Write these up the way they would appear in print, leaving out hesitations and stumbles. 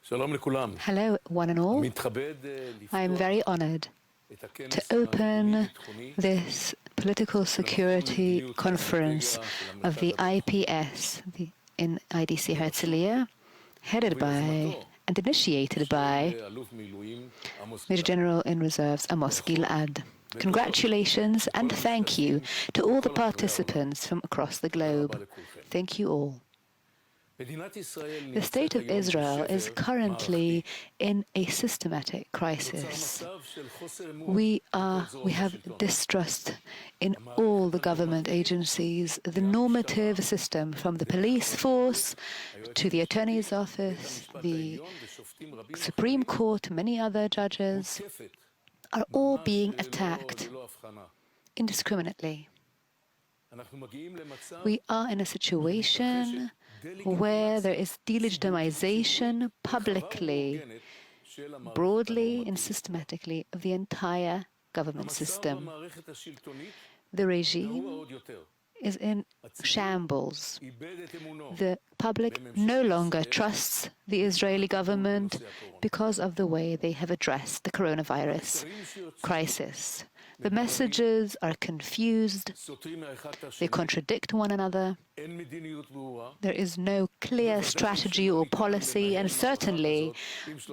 Hello, one and all. I am very honored to open this political security conference of the IPS in IDC Herzliya, headed by and initiated by Major General in Reserves Amos Gilad. Congratulations and thank you to all the participants from across the globe. Thank you all. The state of Israel is currently in a systematic crisis. We have distrust in all the government agencies, the normative system, from the police force to the attorney's office, the Supreme Court, many other judges, are all being attacked indiscriminately. We are in a situation where there is delegitimization publicly, broadly and systematically of the entire government system. The regime is in shambles. The public no longer trusts the Israeli government because of the way they have addressed the coronavirus crisis. The messages are confused, they contradict one another, there is no clear strategy or policy, and certainly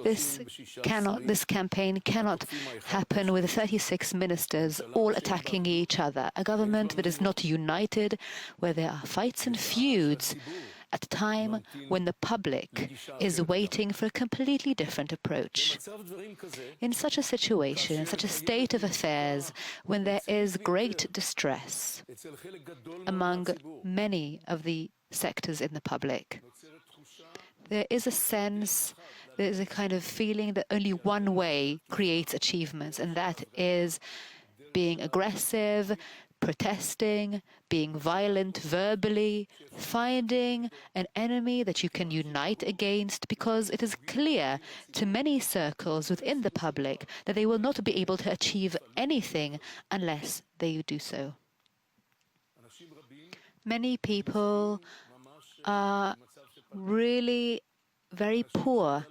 this campaign cannot happen with 36 ministers all attacking each other. A government that is not united, where there are fights and feuds, at a time when the public is waiting for a completely different approach. In such a situation, in such a state of affairs, when there is great distress among many of the sectors in the public, there is a sense, there is a kind of feeling that only one way creates achievements, and that is being aggressive, protesting, being violent verbally, finding an enemy that you can unite against, because it is clear to many circles within the public that they will not be able to achieve anything unless they do so. Many people are really very poor.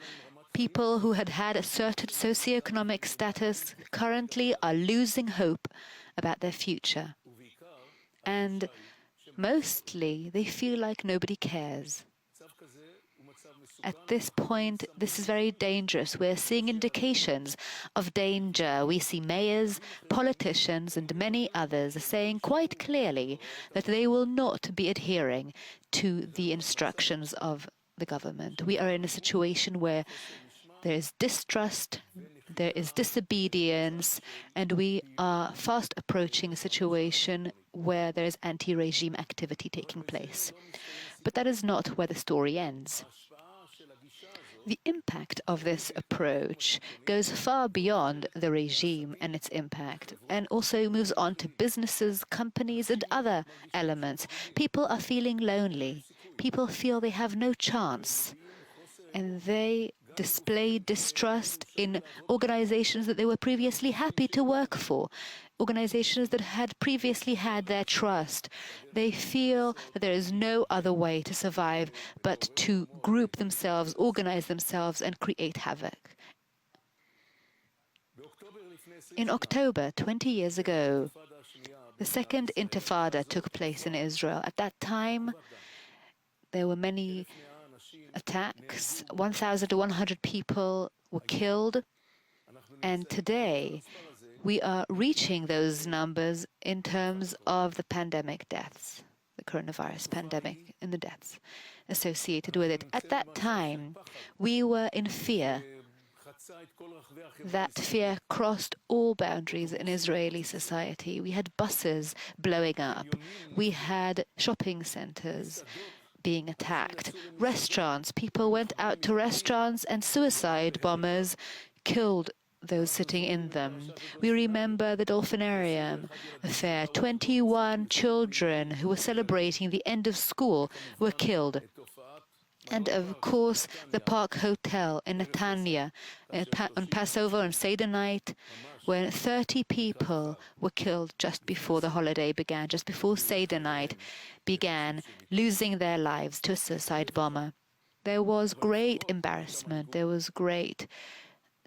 People who had a certain socioeconomic status currently are losing hope about their future. And mostly, they feel like nobody cares. At this point, this is very dangerous. We're seeing indications of danger. We see mayors, politicians, and many others saying quite clearly that they will not be adhering to the instructions of the government. We are in a situation where there is distrust, there is disobedience, and we are fast approaching a situation where there is anti-regime activity taking place. But that is not where the story ends. The impact of this approach goes far beyond the regime and its impact, and also moves on to businesses, companies, and other elements. People are feeling lonely. People feel they have no chance, and they display distrust in organizations that they were previously happy to work for, organizations that had previously had their trust. They feel that there is no other way to survive but to group themselves, organize themselves, and create havoc. In October, 20 years ago, the second Intifada took place in Israel. At that time, there were many attacks, 1,100 people were killed, and today we are reaching those numbers in terms of the pandemic deaths, the coronavirus pandemic and the deaths associated with it. At that time, we were in fear. That fear crossed all boundaries in Israeli society. We had buses blowing up. We had shopping centers being attacked. Restaurants, people went out to restaurants and suicide bombers killed those sitting in them. We remember the Dolphinarium affair. 21 children who were celebrating the end of school were killed. And of course, the Park Hotel in Netanya on Passover and Seder night, when 30 people were killed just before the holiday began, just before Seder night began, losing their lives to a suicide bomber. There was great embarrassment, there was great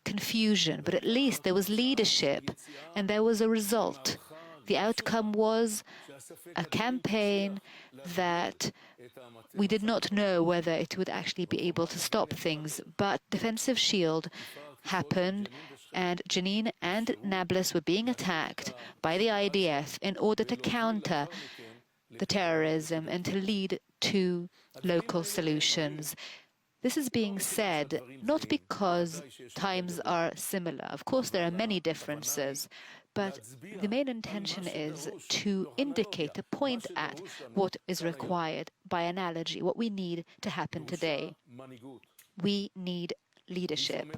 confusion, but at least there was leadership and there was a result. The outcome was a campaign that we did not know whether it would actually be able to stop things, but defensive shield happened, and Jenin and Nablus were being attacked by the IDF in order to counter the terrorism and to lead to local solutions. This is being said not because times are similar. Of course, there are many differences, but the main intention is to indicate, to point at what is required by analogy, what we need to happen today. We need leadership.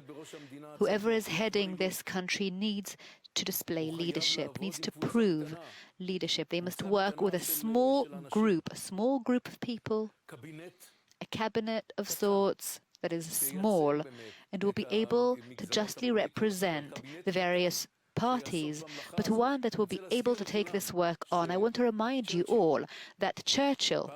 Whoever is heading this country needs to display leadership, needs to prove leadership. They must work with a small group of people, a cabinet of sorts that is small and will be able to justly represent the various parties, but one that will be able to take this work on. I want to remind you all that Churchill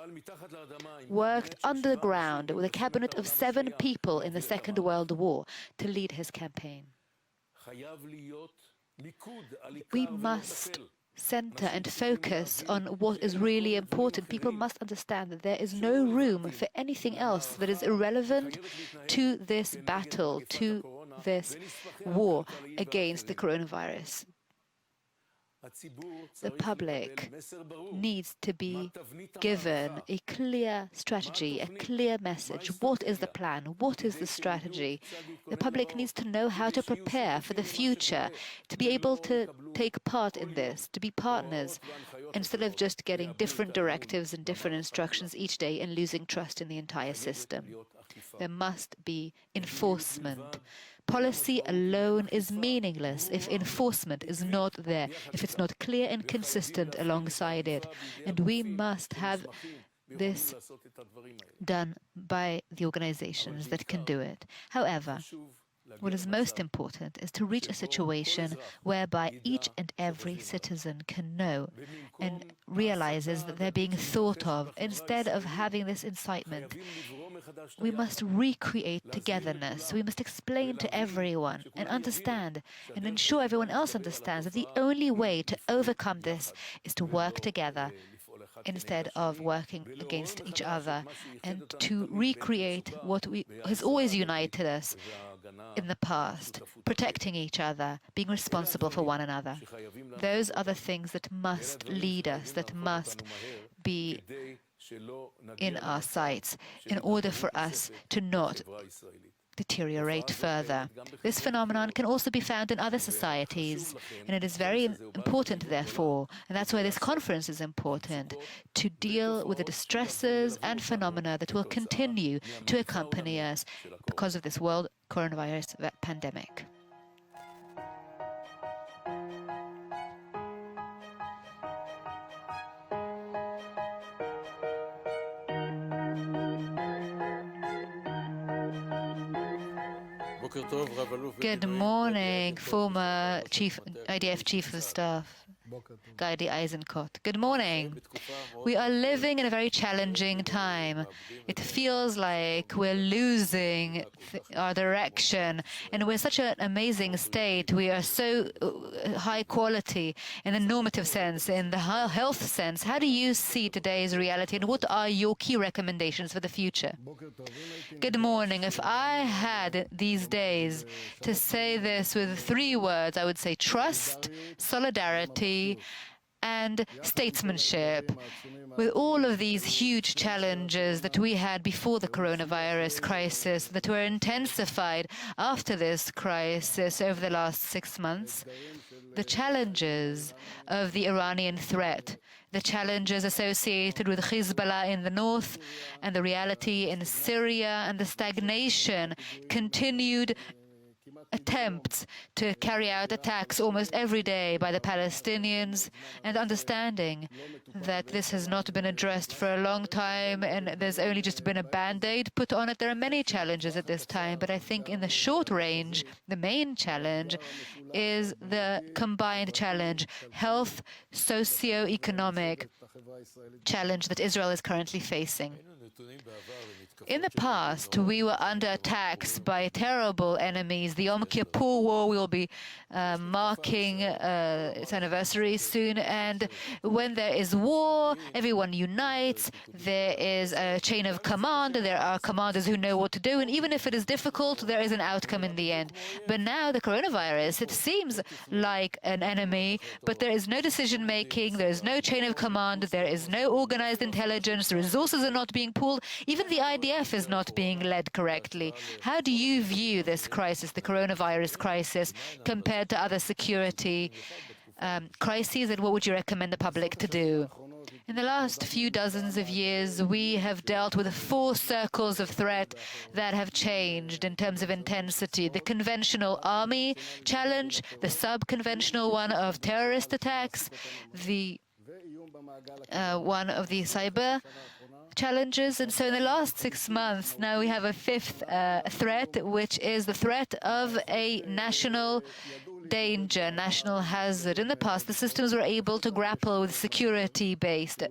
worked underground with a cabinet of 7 people in the Second World War to lead his campaign. We must center and focus on what is really important. People must understand that there is no room for anything else that is irrelevant to this battle, to this war against the coronavirus. The public needs to be given a clear strategy, a clear message. What is the plan? What is the strategy? The public needs to know how to prepare for the future, to be able to take part in this, to be partners, instead of just getting different directives and different instructions each day and losing trust in the entire system. There must be enforcement. Policy alone is meaningless if enforcement is not there, if it's not clear and consistent alongside it. And we must have this done by the organizations that can do it. However, what is most important is to reach a situation whereby each and every citizen can know and realizes that they're being thought of. Instead of having this incitement, we must recreate togetherness. We must explain to everyone and understand and ensure everyone else understands that the only way to overcome this is to work together instead of working against each other, and to recreate what has always united us in the past, protecting each other, being responsible for one another. Those are the things that must lead us, that must be in our sights in order for us to not deteriorate further. This phenomenon can also be found in other societies, and it is very important, therefore, and that's why this conference is important, to deal with the distresses and phenomena that will continue to accompany us because of this world coronavirus pandemic. Good morning, former IDF Chief of Staff, Gadi Eisenkot. Good morning. We are living in a very challenging time. It feels like we're losing our direction, and we're such an amazing state. We are so high quality in the normative sense, in the health sense. How do you see today's reality, and what are your key recommendations for the future? Good morning. If I had these days to say this with 3 words, I would say trust, solidarity, and statesmanship. With all of these huge challenges that we had before the coronavirus crisis, that were intensified after this crisis over the last 6 months, the challenges of the Iranian threat, the challenges associated with Hezbollah in the north, and the reality in Syria, and the stagnation, continued attempts to carry out attacks almost every day by the Palestinians, and understanding that this has not been addressed for a long time and there's only just been a band-aid put on it. There are many challenges at this time, but I think in the short range, the main challenge is the combined challenge, health, socio-economic challenge that Israel is currently facing. In the past, we were under attacks by terrible enemies. The Yom Kippur War, we will be marking its anniversary soon. And when there is war, everyone unites. There is a chain of command. There are commanders who know what to do. And even if it is difficult, there is an outcome in the end. But now the coronavirus, it seems like an enemy, but there is no decision making. There is no chain of command. There is no organized intelligence. The resources are not being pooled. Even the IDF is not being led correctly. How do you view this crisis, the coronavirus crisis, compared to other security crises, and what would you recommend the public to do? In the last few dozens of years, we have dealt with 4 circles of threat that have changed in terms of intensity. The conventional army challenge, the sub-conventional one of terrorist attacks, the one of the cyber challenges. And so in the last 6 months, now we have a 5th threat, which is the threat of a national danger, national hazard. In the past, the systems were able to grapple with security-based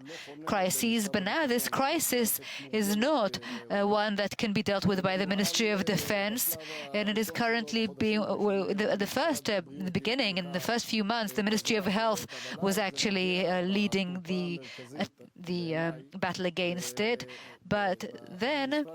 crises, but now this crisis is not one that can be dealt with by the Ministry of Defense, and it is currently being, the beginning, in the first few months, the Ministry of Health was actually leading the battle against it. But then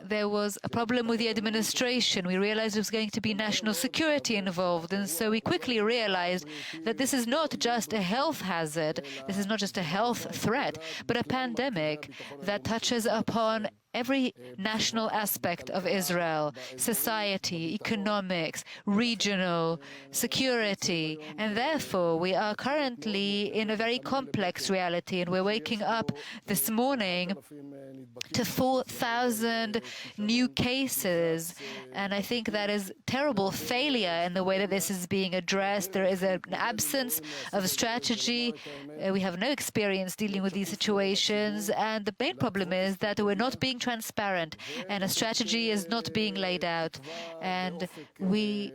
there was a problem with the administration. We realized there was going to be national security involved, and so we quickly realized that this is not just a health hazard, this is not just a health threat, but a pandemic that touches upon every national aspect of Israel: society, economics, regional, security. And therefore, we are currently in a very complex reality, and we're waking up this morning to 4,000 new cases. And I think that is terrible failure in the way that this is being addressed. There is an absence of strategy. We have no experience dealing with these situations. And the main problem is that we're not being transparent, and a strategy is not being laid out. And we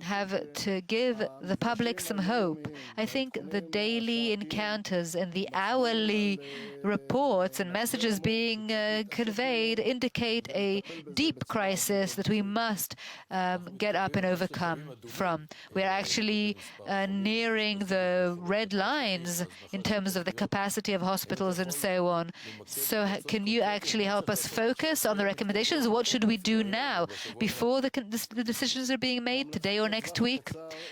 have to give the public some hope. I think the daily encounters and the hourly reports and messages being conveyed indicate a deep crisis that we must get up and overcome from. We are actually nearing the red lines in terms of the capacity of hospitals and so on. So can you actually help us focus on the recommendations? What should we do now before the decisions are being made today or next week?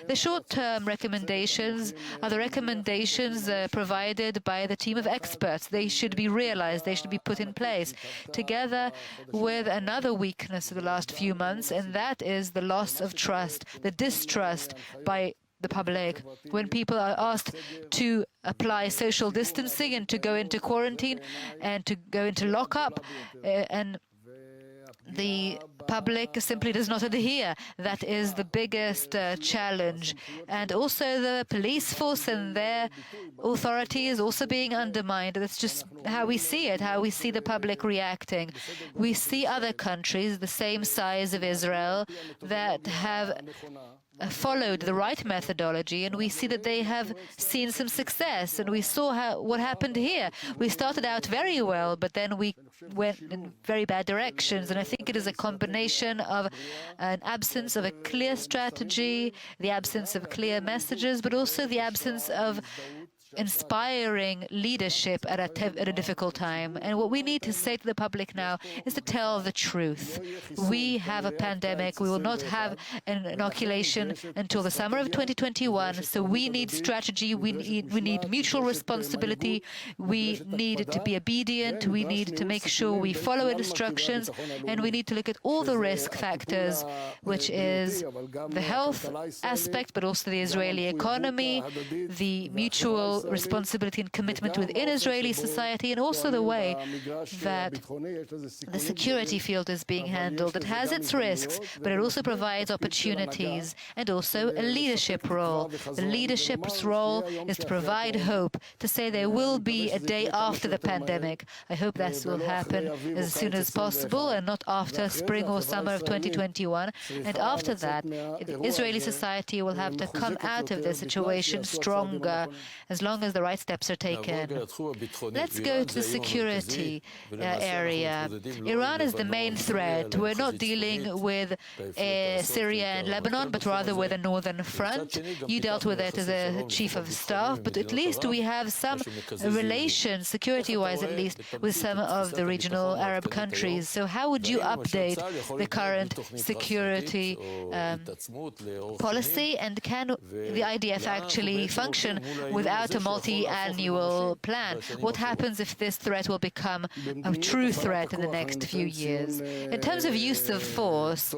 The short-term recommendations are the recommendations provided by the team of experts. They should be realized, they should be put in place, together with another weakness of the last few months, and that is the loss of trust, the distrust by the public. When people are asked to apply social distancing and to go into quarantine and to go into lockup, and the public simply does not adhere. That is the biggest challenge. And also the police force and their authority is also being undermined. That's just how we see it, how we see the public reacting. We see other countries the same size of Israel that have followed the right methodology, and we see that they have seen some success. And we saw what happened here. We started out very well, but then we went in very bad directions. And I think it is a combination of an absence of a clear strategy, the absence of clear messages, but also the absence of inspiring leadership at a difficult time. And what we need to say to the public now is to tell the truth. We have a pandemic. We will not have an inoculation until the summer of 2021. So we need strategy. We need mutual responsibility. We need to be obedient. We need to make sure we follow instructions. And we need to look at all the risk factors, which is the health aspect, but also the Israeli economy, the mutual responsibility and commitment within Israeli society, and also the way that the security field is being handled. It has its risks, but it also provides opportunities and also a leadership role. The leadership's role is to provide hope, to say there will be a day after the pandemic. I hope this will happen as soon as possible and not after spring or summer of 2021. And after that, the Israeli society will have to come out of this situation stronger. As long long as the right steps are taken. Let's go to the security area. Iran is the main threat. We're not dealing with Syria and Lebanon, but rather with the northern front. You dealt with it as a chief of staff, but at least we have some relations, security-wise at least, with some of the regional Arab countries. So how would you update the current security policy, and can the IDF actually function without a multi-annual plan? What happens if this threat will become a true threat in the next few years? In terms of use of force,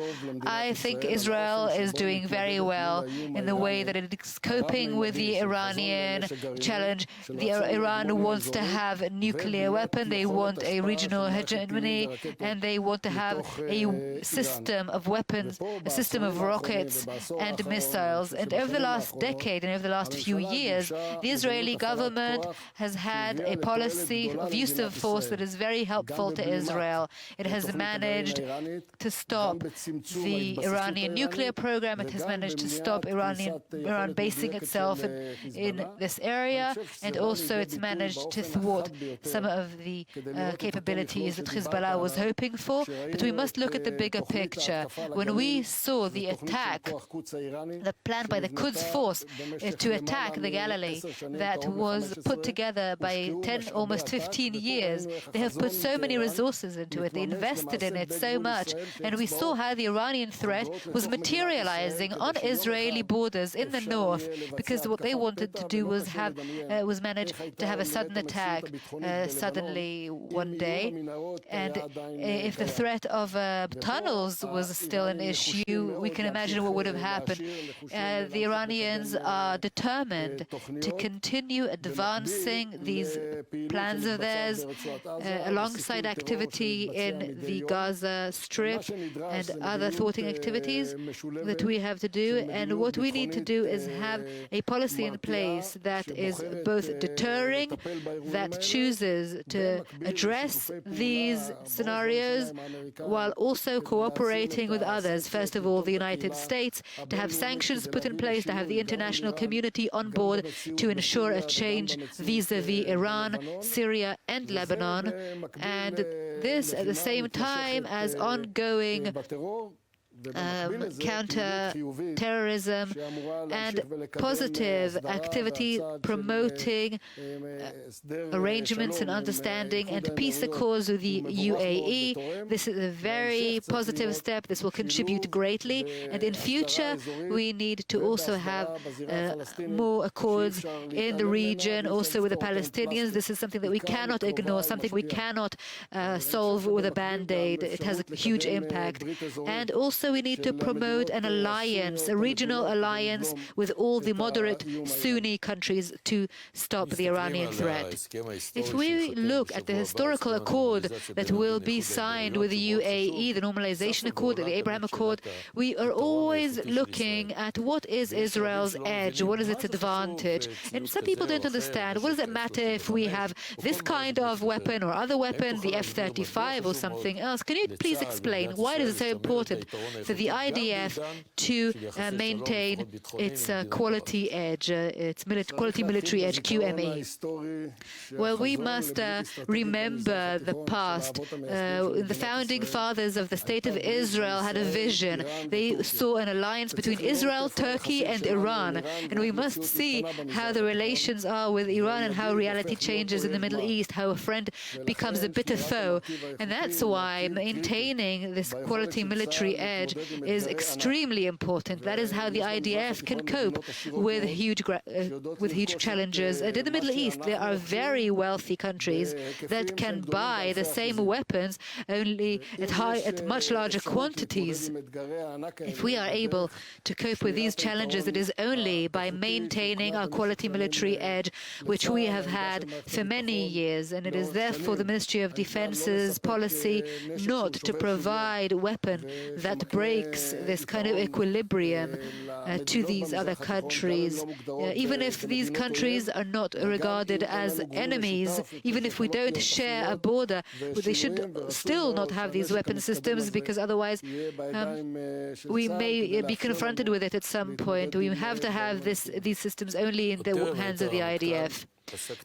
I think Israel is doing very well in the way that it is coping with the Iranian challenge. Iran wants to have a nuclear weapon, they want a regional hegemony, and they want to have a system of weapons, a system of rockets and missiles. And over the last decade and over the last few years, the Israeli government has had a policy of use of force that is very helpful to Israel. It has managed to stop the Iranian nuclear program. It has managed to stop Iran basing itself in this area, and also it's managed to thwart some of the capabilities that Hezbollah was hoping for. But we must look at the bigger picture. When we saw the attack, the plan by the Quds force to attack the Galilee that was put together by 10, almost 15 years, they have put so many resources into it, they invested in it so much, and we saw how the Iranian threat was materializing on Israeli borders in the north, because what they wanted to do was manage to have a sudden attack suddenly one day. And if the threat of tunnels was still an issue, we can imagine what would have happened. The Iranians are determined to continue advancing these plans of theirs alongside activity in the Gaza Strip and other thwarting activities that we have to do. And what we need to do is have a policy in place that is both deterring, that chooses to address these scenarios while also cooperating with others. First of all, the United States, to have sanctions put in place, to have the international community on board to ensure a change vis-à-vis Iran, Syria and Lebanon, and this at the same time as ongoing counter-terrorism and positive activity promoting arrangements and understanding and peace accords with the UAE. This is a very positive step. This will contribute greatly. And in future, we need to also have more accords in the region, also with the Palestinians. This is something that we cannot ignore, something we cannot solve with a Band-Aid. It has a huge impact. And also we need to promote an alliance, a regional alliance with all the moderate Sunni countries to stop the Iranian threat. If we look at the historical accord that will be signed with the UAE, the Normalization Accord, the Abraham Accord, we are always looking at what is Israel's edge, what is its advantage. And some people don't understand, what does it matter if we have this kind of weapon or other weapon, the F-35 or something else? Can you please explain why it is so important for the IDF to maintain its quality edge, its quality military edge, QME? Well, we must remember the past. The founding fathers of the State of Israel had a vision. They saw an alliance between Israel, Turkey and Iran. And we must see how the relations are with Iran and how reality changes in the Middle East, how a friend becomes a bitter foe. And that's why maintaining this quality military edge is extremely important. That is how the IDF can cope with huge challenges. And in the Middle East, there are very wealthy countries that can buy the same weapons only at much larger quantities. If we are able to cope with these challenges, it is only by maintaining our quality military edge, which we have had for many years. And it is therefore the Ministry of Defense's policy not to provide weapons that that breaks this kind of equilibrium to these other countries. Even if these countries are not regarded as enemies, even if we don't share a border, they should still not have these weapon systems, because otherwise we may be confronted with it at some point. We have to have these systems only in the hands of the IDF.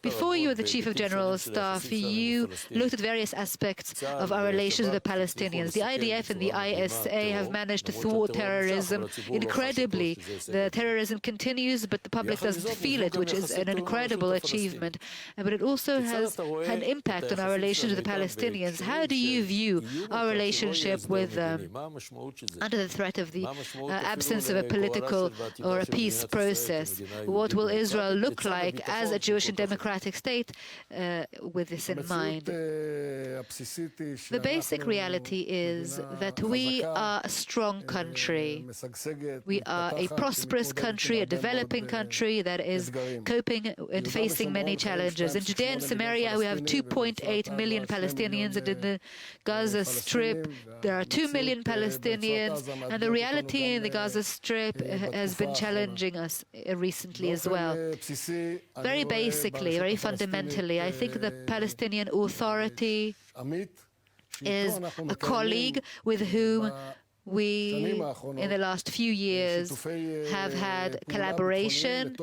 Before you were the Chief of General Staff, you looked at various aspects of our relations with the Palestinians. The IDF and the ISA have managed to thwart terrorism incredibly. The terrorism continues, but the public doesn't feel it, which is an incredible achievement. But it also has an impact on our relations with the Palestinians. How do you view our relationship with them under the threat of the absence of a political or a peace process? What will Israel look like as a Jewish and democratic state with this in mind? The basic reality is that we are a strong country. We are a prosperous country, a developing country that is coping and facing many challenges. In Judea and Samaria, we have 2.8 million Palestinians, and in the Gaza Strip, there are 2 million Palestinians, and the reality in the Gaza Strip has been challenging us recently as well. Very basically, very fundamentally, I think the Palestinian Authority is a colleague with whom we, in the last few years, have had collaboration,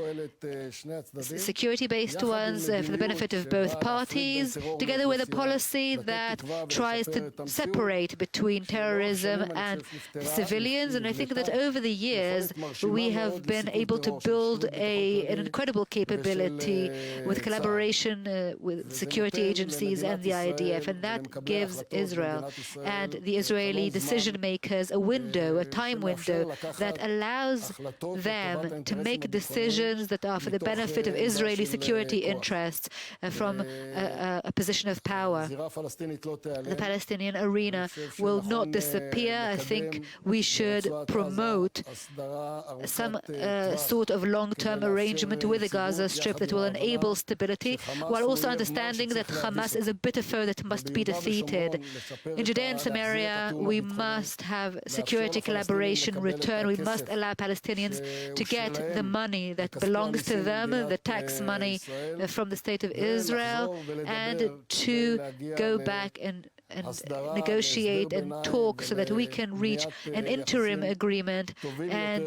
security-based ones, for the benefit of both parties, together with a policy that tries to separate between terrorism and civilians. And I think that over the years, we have been able to build an incredible capability with collaboration with security agencies and the IDF, and that gives Israel and the Israeli decision-makers a window, a time window that allows them to make decisions that are for the benefit of Israeli security interests from a position of power. The Palestinian arena will not disappear. I think we should promote some sort of long-term arrangement with the Gaza Strip that will enable stability, while also understanding that Hamas is a bitter foe that must be defeated. In Judea and Samaria, we must have security collaboration return. We must allow Palestinians to get the money that belongs to them, the tax money from the State of Israel, and to go back and negotiate and talk so that we can reach an interim agreement and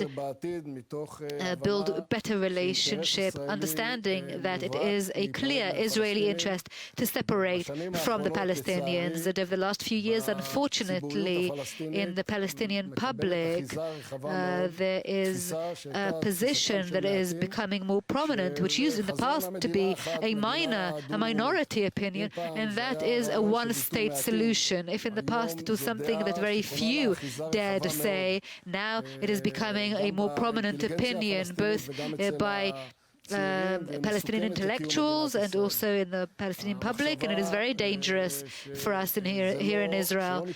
build a better relationship, understanding that it is a clear Israeli interest to separate from the Palestinians. That over the last few years, unfortunately, in the Palestinian public, there is a position that is becoming more prominent, which used in the past to be a minority opinion, and that is a one-state solution. If in the past it was something that very few dared to say, now it is becoming a more prominent opinion, both by Palestinian intellectuals and also in the Palestinian public, and it is very dangerous for us here in Israel.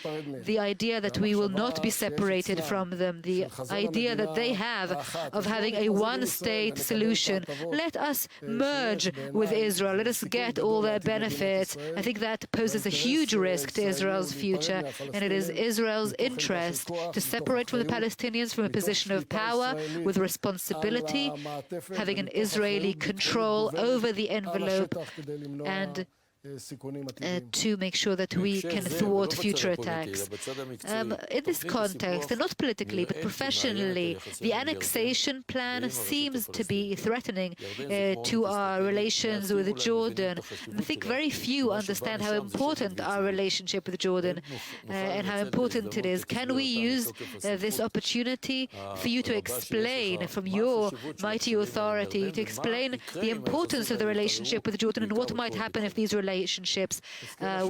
The idea that we will not be separated from them, the idea that they have of having a one-state solution. Let us merge with Israel. Let us get all their benefits. I think that poses a huge risk to Israel's future, and it is Israel's interest to separate from the Palestinians from a position of power with responsibility, having an Israeli control over the envelope, and to make sure that we can thwart future attacks. In this context, and not politically but professionally, the annexation plan seems to be threatening to our relations with Jordan. I think very few understand how important our relationship with Jordan and how important it is. Can we use this opportunity for you to explain, from your mighty authority, to explain the importance of the relationship with Jordan and what might happen if these relationships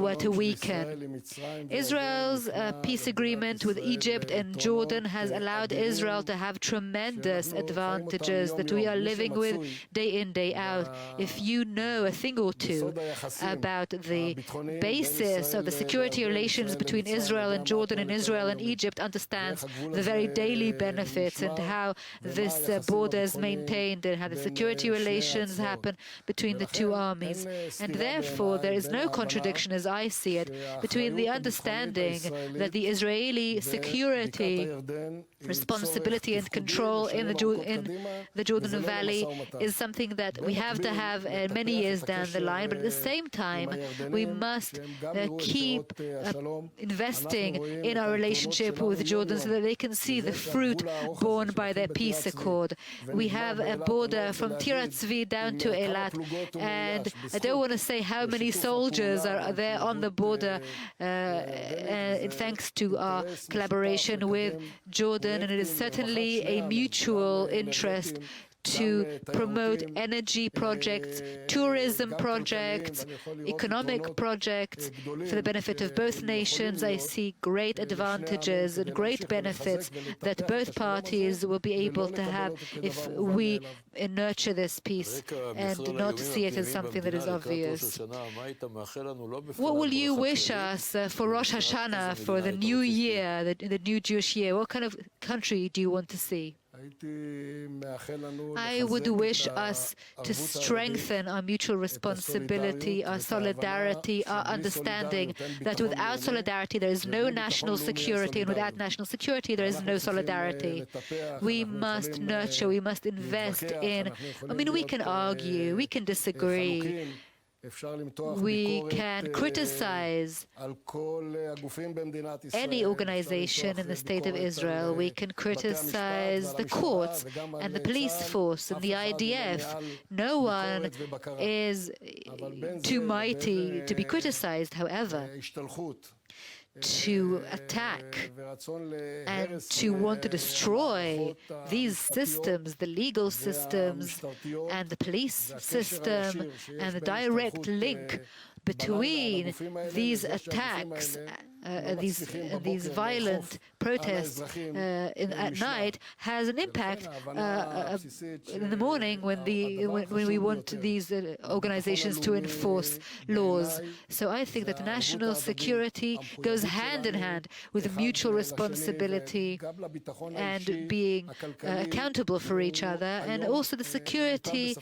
were to weaken? Israel's peace agreement with Egypt and Jordan has allowed Israel to have tremendous advantages that we are living with day in, day out. If you know a thing or two about the basis of the security relations between Israel and Jordan and Israel and Egypt, understands the very daily benefits and how this border is maintained and how the security relations happen between the two armies. And therefore, therefore, there is no contradiction, as I see it, between the understanding that the Israeli security, responsibility and control in the Jordan Valley is something that we have to have many years down the line, but at the same time, we must keep investing in our relationship with Jordan so that they can see the fruit borne by their peace accord. We have a border from Tirat Tzvi down to Eilat, and I don't want to say how many soldiers are there on the border, thanks to our collaboration with Jordan, and it is certainly a mutual interest to promote energy projects, tourism projects, economic projects for the benefit of both nations. I see great advantages and great benefits that both parties will be able to have if we nurture this peace and not see it as something that is obvious. What will you wish us for Rosh Hashanah, for the new year, the new Jewish year? What kind of country do you want to see? I would wish us to strengthen our mutual responsibility, our solidarity, our understanding that without solidarity there is no national security, and without national security there is no solidarity. We must nurture, we must invest in, we can argue, we can disagree, we can criticize any organization in the State of Israel. We can criticize the courts and the police force and the IDF. No one is too mighty to be criticized, however. To attack and to want to destroy these systems, the legal systems and the police system, and the direct link between these attacks, these violent protests at night has an impact in the morning when we want these organizations to enforce laws. So I think that national security goes hand in hand with mutual responsibility and being accountable for each other, and also the security,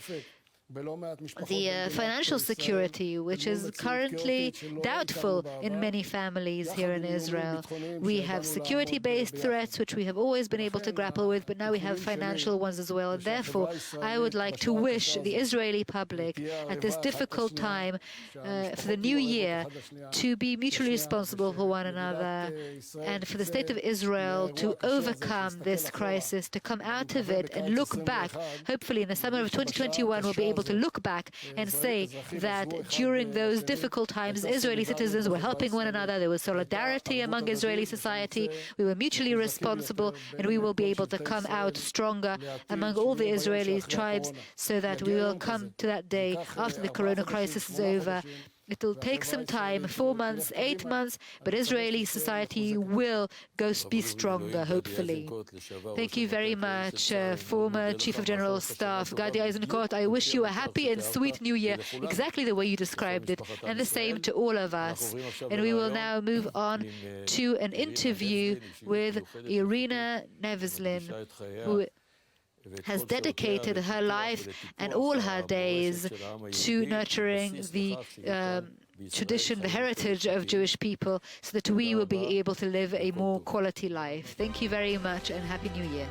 the financial security, which is currently doubtful in many families here in Israel. We have security-based threats, which we have always been able to grapple with, but now we have financial ones as well. And therefore, I would like to wish the Israeli public at this difficult time for the new year to be mutually responsible for one another, and for the State of Israel to overcome this crisis, to come out of it and look back. Hopefully in the summer of 2021 we'll be able to look back and say that during those difficult times, Israeli citizens were helping one another, there was solidarity among Israeli society, we were mutually responsible, and we will be able to come out stronger among all the Israeli tribes, so that we will come to that day after the corona crisis is over. It will take some time, 4 months, 8 months, but Israeli society will be stronger, hopefully. Thank you very much, former Chief of General Staff Gadi Eisenkot. I wish you a happy and sweet New Year, exactly the way you described it, and the same to all of us. And we will now move on to an interview with Irina Neveslin, who has dedicated her life and all her days to nurturing the tradition, the heritage of Jewish people, so that we will be able to live a more quality life. Thank you very much and Happy New Year.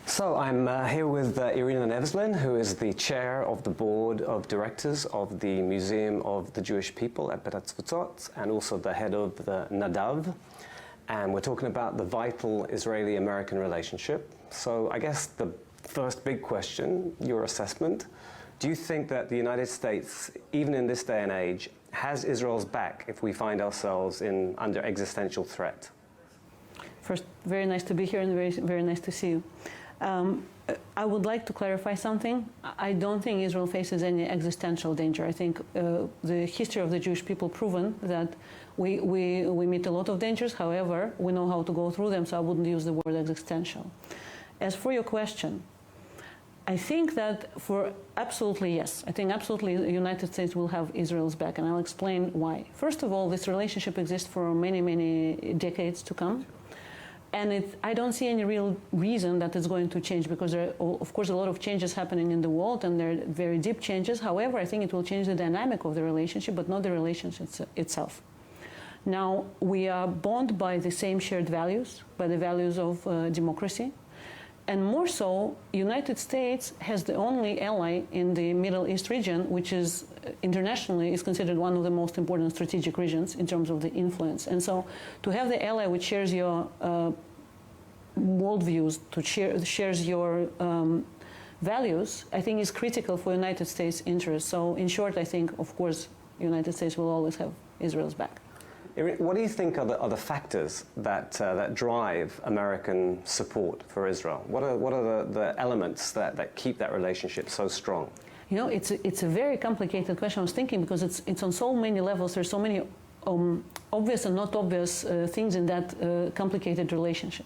So I'm here with Irina Neveslin, who is the chair of the board of directors of the Museum of the Jewish People at Bet HaTfutzot, and also the head of the Nadav. And we're talking about the vital Israeli-American relationship. So I guess the first big question, your assessment, do you think that the United States, even in this day and age, has Israel's back if we find ourselves under existential threat? First, very nice to be here and very, very nice to see you. I would like to clarify something. I don't think Israel faces any existential danger. I think the history of the Jewish people proven that we meet a lot of dangers. However, we know how to go through them, so I wouldn't use the word existential. As for your question, I think that for absolutely yes. I think absolutely the United States will have Israel's back, and I'll explain why. First of all, this relationship exists for many, many decades to come. And I don't see any real reason that it's going to change, because there are, of course, a lot of changes happening in the world, and they're very deep changes. However, I think it will change the dynamic of the relationship, but not the relationship itself. Now, we are bound by the same shared values, by the values of democracy. And more so, United States has the only ally in the Middle East region, which is internationally is considered one of the most important strategic regions in terms of the influence. And so to have the ally which shares your worldviews, shares your values, I think is critical for United States interests. So in short, I think, of course, United States will always have Israel's back. What do you think are the factors that drive American support for Israel? What are the elements that keep that relationship so strong? You know, it's a very complicated question. I was thinking, because it's on so many levels. There's so many obvious and not obvious things in that complicated relationship.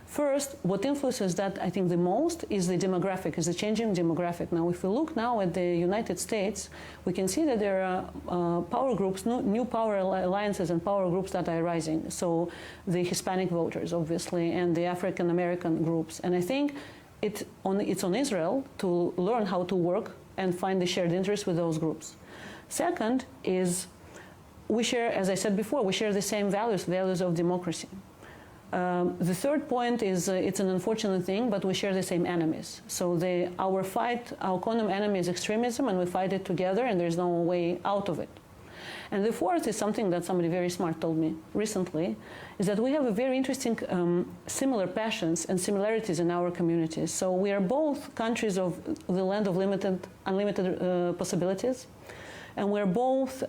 First, what influences that, I think, the most is the demographic, is the changing demographic. Now, if we look now at the United States, we can see that there are power groups, new power alliances and power groups that are rising. So the Hispanic voters, obviously, and the African American groups. And I think it's on Israel to learn how to work and find the shared interests with those groups. Second is we share, as I said before, we share the same values of democracy. The third point is it's an unfortunate thing, but we share the same enemies. So our common enemy is extremism, and we fight it together, and there's no way out of it. And the fourth is something that somebody very smart told me recently, is that we have a very interesting similar passions and similarities in our communities. So we are both countries of the land of unlimited possibilities. And we're both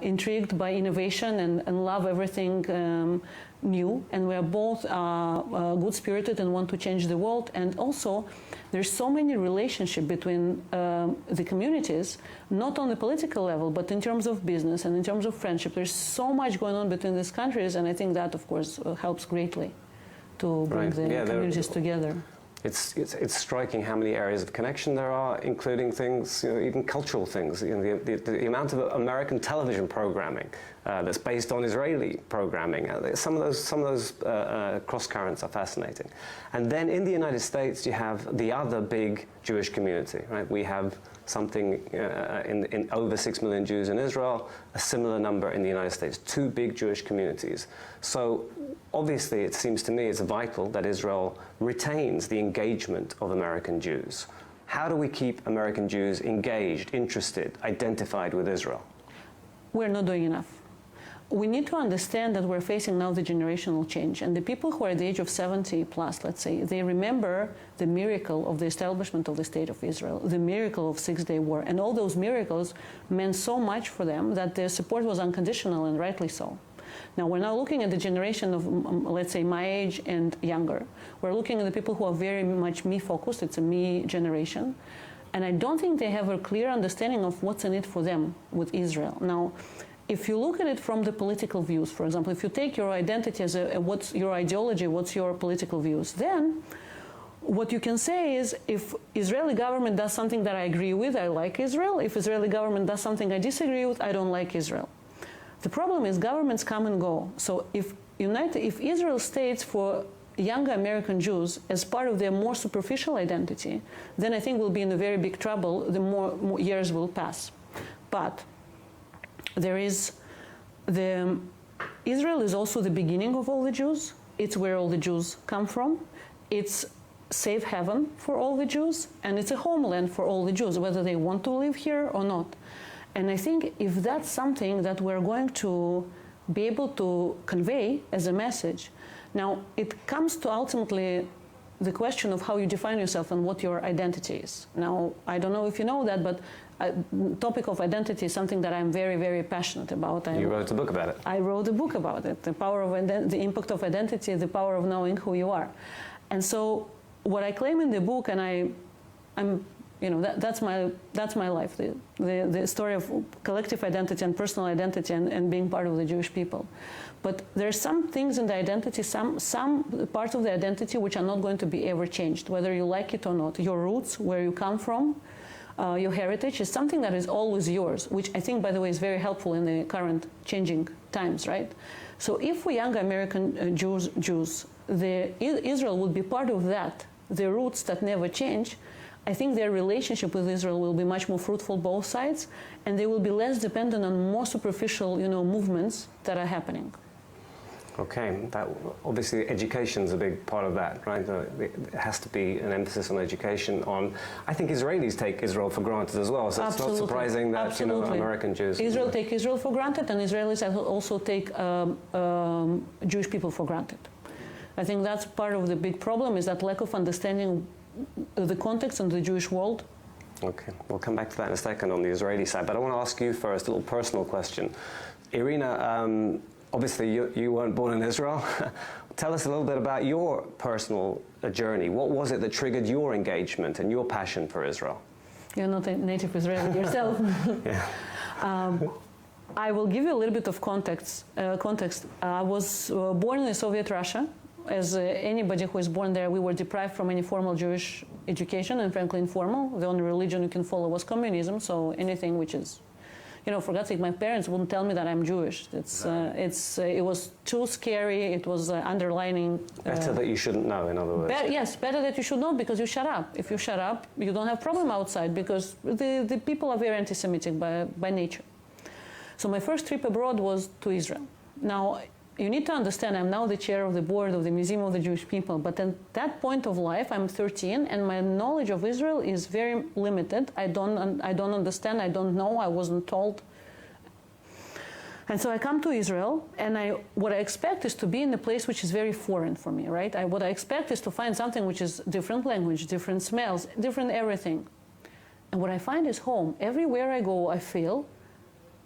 intrigued by innovation and love everything new. And we're both good-spirited and want to change the world. And also, there's so many relationships between the communities, not on the political level, but in terms of business and in terms of friendship. There's so much going on between these countries, and I think that, of course, helps greatly to bring the communities together. It's striking how many areas of connection there are, including things, even cultural things. The amount of American television programming that's based on Israeli programming. Some of those cross currents are fascinating. And then in the United States, you have the other big Jewish community. Right? We have something in over 6 million Jews in Israel, a similar number in the United States. Two big Jewish communities. So obviously, it seems to me it's vital that Israel retains the engagement of American Jews. How do we keep American Jews engaged, interested, identified with Israel? We're not doing enough. We need to understand that we're facing now the generational change, and the people who are at the age of 70 plus, let's say, they remember the miracle of the establishment of the State of Israel, the miracle of Six-Day War, and all those miracles meant so much for them that their support was unconditional, and rightly so. Now, we're now looking at the generation of, let's say, my age and younger. We're looking at the people who are very much me-focused. It's a me generation. And I don't think they have a clear understanding of what's in it for them with Israel. Now, if you look at it from the political views, for example, if you take your identity as what's your ideology, what's your political views, then what you can say is, if Israeli government does something that I agree with, I like Israel. If Israeli government does something I disagree with, I don't like Israel. The problem is governments come and go. So if Israel stays for younger American Jews as part of their more superficial identity, then I think we'll be in a very big trouble the more years will pass. But Israel is also the beginning of all the Jews. It's where all the Jews come from. It's safe haven for all the Jews, and it's a homeland for all the Jews, whether they want to live here or not. And I think if that's something that we're going to be able to convey as a message, now it comes to ultimately the question of how you define yourself and what your identity is. Now, I don't know if you know that, but the topic of identity is something that I'm very, very passionate about. You wrote a book about it. I wrote a book about it, the impact of identity, the power of knowing who you are. And so what I claim in the book, and I'm that's my life, the story of collective identity and personal identity and being part of the Jewish people. But there are some things in the identity, some parts of the identity which are not going to be ever changed, whether you like it or not. Your roots, where you come from, your heritage is something that is always yours, which I think, by the way, is very helpful in the current changing times, right? So if we young American Jews, Israel would be part of that, the roots that never change. I think their relationship with Israel will be much more fruitful, both sides, and they will be less dependent on more superficial, movements that are happening. Okay, obviously education is a big part of that, right? It has to be an emphasis on education. I think Israelis take Israel for granted as well, so Absolutely. It's not surprising that American Jews. Israel take Israel for granted, and Israelis also take Jewish people for granted. I think that's part of the big problem, is that lack of understanding the context in the Jewish world. Okay, we'll come back to that in a second on the Israeli side, but I want to ask you first a little personal question. Irina, obviously you weren't born in Israel. Tell us a little bit about your personal journey. What was it that triggered your engagement and your passion for Israel? You're not a native Israeli yourself. Yeah. I will give you a little bit of context. I was born in Soviet Russia. As anybody who is born there, we were deprived from any formal Jewish education, and frankly informal. The only religion you can follow was communism, so anything which is, for God's sake, my parents wouldn't tell me that I'm Jewish. It was too scary. It was underlining. Better that you shouldn't know, in other words. Yes, better that you should know, because you shut up. If you shut up, you don't have problem outside, because the people are very anti-Semitic by nature. So my first trip abroad was to Israel. Now, you need to understand, I'm now the chair of the board of the Museum of the Jewish People, but at that point of life, I'm 13, and my knowledge of Israel is very limited. I don't understand, I don't know, I wasn't told. And so I come to Israel, and what I expect is to be in a place which is very foreign for me, right? What I expect is to find something which is different language, different smells, different everything. And what I find is home. Everywhere I go, I feel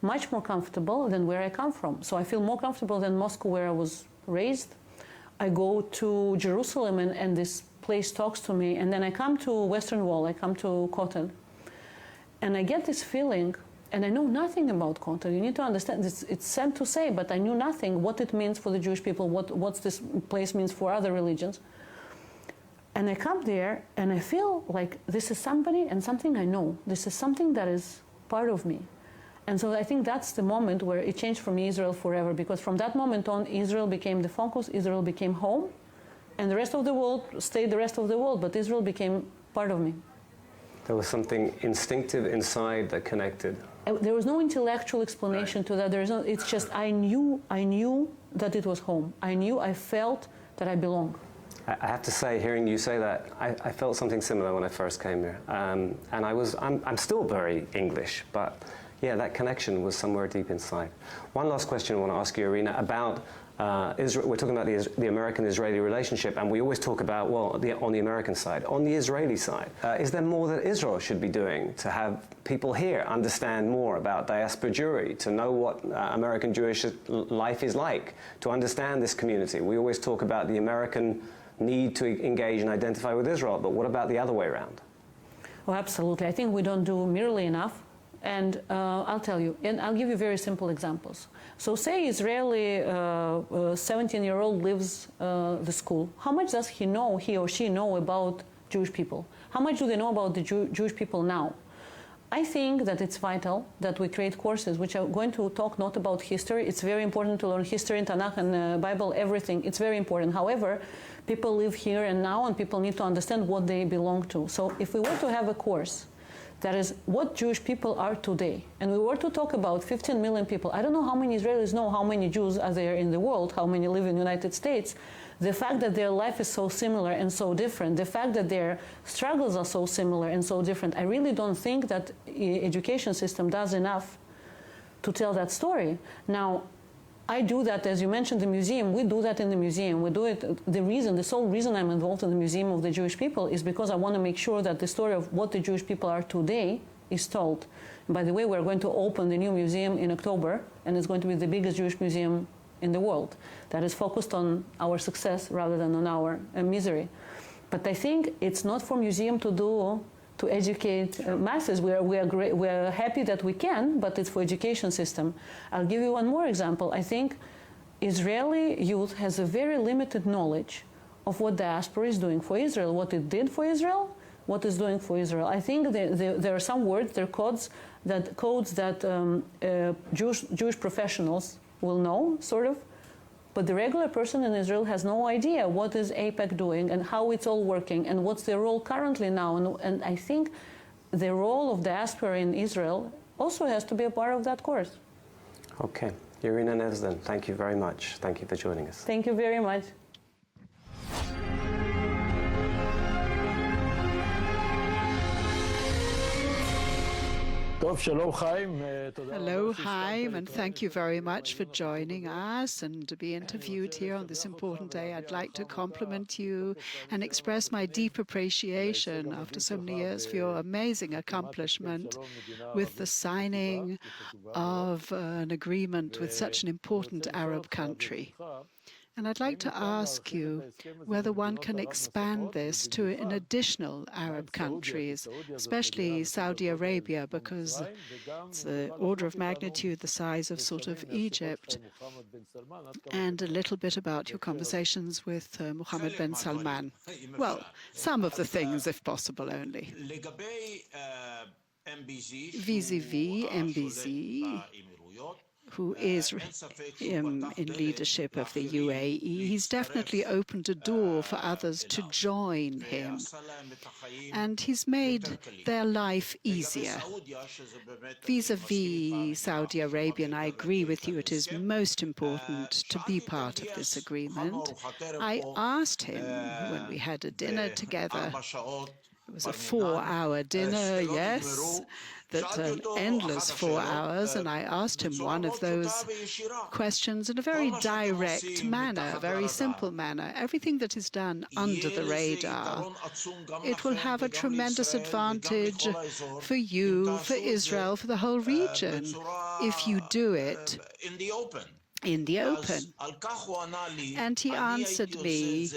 much more comfortable than where I come from. So I feel more comfortable than Moscow, where I was raised. I go to Jerusalem, and this place talks to me. And then I come to Western Wall, I come to Kotel. And I get this feeling, and I know nothing about Kotel. You need to understand, it's sad to say, but I knew nothing, what it means for the Jewish people, what this place means for other religions. And I come there, and I feel like this is somebody and something I know. This is something that is part of me. And so I think that's the moment where it changed for me Israel forever, because from that moment on, Israel became the focus, Israel became home, and the rest of the world stayed the rest of the world, but Israel became part of me. There was something instinctive inside that connected. There was no intellectual explanation to that. It's just I knew that it was home. I felt that I belong. I have to say, hearing you say that, I felt something similar when I first came here. And I'm still very English, but yeah, that connection was somewhere deep inside. One last question I want to ask you, Irina, about Israel. We're talking about the American-Israeli relationship, and we always talk about, on the American side. On the Israeli side, is there more that Israel should be doing to have people here understand more about diaspora Jewry, to know what American Jewish life is like, to understand this community? We always talk about the American need to engage and identify with Israel, but what about the other way around? Oh, absolutely. I think we don't do nearly enough. And I'll tell you, and I'll give you very simple examples. So say Israeli 17-year-old leaves the school. How much does he or she know about Jewish people? How much do they know about the Jewish people now? I think that it's vital that we create courses which are going to talk not about history. It's very important to learn history in Tanakh and Bible, everything. It's very important. However, people live here and now, and people need to understand what they belong to. So if we were to have a course that is what Jewish people are today, and we were to talk about 15 million people. I don't know how many Israelis know how many Jews are there in the world, how many live in the United States. The fact that their life is so similar and so different, the fact that their struggles are so similar and so different, I really don't think that the education system does enough to tell that story. Now, I do that, as you mentioned, the museum. We do that in the museum. We do it. The sole reason I'm involved in the Museum of the Jewish People is because I want to make sure that the story of what the Jewish people are today is told. And by the way, we're going to open the new museum in October, and it's going to be the biggest Jewish museum in the world that is focused on our success rather than on our misery. But I think it's not for museum to do to educate masses. We are happy that we can, but it's for education system. I'll give you one more example. I think Israeli youth has a very limited knowledge of what diaspora is doing for Israel, what it did for Israel, what it's doing for Israel. I think there are some words, there are codes that Jewish professionals will know, sort of, but the regular person in Israel has no idea what is AIPAC doing and how it's all working and what's their role currently now. And I think the role of diaspora in Israel also has to be a part of that course. Okay. Irina Nevzlin, thank you very much. Thank you for joining us. Thank you very much. Hello, Chaim, and thank you very much for joining us and to be interviewed here on this important day. I'd like to compliment you and express my deep appreciation after so many years for your amazing accomplishment with the signing of an agreement with such an important Arab country. And I'd like to ask you whether one can expand this to in additional Arab countries, especially Saudi Arabia, because it's the order of magnitude the size of sort of Egypt, and a little bit about your conversations with Mohammed bin Salman. Well, some of the things, if possible, only. Vis-a-vis MBZ, who is in leadership of the UAE, he's definitely opened a door for others to join him. And he's made their life easier. Vis-a-vis Saudi Arabia, and I agree with you, it is most important to be part of this agreement. I asked him when we had a dinner together, it was a 4-hour dinner, yes, that's an endless 4 hours, and I asked him one of those questions in a very direct manner, a very simple manner. Everything that is done under the radar, it will have a tremendous advantage for you, for Israel, for the whole region, if you do it in the open. And he answered me,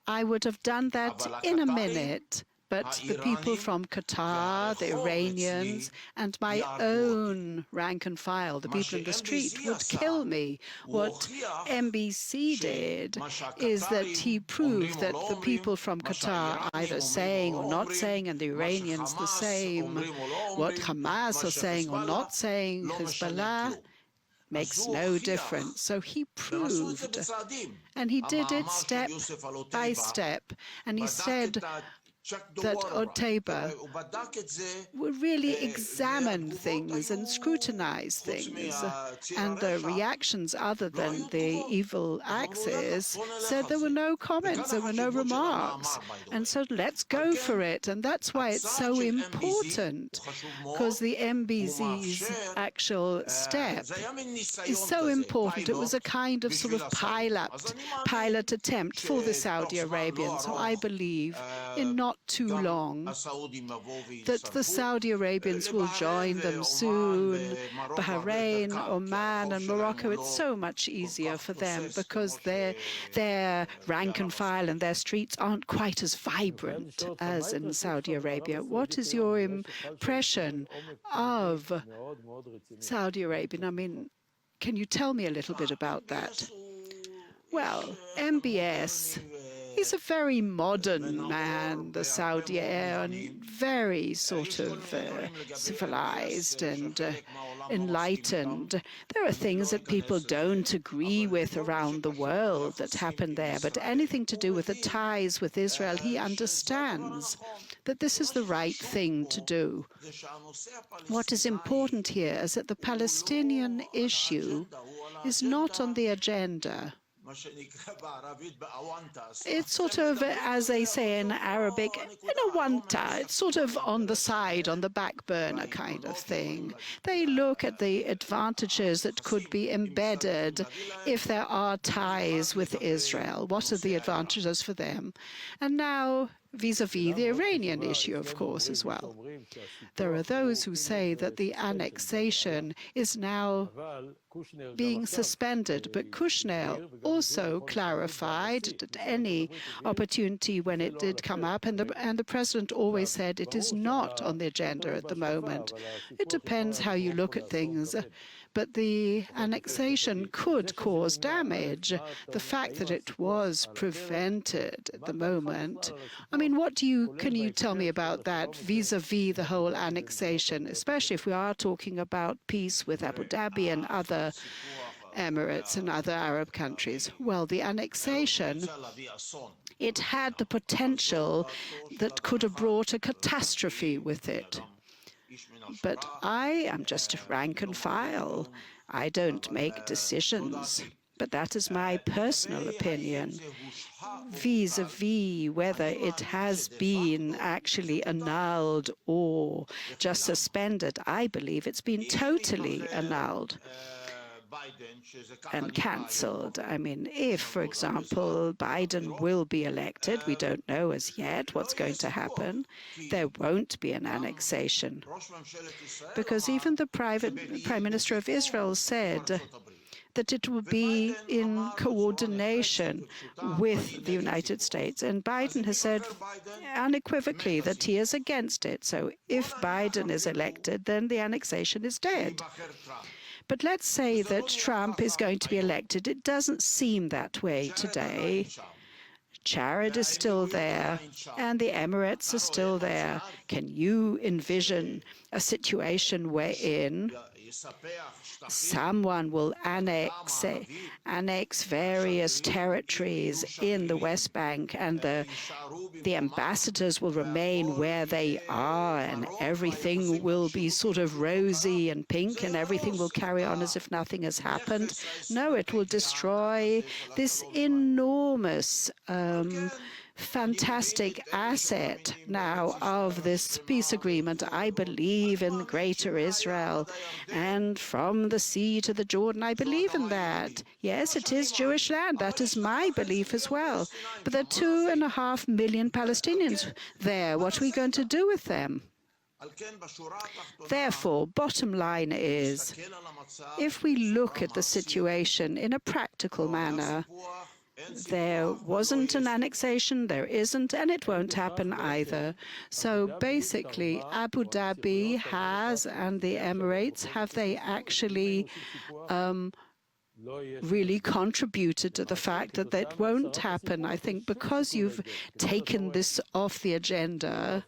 I would have done that in a minute, but the people from Qatar, the Iranians, and my own rank and file, the people in the street, would kill me. What MBC did is that he proved that the people from Qatar are either saying or not saying, and the Iranians the same, what Hamas are saying or not saying, Hezbollah, makes no difference. So he proved, and he did it step by step, and he said that Otaiba would really examine things and scrutinize things, and the reactions other than the evil axis said there were no comments, there were no remarks, and so let's go for it. And that's why it's so important, because the MBZ's actual step is so important. It was a kind of sort of pilot attempt for the Saudi Arabians. So I believe in not too long that the Saudi Arabians will join them soon. Bahrain, Oman and Morocco, it's so much easier for them because their rank and file and their streets aren't quite as vibrant as in Saudi Arabia. What is your impression of Saudi Arabia? I mean, can you tell me a little bit about that? Well, MBS, he's a very modern man, the Saudi heir, and very sort of civilized and enlightened. There are things that people don't agree with around the world that happen there, but anything to do with the ties with Israel, he understands that this is the right thing to do. What is important here is that the Palestinian issue is not on the agenda. It's sort of, as they say in Arabic, it's sort of on the side, on the back burner kind of thing. They look at the advantages that could be embedded if there are ties with Israel. What are the advantages for them? And now vis-à-vis the Iranian issue, of course, as well. There are those who say that the annexation is now being suspended, but Kushner also clarified that any opportunity when it did come up, and the president always said it is not on the agenda at the moment. It depends how you look at things. But the annexation could cause damage. The fact that it was prevented at the moment, I mean, can you tell me about that vis-à-vis the whole annexation, especially if we are talking about peace with Abu Dhabi and other Emirates and other Arab countries? Well, the annexation, it had the potential that could have brought a catastrophe with it. But I am just a rank and file. I don't make decisions. But that is my personal opinion. Vis-à-vis whether it has been actually annulled or just suspended, I believe it's been totally annulled and cancelled. I mean, if, for example, Biden will be elected, we don't know as yet what's going to happen, there won't be an annexation. Because even the Prime Minister of Israel said that it will be in coordination with the United States. And Biden has said unequivocally that he is against it. So if Biden is elected, then the annexation is dead. But let's say that Trump is going to be elected. It doesn't seem that way today. Chad is still there, and the Emirates are still there. Can you envision a situation wherein someone will annex various territories in the West Bank, and the ambassadors will remain where they are, and everything will be sort of rosy and pink, and everything will carry on as if nothing has happened? No, it will destroy this enormous fantastic asset now of this peace agreement. I believe in Greater Israel, and from the sea to the Jordan, I believe in that. Yes, it is Jewish land. That is my belief as well. But there are 2.5 million Palestinians there. What are we going to do with them? Therefore, bottom line is, if we look at the situation in a practical manner, there wasn't an annexation, there isn't, and it won't happen either. So basically, Abu Dhabi has, and the Emirates, have they actually really contributed to the fact that that won't happen? I think because you've taken this off the agenda,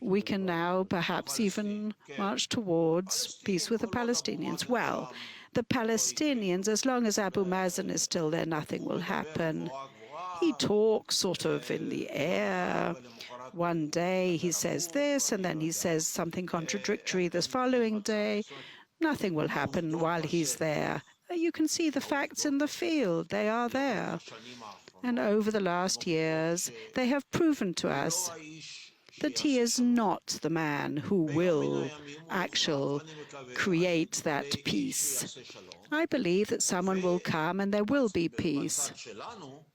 we can now perhaps even march towards peace with the Palestinians. Well, the Palestinians, as long as Abu Mazen is still there, nothing will happen. He talks sort of in the air. One day he says this, and then he says something contradictory this following day. Nothing will happen while he's there. You can see the facts in the field. They are there. And over the last years, they have proven to us that he is not the man who will actually create that peace. I believe that someone will come and there will be peace.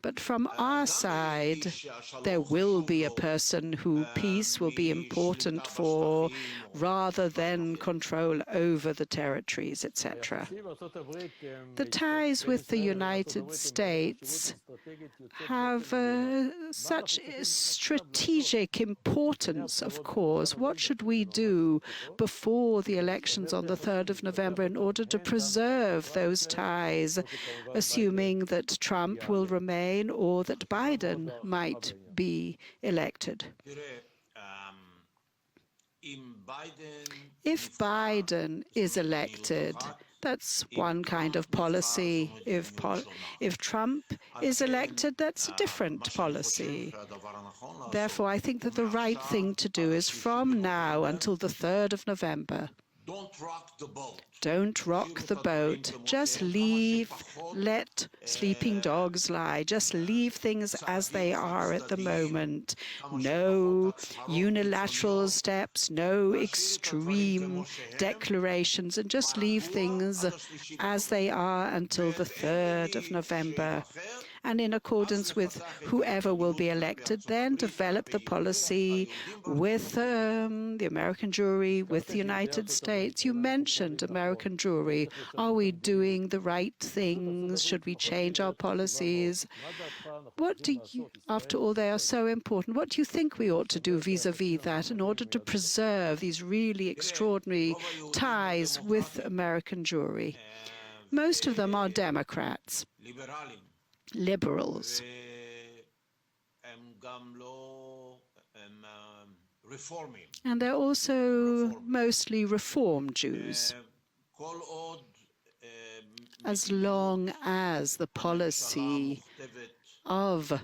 But from our side, there will be a person who peace will be important for, rather than control over the territories, etc. The ties with the United States have such strategic importance, of course. What should we do before the elections on the 3rd of November in order to preserve those ties, assuming that Trump will remain or that Biden might be elected? If Biden is elected, that's one kind of policy. If Trump is elected, that's a different policy. Therefore, I think that the right thing to do is from now until the 3rd of November, don't rock the boat. Just let sleeping dogs lie. Just leave things as they are at the moment. No unilateral steps, no extreme declarations, and just leave things as they are until the 3rd of November. and in accordance with whoever will be elected, then develop the policy with the American Jewry, with the United States. You mentioned American Jewry. Are we doing the right things? Should we change our policies? What do you, after all, they are so important. What do you think we ought to do vis-a-vis that in order to preserve these really extraordinary ties with American Jewry? Most of them are Democrats, liberals. And they're also mostly Reform Jews. As long as the policy of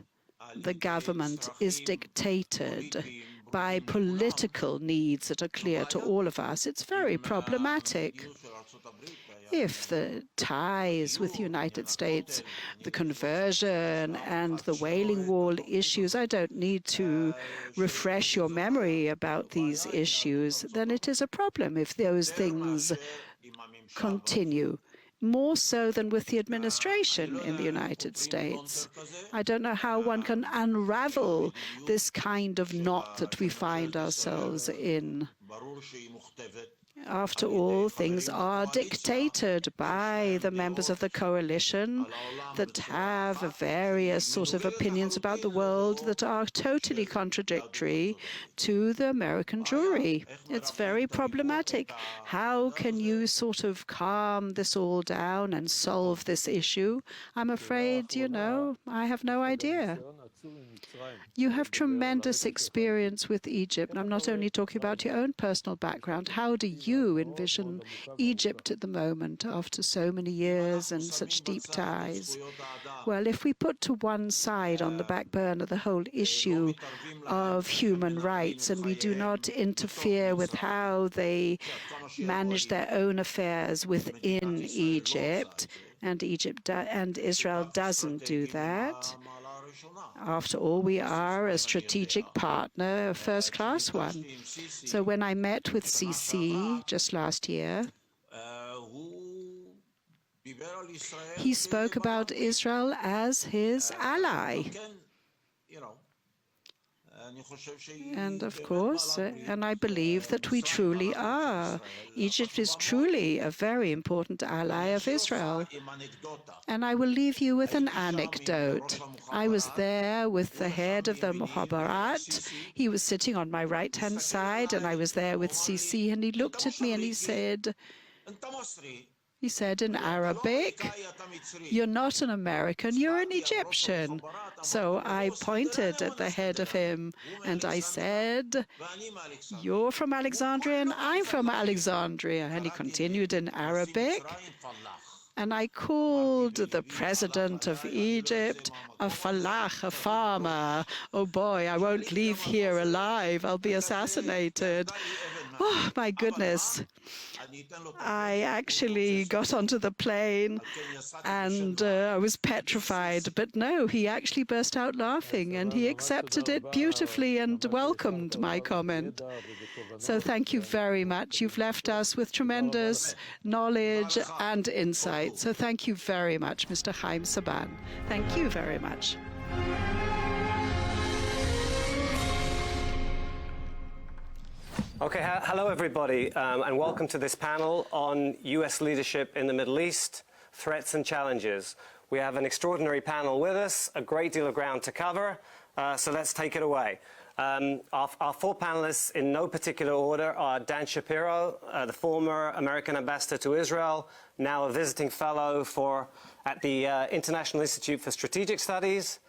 the government is dictated by political needs that are clear to all of us, it's very problematic. If the ties with the United States, the conversion and the Wailing Wall issues, I don't need to refresh your memory about these issues, then it is a problem if those things continue. More so than with the administration in the United States. I don't know how one can unravel this kind of knot that we find ourselves in. After all, things are dictated by the members of the coalition that have various sort of opinions about the world that are totally contradictory to the American Jewry. It's very problematic. How can you sort of calm this all down and solve this issue? I'm afraid, I have no idea. You have tremendous experience with Egypt. I'm not only talking about your own personal background. How do you envision Egypt at the moment after so many years and such deep ties? Well, if we put to one side on the back burner the whole issue of human rights and we do not interfere with how they manage their own affairs within Egypt, and Israel doesn't do that. After all, we are a strategic partner, a first-class one. So when I met with Sisi just last year, he spoke about Israel as his ally. And of course, and I believe that we truly are. Egypt is truly a very important ally of Israel. And I will leave you with an anecdote. I was there with the head of the Muhabarat. He was sitting on my right-hand side, and I was there with Sisi, and he looked at me and he said in Arabic, "You're not an American, you're an Egyptian." So I pointed at the head of him and I said, "You're from Alexandria and I'm from Alexandria." And he continued in Arabic. And I called the president of Egypt a falach, a farmer. Oh boy, I won't leave here alive. I'll be assassinated. Oh, my goodness. I actually got onto the plane and I was petrified. But no, he actually burst out laughing and he accepted it beautifully and welcomed my comment. So thank you very much. You've left us with tremendous knowledge and insight. So thank you very much, Mr. Chaim Saban. Thank you very much. Okay, hello everybody, and welcome to this panel on U.S. leadership in the Middle East, threats and challenges. We have an extraordinary panel with us, a great deal of ground to cover, so let's take it away. Our four panelists, in no particular order, are Dan Shapiro, the former American ambassador to Israel, now a visiting fellow at the International Institute for Strategic Studies,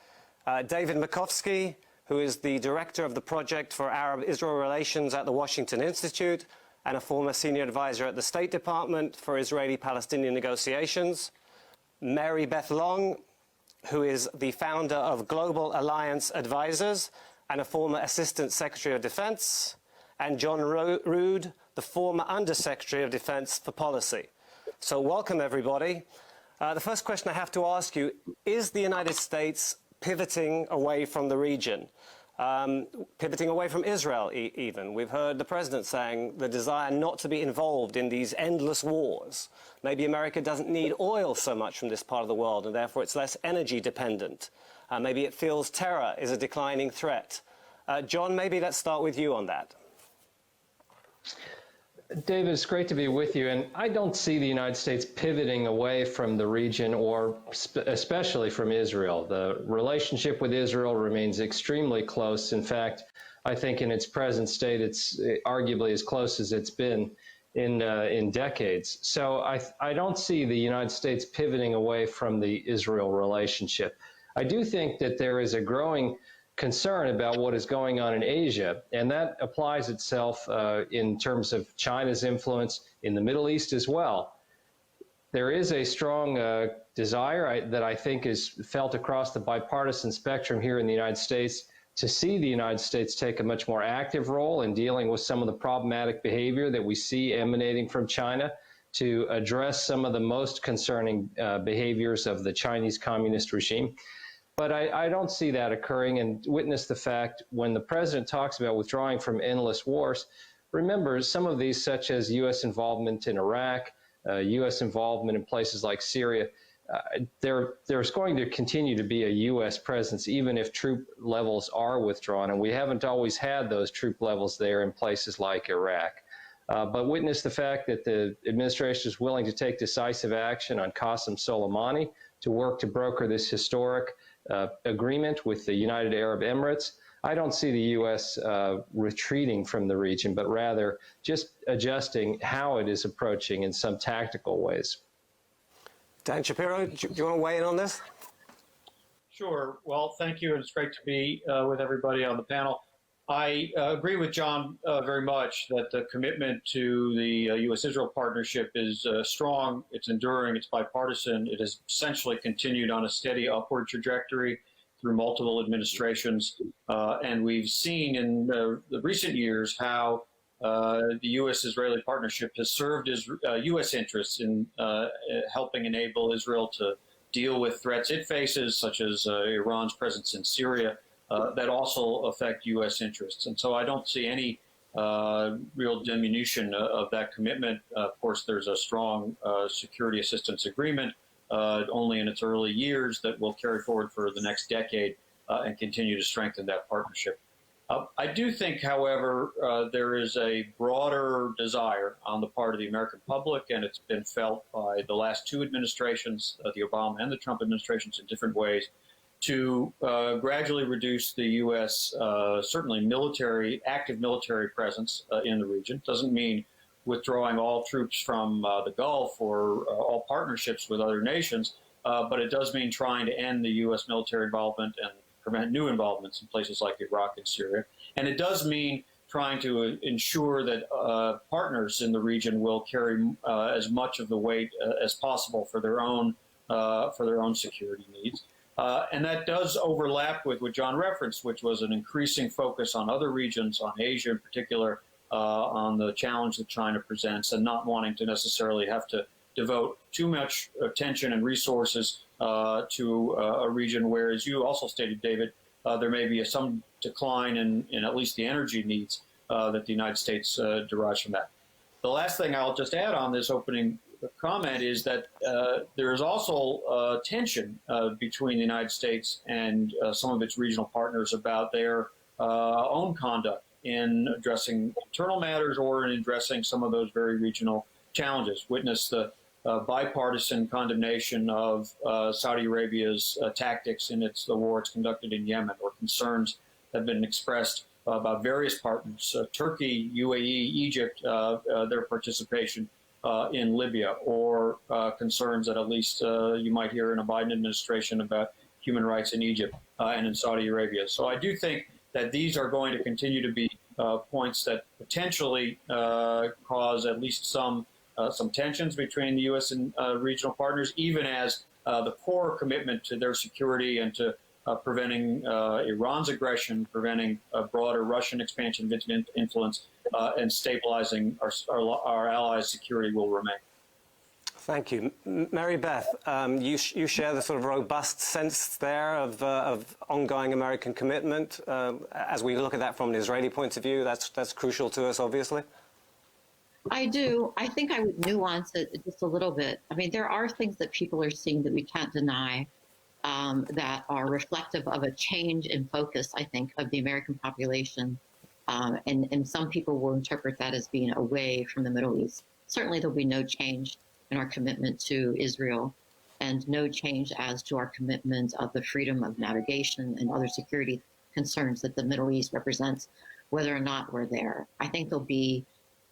David Makovsky, who is the director of the Project for Arab-Israel Relations at the Washington Institute and a former senior advisor at the State Department for Israeli-Palestinian negotiations. Mary Beth Long, who is the founder of Global Alliance Advisors and a former Assistant Secretary of Defense. And John Rood, the former Undersecretary of Defense for Policy. So welcome, everybody. The first question I have to ask you, is the United States pivoting away from the region? pivoting away from Israel even. We've heard the president saying the desire not to be involved in these endless wars. Maybe America doesn't need oil so much from this part of the world, and therefore it's less energy dependent. Maybe it feels terror is a declining threat. John, maybe let's start with you on that. David, it's great to be with you, and I don't see the United States pivoting away from the region or especially from Israel. The relationship with Israel remains extremely close. In fact, I think in its present state, it's arguably as close as it's been in decades. So I don't see the United States pivoting away from the Israel relationship. I do think that there is a growing concern about what is going on in Asia, and that applies itself in terms of China's influence in the Middle East as well. There is a strong desire that I think is felt across the bipartisan spectrum here in the United States to see the United States take a much more active role in dealing with some of the problematic behavior that we see emanating from China, to address some of the most concerning behaviors of the Chinese Communist regime. But I don't see that occurring, and witness the fact when the president talks about withdrawing from endless wars, remember some of these, such as U.S. involvement in Iraq, U.S. involvement in places like Syria, there's going to continue to be a U.S. presence even if troop levels are withdrawn, and we haven't always had those troop levels there in places like Iraq. But witness the fact that the administration is willing to take decisive action on Qasem Soleimani to work to broker this historic agreement with the United Arab Emirates. I don't see the U.S. Retreating from the region, but rather just adjusting how it is approaching in some tactical ways. Dan Shapiro, do you want to weigh in on this? Sure. Well, thank you. It's great to be with everybody on the panel. I agree with John very much that the commitment to the U.S.-Israel partnership is strong, it's enduring, it's bipartisan. It has essentially continued on a steady upward trajectory through multiple administrations. And we've seen in the recent years how the U.S.-Israeli partnership has served as U.S. interests in helping enable Israel to deal with threats it faces, such as Iran's presence in Syria, that also affect U.S. interests. And so I don't see any real diminution of that commitment. Of course, there's a strong security assistance agreement only in its early years that will carry forward for the next decade and continue to strengthen that partnership. I do think, however, there is a broader desire on the part of the American public, and it's been felt by the last two administrations, the Obama and the Trump administrations, in different ways, to gradually reduce the U.S. Certainly active military presence in the region. Doesn't mean withdrawing all troops from the Gulf or all partnerships with other nations, but it does mean trying to end the U.S. military involvement and prevent new involvements in places like Iraq and Syria. And it does mean trying to ensure that partners in the region will carry as much of the weight as possible for their own security needs. And that does overlap with what John referenced, which was an increasing focus on other regions, on Asia in particular, on the challenge that China presents, and not wanting to necessarily have to devote too much attention and resources to a region where, as you also stated, David, there may be some decline in at least the energy needs that the United States derives from that. The last thing I'll just add on this opening comment is that there is also tension between the United States and some of its regional partners about their own conduct in addressing internal matters or in addressing some of those very regional challenges. Witness the bipartisan condemnation of Saudi Arabia's tactics in the war it's conducted in Yemen, or concerns have been expressed about various partners, Turkey, UAE, Egypt, their participation in Libya, or concerns that at least you might hear in a Biden administration about human rights in Egypt and in Saudi Arabia. So I do think that these are going to continue to be points that potentially cause at least some tensions between the U.S. and regional partners, even as the core commitment to their security and to preventing Iran's aggression, preventing a broader Russian expansion of its influence, and stabilizing our allies' security will remain. Thank you. Mary Beth, you share the sort of robust sense there of ongoing American commitment. As we look at that from an Israeli point of view, that's crucial to us, obviously. I do. I think I would nuance it just a little bit. I mean, there are things that people are seeing that we can't deny that are reflective of a change in focus, I think, of the American population. And some people will interpret that as being away from the Middle East. Certainly, there'll be no change in our commitment to Israel and no change as to our commitment of the freedom of navigation and other security concerns that the Middle East represents, whether or not we're there. I think there'll be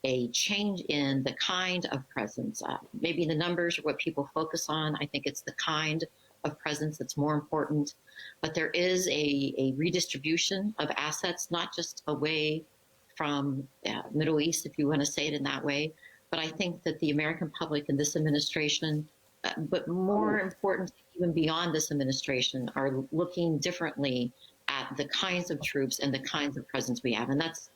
a change in the kind of presence. Maybe the numbers are what people focus on. I think it's the kind of presence that's more important. But there is a redistribution of assets, not just away from Middle East, if you want to say it in that way. But I think that the American public and this administration, but more important, even beyond this administration, are looking differently at the kinds of troops and the kinds of presence we have. And that's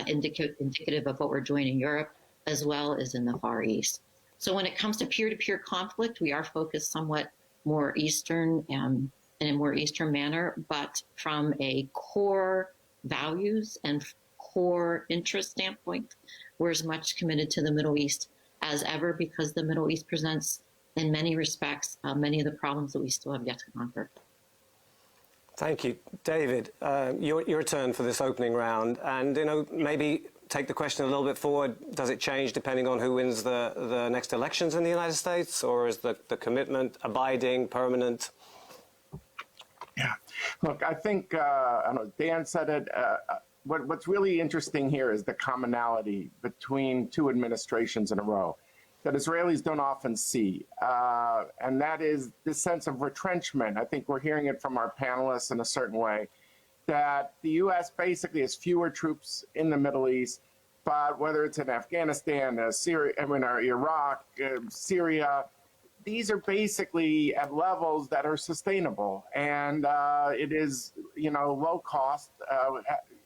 indicative of what we're doing in Europe as well as in the Far East. So when it comes to peer-to-peer conflict, we are focused somewhat more Eastern in a more Eastern manner, but from a core values and core interest standpoint, we're as much committed to the Middle East as ever, because the Middle East presents, in many respects, many of the problems that we still have yet to conquer. Thank you. David, your turn for this opening round. And, maybe take the question a little bit forward. Does it change depending on who wins the next elections in the United States? Or is the commitment abiding, permanent? Yeah. Look, I think, I don't know, Dan said it. What's really interesting here is the commonality between two administrations in a row that Israelis don't often see. And that is this sense of retrenchment. I think we're hearing it from our panelists in a certain way, that the U.S. basically has fewer troops in the Middle East, but whether it's in Afghanistan, Syria, or Iraq, Syria, these are basically at levels that are sustainable. And it is, low cost.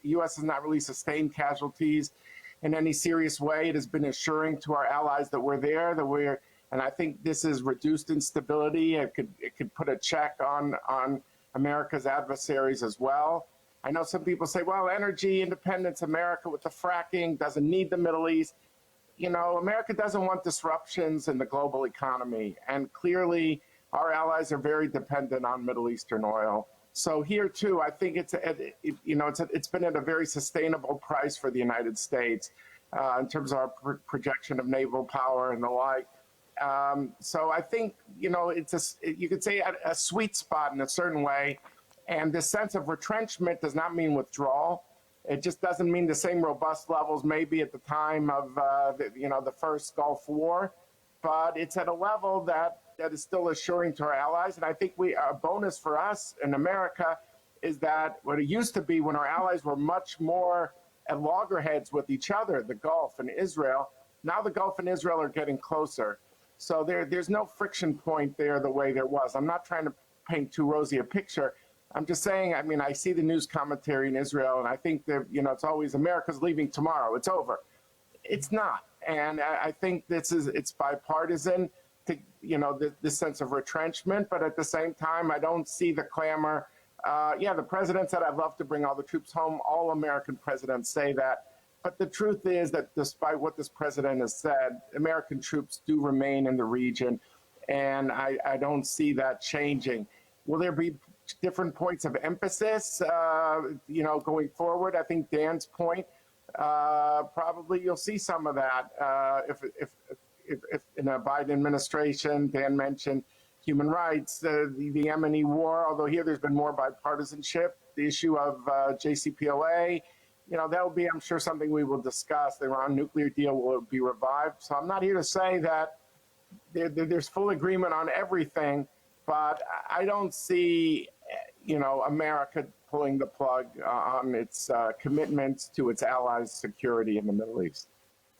U.S. has not really sustained casualties in any serious way. It has been assuring to our allies that we're there, and I think this is reduced instability. It could put a check on America's adversaries as well. I know some people say, well, energy independence, America with the fracking doesn't need the Middle East. America doesn't want disruptions in the global economy, and clearly our allies are very dependent on Middle Eastern oil. So here too, I think it's been at a very sustainable price for the United States in terms of our projection of naval power and the like. So I think it's you could say a sweet spot in a certain way, and this sense of retrenchment does not mean withdrawal. It just doesn't mean the same robust levels maybe at the time of the first Gulf War, but it's at a level that is still assuring to our allies. And I think a bonus for us in America is that what it used to be when our allies were much more at loggerheads with each other, the Gulf and Israel, now the Gulf and Israel are getting closer. So there's no friction point there the way there was. I'm not trying to paint too rosy a picture. I'm just saying, I see the news commentary in Israel, and I think that, it's always America's leaving tomorrow. It's over. It's not. And I think it's bipartisan, this sense of retrenchment, but at the same time, I don't see the clamor. The president said, I'd love to bring all the troops home. All American presidents say that. But the truth is that despite what this president has said, American troops do remain in the region, and I don't see that changing. Will there be different points of emphasis, going forward? I think Dan's point, probably you'll see some of that if in a Biden administration. Dan mentioned human rights, the Yemeni war, although here there's been more bipartisanship, the issue of JCPOA, that'll be, I'm sure, something we will discuss. The Iran nuclear deal will be revived. So I'm not here to say that there's full agreement on everything, but I don't see, America pulling the plug on its commitments to its allies' security in the Middle East.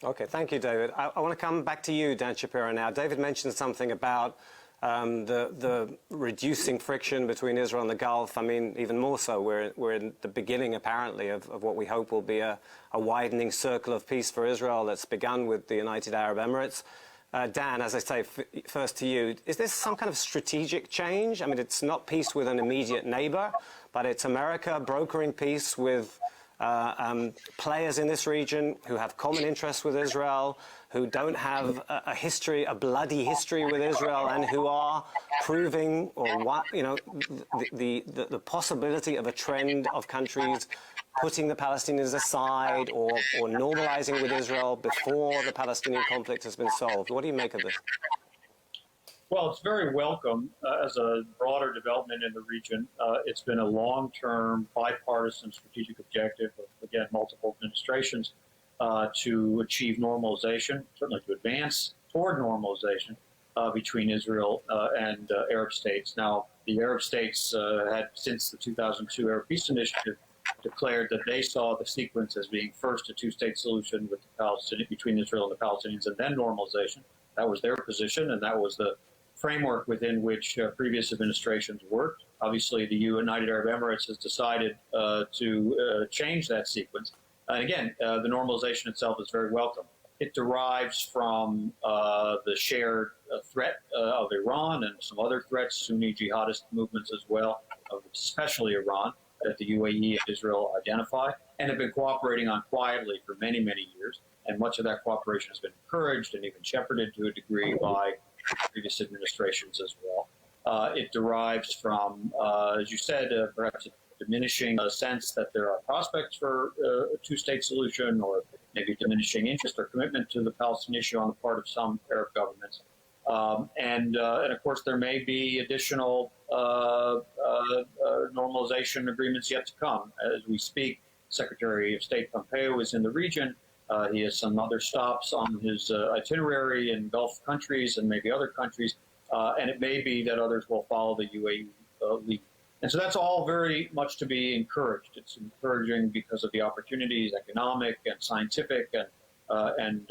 Okay, thank you, David. I want to come back to you, Dan Shapiro, now. David mentioned something about the reducing friction between Israel and the Gulf. Even more so, we're in the beginning, apparently, of what we hope will be a widening circle of peace for Israel that's begun with the United Arab Emirates. Dan, as I say, first to you, is this some kind of strategic change? I mean, it's not peace with an immediate neighbor, but it's America brokering peace with players in this region who have common interests with Israel, who don't have a history, a bloody history with Israel, and who are proving, or what, you know, the possibility of a trend of countries putting the Palestinians aside or normalizing with Israel before the Palestinian conflict has been solved. What do you make of this? Well, it's very welcome as a broader development in the region. It's been a long-term bipartisan strategic objective of, again, multiple administrations to achieve normalization, certainly to advance toward normalization between Israel and Arab states. Now, the Arab states had, since the 2002 Arab Peace Initiative, declared that they saw the sequence as being first a two-state solution with the between Israel and the Palestinians, and then normalization. That was their position, and that was the framework within which previous administrations worked. Obviously, the United Arab Emirates has decided to change that sequence. And again, the normalization itself is very welcome. It derives from the shared threat of Iran and some other threats, Sunni jihadist movements as well, especially Iran, that the UAE and Israel identify and have been cooperating on quietly for many, many years. And much of that cooperation has been encouraged and even shepherded to a degree by previous administrations as well. It derives from, as you said, perhaps a diminishing sense that there are prospects for a two-state solution, or maybe diminishing interest or commitment to the Palestinian issue on the part of some Arab governments. And of course, there may be additional normalization agreements yet to come. As we speak, Secretary of State Pompeo is in the region. He has some other stops on his itinerary in Gulf countries and maybe other countries, and it may be that others will follow the UAE lead. And so that's all very much to be encouraged. It's encouraging because of the opportunities, economic and scientific and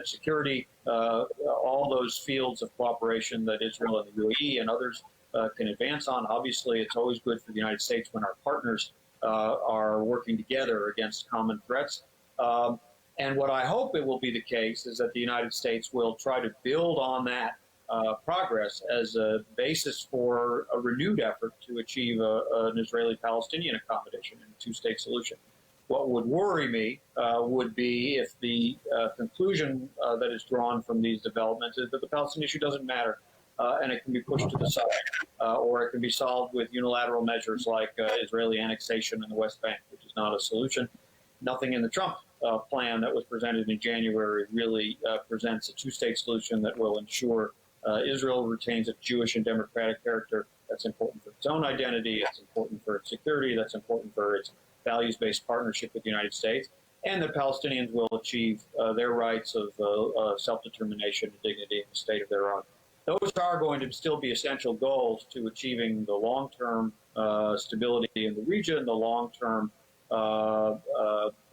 security, all those fields of cooperation that Israel and the UAE and others can advance on. Obviously, it's always good for the United States when our partners are working together against common threats. And what I hope it will be the case is that the United States will try to build on that progress as a basis for a renewed effort to achieve an Israeli-Palestinian accommodation and a two-state solution. What would worry me would be if the conclusion that is drawn from these developments is that the Palestinian issue doesn't matter and it can be pushed to the side, or it can be solved with unilateral measures like Israeli annexation in the West Bank, which is not a solution. Nothing in the Trump plan that was presented in January really presents a two-state solution that will ensure Israel retains its Jewish and democratic character. That's important for its own identity. It's important for its security. That's important for its values-based partnership with the United States. And the Palestinians will achieve their rights of self-determination and dignity in the state of their own. Those are going to still be essential goals to achieving the long-term stability in the region, the long-term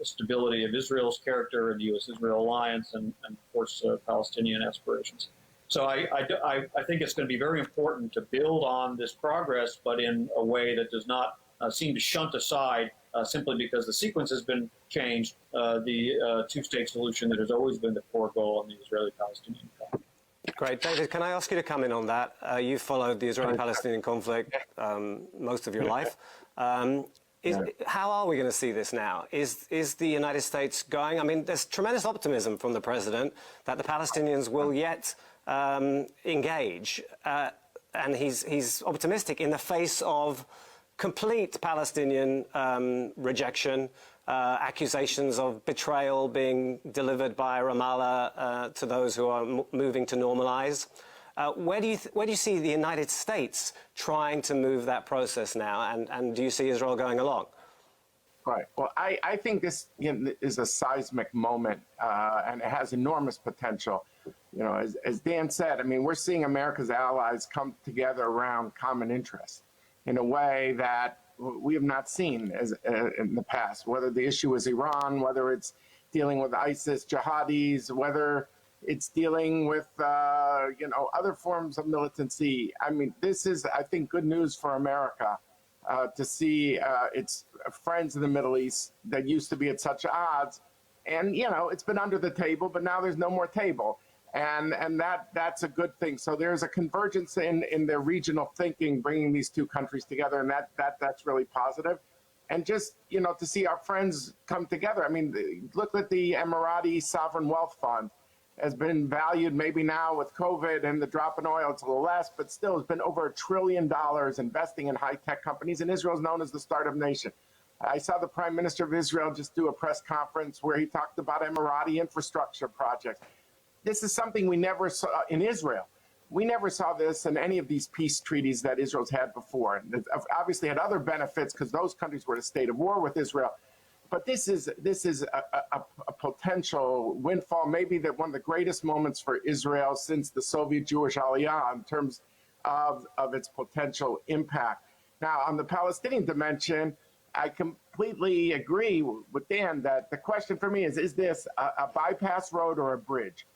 stability of Israel's character and the U.S.-Israel alliance, and of course, Palestinian aspirations. So I think it's going to be very important to build on this progress, but in a way that does not seem to shunt aside simply because the sequence has been changed, the two-state solution that has always been the core goal in the Israeli-Palestinian conflict. Great. David, can I ask you to come in on that? You've followed the Israeli-Palestinian conflict most of your life. How are we going to see this now? Is the United States going? I mean, there's tremendous optimism from the president that the Palestinians will yet engage, and he's optimistic in the face of complete Palestinian rejection, accusations of betrayal being delivered by Ramallah to those who are moving to normalize. Where do you see the United States trying to move that process now, and do you see Israel going along? Right. Well, I think this is a seismic moment, and it has enormous potential. You know, as Dan said, I mean, we're seeing America's allies come together around common interests in a way that we have not seen in the past, whether the issue is Iran, whether it's dealing with ISIS, jihadis, whether it's dealing with, other forms of militancy. I mean, this is, I think, good news for America to see its friends in the Middle East that used to be at such odds. And, it's been under the table, but now there's no more table. And that's a good thing. So there's a convergence in their regional thinking, bringing these two countries together, and that's really positive. And just, you know, to see our friends come together. I mean, look at the Emirati Sovereign Wealth Fund. Has been valued, maybe now with COVID and the drop in oil, it's a little less, but still has been over $1 trillion investing in high-tech companies, and Israel is known as the startup nation. I saw the Prime Minister of Israel just do a press conference where he talked about Emirati infrastructure projects. This is something we never saw in Israel. We never saw this in any of these peace treaties that Israel's had before. It obviously had other benefits because those countries were in a state of war with Israel. But this is a potential windfall, maybe one of the greatest moments for Israel since the Soviet Jewish Aliyah in terms of its potential impact. Now, on the Palestinian dimension, I completely agree with Dan that the question for me is this a bypass road or a bridge?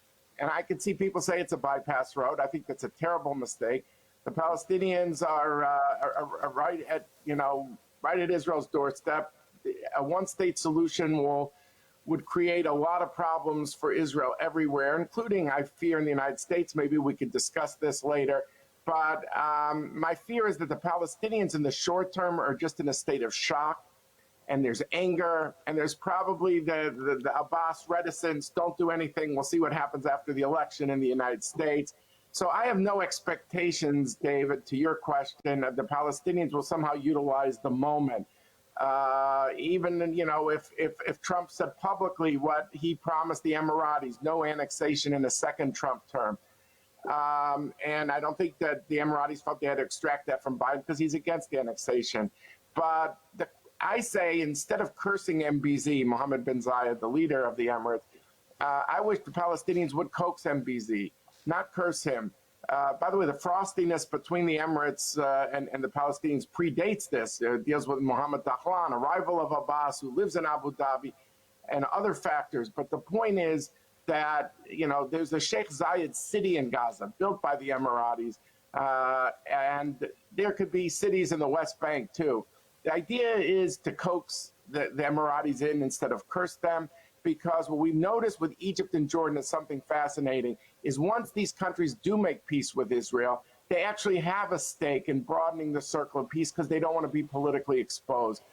And I can see people say it's a bypass road. I think that's a terrible mistake. The Palestinians are right at Israel's doorstep. A one-state solution would create a lot of problems for Israel everywhere, including, I fear, in the United States. Maybe we could discuss this later. But my fear is that the Palestinians in the short term are just in a state of shock, and there's anger, and there's probably the Abbas reticence, don't do anything, we'll see what happens after the election in the United States. So I have no expectations, David, to your question, that the Palestinians will somehow utilize the moment. Even, you know, if Trump said publicly what he promised the Emiratis, no annexation in a second Trump term. And I don't think that the Emiratis felt they had to extract that from Biden because he's against annexation. But I say, instead of cursing MBZ, Mohammed bin Zayed, the leader of the Emirates, I wish the Palestinians would coax MBZ, not curse him. By the way, the frostiness between the Emirates and the Palestinians predates this. It deals with Mohammed Dahlan, a rival of Abbas who lives in Abu Dhabi, and other factors. But the point is that, you know, there's a Sheikh Zayed city in Gaza built by the Emiratis, and there could be cities in the West Bank too. The idea is to coax the Emiratis in instead of curse them, because what we've noticed with Egypt and Jordan is something fascinating, is once these countries do make peace with Israel, they actually have a stake in broadening the circle of peace because they don't want to be politically exposed.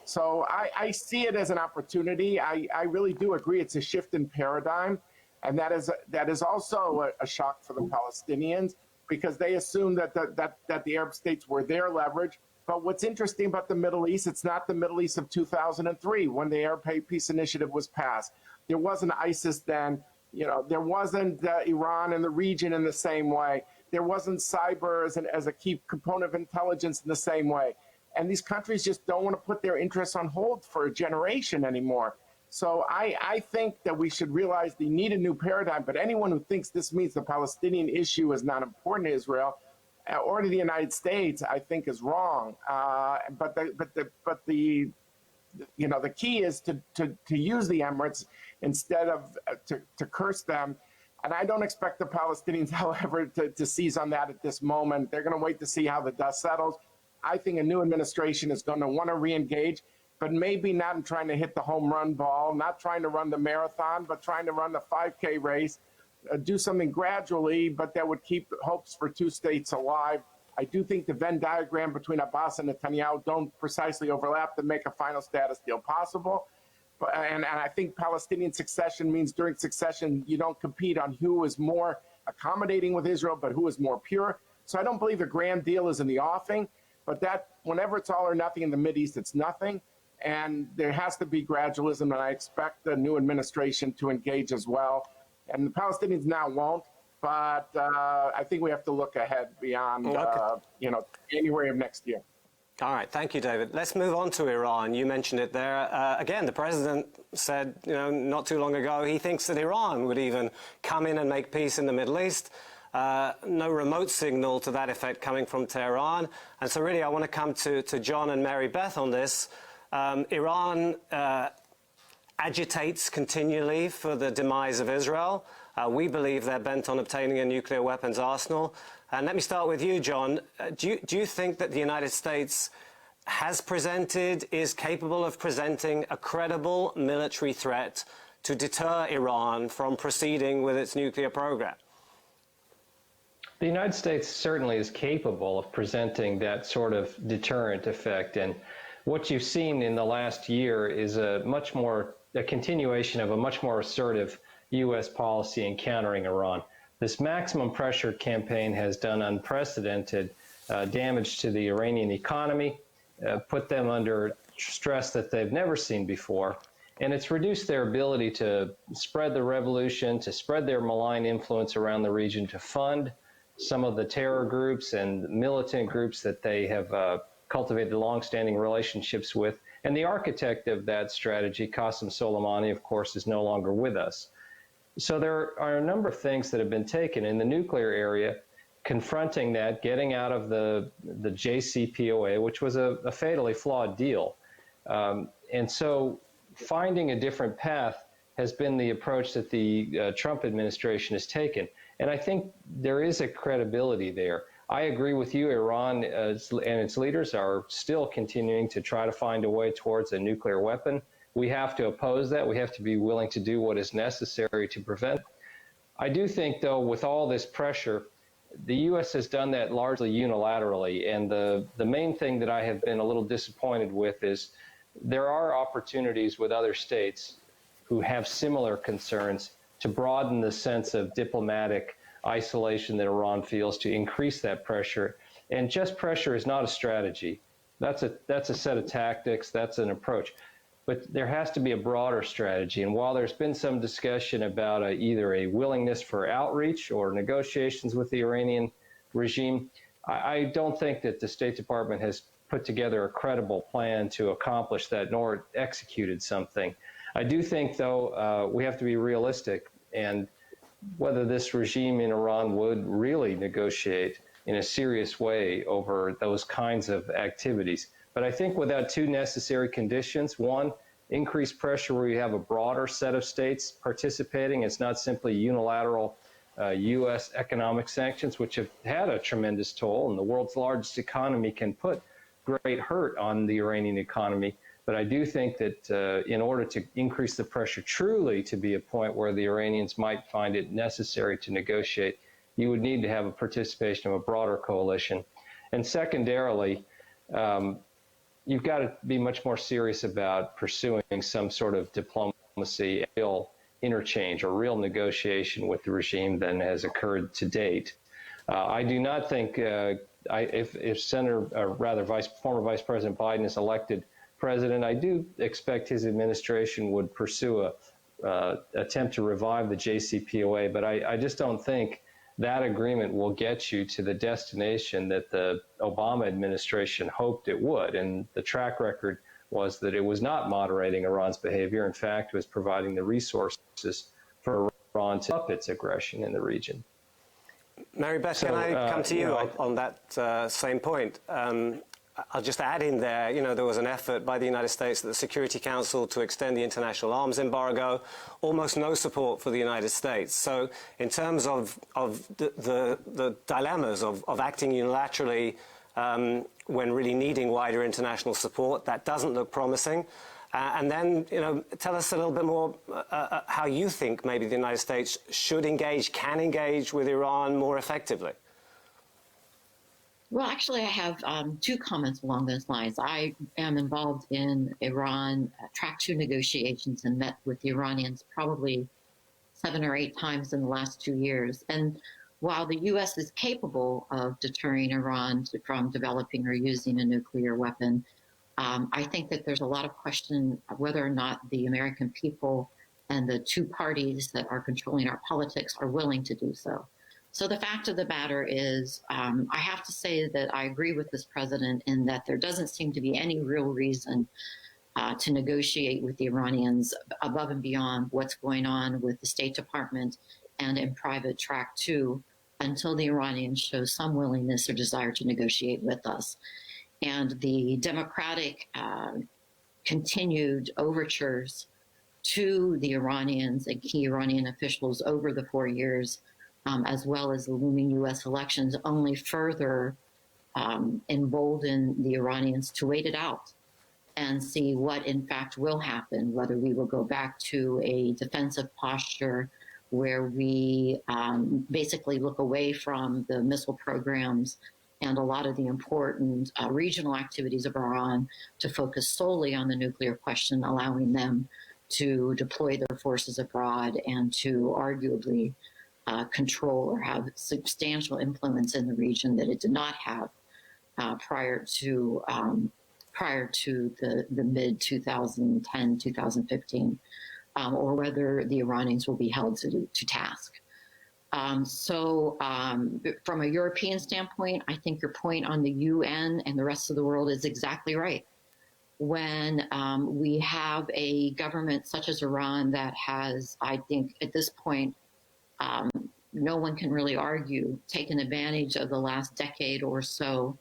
So I see it as an opportunity. I really do agree it's a shift in paradigm, and that is also a shock for the Palestinians because they assume that the Arab states were their leverage. But what's interesting about the Middle East, it's not the Middle East of 2003 when the Arab Peace Initiative was passed. There wasn't ISIS then. You know, there wasn't Iran in the region in the same way. There wasn't cyber as a key component of intelligence in the same way. And these countries just don't want to put their interests on hold for a generation anymore. So I think that we should realize they need a new paradigm. But anyone who thinks this means the Palestinian issue is not important to Israel or to the United States, I think is wrong. But the key is to use the Emirates instead of to curse them. And I don't expect the Palestinians, however, to seize on that at this moment. They're going to wait to see how the dust settles. I think a new administration is going to want to re-engage, but maybe not in trying to hit the home run ball, not trying to run the marathon, but trying to run the 5K race. Do something gradually, but that would keep hopes for two states alive. I do think the Venn diagram between Abbas and Netanyahu don't precisely overlap to make a final status deal possible. And I think Palestinian succession means during succession, you don't compete on who is more accommodating with Israel, but who is more pure. So I don't believe a grand deal is in the offing, but that whenever it's all or nothing in the Mideast, it's nothing. And there has to be gradualism, and I expect the new administration to engage as well. And the Palestinians now won't, but I think we have to look ahead beyond, January of next year. All right, thank you, David. Let's move on to Iran. You mentioned it there. Again, the president said, not too long ago, he thinks that Iran would even come in and make peace in the Middle East. No remote signal to that effect coming from Tehran. And so really, I want to come to John and Mary Beth on this. Iran agitates continually for the demise of Israel. We believe they're bent on obtaining a nuclear weapons arsenal. And let me start with you, John. Do you think that the United States is capable of presenting a credible military threat to deter Iran from proceeding with its nuclear program? The United States certainly is capable of presenting that sort of deterrent effect. And what you've seen in the last year is a continuation of a much more assertive U.S. policy in countering Iran. This maximum pressure campaign has done unprecedented damage to the Iranian economy, put them under stress that they've never seen before, and it's reduced their ability to spread the revolution, to spread their malign influence around the region, to fund some of the terror groups and militant groups that they have cultivated long-standing relationships with. And the architect of that strategy, Qasem Soleimani, of course, is no longer with us. So there are a number of things that have been taken in the nuclear area, confronting that, getting out of the JCPOA, which was a fatally flawed deal. And so finding a different path has been the approach that the Trump administration has taken. And I think there is a credibility there. I agree with you, Iran and its leaders are still continuing to try to find a way towards a nuclear weapon. We have to oppose that. We have to be willing to do what is necessary to prevent. I do think, though, with all this pressure, the U.S. has done that largely unilaterally. And the main thing that I have been a little disappointed with is there are opportunities with other states who have similar concerns to broaden the sense of diplomatic isolation that Iran feels, to increase that pressure. And just pressure is not a strategy. That's a set of tactics, that's an approach. But there has to be a broader strategy. And while there's been some discussion about either a willingness for outreach or negotiations with the Iranian regime, I don't think that the State Department has put together a credible plan to accomplish that, nor executed something. I do think, though, we have to be realistic, and whether this regime in Iran would really negotiate in a serious way over those kinds of activities. But I think without two necessary conditions: one, increased pressure where you have a broader set of states participating. It's not simply unilateral U.S. economic sanctions, which have had a tremendous toll, and the world's largest economy can put great hurt on the Iranian economy. But I do think that in order to increase the pressure truly to be a point where the Iranians might find it necessary to negotiate, you would need to have a participation of a broader coalition. And secondarily, you've got to be much more serious about pursuing some sort of diplomacy, real interchange or real negotiation with the regime than has occurred to date. I do not think if former Vice President Biden is elected president, I do expect his administration would pursue a attempt to revive the JCPOA, but I just don't think that agreement will get you to the destination that the Obama administration hoped it would. And the track record was that it was not moderating Iran's behavior. In fact, it was providing the resources for Iran to up its aggression in the region. Mary Beth, can I come to you on that same point? I'll just add in there, there was an effort by the United States at the Security Council to extend the international arms embargo, almost no support for the United States. So in terms of the dilemmas of acting unilaterally when really needing wider international support, that doesn't look promising. And then, tell us a little bit more how you think maybe the United States should engage, can engage with Iran more effectively. Well, actually, I have two comments along those lines. I am involved in Iran Track 2 negotiations and met with the Iranians probably 7 or 8 times in the last 2 years. And while the U.S. is capable of deterring Iran from developing or using a nuclear weapon, I think that there's a lot of question of whether or not the American people and the two parties that are controlling our politics are willing to do so. So the fact of the matter is, I have to say that I agree with this president in that there doesn't seem to be any real reason to negotiate with the Iranians above and beyond what's going on with the State Department and in private Track 2 until the Iranians show some willingness or desire to negotiate with us. And the democratic continued overtures to the Iranians and key Iranian officials over the 4 years, as well as the looming U.S. elections, only further embolden the Iranians to wait it out and see what in fact will happen, whether we will go back to a defensive posture where we basically look away from the missile programs and a lot of the important regional activities of Iran to focus solely on the nuclear question, allowing them to deploy their forces abroad and to arguably control or have substantial influence in the region that it did not have prior to the mid 2010, 2015, or whether the Iranians will be held to task. From a European standpoint, I think your point on the UN and the rest of the world is exactly right. When we have a government such as Iran that has, I think at this point, no one can really argue, taken advantage of the last decade or so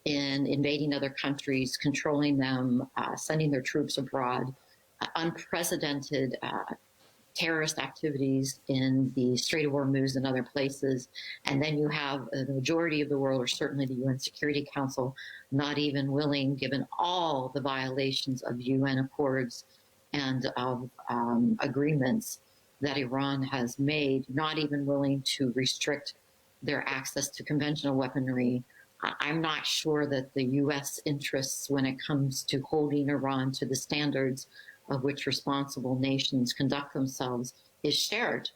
in invading other countries, controlling them, sending their troops abroad, unprecedented terrorist activities in the Strait of Hormuz and other places. And then you have the majority of the world, or certainly the UN Security Council, not even willing, given all the violations of UN accords and of agreements that Iran has made, not even willing to restrict their access to conventional weaponry. I'm not sure that the U.S. interests when it comes to holding Iran to the standards of which responsible nations conduct themselves is shared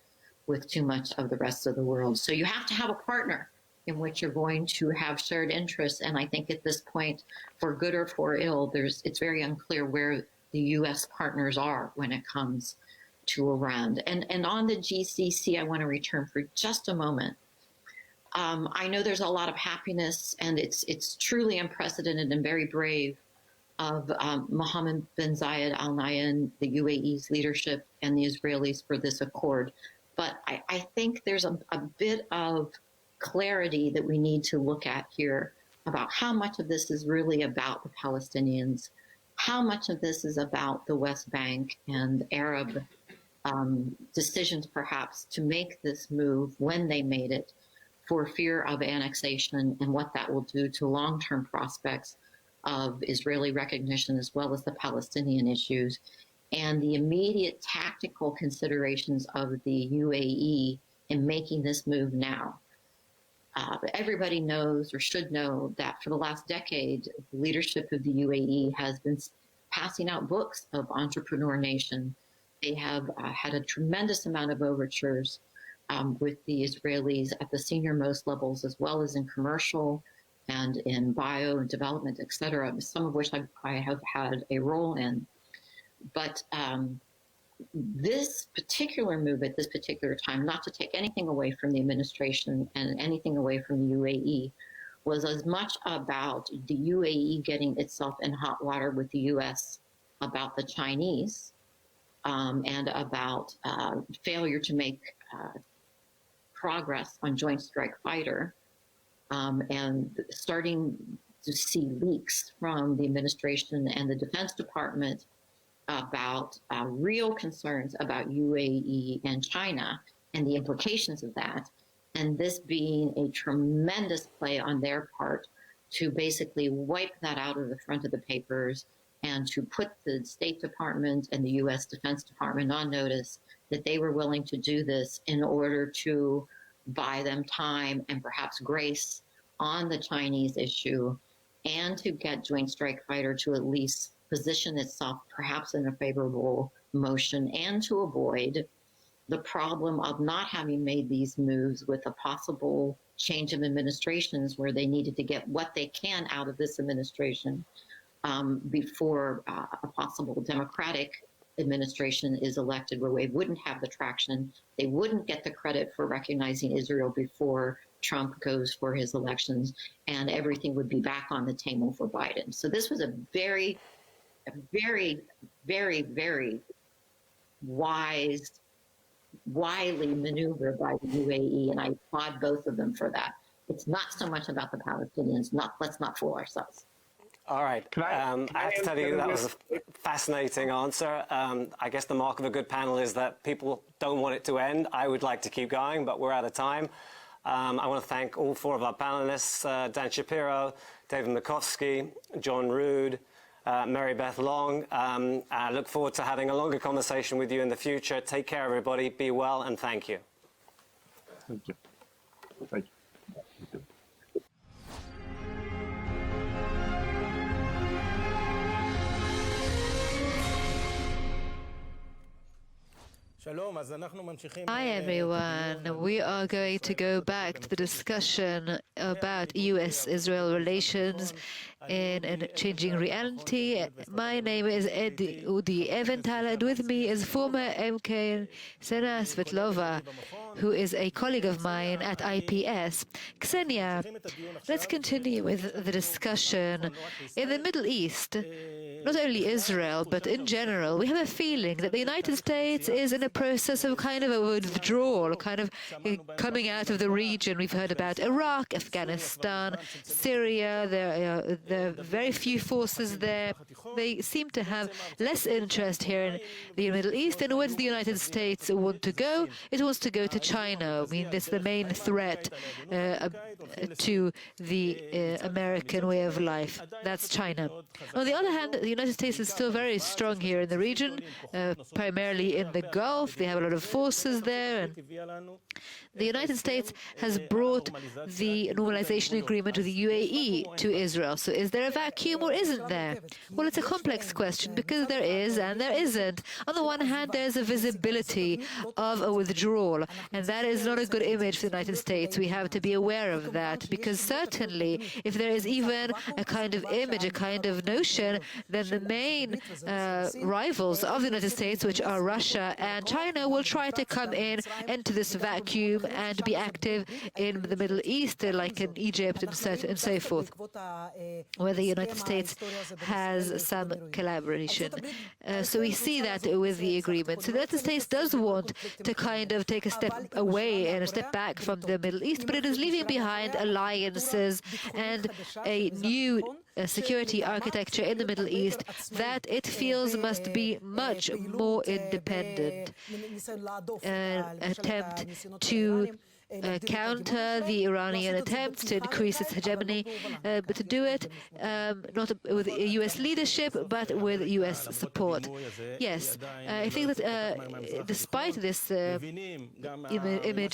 with too much of the rest of the world. So you have to have a partner in which you're going to have shared interests. And I think at this point, for good or for ill, it's very unclear where the U.S. partners are when it comes to Iran. And on the GCC, I want to return for just a moment. I know there's a lot of happiness, and it's truly unprecedented and very brave of Mohammed bin Zayed Al Nahyan, the UAE's leadership, and the Israelis for this accord. But I think there's a bit of clarity that we need to look at here about how much of this is really about the Palestinians, how much of this is about the West Bank and Arab decisions perhaps to make this move when they made it for fear of annexation and what that will do to long-term prospects of Israeli recognition as well as the Palestinian issues, and the immediate tactical considerations of the UAE in making this move now. Everybody knows or should know that for the last decade, the leadership of the UAE has been passing out books of Entrepreneur Nation. They have had a tremendous amount of overtures with the Israelis at the senior most levels, as well as in commercial and in bio and development, et cetera, some of which I have had a role in. But this particular move at this particular time, not to take anything away from the administration and anything away from the UAE, was as much about the UAE getting itself in hot water with the US about the Chinese and about failure to make progress on Joint Strike Fighter, and starting to see leaks from the administration and the Defense Department about real concerns about UAE and China and the implications of that. And this being a tremendous play on their part to basically wipe that out of the front of the papers and to put the State Department and the U.S. Defense Department on notice that they were willing to do this in order to buy them time and perhaps grace on the Chinese issue, and to get Joint Strike Fighter to at least position itself perhaps in a favorable motion, and to avoid the problem of not having made these moves with a possible change of administrations where they needed to get what they can out of this administration before a possible Democratic administration is elected, where they wouldn't have the traction. They wouldn't get the credit for recognizing Israel before Trump goes for his elections, and everything would be back on the table for Biden. So this was a very, very, very wily maneuver by the UAE, and I applaud both of them for that. It's not so much about the Palestinians. Let's not fool ourselves. All right. I have to tell you that was a fascinating answer. I guess the mark of a good panel is that people don't want it to end. I would like to keep going, but we're out of time. I want to thank all four of our panelists, Dan Shapiro, David Makovsky, John Rood, Mary Beth Long. I look forward to having a longer conversation with you in the future. Take care, everybody. Be well, and thank you. Thank you. Thank you. Hi everyone. We are going to go back to the discussion about US-Israel relations in a changing reality. My name is Udi Eventhaler, and with me is former MK Ksenia Svetlova, who is a colleague of mine at IPS. Ksenia, let's continue with the discussion. In the Middle East, not only Israel, but in general, we have a feeling that the United States is in a process of kind of a withdrawal, kind of coming out of the region. We've heard about Iraq, Afghanistan, Syria. There are very few forces there. They seem to have less interest here in the Middle East. And where does the United States want to go? It wants to go to China. I mean, that's the main threat to the American way of life. That's China. On the other hand, the United States is still very strong here in the region, primarily in the Gulf. They have a lot of forces there. And the United States has brought the normalization agreement with the UAE to Israel. So is there a vacuum or isn't there? Well, it's a complex question because there is and there isn't. On the one hand, there's a visibility of a withdrawal, and that is not a good image for the United States. We have to be aware of that because certainly if there is even a kind of image, a kind of notion, then the main rivals of the United States, which are Russia and China, will try to come in into this vacuum and be active in the Middle East, like in Egypt and so forth, where the United States has some collaboration. So we see that with the agreement. So the United States does want to kind of take a step away and a step back from the Middle East, but it is leaving behind alliances and a new security architecture in the Middle East that it feels must be much more independent. An attempt to counter the Iranian attempts to increase its hegemony, but to do it not with U.S. leadership, but with U.S. support. Yes, I think that despite this image,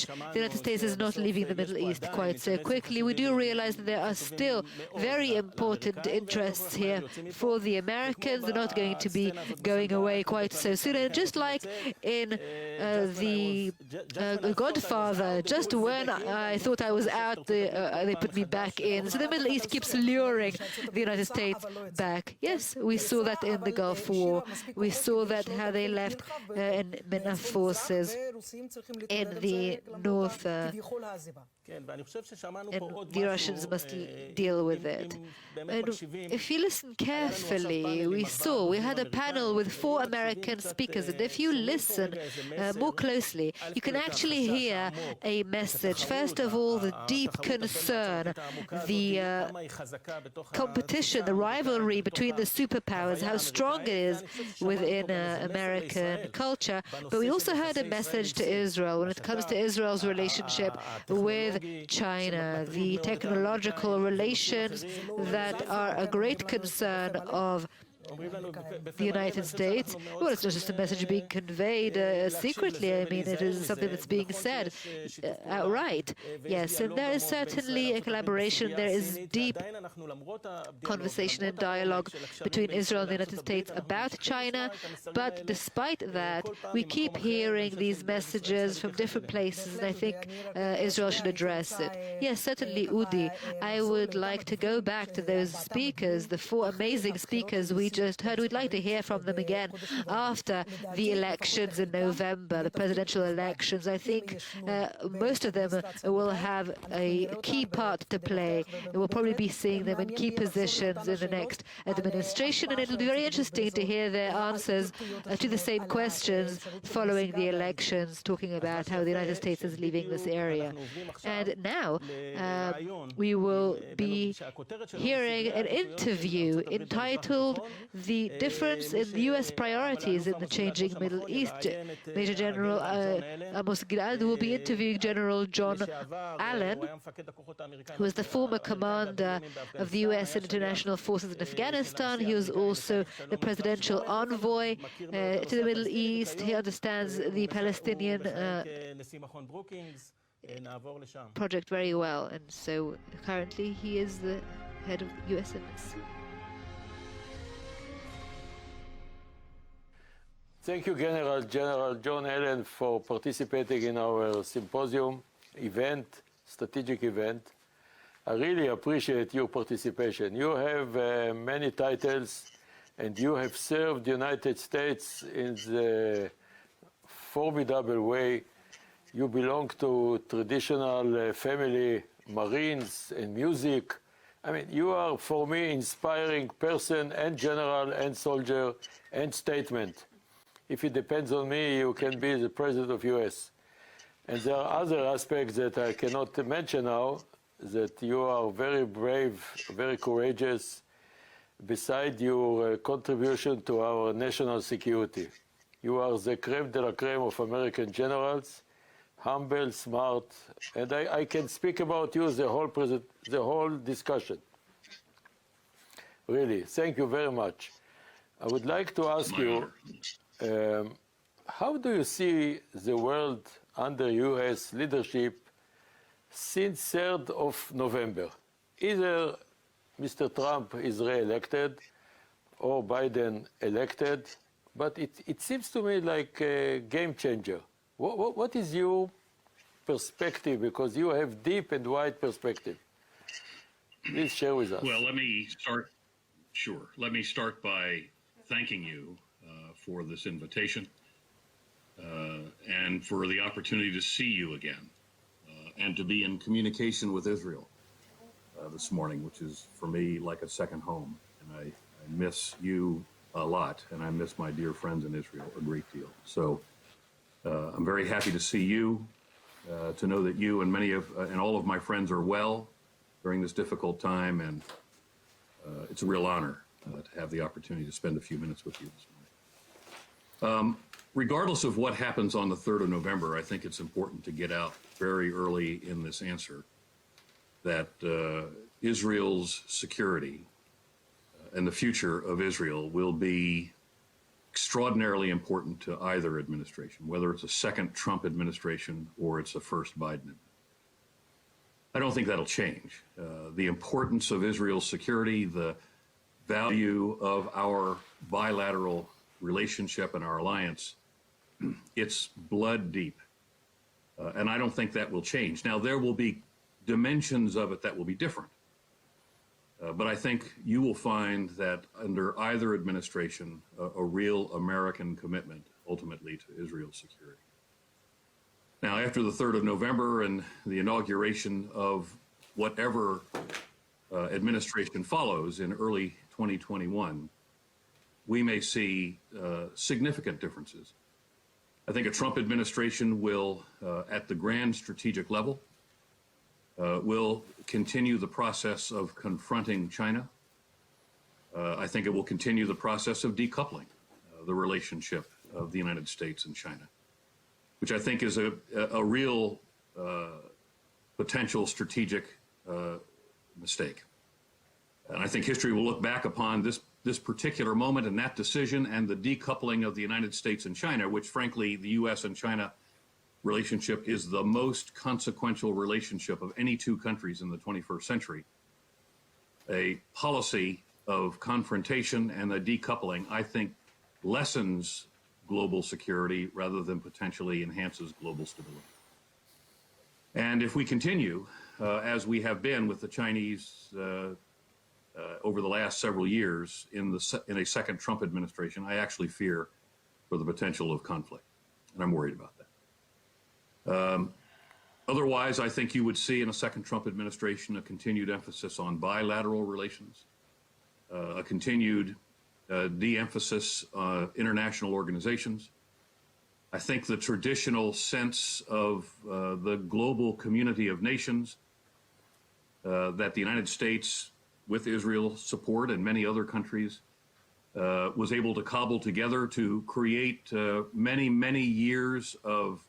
the United States is not leaving the Middle East quite so quickly. We do realize that there are still very important interests here for the Americans. They're not going to be going away quite so soon. And just like in The Godfather, just when I thought I was out, they put me back in. So the Middle East keeps luring the United States back. Yes, we saw that in the Gulf War. We saw that how they left enough forces in the north. And the Russians must deal with it. And if you listen carefully, we had a panel with 4 American speakers, and if you listen more closely, you can actually hear a message. First of all, the deep concern, the competition, the rivalry between the superpowers, how strong it is within American culture. But we also heard a message to Israel when it comes to Israel's relationship with China, the technological relations that are a great concern of the United States. Well, it's not just a message being conveyed secretly. I mean, it is something that's being said outright. Yes, and there is certainly a collaboration. There is deep conversation and dialogue between Israel and the United States about China. But despite that, we keep hearing these messages from different places, and I think Israel should address it. Yes, certainly, Udi. I would like to go back to those speakers, the 4 amazing speakers we just heard. We'd like to hear from them again after the elections in November, the presidential elections. I think most of them will have a key part to play. We'll probably be seeing them in key positions in the next administration, and it'll be very interesting to hear their answers to the same questions following the elections, talking about how the United States is leaving this area. And now we will be hearing an interview entitled the difference in the U.S. priorities in the changing Middle East. Major General Amos Gilad will be interviewing General John Allen, who was the former commander of the U.S. international forces in Afghanistan. He was also the presidential envoy to the Middle East. He understands the Palestinian project very well, and so currently he is the head of the U.S. Embassy. Thank you, General John Allen, for participating in our symposium event, strategic event. I really appreciate your participation. You have many titles, and you have served the United States in the formidable way. You belong to traditional family, Marines and music. I mean, you are, for me, inspiring person and general and soldier and statement. If it depends on me, you can be the president of US. And there are other aspects that I cannot mention now, that you are very brave, very courageous, beside your contribution to our national security. You are the creme de la creme of American generals, humble, smart, and I can speak about you the whole discussion. Really, thank you very much. I would like to ask you, how do you see the world under U.S. leadership since 3rd of November? Either Mr. Trump is re-elected or Biden elected, but it seems to me like a game changer. What is your perspective? Because you have deep and wide perspective. Please share with us. Well, let me start by thanking you for this invitation and for the opportunity to see you again and to be in communication with Israel this morning, which is for me like a second home. And I miss you a lot, and I miss my dear friends in Israel a great deal. So I'm very happy to see you, to know that you and and all of my friends are well during this difficult time, and it's a real honor to have the opportunity to spend a few minutes with you this morning. Regardless of what happens on the 3rd of November, I think it's important to get out very early in this answer that Israel's security and the future of Israel will be extraordinarily important to either administration, whether it's a second Trump administration or it's a first Biden. I don't think that'll change. The importance of Israel's security, the value of our bilateral relationship and our alliance, it's blood deep. And I don't think that will change. Now, there will be dimensions of it that will be different. But I think you will find that under either administration, a real American commitment ultimately to Israel's security. Now, after the 3rd of November and the inauguration of whatever administration follows in early 2021, we may see significant differences. I think a Trump administration will, at the grand strategic level, will continue the process of confronting China. I think it will continue the process of decoupling the relationship of the United States and China, which I think is a real potential strategic mistake. And I think history will look back upon this particular moment and that decision and the decoupling of the United States and China, which frankly, the U.S. and China relationship is the most consequential relationship of any two countries in the 21st century. A policy of confrontation and a decoupling, I think, lessens global security rather than potentially enhances global stability. And if we continue, as we have been with the Chinese over the last several years in a second Trump administration, I actually fear for the potential of conflict, and I'm worried about that. Otherwise, I think you would see in a second Trump administration a continued emphasis on bilateral relations, a continued de-emphasis on international organizations. I think the traditional sense of the global community of nations that the United States, with Israel's support and many other countries, was able to cobble together to create many, many years of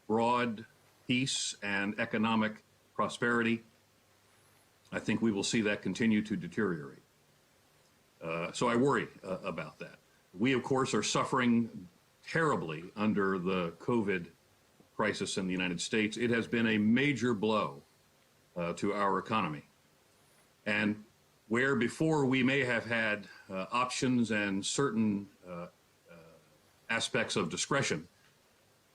broad peace and economic prosperity, I think we will see that continue to deteriorate. So I worry about that. We, of course, are suffering terribly under the COVID crisis in the United States. It has been a major blow to our economy. And where before we may have had options and certain aspects of discretion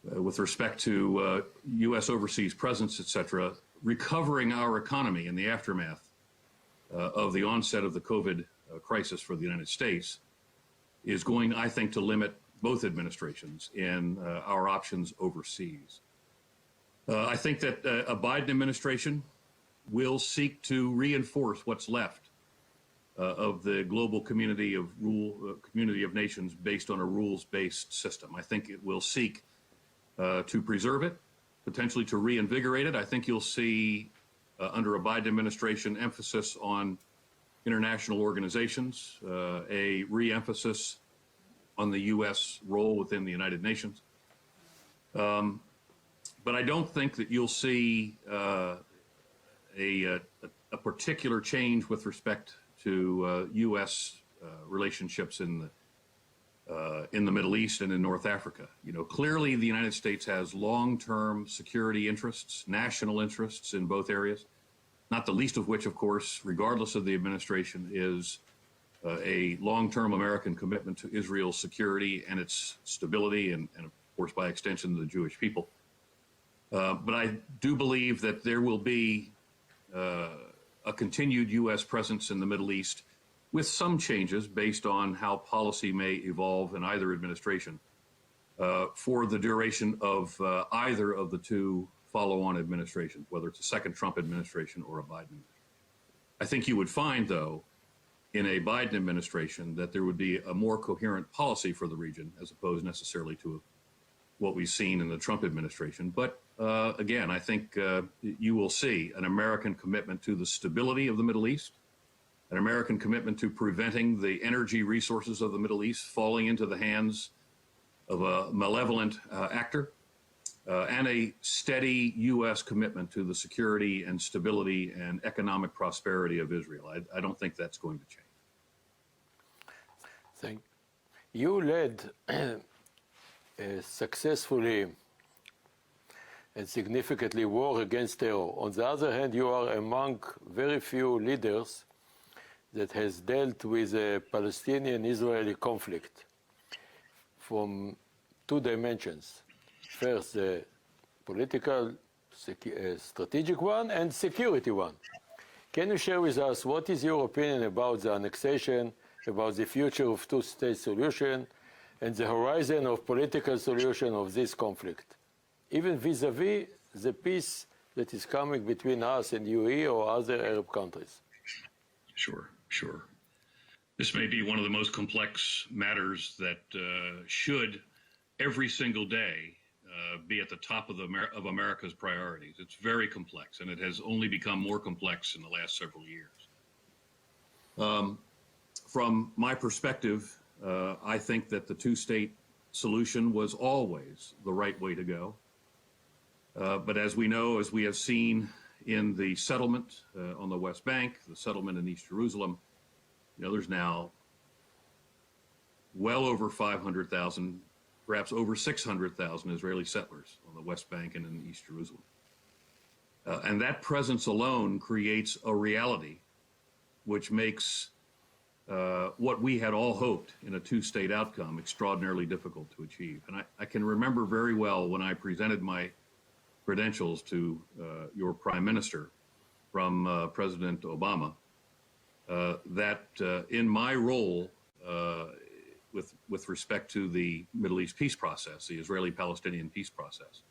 with respect to U.S. overseas presence, et cetera, recovering our economy in the aftermath of the onset of the COVID crisis for the United States is going, I think, to limit both administrations in our options overseas. I think that a Biden administration will seek to reinforce what's left of the global community of nations based on a rules-based system. I think it will seek to preserve it, potentially to reinvigorate it. I think you'll see under a Biden administration emphasis on international organizations, a re-emphasis on the U.S. role within the United Nations. But I don't think that you'll see a particular change with respect to U.S. relationships in the Middle East and in North Africa. You know, clearly the United States has long-term security interests, national interests in both areas, not the least of which, of course, regardless of the administration, is a long-term American commitment to Israel's security and its stability and of course, by extension, the Jewish people. But I do believe that there will be a continued U.S. presence in the Middle East with some changes based on how policy may evolve in either administration for the duration of either of the two follow-on administrations, whether it's a second Trump administration or a Biden. I think you would find, though, in a Biden administration that there would be a more coherent policy for the region as opposed necessarily to what we've seen in the Trump administration. But again, I think you will see an American commitment to the stability of the Middle East, an American commitment to preventing the energy resources of the Middle East falling into the hands of a malevolent actor, and a steady U.S. commitment to the security and stability and economic prosperity of Israel. I don't think that's going to change. Thank you. Led successfully and significantly war against terror. On the other hand, you are among very few leaders that has dealt with a Palestinian-Israeli conflict from two dimensions. First, the political, strategic one, and security one. Can you share with us what is your opinion about the annexation, about the future of two-state solution, and the horizon of political solution of this conflict, even vis-a-vis the peace that is coming between us and UAE or other Arab countries? Sure. This may be one of the most complex matters that should every single day be at the top of America's priorities. It's very complex, and it has only become more complex in the last several years. From my perspective, I think that the two-state solution was always the right way to go. But as we know, as we have seen in the settlement on the West Bank, the settlement in East Jerusalem, there's now well over 500,000, perhaps over 600,000 Israeli settlers on the West Bank and in East Jerusalem. And that presence alone creates a reality which makes what we had all hoped in a two-state outcome extraordinarily difficult to achieve. And I can remember very well when I presented my credentials to your prime minister from President Obama, that in my role with respect to the Middle East peace process, the Israeli-Palestinian peace process,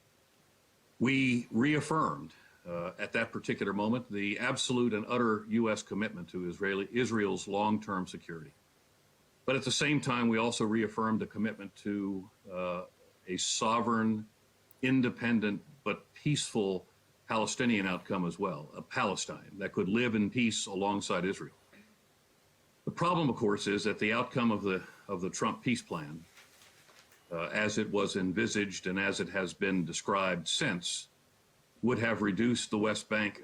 we reaffirmed at that particular moment the absolute and utter U.S. commitment to Israel's long-term security. But at the same time, we also reaffirmed a commitment to a sovereign, independent, but peaceful Palestinian outcome as well, a Palestine that could live in peace alongside Israel. The problem, of course, is that the outcome of the of the Trump peace plan, as it was envisaged and as it has been described since, would have reduced the West Bank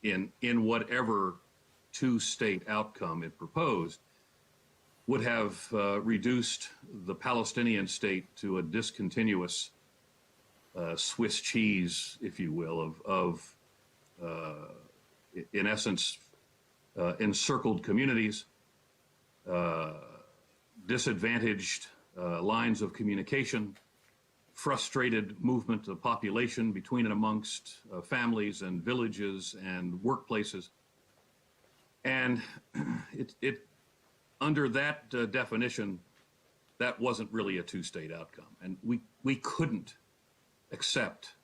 in whatever two-state outcome it proposed, would have reduced the Palestinian state to a discontinuous Swiss cheese, if you will, of in essence, encircled communities, disadvantaged lines of communication, frustrated movement of population between and amongst families and villages and workplaces. And under that definition, that wasn't really a two-state outcome. And we couldn't accept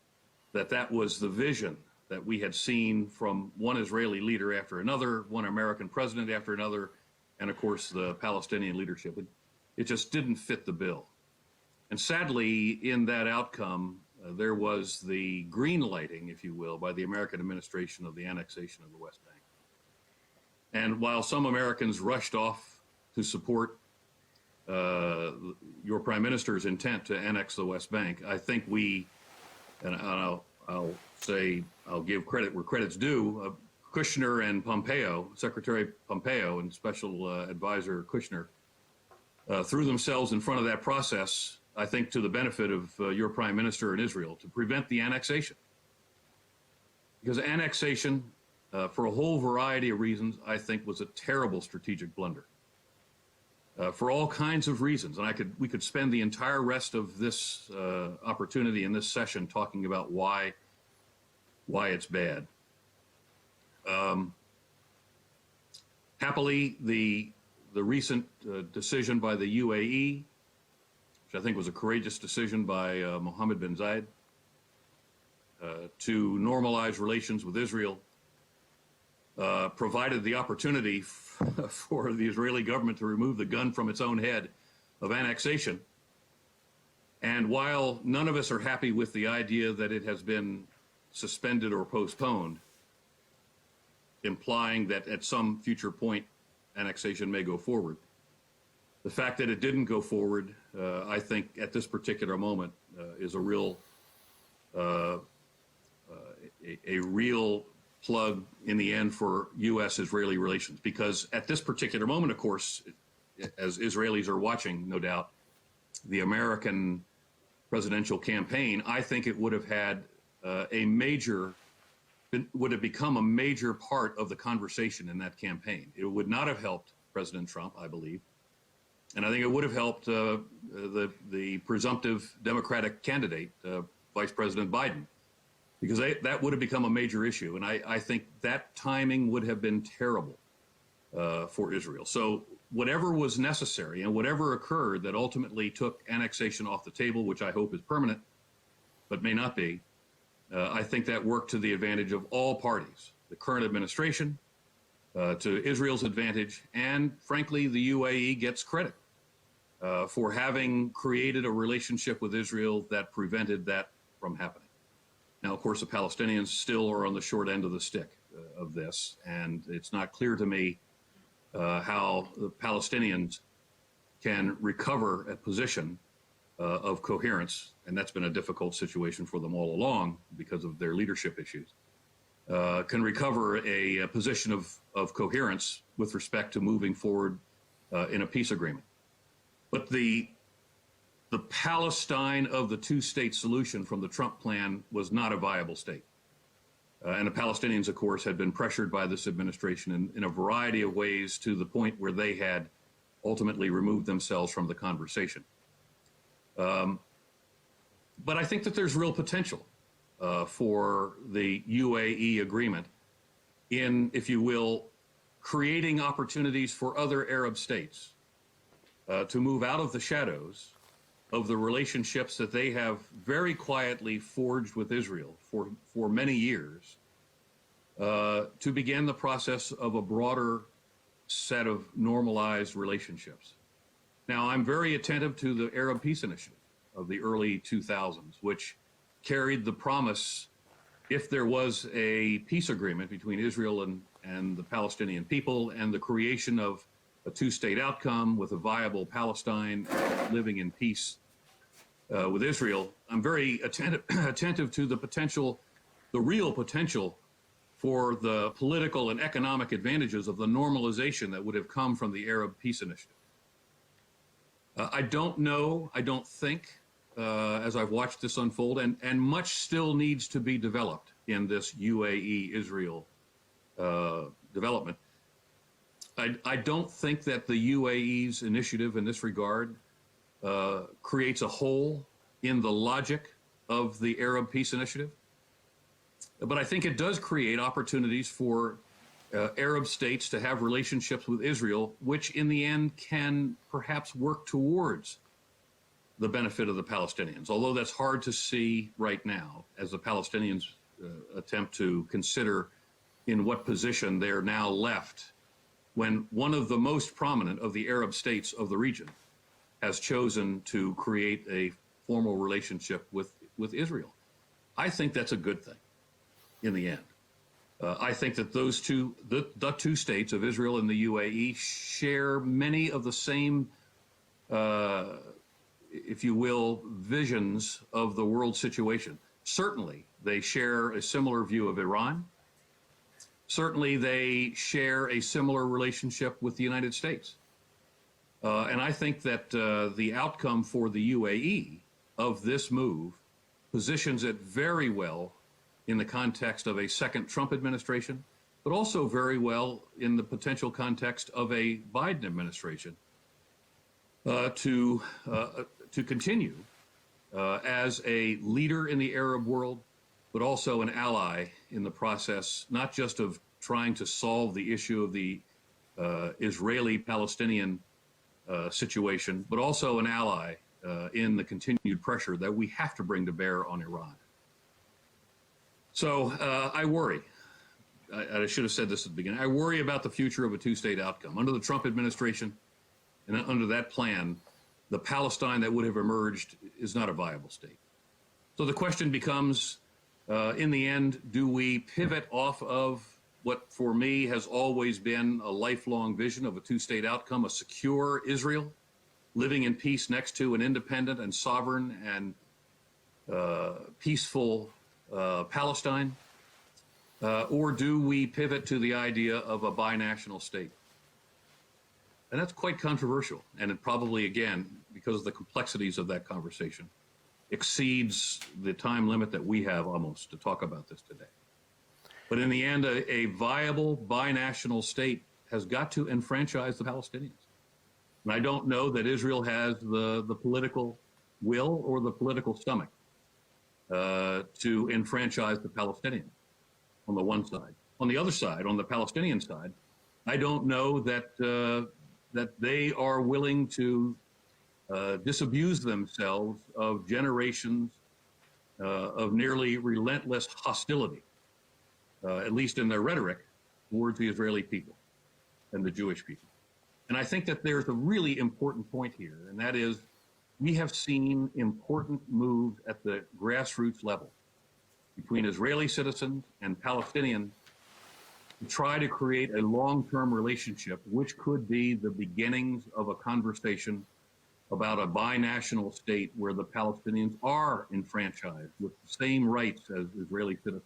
that that was the vision that we had seen from one Israeli leader after another, one American president after another, and of course the Palestinian leadership. It just didn't fit the bill. And sadly, in that outcome, there was the green lighting, if you will, by the American administration of the annexation of the West Bank. And while some Americans rushed off to support your prime minister's intent to annex the West Bank, I think we, and I'll give credit where credit's due, Kushner and Pompeo, Secretary Pompeo and Special Advisor Kushner, threw themselves in front of that process, I think to the benefit of your prime minister in Israel, to prevent the annexation. Because annexation, for a whole variety of reasons, I think was a terrible strategic blunder. For all kinds of reasons, and we could spend the entire rest of this opportunity in this session talking about why it's bad. Happily, the recent decision by the UAE, which I think was a courageous decision by Mohammed bin Zayed, to normalize relations with Israel, provided the opportunity for the Israeli government to remove the gun from its own head of annexation. And while none of us are happy with the idea that it has been suspended or postponed, implying that at some future point annexation may go forward, the fact that it didn't go forward, I think at this particular moment is a real plug in the end for U.S.-Israeli relations. Because at this particular moment, of course, as Israelis are watching, no doubt, the American presidential campaign, I think it would have had would have become a major part of the conversation in that campaign. It would not have helped President Trump, I believe. And I think it would have helped the presumptive Democratic candidate, Vice President Biden, because that would have become a major issue. And I think that timing would have been terrible for Israel. So whatever was necessary and whatever occurred that ultimately took annexation off the table, which I hope is permanent, but may not be, I think that worked to the advantage of all parties, the current administration, to Israel's advantage, and frankly, the UAE gets credit for having created a relationship with Israel that prevented that from happening. Now, of course, the Palestinians still are on the short end of the stick of this, and it's not clear to me how the Palestinians can recover a position of coherence, and that's been a difficult situation for them all along because of their leadership issues, can recover a position of coherence with respect to moving forward in a peace agreement. But the Palestine of the two-state solution from the Trump plan was not a viable state. And the Palestinians, of course, had been pressured by this administration in a variety of ways to the point where they had ultimately removed themselves from the conversation. But I think that there's real potential for the UAE agreement in, if you will, creating opportunities for other Arab states to move out of the shadows of the relationships that they have very quietly forged with Israel for many years, to begin the process of a broader set of normalized relationships. Now, I'm very attentive to the Arab Peace Initiative of the early 2000s, which carried the promise, if there was a peace agreement between Israel and the Palestinian people and the creation of a two-state outcome with a viable Palestine living in peace with Israel, I'm very attentive to the potential, the real potential for the political and economic advantages of the normalization that would have come from the Arab Peace Initiative. I don't know, I don't think, as I've watched this unfold, and much still needs to be developed in this UAE-Israel development. I don't think that the UAE's initiative in this regard creates a hole in the logic of the Arab Peace Initiative. But I think it does create opportunities for Arab states to have relationships with Israel, which in the end can perhaps work towards the benefit of the Palestinians, although that's hard to see right now as the Palestinians attempt to consider in what position they're now left when one of the most prominent of the Arab states of the region has chosen to create a formal relationship with Israel. I think that's a good thing in the end. I think that those two, the two states of Israel and the UAE share many of the same, if you will, visions of the world situation. Certainly, they share a similar view of Iran. Certainly, they share a similar relationship with the United States. And I think that the outcome for the UAE of this move positions it very well in the context of a second Trump administration, but also very well in the potential context of a Biden administration to continue as a leader in the Arab world, but also an ally in the process, not just of trying to solve the issue of the Israeli-Palestinian situation, but also an ally in the continued pressure that we have to bring to bear on Iran. So I worry, I should have said this at the beginning, I worry about the future of a two-state outcome. Under the Trump administration and under that plan, the Palestine that would have emerged is not a viable state. So the question becomes, in the end, do we pivot off of what for me has always been a lifelong vision of a two-state outcome, a secure Israel, living in peace next to an independent and sovereign and peaceful Palestine, or do we pivot to the idea of a binational state? And that's quite controversial, and it probably, again, because of the complexities of that conversation, exceeds the time limit that we have almost to talk about this today. But in the end, a viable binational state has got to enfranchise the Palestinians. And I don't know that Israel has the political will or the political stomach to enfranchise the Palestinians on the one side. On the other side, on the Palestinian side, I don't know that that they are willing to disabuse themselves of generations of nearly relentless hostility, at least in their rhetoric, towards the Israeli people and the Jewish people. And I think that there's a really important point here, and that is we have seen important moves at the grassroots level between Israeli citizens and Palestinians to try to create a long-term relationship, which could be the beginnings of a conversation about a binational state where the Palestinians are enfranchised with the same rights as Israeli citizens.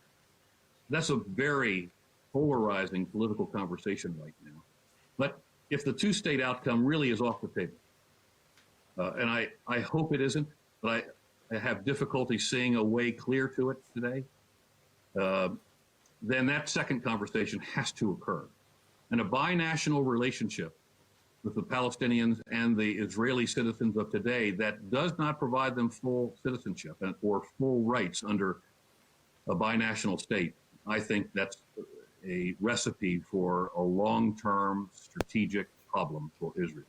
That's a very polarizing political conversation right now. But if the two-state outcome really is off the table, and I hope it isn't, but I have difficulty seeing a way clear to it today, then that second conversation has to occur. And a binational relationship with the Palestinians and the Israeli citizens of today that does not provide them full citizenship or full rights under a binational state, I think that's a recipe for a long-term strategic problem for Israel.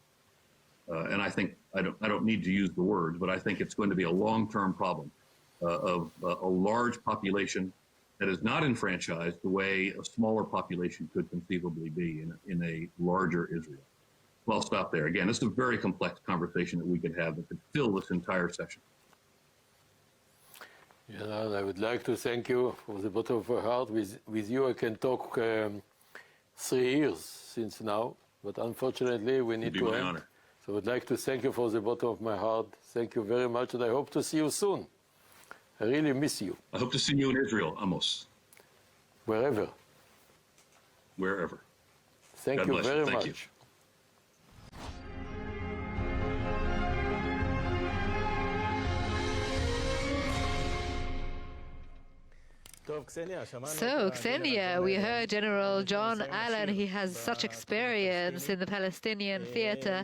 And I think, I don't need to use the words, but I think it's going to be a long-term problem of a large population that is not enfranchised the way a smaller population could conceivably be in a larger Israel. Well, I'll stop there. Again, this is a very complex conversation that we could have that could fill this entire session. Yeah, I would like to thank you from the bottom of my heart. With you, I can talk 3 years since now. but unfortunately we need to my end. honor. So I would like to thank you from the bottom of my heart. Thank you very much, and I hope to see you soon. I really miss you. I hope to see you in Israel, Amos. Wherever. Wherever. Thank God you bless you. very Thank much. you. So, Ksenia, we heard General John Allen. He has such experience in the Palestinian theater.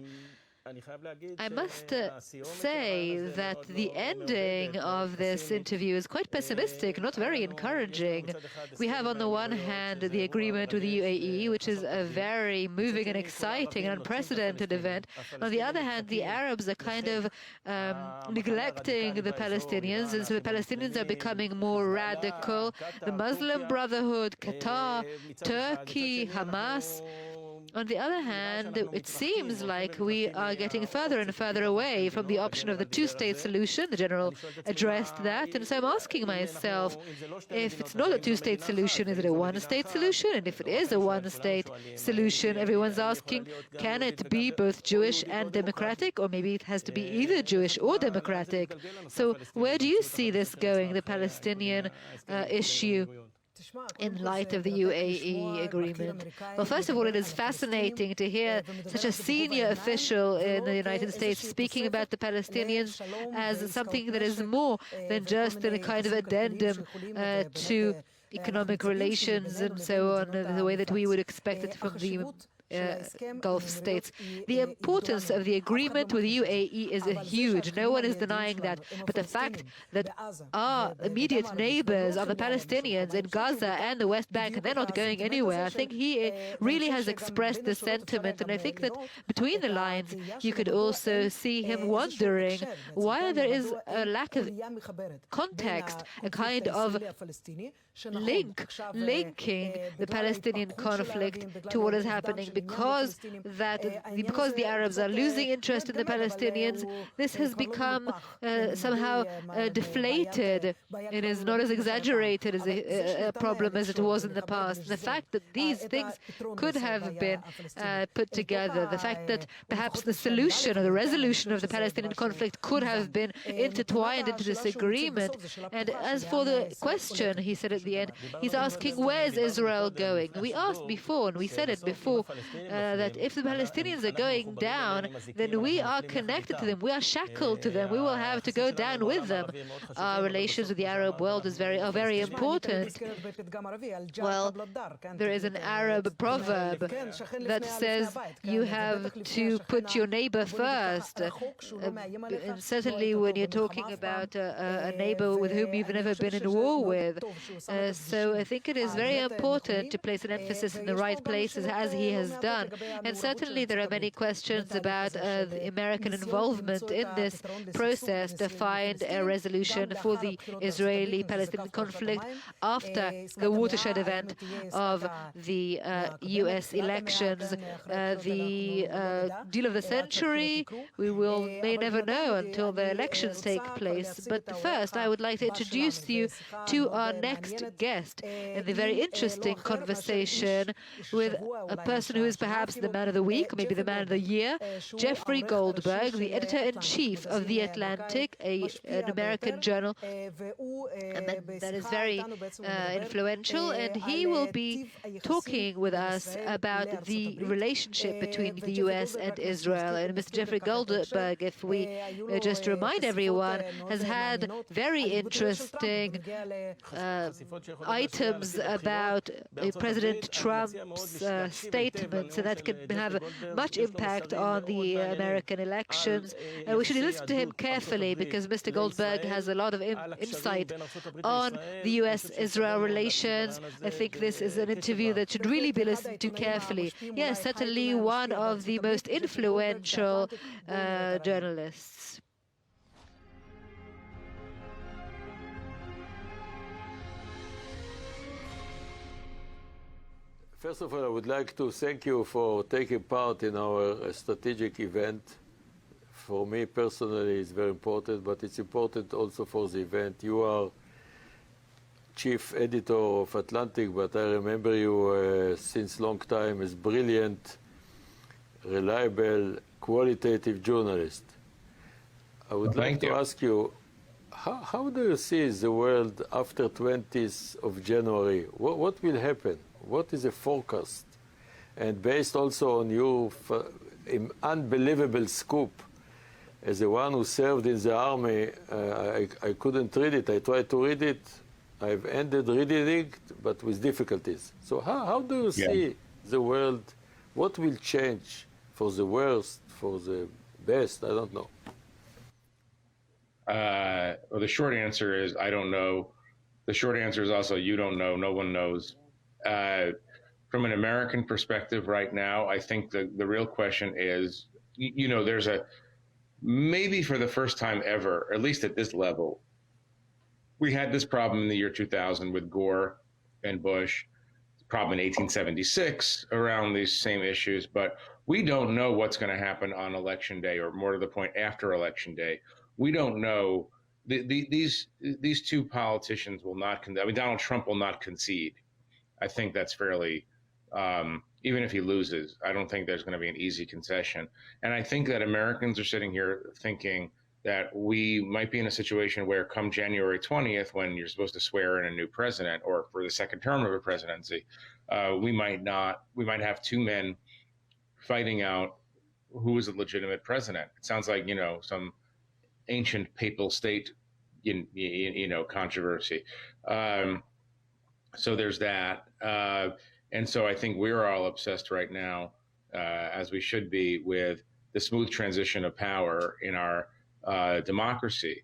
I must say that the ending of this interview is quite pessimistic, not very encouraging. We have on the one hand the agreement with the UAE, which is a very moving and exciting and unprecedented event. On the other hand, the Arabs are kind of neglecting the Palestinians, and so the Palestinians are becoming more radical. The Muslim Brotherhood, Qatar, Turkey, Hamas. On the other hand, it seems like we are getting further and further away from the option of the two-state solution. The general addressed that, and so I'm asking myself, if it's not a two-state solution, is it a one-state solution? And if it is a one-state solution, everyone's asking, can it be both Jewish and democratic, or maybe it has to be either Jewish or democratic? So where do you see this going, the Palestinian issue, in light of the UAE agreement? Well, first of all, it is fascinating to hear such a senior official in the United States speaking about the Palestinians as something that is more than just a kind of addendum to economic relations and so on, the way that we would expect it from the Gulf states. The importance of the agreement with the UAE is huge. No one is denying that. But the fact that our immediate neighbors are the Palestinians in Gaza and the West Bank, and they're not going anywhere, I think he really has expressed the sentiment. And I think that between the lines, you could also see him wondering why there is a lack of context, a kind of linking the Palestinian conflict to what is happening. Because the Arabs are losing interest in the Palestinians, this has become somehow deflated. It is not as exaggerated as a problem as it was in the past. And the fact that these things could have been put together, the fact that perhaps the solution or the resolution of the Palestinian conflict could have been intertwined into this agreement. And as for the question, he said at the end, he's asking, where's Israel going? We asked before, and we said it before, that if the Palestinians are going down, then we are connected to them, we are shackled to them, we will have to go down with them. Our relations with the Arab world are very important. Well, there is an Arab proverb that says you have to put your neighbor first. And certainly when you're talking about a neighbor with whom you've never been in war with. So I think it is very important to place an emphasis in the right places, as he has done. And certainly there are many questions about the American involvement in this process to find a resolution for the Israeli-Palestinian conflict after the watershed event of the U.S. elections. The deal of the century, we may never know until the elections take place. But first, I would like to introduce you to our next guest in the very interesting conversation with a person who is perhaps the man of the week, or maybe the man of the year, Jeffrey Goldberg, the editor-in-chief of The Atlantic, an American journal that is very influential, and he will be talking with us about the relationship between the U.S. and Israel. And Mr. Jeffrey Goldberg, if we just remind everyone, has had very interesting items about President Trump's statements that could have much impact on the American elections. We should listen to him carefully because Mr. Goldberg has a lot of insight on the U.S.-Israel relations. I think this is an interview that should really be listened to carefully. Yes, certainly one of the most influential journalists. First of all, I would like to thank you for taking part in our strategic event. For me personally, it's very important, but it's important also for the event. You are chief editor of Atlantic, but I remember you since long time as brilliant reliable, qualitative journalist. I would like to ask you, how do you see the world after 20th of January? What will happen? What is the forecast? And based also on your unbelievable scoop, as the one who served in the army, I couldn't read it. I tried to read it. I've ended reading it, but with difficulties. So how do you see the world? What will change for the worst, for the best? I don't know. Well, the short answer is I don't know. The short answer is also you don't know. No one knows. From an American perspective right now, I think the real question is, there's maybe for the first time ever, at least at this level, we had this problem in the year 2000 with Gore and Bush, problem in 1876 around these same issues, but we don't know what's going to happen on election day, or more to the point, after election day. We don't know. These two politicians will not. Donald Trump will not concede. I think that's fairly. Even if he loses, I don't think there's going to be an easy concession. And I think that Americans are sitting here thinking that we might be in a situation where come January 20th, when you're supposed to swear in a new president, or for the second term of a presidency, we might have two men fighting out who is a legitimate president. It sounds like, some ancient papal state, controversy. So there's that. And so I think we're all obsessed right now, as we should be, with the smooth transition of power in our democracy.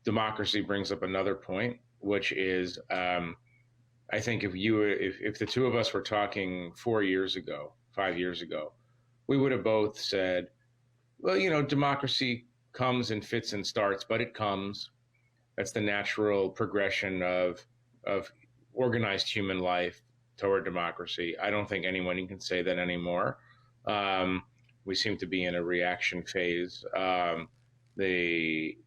Democracy brings up another point, which is, I think if the two of us were talking 4 years ago, 5 years ago, we would have both said, well, democracy comes and fits and starts, but it comes. That's the natural progression of organized human life toward democracy. I don't think anyone can say that anymore. We seem to be in a reaction phase. The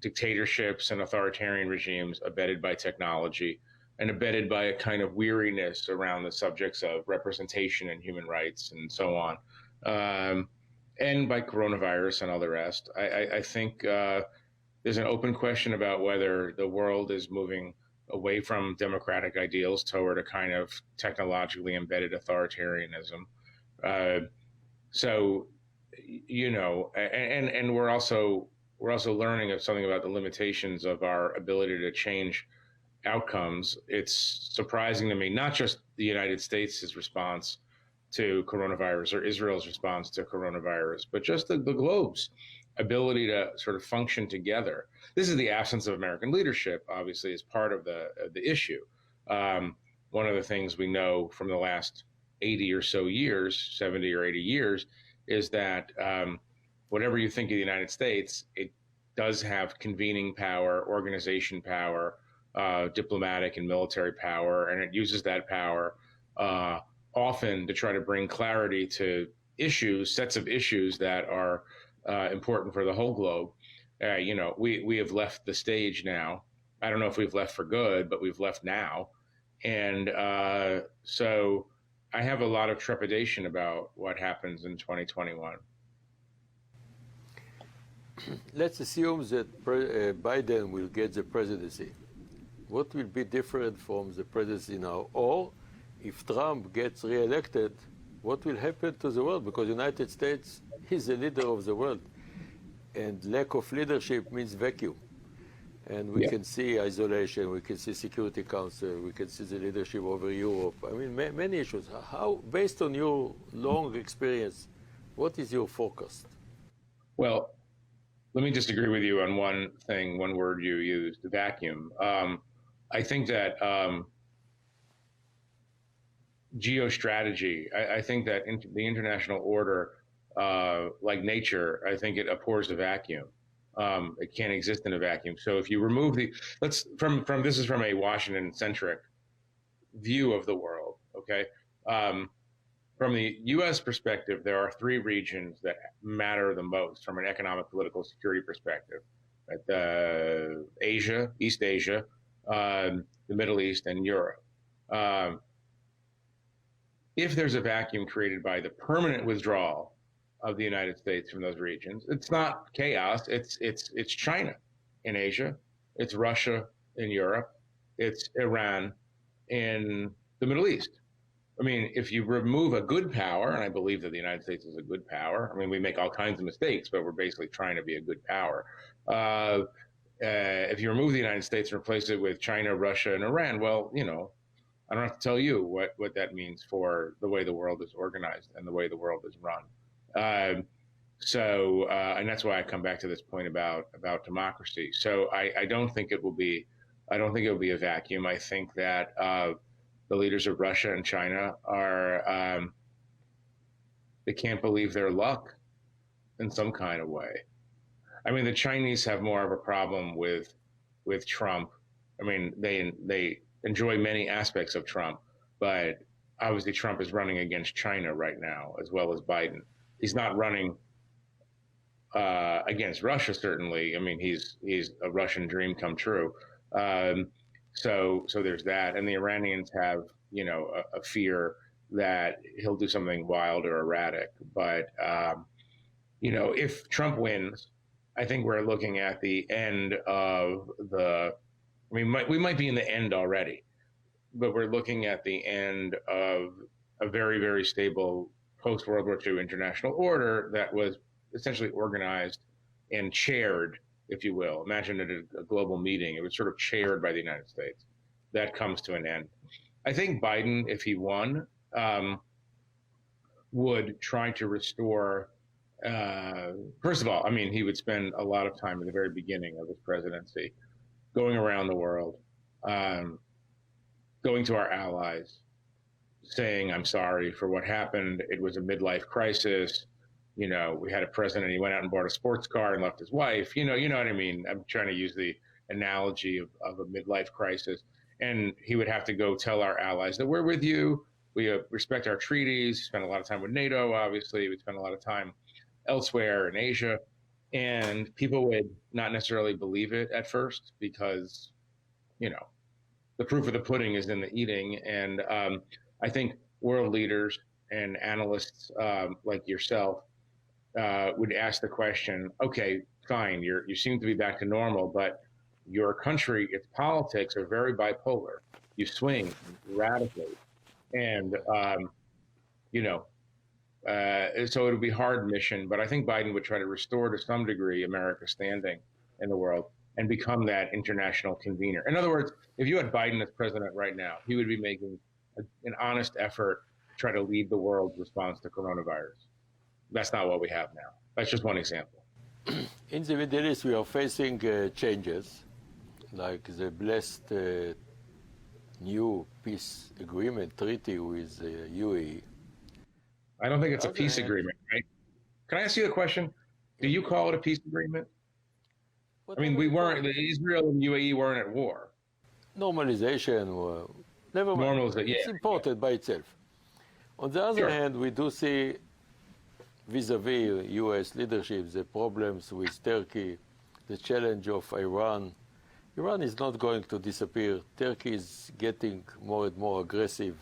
dictatorships and authoritarian regimes abetted by technology and abetted by a kind of weariness around the subjects of representation and human rights and so on, and by coronavirus and all the rest. I think there's an open question about whether the world is moving away from democratic ideals toward a kind of technologically embedded authoritarianism. And we're also learning of something about the limitations of our ability to change outcomes. It's surprising to me, not just the United States' response to coronavirus or Israel's response to coronavirus, but just the globe's ability to sort of function together. This is the absence of American leadership, obviously, is part of the issue. One of the things we know from the last 80 or so years, 70 or 80 years, is that whatever you think of the United States, it does have convening power, organization power, diplomatic and military power, and it uses that power often to try to bring clarity to sets of issues that are important for the whole globe. We have left the stage now. I don't know if we've left for good, but we've left now. And so I have a lot of trepidation about what happens in 2021. Let's assume that Biden will get the presidency. What will be different from the presidency now? Or if Trump gets reelected, what will happen to the world? Because the United States is the leader of the world. And lack of leadership means vacuum. And we can see isolation, we can see Security Council, we can see the leadership over Europe. I mean, many issues. How, based on your long experience, what is your forecast? Well, let me just agree with you on one thing, one word you used, vacuum. I think that geostrategy, I think that the international order, like nature, I think it abhors a vacuum. It can't exist in a vacuum. So if you remove this is from a Washington-centric view of the world, okay? From the U.S. perspective, there are three regions that matter the most from an economic, political, security perspective. Asia, East Asia, the Middle East, and Europe. if there's a vacuum created by the permanent withdrawal of the United States from those regions, it's not chaos. It's China in Asia, it's Russia in Europe, it's Iran in the Middle East. I mean, if you remove a good power, and I believe that the United States is a good power. I mean, we make all kinds of mistakes, but we're basically trying to be a good power. If you remove the United States and replace it with China, Russia, and Iran, well, you know, I don't have to tell you what that means for the way the world is organized and the way the world is run. And that's why I come back to this point about democracy. So I don't think it will be a vacuum. I think that the leaders of Russia and China are they can't believe their luck in some kind of way. I mean, the Chinese have more of a problem with Trump. I mean, they enjoy many aspects of Trump, but obviously Trump is running against China right now, as well as Biden. He's not running against Russia, certainly. I mean, he's a Russian dream come true. So there's that, and the Iranians have, you know, a fear that he'll do something wild or erratic. But you know, if Trump wins, I think we're looking at the end of the. I mean, we might be in the end already, but we're looking at the end of a very, very stable post-World War II international order that was essentially organized and chaired, if you will. Imagine it at a global meeting. It was sort of chaired by the United States. That comes to an end. I think Biden, if he won, would try to restore, first of all, I mean, he would spend a lot of time at the very beginning of his presidency going around the world, going to our allies, saying, I'm sorry for what happened. It was a midlife crisis. You know, we had a president, he went out and bought a sports car and left his wife. You know what I mean? I'm trying to use the analogy of a midlife crisis. And he would have to go tell our allies that we're with you. We respect our treaties, spend a lot of time with NATO, obviously. We spend a lot of time elsewhere in Asia. And people would not necessarily believe it at first because, you know, the proof of the pudding is in the eating. And I think world leaders and analysts like yourself would ask the question, okay, fine, you seem to be back to normal, but your country, its politics are very bipolar. You swing radically. And, you know, so it would be a hard mission, but I think Biden would try to restore to some degree America's standing in the world and become that international convener. In other words, if you had Biden as president right now, he would be making an honest effort to try to lead the world's response to coronavirus. That's not what we have now. That's just one example. In the Middle East, we are facing changes, like the blessed new peace agreement treaty with UAE. I don't think it's a peace agreement, right? Can I ask you a question? Do you call it a peace agreement? I mean, Israel and UAE weren't at war. Normalization, never mind. It's important by itself. On the other hand, we do see vis-a-vis U.S. leadership the problems with Turkey, the challenge of Iran. Iran is not going to disappear. Turkey is getting more and more aggressive.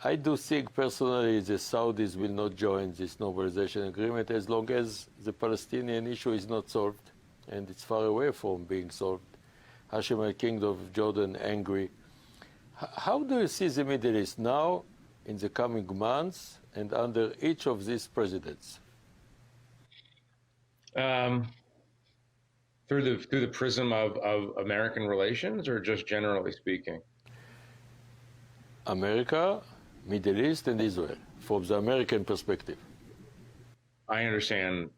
I do think personally the Saudis will not join this normalization agreement as long as the Palestinian issue is not solved, and it's far away from being solved. Hashemite Kingdom of Jordan angry. How do you see the Middle East now, in the coming months, and under each of these presidents? Through the prism of American relations, or just generally speaking? America, Middle East, and Israel, from the American perspective. I understand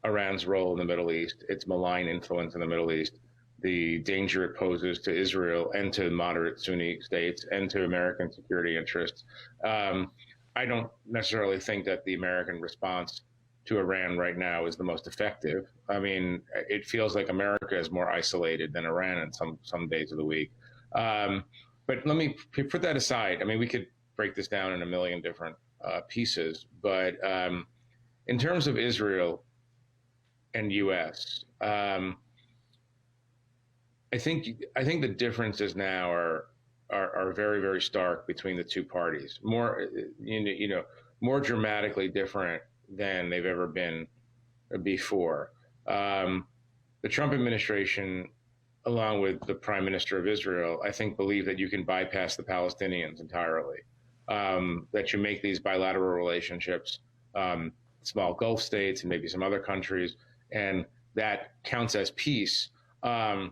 Iran's role in the Middle East, its malign influence in the Middle East, the danger it poses to Israel and to moderate Sunni states and to American security interests. I don't necessarily think that the American response to Iran right now is the most effective. I mean, it feels like America is more isolated than Iran in some days of the week. But let me put that aside. I mean, we could break this down in a million different pieces, but in terms of Israel and U.S., I think the differences now are are very, very stark between the two parties. More, more dramatically different than they've ever been before. The Trump administration, along with the Prime Minister of Israel, I think believe that you can bypass the Palestinians entirely. That you make these bilateral relationships, small Gulf states and maybe some other countries, and that counts as peace. No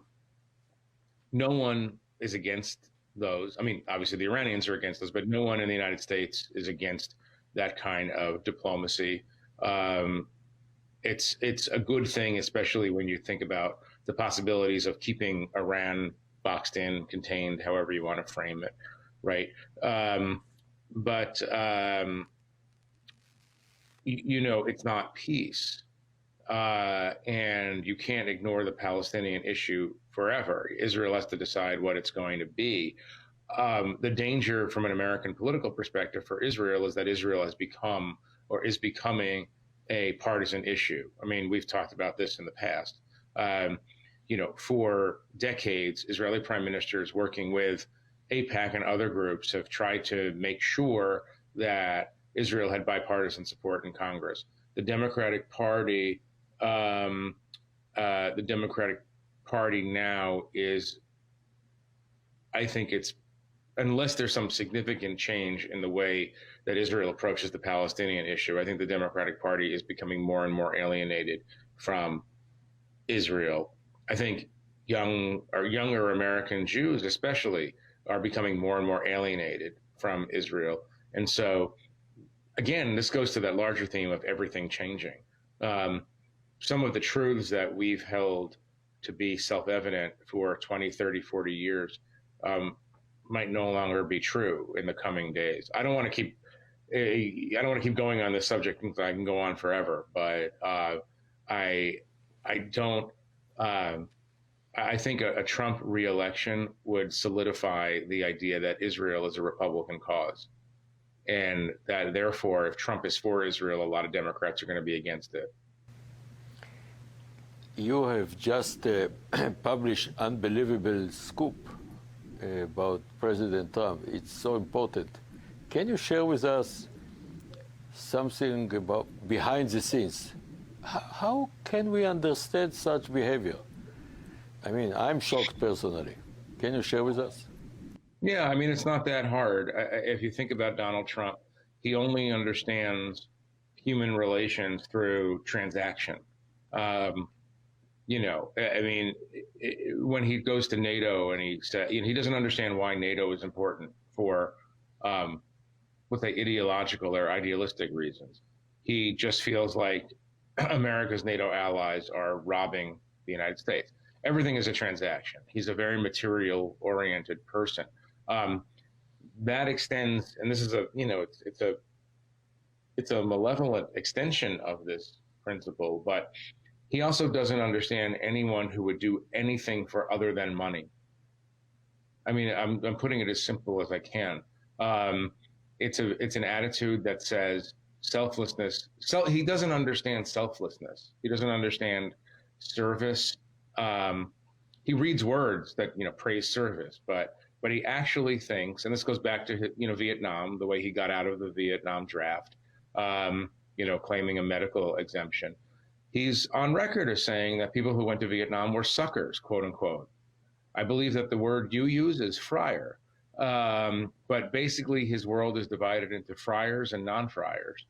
one is against those. I mean, obviously the Iranians are against those, but no one in the United States is against that kind of diplomacy. It's a good thing, especially when you think about the possibilities of keeping Iran boxed in, contained, however you want to frame it, right? But it's not peace. And you can't ignore the Palestinian issue forever. Israel has to decide what it's going to be. The danger from an American political perspective for Israel is that Israel has become or is becoming a partisan issue. I mean, we've talked about this in the past. For decades, Israeli prime ministers working with AIPAC and other groups have tried to make sure that Israel had bipartisan support in Congress. The Democratic Party now is, I think it's, unless there's some significant change in the way that Israel approaches the Palestinian issue, I think the Democratic Party is becoming more and more alienated from Israel. I think younger American Jews especially are becoming more and more alienated from Israel. And so, again, this goes to that larger theme of everything changing. Some of the truths that we've held to be self-evident for 20, 30, 40 years might no longer be true in the coming days. I don't want to keep going on this subject because I can go on forever, but I think a Trump re-election would solidify the idea that Israel is a Republican cause. And that therefore, if Trump is for Israel, a lot of Democrats are going to be against it. You have just published unbelievable scoop about President Trump. It's so important. Can you share with us something about behind the scenes? How can we understand such behavior? I mean, I'm shocked personally. Can you share with us? Yeah, I mean, it's not that hard. If you think about Donald Trump, he only understands human relations through transaction. When he goes to NATO and he said, he doesn't understand why NATO is important for, let's say, ideological or idealistic reasons. He just feels like America's NATO allies are robbing the United States. Everything is a transaction. He's a very material-oriented person. That extends, and this is it's a malevolent extension of this principle, but he also doesn't understand anyone who would do anything for other than money. I mean, I'm putting it as simple as I can. It's an attitude that says selflessness. He doesn't understand selflessness. He doesn't understand service. He reads words that praise service, but he actually thinks, and this goes back to Vietnam, the way he got out of the Vietnam draft, claiming a medical exemption. He's on record as saying that people who went to Vietnam were suckers, quote unquote. I believe that the word you use is friar, but basically his world is divided into friars and non-friars,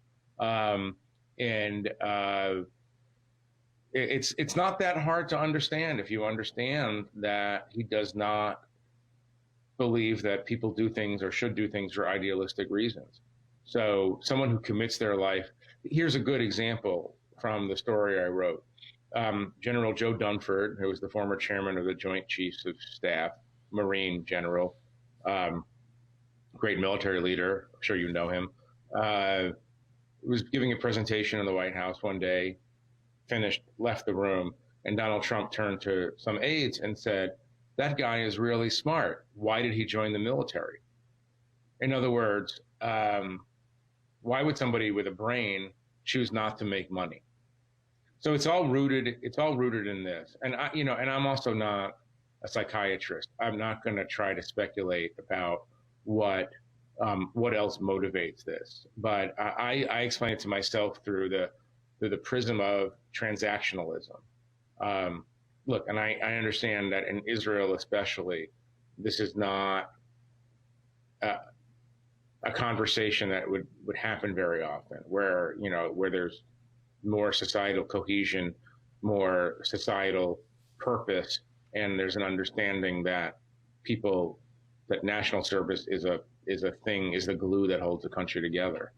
It's not that hard to understand if you understand that he does not believe that people do things or should do things for idealistic reasons. So someone who commits their life, here's a good example from the story I wrote. General Joe Dunford, who was the former chairman of the Joint Chiefs of Staff, Marine general, great military leader, I'm sure you know him, was giving a presentation in the White House one day, finished, left the room, and Donald Trump turned to some aides and said, "That guy is really smart. Why did he join the military?" In other words, why would somebody with a brain choose not to make money? So it's all rooted in this. And I'm also not a psychiatrist. I'm not going to try to speculate about what else motivates this. But I explain it to myself through the prism of transactionalism. Look, and I understand that in Israel especially, this is not a conversation that would happen very often, where there's more societal cohesion, more societal purpose, and there's an understanding that national service is the glue that holds the country together.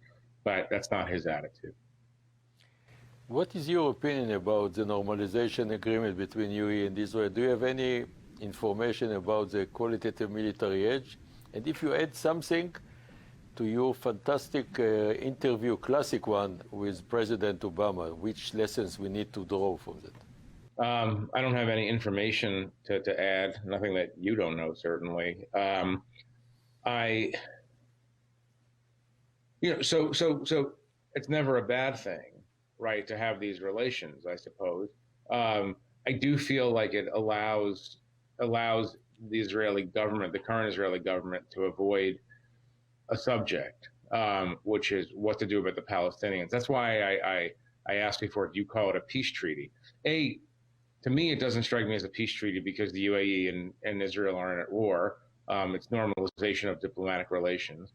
But that's not his attitude. What is your opinion about the normalization agreement between UAE and Israel? Do you have any information about the qualitative military edge? And if you add something to your fantastic interview, classic one, with President Obama, which lessons we need to draw from that? I don't have any information to add, nothing that you don't know, certainly. So it's never a bad thing, right, to have these relations, I suppose. I do feel like it allows the Israeli government, the current Israeli government, to avoid a subject, which is what to do about the Palestinians. That's why I asked before, do you call it a peace treaty? To me, it doesn't strike me as a peace treaty because the UAE and Israel aren't at war. It's normalization of diplomatic relations,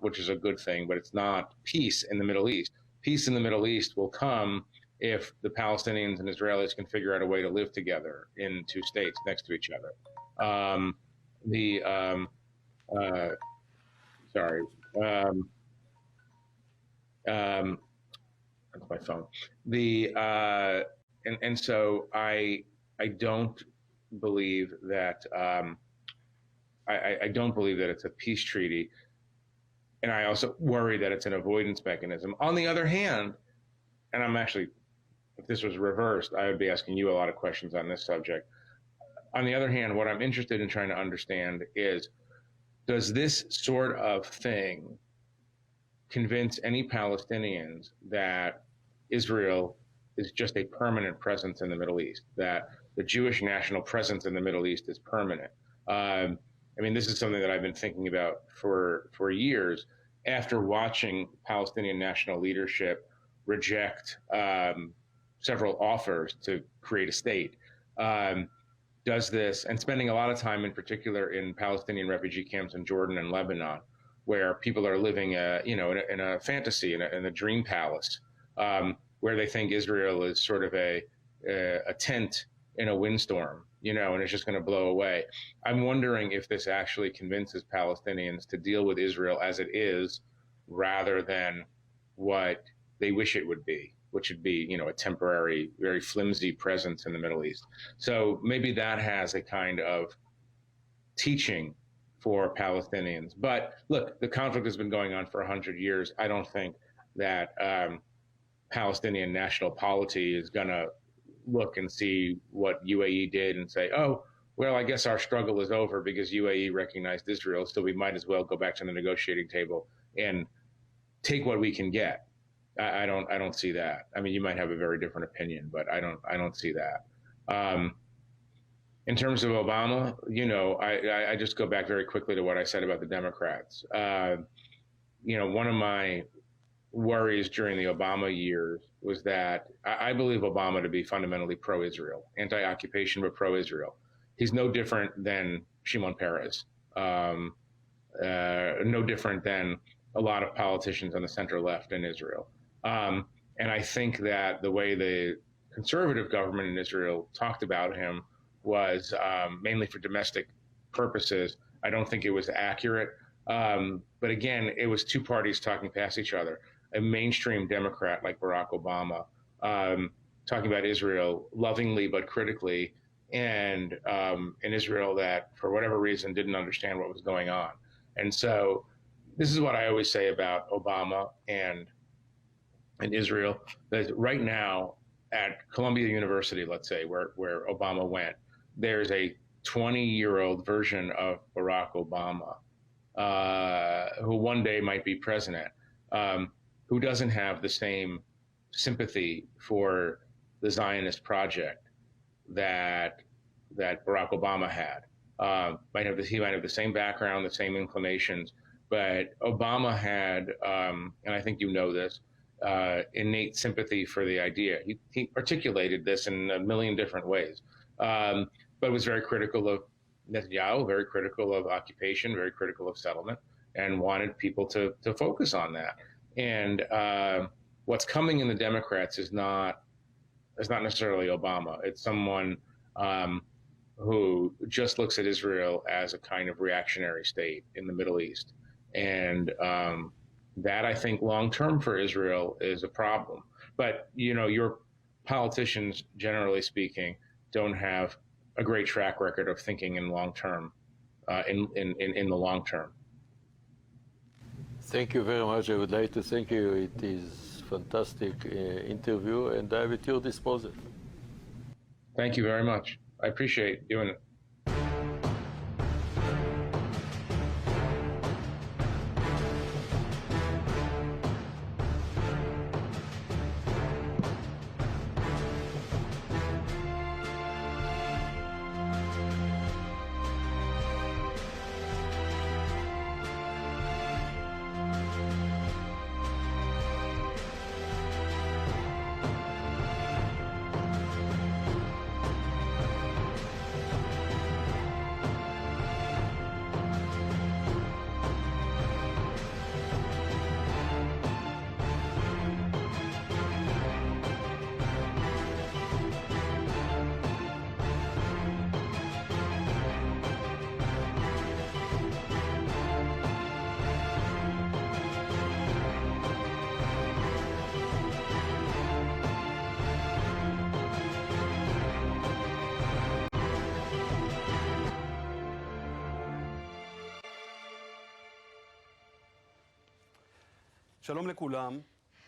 which is a good thing, but it's not peace in the Middle East. Peace in the Middle East will come if the Palestinians and Israelis can figure out a way to live together in two states next to each other. That's my phone. And so I don't believe that I don't believe that it's a peace treaty, and I also worry that it's an avoidance mechanism. On the other hand, and I'm actually, if this was reversed, I would be asking you a lot of questions on this subject. On the other hand, what I'm interested in trying to understand is, does this sort of thing convince any Palestinians that Israel is just a permanent presence in the Middle East, that the Jewish national presence in the Middle East is permanent? I mean, this is something that I've been thinking about for years after watching Palestinian national leadership reject several offers to create a state. Does this, and spending a lot of time in particular in Palestinian refugee camps in Jordan and Lebanon, where people are living in a fantasy, in a dream palace, where they think Israel is sort of a tent in a windstorm, and it's just going to blow away. I'm wondering if this actually convinces Palestinians to deal with Israel as it is, rather than what they wish it would be, which would be, a temporary, very flimsy presence in the Middle East. So maybe that has a kind of teaching for Palestinians. But look, the conflict has been going on for 100 years. I don't think that Palestinian national polity is going to look and see what UAE did and say, oh, well, I guess our struggle is over because UAE recognized Israel, so we might as well go back to the negotiating table and take what we can get. I don't see that. I mean, you might have a very different opinion, but I don't see that. In terms of Obama, I just go back very quickly to what I said about the Democrats. One of my worries during the Obama years was that I believe Obama to be fundamentally pro-Israel, anti-occupation, but pro-Israel. He's no different than Shimon Peres, no different than a lot of politicians on the center left in Israel. And I think that the way the conservative government in Israel talked about him was mainly for domestic purposes. I don't think it was accurate. But again, it was two parties talking past each other. A mainstream Democrat like Barack Obama talking about Israel lovingly but critically, and an Israel that, for whatever reason, didn't understand what was going on. And so this is what I always say about Obama and Israel, that right now at Columbia University, let's say, where Obama went, there's a 20-year-old version of Barack Obama who one day might be president, who doesn't have the same sympathy for the Zionist project that that Barack Obama had. He might have the same background, the same inclinations, but Obama had, and I think you know this, innate sympathy for the idea. He articulated this in a million different ways, but was very critical of Netanyahu, very critical of occupation, very critical of settlement, and wanted people to focus on that. And what's coming in the Democrats is not necessarily Obama. It's someone who just looks at Israel as a kind of reactionary state in the Middle East. And that, I think, long-term for Israel is a problem. But, your politicians, generally speaking, don't have a great track record of thinking in long-term, in the long term. Thank you very much. I would like to thank you. It is fantastic interview, and I'm at your disposal. Thank you very much. I appreciate doing it.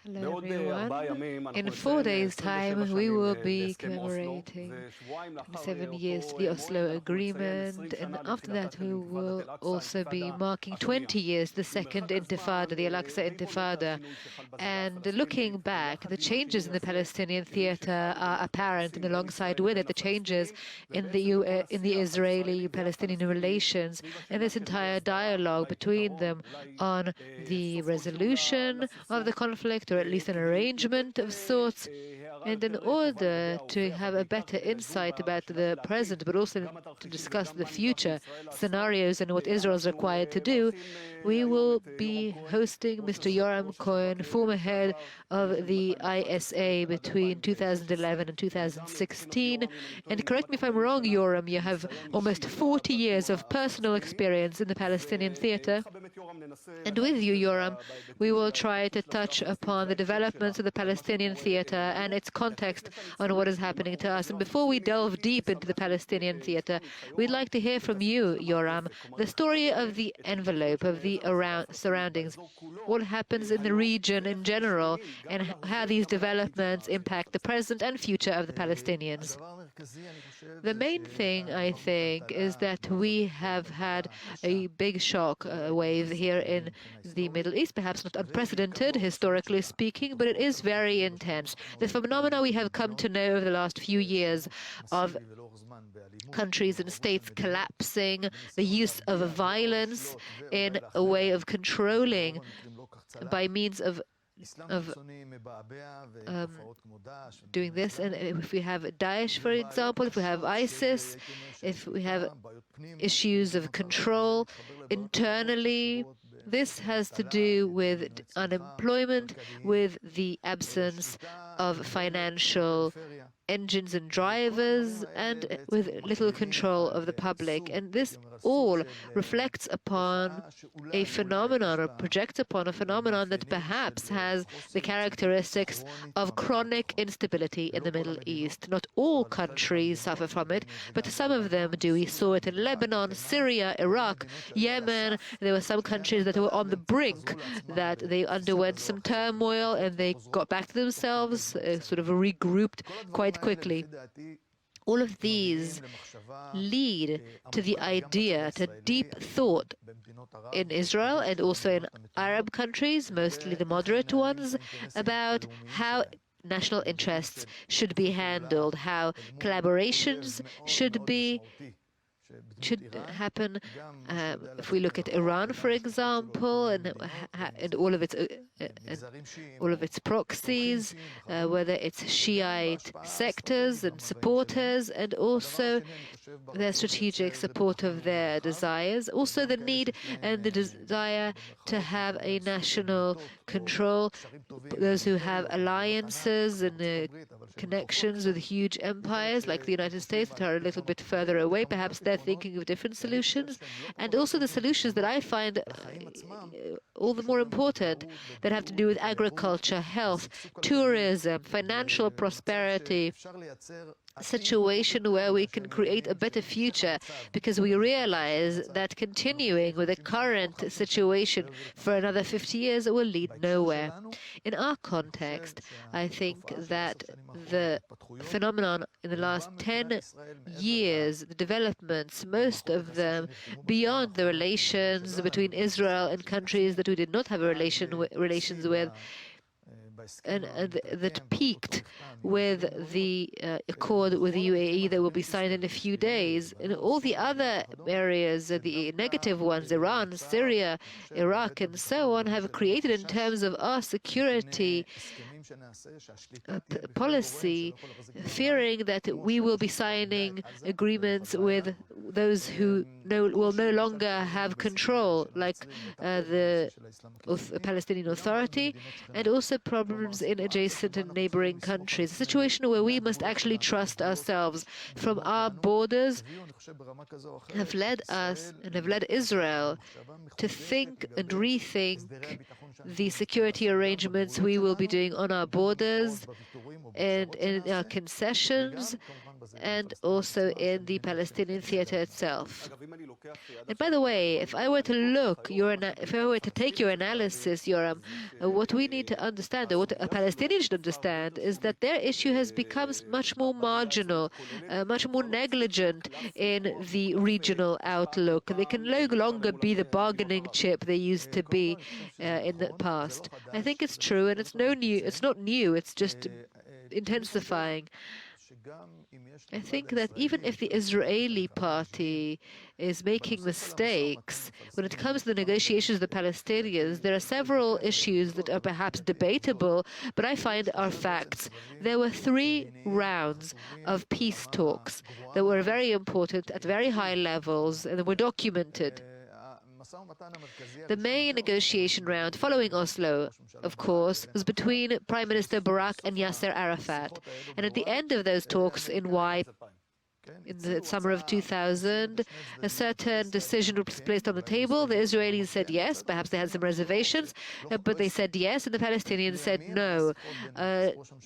Hello, everyone. In 4 days' time, we will be commemorating 7 years to the Oslo Agreement, and after that, we will also be marking 20 years, the Second Intifada, the Al-Aqsa Intifada. And looking back, the changes in the Palestinian theater are apparent, and alongside with it, the changes in the Israeli-Palestinian relations, and this entire dialogue between them on the resolution of the conflict, or at least an arrangement of sorts. And in order to have a better insight about the present, but also to discuss the future scenarios and what Israel is required to do, we will be hosting Mr. Yoram Cohen, former head of the ISA between 2011 and 2016. And correct me if I'm wrong, Yoram, you have almost 40 years of personal experience in the Palestinian theater. And with you, Yoram, we will try to touch upon the developments of the Palestinian theater and its context on what is happening to us. And before we delve deep into the Palestinian theater, we'd like to hear from you, Yoram, the story of the envelope, of the surroundings, what happens in the region in general, and how these developments impact the present and future of the Palestinians. The main thing, I think, is that we have had a big shock wave here in the Middle East, perhaps not unprecedented, historically speaking, but it is very intense. The phenomena we have come to know over the last few years of countries and states collapsing, the use of violence in a way of controlling by means of doing this. And if we have Daesh, for example, if we have ISIS, if we have issues of control internally, this has to do with unemployment, with the absence of financial engines and drivers, and with little control of the public. And this all reflects upon a phenomenon, or projects upon a phenomenon that perhaps has the characteristics of chronic instability in the Middle East. Not all countries suffer from it, but some of them do. We saw it in Lebanon, Syria, Iraq, Yemen. There were some countries that were on the brink, that they underwent some turmoil and they got back to themselves, sort of regrouped quite quickly. All of these lead to the idea, to deep thought in Israel and also in Arab countries, mostly the moderate ones, about how national interests should be handled, how collaborations should happen. If we look at Iran, for example, and all of its proxies, whether it's Shiite sectors and supporters, and also their strategic support of their desires, also the need and the desire to have a national control. Those who have alliances and connections with huge empires like the United States that are a little bit further away, perhaps they're thinking of different solutions, and also the solutions that I find all the more important that have to do with agriculture, health, tourism, financial prosperity, a situation where we can create a better future, because we realize that continuing with the current situation for another 50 years will lead nowhere. In our context, I think that the phenomenon in the last 10 years, the developments, most of them beyond the relations between Israel and countries that we did not have relations with, and that peaked with the accord with the UAE that will be signed in a few days. And all the other areas, the negative ones, Iran, Syria, Iraq, and so on, have created in terms of our security policy, fearing that we will be signing agreements with those who will no longer have control, like the Palestinian Authority, and also problems in adjacent and neighboring countries. A situation where we must actually trust ourselves. From our borders have led us and have led Israel to think and rethink the security arrangements we will be doing on our borders and in our concessions, and also in the Palestinian theater itself. And by the way, if I were to take your analysis, Yoram, what we need to understand, or what a Palestinian should understand, is that their issue has become much more marginal, much more negligent in the regional outlook. They can no longer be the bargaining chip they used to be in the past. I think it's true, and it's not new, it's just intensifying. I think that even if the Israeli party is making mistakes, when it comes to the negotiations with the Palestinians, there are several issues that are perhaps debatable, but I find are facts. There were 3 rounds of peace talks that were very important at very high levels and were documented. The main negotiation round following Oslo, of course, was between Prime Minister Barak and Yasser Arafat. And at the end of those talks in the summer of 2000, a certain decision was placed on the table. The Israelis said yes, perhaps they had some reservations, but they said yes, and the Palestinians said no.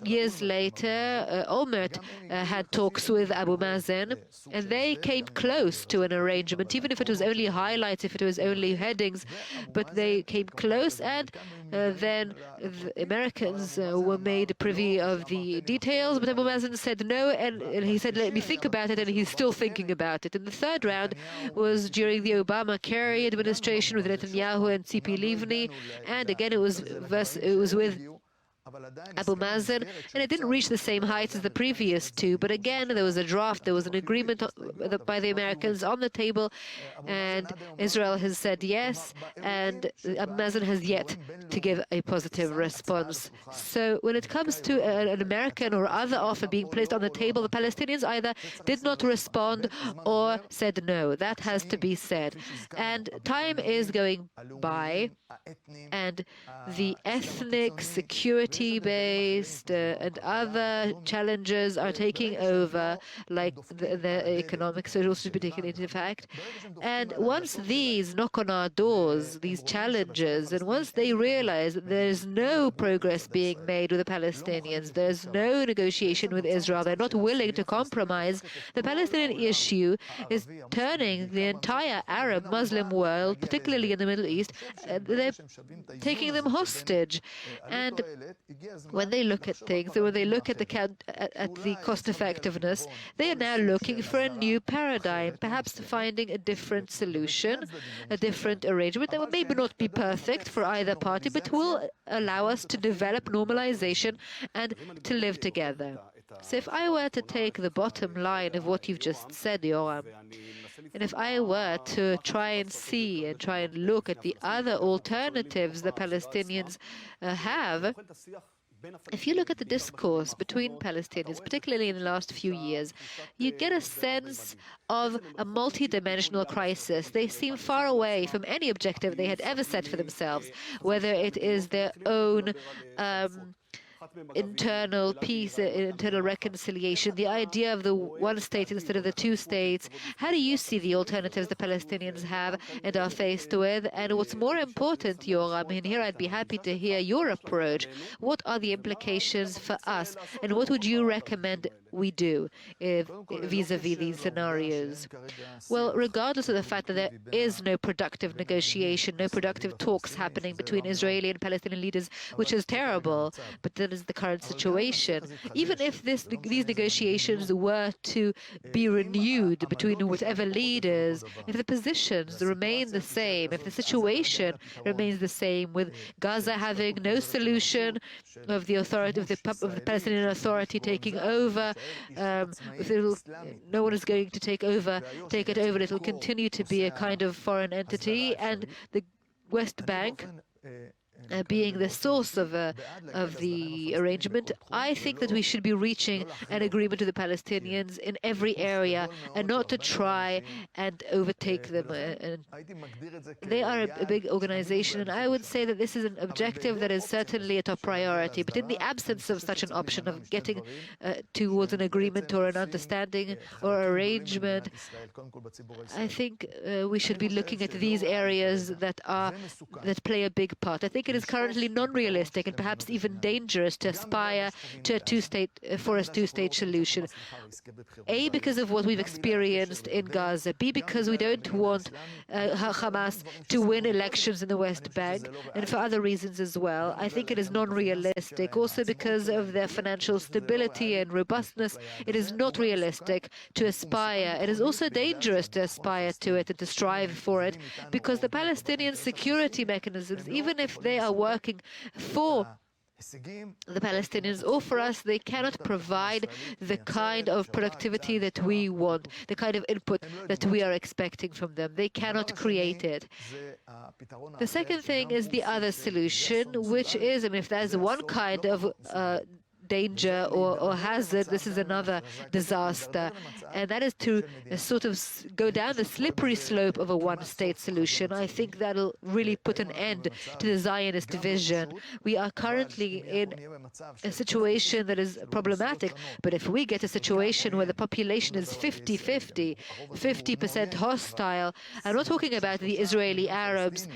Years later, Olmert had talks with Abu Mazen, and they came close to an arrangement, even if it was only highlights, if it was only headings, but they came close, and then the Americans were made privy of the details, but Abu Mazen said no, and he said, let me think about it, and he's still thinking about it. And the third round was during the Obama Kerry administration with Netanyahu and Tzipi Livni, and again it was with Abu Mazen, and it didn't reach the same heights as the previous 2, but again there was a draft, there was an agreement by the Americans on the table, and Israel has said yes, and Abu Mazen has yet to give a positive response. So when it comes to an American or other offer being placed on the table, the Palestinians either did not respond or said no. That has to be said. And time is going by, and the ethnic security-based and other challenges are taking over, like the economic social should be taken into fact. And once these knock on our doors, these challenges, and once they realize that there's no progress being made with the Palestinians, there's no negotiation with Israel, they're not willing to compromise, the Palestinian issue is turning the entire Arab Muslim world, particularly in the Middle East, they're taking them hostage. And when they look at things, when they look at the cost effectiveness, they are now looking for a new paradigm, perhaps finding a different solution, a different arrangement that will maybe not be perfect for either party, but will allow us to develop normalization and to live together. So if I were to take the bottom line of what you've just said, Yoram, and if I were to try and see and try and look at the other alternatives the Palestinians have, if you look at the discourse between Palestinians, particularly in the last few years, you get a sense of a multidimensional crisis. They seem far away from any objective they had ever set for themselves, whether it is their own internal peace, internal reconciliation, the idea of the one state instead of the two states. How do you see the alternatives the Palestinians have and are faced with? And what's more important, Yoram, and here I'd be happy to hear your approach, what are the implications for us? And what would you recommend we do vis-a-vis these scenarios? Well, regardless of the fact that there is no productive negotiation, no productive talks happening between Israeli and Palestinian leaders, which is terrible, but that is the current situation. Even if these negotiations were to be renewed between whatever leaders, if the positions remain the same, if the situation remains the same, with Gaza having no solution, of the authority of the Palestinian Authority taking over, no one is going to take it over. It will continue to be a kind of foreign entity, and the West Bank being the source of the arrangement. I think that we should be reaching an agreement with the Palestinians in every area and not to try and overtake them. They are a big organization, and I would say that this is an objective that is certainly a top priority. But in the absence of such an option of getting towards an agreement or an understanding or arrangement, I think we should be looking at these areas that play a big part. I think it is currently non-realistic and perhaps even dangerous to aspire to a two-state solution. A, because of what we've experienced in Gaza. B, because we don't want Hamas to win elections in the West Bank, and for other reasons as well. I think it is non-realistic. Also because of their financial stability and robustness, it is not realistic to aspire. It is also dangerous to aspire to it and to strive for it, because the Palestinian security mechanisms, even if they are working for the Palestinians or for us, they cannot provide the kind of productivity that we want, the kind of input that we are expecting from them. They cannot create it. The second thing is the other solution, which is, if there's one kind of danger or hazard, this is another disaster, and that is to sort of go down the slippery slope of a one-state solution. I think that'll really put an end to the Zionist vision. We are currently in a situation that is problematic, but if we get a situation where the population is 50-50, 50% hostile, I'm not talking about the Israeli Arabs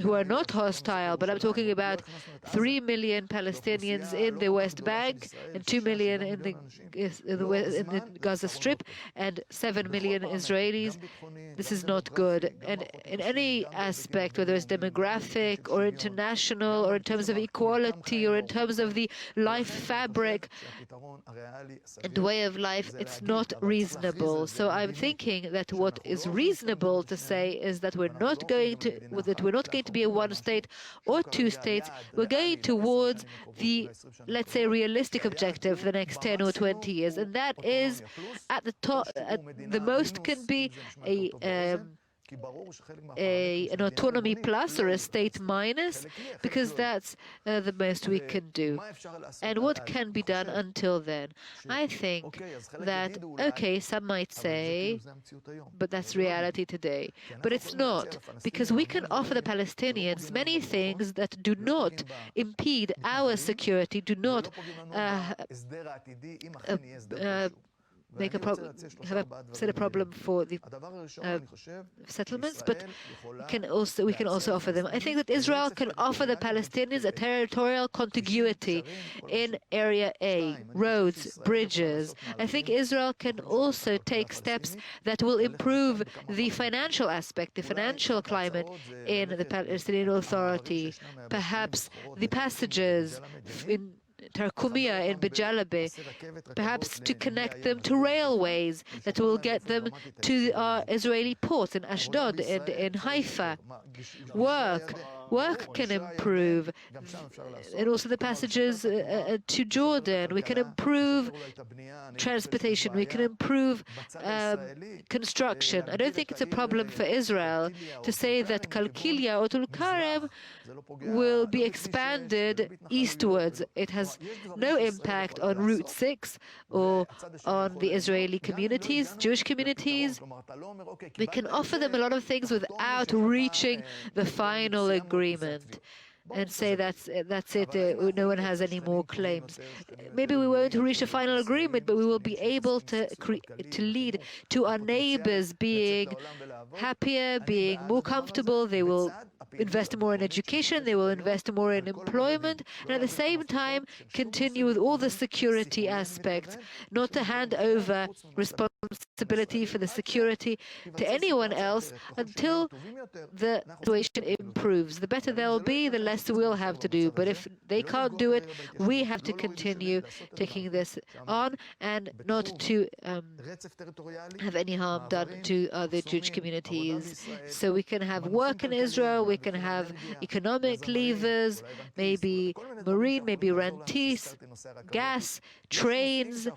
who are not hostile, but I'm talking about 3 million Palestinians in the West Bank and 2 million in the Gaza Strip and 7 million Israelis. This is not good. And in any aspect, whether it's demographic or international or in terms of equality or in terms of the life fabric and way of life, it's not reasonable. So I'm thinking that what is reasonable to say is that we're not going to be a one-state or two states. We're going towards the, let's say, realistic objective for the next 10 or 20 years, and that is at the top, at the most can be an autonomy plus or a state minus, because that's the most we can do. And what can be done until then? I think that, okay, some might say, but that's reality today. But it's not, because we can offer the Palestinians many things that do not impede our security, do not make a problem, set a problem for the settlements, but we can also offer them. I think that Israel can offer the Palestinians a territorial contiguity in Area A, roads, bridges. I think Israel can also take steps that will improve the financial aspect, the financial climate in the Palestinian Authority. Perhaps the passages in Tarkumia in Bijalabe, perhaps to connect them to railways that will get them to our Israeli ports in Ashdod and in Haifa. Work can improve, and also the passages to Jordan. We can improve transportation. We can improve construction. I don't think it's a problem for Israel to say that Kalkilia or Tulkarem will be expanded eastwards. It has no impact on Route 6 or on the Israeli communities, Jewish communities. We can offer them a lot of things without reaching the final agreement and say that's it, no one has any more claims. Maybe we won't reach a final agreement, but we will be able to lead to our neighbors being happier, being more comfortable. They will invest more in education, they will invest more in employment, and at the same time continue with all the security aspects, not to hand over responsibility for the security to anyone else until the situation improves. The better they'll be, the less we'll have to do. But if they can't do it, we have to continue taking this on and not to have any harm done to other Jewish communities. So we can have work in Israel, we can have economic levers, maybe marine, maybe rentis, gas, trains.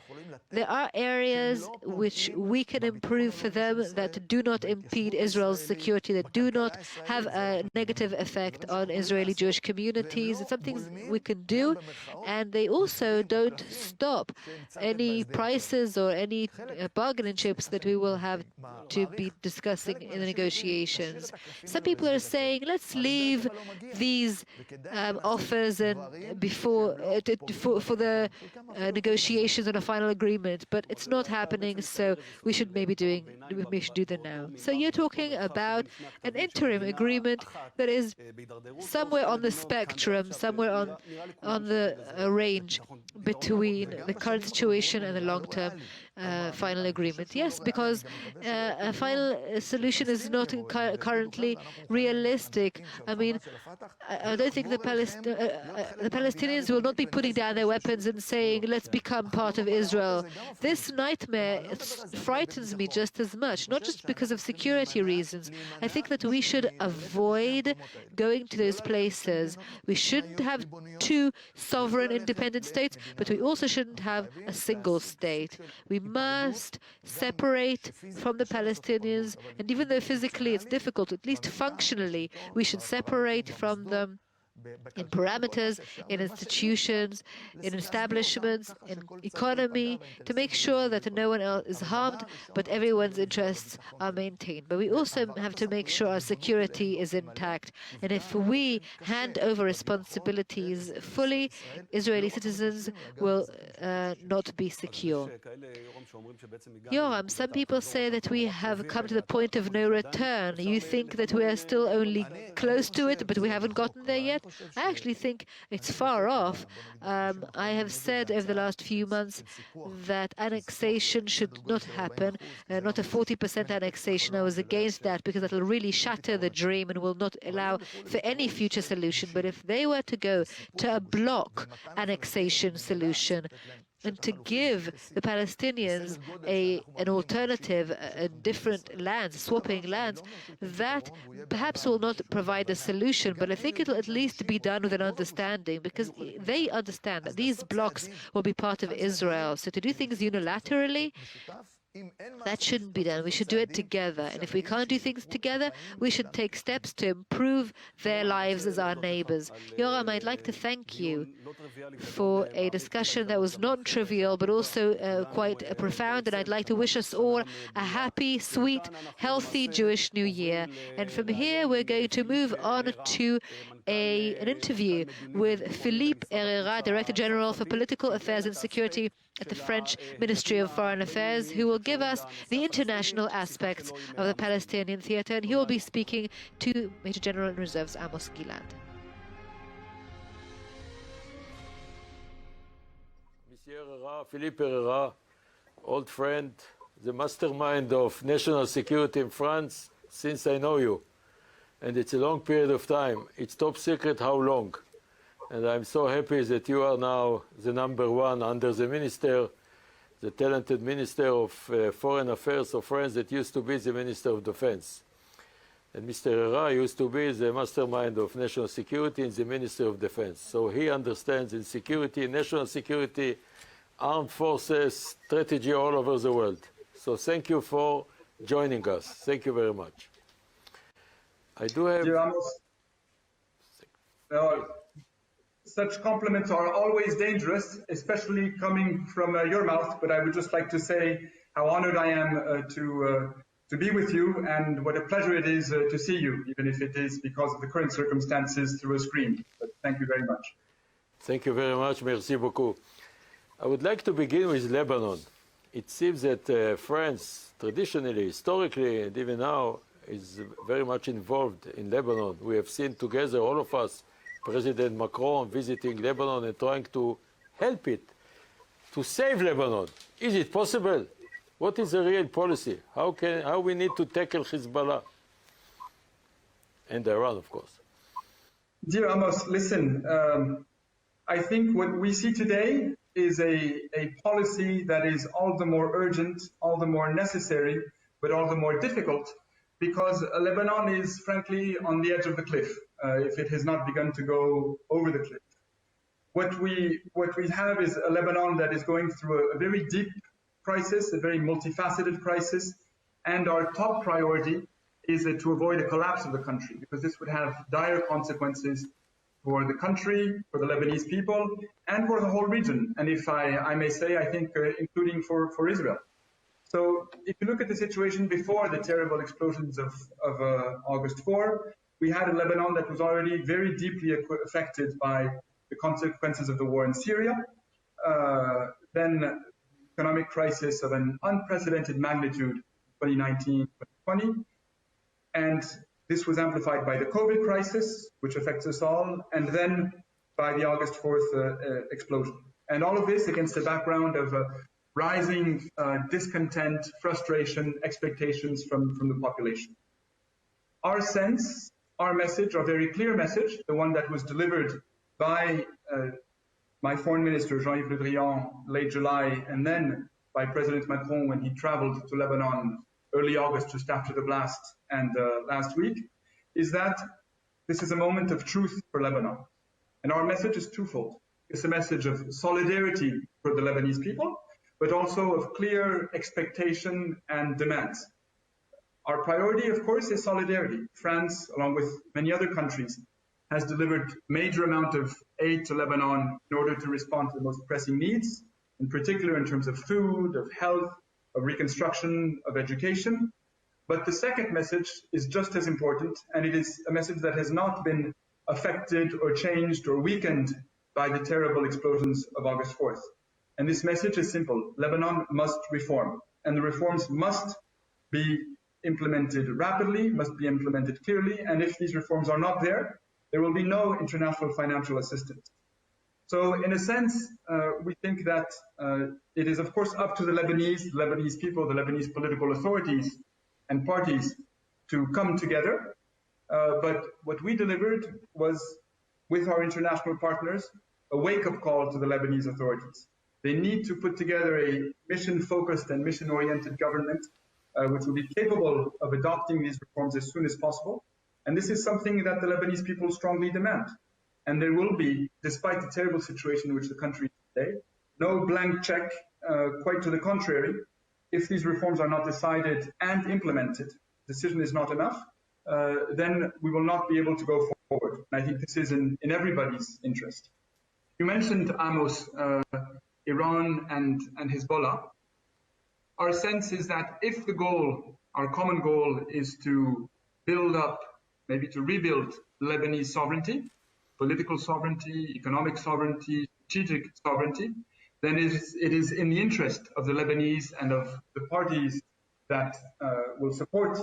There are areas which we can improve for them that do not impede Israel's security, that do not have a negative effect on Israeli Jewish communities. It's something we can do, and they also don't stop any prices or any bargaining chips that we will have to be discussing in the negotiations. Some people are saying, let's leave these offers and before for the negotiations on a final agreement, but it's not happening, so we should do them now. So you're talking about an interim agreement that is somewhere on the spectrum, somewhere on the range between the current situation and the long-term final agreement. Yes, because a final solution is not currently realistic. I mean, I don't think the Palestinians will not be putting down their weapons and saying, let's become part of Israel. This nightmare frightens me just as much, not just because of security reasons. I think that we should avoid going to those places. We shouldn't have two sovereign independent states, but we also shouldn't have a single state. We must separate from the Palestinians, and even though physically it's difficult, at least functionally, we should separate from them in parameters, in institutions, in establishments, in economy, to make sure that no one else is harmed, but everyone's interests are maintained. But we also have to make sure our security is intact. And if we hand over responsibilities fully, Israeli citizens will not be secure. Yoram, some people say that we have come to the point of no return. You think that we are still only close to it, but we haven't gotten there yet? I actually think it's far off. I have said over the last few months that annexation should not happen, not a 40% annexation. I was against that because that will really shatter the dream and will not allow for any future solution. But if they were to go to a block annexation solution, and to give the Palestinians an alternative, different lands, swapping lands, that perhaps will not provide a solution, but I think it'll at least be done with an understanding, because they understand that these blocks will be part of Israel. So to do things unilaterally, that shouldn't be done. We should do it together. And if we can't do things together, we should take steps to improve their lives as our neighbors. Yoram, I'd like to thank you for a discussion that was not trivial, but also quite profound. And I'd like to wish us all a happy, sweet, healthy Jewish New Year. And from here, we're going to move on to an interview with Philippe Herrera, Director General for Political Affairs and Security at the French Ministry of Foreign Affairs, who will give us the international aspects of the Palestinian theater, and he will be speaking to Major General in Reserves Amos Gilad. Monsieur Herrera, Philippe Herrera, old friend, the mastermind of national security in France since I know you. And it's a long period of time. It's top secret how long. And I'm so happy that you are now the number one under the minister, the talented Minister of Foreign Affairs of France that used to be the Minister of Defense. And Mr. Herrera used to be the mastermind of national security and the Minister of Defense. So he understands in security, national security, armed forces, strategy all over the world. So thank you for joining us. Thank you very much. I do have... Dear Amos, such compliments are always dangerous, especially coming from your mouth, but I would just like to say how honored I am to be with you and what a pleasure it is to see you, even if it is because of the current circumstances through a screen. But thank you very much. Thank you very much. Merci beaucoup. I would like to begin with Lebanon. It seems that France, traditionally, historically, and even now, is very much involved in Lebanon. We have seen together, all of us, President Macron visiting Lebanon and trying to help it, to save Lebanon. Is it possible? What is the real policy? How we need to tackle Hezbollah? And Iran, of course. Dear Amos, listen, I think what we see today is a policy that is all the more urgent, all the more necessary, but all the more difficult, because Lebanon is frankly on the edge of the cliff, if it has not begun to go over the cliff. What we have is a Lebanon that is going through a very deep crisis, a very multifaceted crisis, and our top priority is to avoid a collapse of the country, because this would have dire consequences for the country, for the Lebanese people, and for the whole region. And if I may say, I think including for Israel. So if you look at the situation before the terrible explosions of August 4, we had a Lebanon that was already very deeply affected by the consequences of the war in Syria, then economic crisis of an unprecedented magnitude, 2019, 2020, and this was amplified by the COVID crisis, which affects us all, and then by the August 4th explosion. And all of this against the background of rising discontent, frustration, expectations from the population. Our sense, our message, our very clear message, the one that was delivered by my foreign minister, Jean-Yves Le Drian, late July, and then by President Macron when he traveled to Lebanon early August, just after the blast, and last week, is that this is a moment of truth for Lebanon. And our message is twofold. It's a message of solidarity for the Lebanese people, but also of clear expectation and demands. Our priority, of course, is solidarity. France, along with many other countries, has delivered major amount of aid to Lebanon in order to respond to the most pressing needs, in particular in terms of food, of health, of reconstruction, of education. But the second message is just as important, and it is a message that has not been affected or changed or weakened by the terrible explosions of August 4th. And this message is simple. Lebanon must reform, and the reforms must be implemented rapidly, must be implemented clearly, and if these reforms are not there, there will be no international financial assistance. So in a sense, we think that it is of course up to the Lebanese people, the Lebanese political authorities and parties to come together. But what we delivered was, with our international partners, a wake-up call to the Lebanese authorities. They need to put together a mission-focused and mission-oriented government which will be capable of adopting these reforms as soon as possible. And this is something that the Lebanese people strongly demand. And there will be, despite the terrible situation in which the country is today, no blank check, quite to the contrary. If these reforms are not decided and implemented, decision is not enough, then we will not be able to go forward. And I think this is in everybody's interest. You mentioned, Amos, Iran and Hezbollah. Our sense is that if the goal, our common goal, is to build up, maybe to rebuild Lebanese sovereignty, political sovereignty, economic sovereignty, strategic sovereignty, then it is in the interest of the Lebanese and of the parties that will support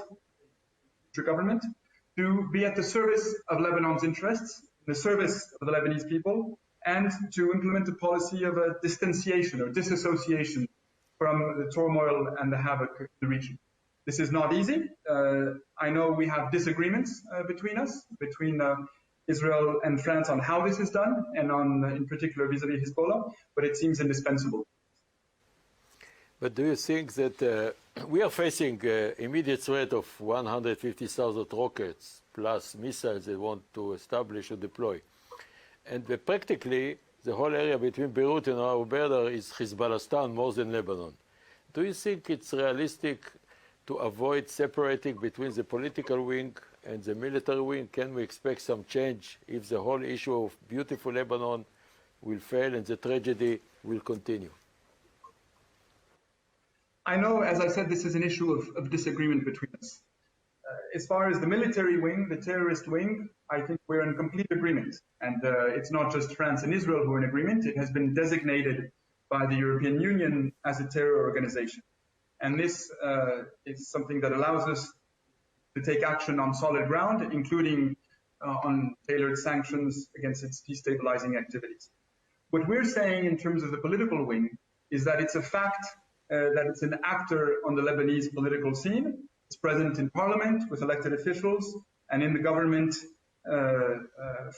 future government to be at the service of Lebanon's interests, the service of the Lebanese people, and to implement a policy of a distanciation or disassociation from the turmoil and the havoc in the region. This is not easy. I know we have disagreements between us, between Israel and France on how this is done, and on, in particular, vis-à-vis Hezbollah, but it seems indispensable. But do you think that we are facing immediate threat of 150,000 rockets plus missiles they want to establish or deploy? And practically, the whole area between Beirut and our border is Hezbollah more than Lebanon. Do you think it's realistic to avoid separating between the political wing and the military wing? Can we expect some change if the whole issue of beautiful Lebanon will fail and the tragedy will continue? I know, as I said, this is an issue of disagreement between us. As far as the military wing, the terrorist wing, I think we're in complete agreement. And it's not just France and Israel who are in agreement. It has been designated by the European Union as a terror organization. And this is something that allows us to take action on solid ground, including on tailored sanctions against its destabilizing activities. What we're saying in terms of the political wing is that it's a fact that it's an actor on the Lebanese political scene. It's present in parliament with elected officials and in the government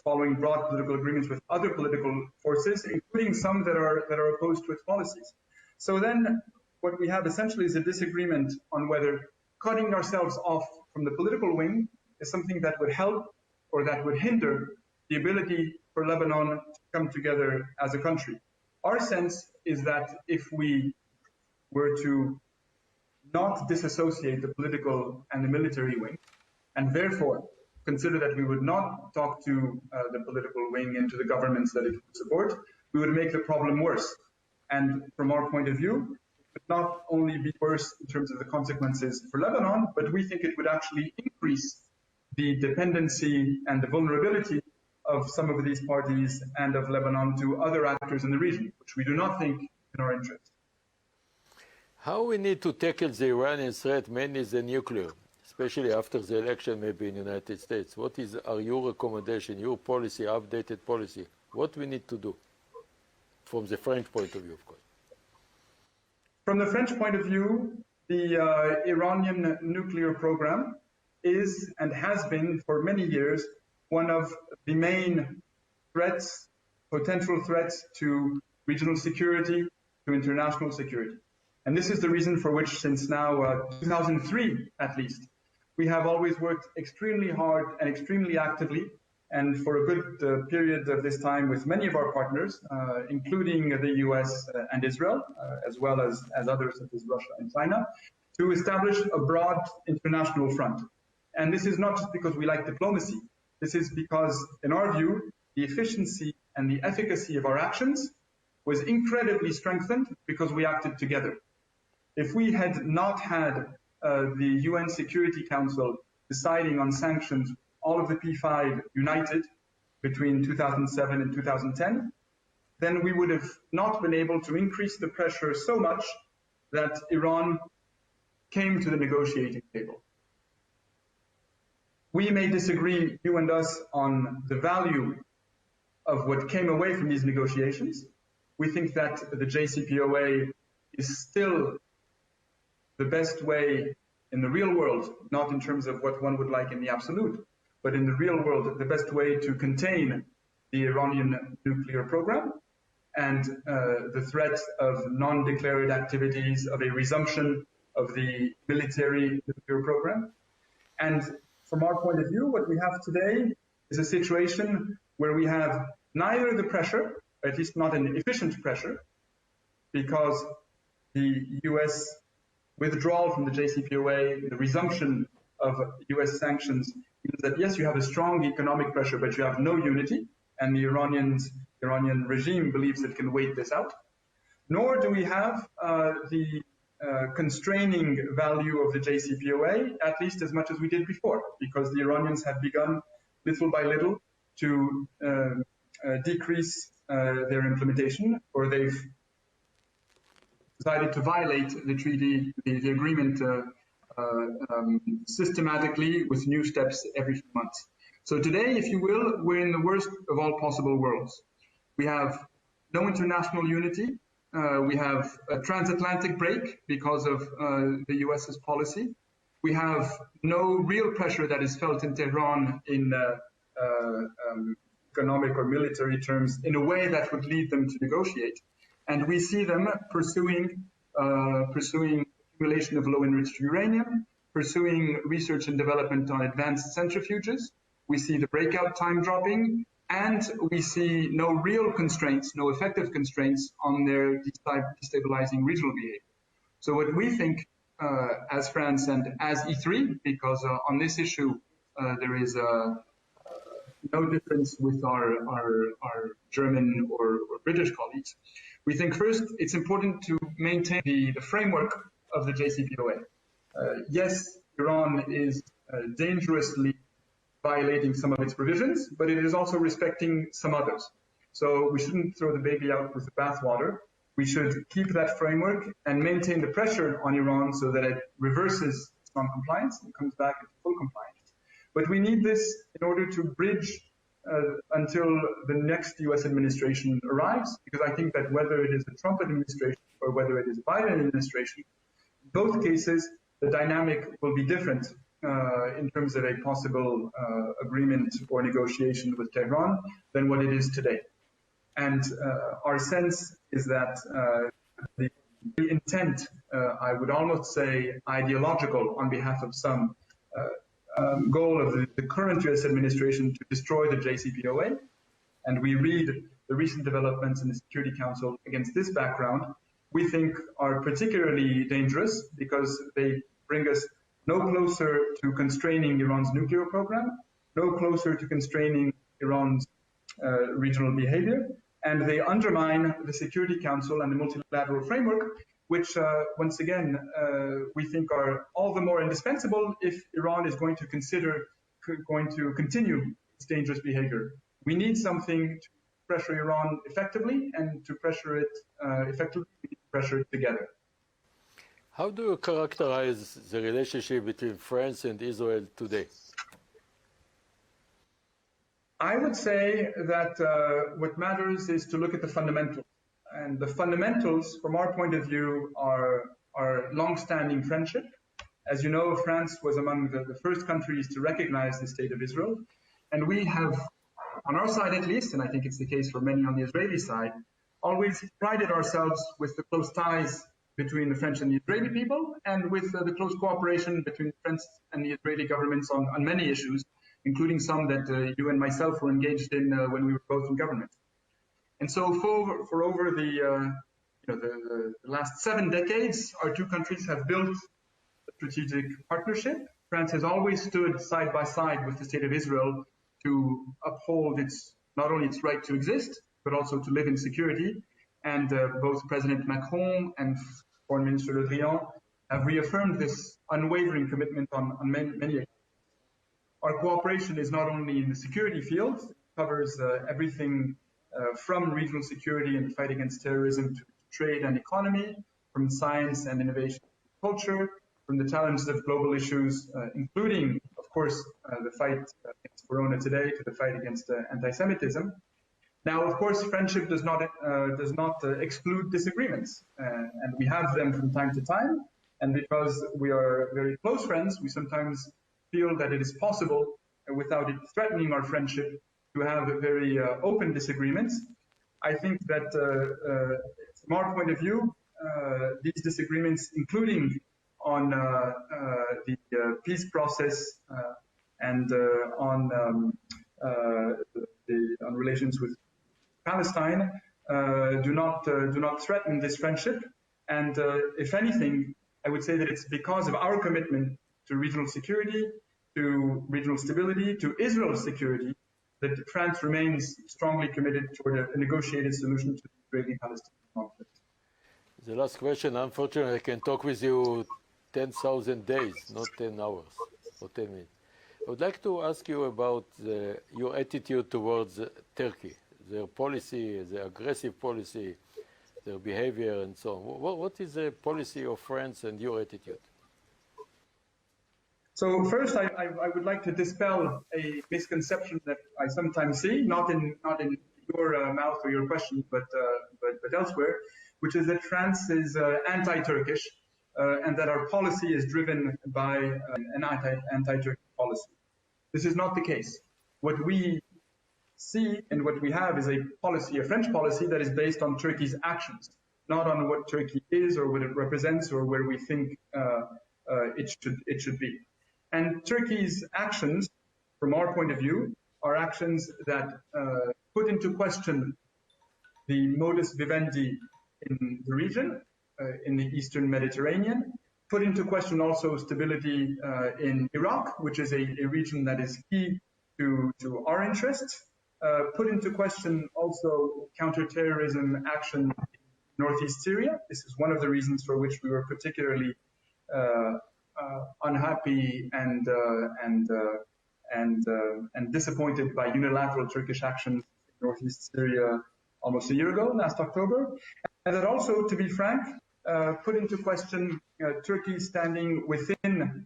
following broad political agreements with other political forces, including some that are opposed to its policies. So then what we have essentially is a disagreement on whether cutting ourselves off from the political wing is something that would help or that would hinder the ability for Lebanon to come together as a country. Our sense is that if we were to not disassociate the political and the military wing, and therefore consider that we would not talk to the political wing and to the governments that it would support, we would make the problem worse. And from our point of view, it would not only be worse in terms of the consequences for Lebanon, but we think it would actually increase the dependency and the vulnerability of some of these parties and of Lebanon to other actors in the region, which we do not think in our interest. How we need to tackle the Iranian threat, mainly the nuclear, especially after the election maybe in the United States? What are your recommendation, your policy, updated policy? What we need to do from the French point of view, of course? From the French point of view, the Iranian nuclear program is and has been for many years one of the main threats, potential threats to regional security, to international security. And this is the reason for which since now 2003 at least, we have always worked extremely hard and extremely actively, and for a good period of this time with many of our partners, including the US and Israel, as well as others such as Russia and China, to establish a broad international front. And this is not just because we like diplomacy. This is because, in our view, the efficiency and the efficacy of our actions was incredibly strengthened because we acted together. If we had not had the UN Security Council deciding on sanctions, all of the P5 united between 2007 and 2010, then we would have not been able to increase the pressure so much that Iran came to the negotiating table. We may disagree, you and us, on the value of what came away from these negotiations. We think that the JCPOA is still the best way in the real world, not in terms of what one would like in the absolute, but in the real world, the best way to contain the Iranian nuclear program and the threat of non-declared activities, of a resumption of the military nuclear program. And from our point of view, what we have today is a situation where we have neither the pressure, at least not an efficient pressure, because the US withdrawal from the JCPOA, the resumption of US sanctions, means that yes, you have a strong economic pressure, but you have no unity, and the Iranian regime believes it can wait this out. Nor do we have the constraining value of the JCPOA, at least as much as we did before, because the Iranians have begun little by little to decrease their implementation, or they've decided to violate the treaty, the agreement systematically with new steps every few months. So today, if you will, we're in the worst of all possible worlds. We have no international unity. We have a transatlantic break because of the US's policy. We have no real pressure that is felt in Tehran in economic or military terms in a way that would lead them to negotiate. And we see them pursuing accumulation of low-enriched uranium, pursuing research and development on advanced centrifuges. We see the breakout time dropping, and we see no real constraints, no effective constraints on their destabilizing regional behavior. So what we think as France and as E3, because on this issue there is no difference with our German or British colleagues, we think first it's important to maintain the framework of the JCPOA. Yes, Iran is dangerously violating some of its provisions, but it is also respecting some others. So we shouldn't throw the baby out with the bathwater. We should keep that framework and maintain the pressure on Iran so that it reverses its non-compliance and comes back into full compliance. But we need this in order to bridge until the next US administration arrives, because I think that whether it is the Trump administration or whether it is the Biden administration, in both cases, the dynamic will be different in terms of a possible agreement or negotiation with Tehran than what it is today. And our sense is that the intent, I would almost say ideological on behalf of some, goal of the current US administration to destroy the JCPOA, and we read the recent developments in the Security Council against this background, we think are particularly dangerous because they bring us no closer to constraining Iran's nuclear program, no closer to constraining Iran's regional behavior, and they undermine the Security Council and the multilateral framework, which once again we think are all the more indispensable if Iran is going to continue its dangerous behavior. We need something to pressure Iran effectively, and to pressure it effectively, we need to pressure it together. How do you characterize the relationship between France and Israel today? I would say that what matters is to look at the fundamentals. And the fundamentals, from our point of view, are long-standing friendship. As you know, France was among the first countries to recognize the state of Israel. And we have, on our side at least, and I think it's the case for many on the Israeli side, always prided ourselves with the close ties between the French and the Israeli people, and with the close cooperation between the French and the Israeli governments on many issues, including some that you and myself were engaged in when we were both in government. And so for over the last 7 decades, our two countries have built a strategic partnership. France has always stood side by side with the state of Israel to uphold not only its right to exist, but also to live in security. And both President Macron and Foreign Minister Le Drian have reaffirmed this unwavering commitment on many occasions. Our cooperation is not only in the security field, it covers everything from regional security and the fight against terrorism to trade and economy, from science and innovation to culture, from the challenges of global issues, including, of course, the fight against Corona today, to the fight against anti-Semitism. Now, of course, friendship does not exclude disagreements, and we have them from time to time. And because we are very close friends, we sometimes feel that it is possible, without it threatening our friendship, to have very open disagreements. I think that from our point of view, these disagreements, including on the peace process and on relations with Palestine, do not threaten this friendship. And if anything, I would say that it's because of our commitment to regional security, to regional stability, to Israel's security, that France remains strongly committed toward a negotiated solution to the Israeli-Palestinian conflict. The last question, unfortunately, I can talk with you 10,000 days, not 10 hours or 10 minutes. I would like to ask you about your attitude towards Turkey, their policy, their aggressive policy, their behavior, and so on. What is the policy of France and your attitude? So first, I would like to dispel a misconception that I sometimes see, not in your mouth or your question, but elsewhere, which is that France is anti-Turkish and that our policy is driven by an anti-Turkish policy. This is not the case. What we see and what we have is a policy, a French policy that is based on Turkey's actions, not on what Turkey is or what it represents or where we think it should be. And Turkey's actions, from our point of view, are actions that put into question the modus vivendi in the region, in the Eastern Mediterranean, put into question also stability in Iraq, which is a region that is key to our interests, put into question also counterterrorism action in northeast Syria. This is one of the reasons for which we were particularly unhappy and disappointed by unilateral Turkish actions in northeast Syria almost a year ago, last October. And that also, to be frank, put into question Turkey's standing within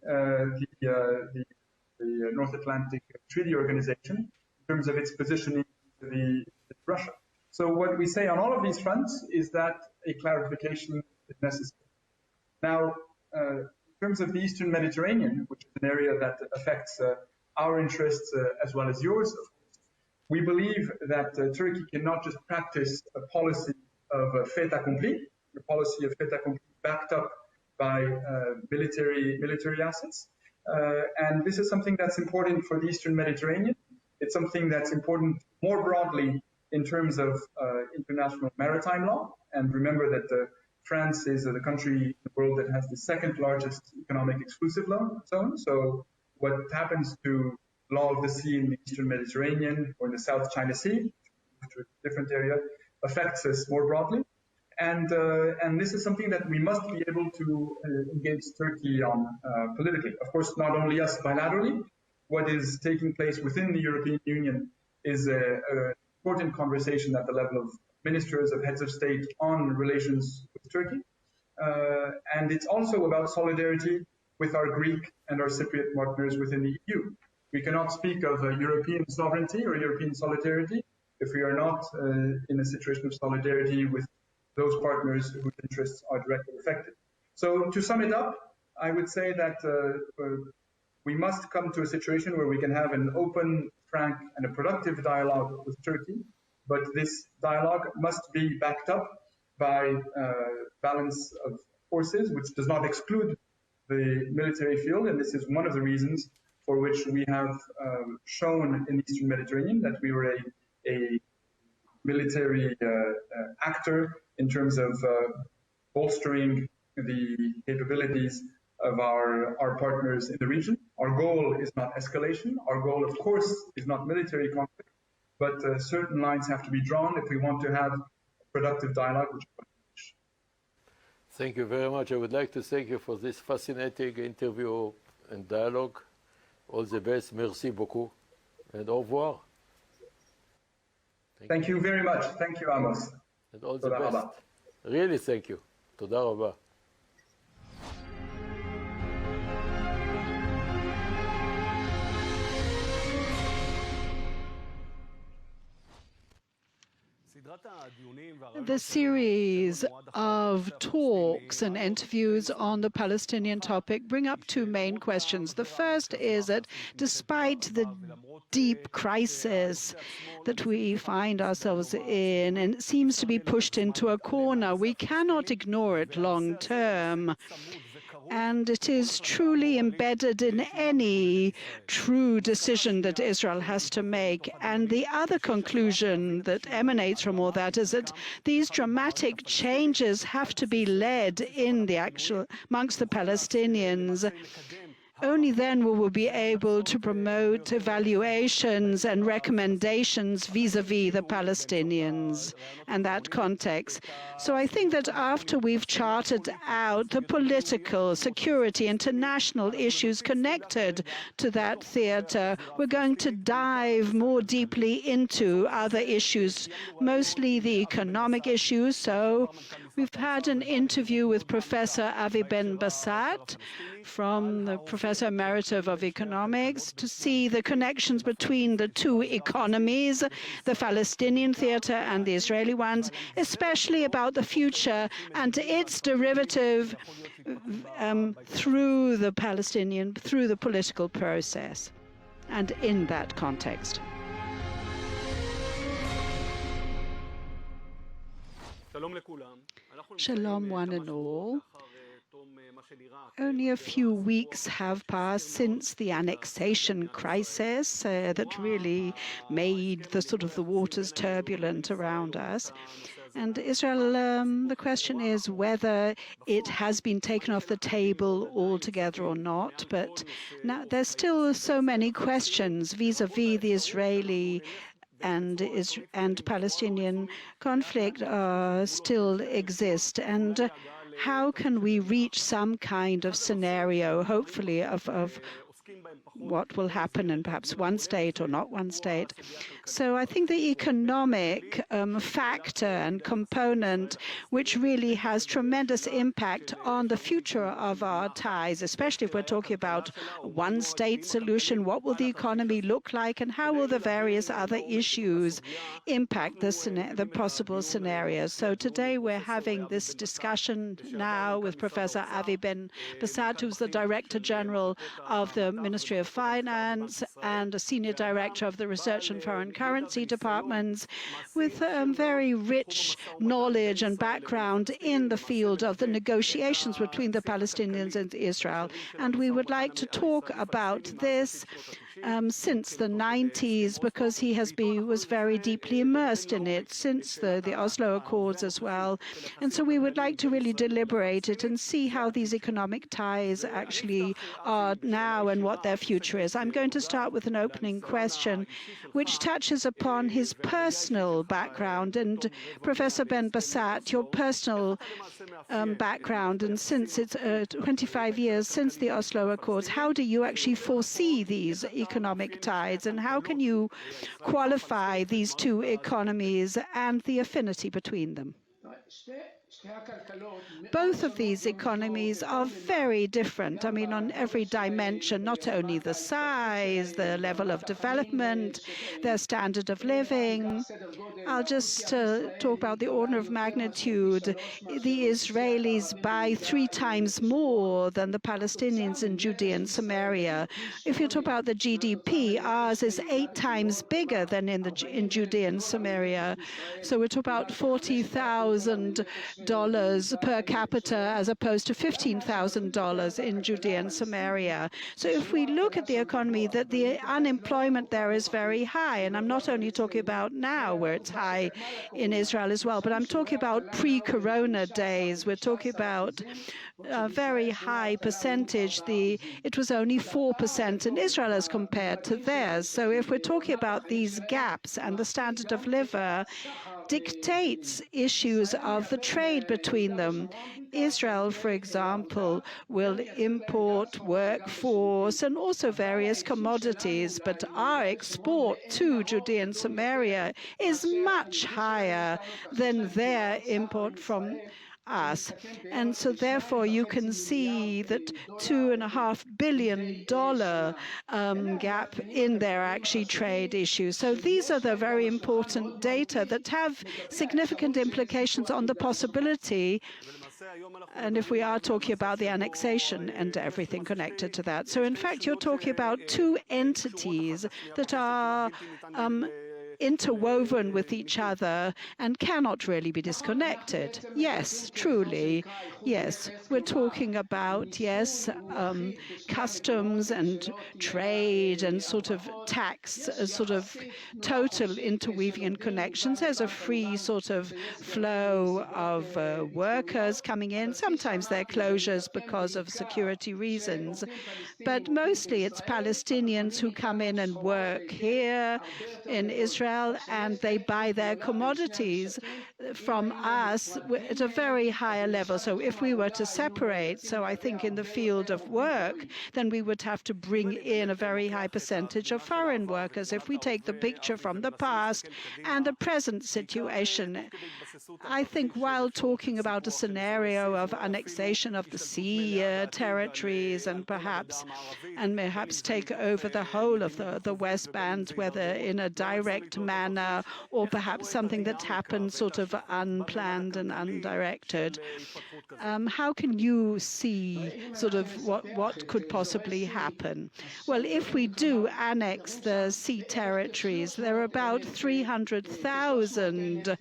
the North Atlantic Treaty Organization in terms of its positioning to Russia. So what we say on all of these fronts is that a clarification is necessary. Now, in terms of the Eastern Mediterranean, which is an area that affects our interests as well as yours, we believe that Turkey cannot just practice a policy of fait accompli, a policy of fait accompli backed up by military assets. And this is something that's important for the Eastern Mediterranean. It's something that's important more broadly in terms of international maritime law. And remember that France is the country in the world that has the second largest economic exclusive zone. So what happens to law of the sea in the Eastern Mediterranean or in the South China Sea, to a different area, affects us more broadly. And this is something that we must be able to engage Turkey on politically. Of course, not only us bilaterally. What is taking place within the European Union is an important conversation at the level of ministers, of heads of state on relations with Turkey. And it's also about solidarity with our Greek and our Cypriot partners within the EU. We cannot speak of European sovereignty or European solidarity if we are not in a situation of solidarity with those partners whose interests are directly affected. So to sum it up, I would say that we must come to a situation where we can have an open, frank, and a productive dialogue with Turkey, but this dialogue must be backed up by balance of forces, which does not exclude the military field, and this is one of the reasons for which we have shown in the Eastern Mediterranean that we were a military actor in terms of bolstering the capabilities of our partners in the region. Our goal is not escalation. Our goal, of course, is not military conflict, but certain lines have to be drawn if we want to have a productive dialogue. Thank you very much. I would like to thank you for this fascinating interview and dialogue. All the best. Merci beaucoup. And au revoir. Thank you very much. Thank you, Amos. And all the best. Really, thank you. תודה רבה. The series of talks and interviews on the Palestinian topic bring up two main questions. The first is that despite the deep crisis that we find ourselves in and seems to be pushed into a corner, we cannot ignore it long term. And it is truly embedded in any true decision that Israel has to make. And the other conclusion that emanates from all that is that these dramatic changes have to be led in the amongst the Palestinians. Only then will we be able to promote evaluations and recommendations vis-à-vis the Palestinians and that context. So I think that after we've charted out the political, security, international issues connected to that theater, we're going to dive more deeply into other issues, mostly the economic issues. So we've had an interview with Professor Avi Ben-Basat from the Professor Emeritus of Economics to see the connections between the two economies, the Palestinian theater and the Israeli ones, especially about the future and its derivative through the political process. and in that context. Shalom, one and all. Only a few weeks have passed since the annexation crisis that really made the waters turbulent around us. And Israel, the question is whether it has been taken off the table altogether or not. But now there's still so many questions vis-a-vis the Israeli and Palestinian conflict still exist. And how can we reach some kind of scenario, hopefully, of what will happen in perhaps one state or not one state? So I think the economic factor and component, which really has tremendous impact on the future of our ties, especially if we're talking about one state solution, what will the economy look like and how will the various other issues impact the possible scenarios? So today we're having this discussion now with Professor Avi Ben-Besat, who's the Director General of the Ministry of Finance and a Senior Director of the Research and Foreign Currency Departments, with very rich knowledge and background in the field of the negotiations between the Palestinians and Israel. And we would like to talk about this since the 90s, because he was very deeply immersed in it since the Oslo Accords as well. And so we would like to really deliberate it and see how these economic ties actually are now and what their future is. I'm going to start with an opening question which touches upon his personal background. And Professor Ben-Besat, your personal background, and since it's 25 years since the Oslo Accords, how do you actually foresee these economic ties, and how can you qualify these two economies and the affinity between them? Both of these economies are very different. I mean, on every dimension, not only the size, the level of development, their standard of living. I'll just talk about the order of magnitude. The Israelis buy 3 times more than the Palestinians in Judea and Samaria. If you talk about the GDP, ours is 8 times bigger than in Judea and Samaria. So we're talking about $40,000 per capita as opposed to $15,000 in Judea and Samaria. So if we look at the economy, that the unemployment there is very high. And I'm not only talking about now where it's high in Israel as well, but I'm talking about pre-corona days. We're talking about a very high percentage. It was only 4% in Israel as compared to theirs. So if we're talking about these gaps, and the standard of living dictates issues of the trade between them. Israel, for example, will import workforce and also various commodities, but our export to Judea and Samaria is much higher than their import from us. And so therefore you can see that $2.5 billion gap in their actually trade issues. So these are the very important data that have significant implications on the possibility, and if we are talking about the annexation and everything connected to that. So in fact, you're talking about two entities that are interwoven with each other and cannot really be disconnected. Yes, truly. Yes, we're talking about, yes, customs and trade and sort of tax, sort of total interweaving and connections. There's a free sort of flow of workers coming in. Sometimes there are closures because of security reasons, but mostly it's Palestinians who come in and work here in Israel, and they buy their commodities from us at a very higher level. So if we were to separate, so I think in the field of work, then we would have to bring in a very high percentage of foreign workers. If we take the picture from the past and the present situation, I think while talking about a scenario of annexation of the sea territories and perhaps take over the whole of the West Bank, whether in a direct planned manner, or perhaps something that happened sort of unplanned and undirected. How can you see sort of what could possibly happen? Well, if we do annex the sea territories, there are about 300,000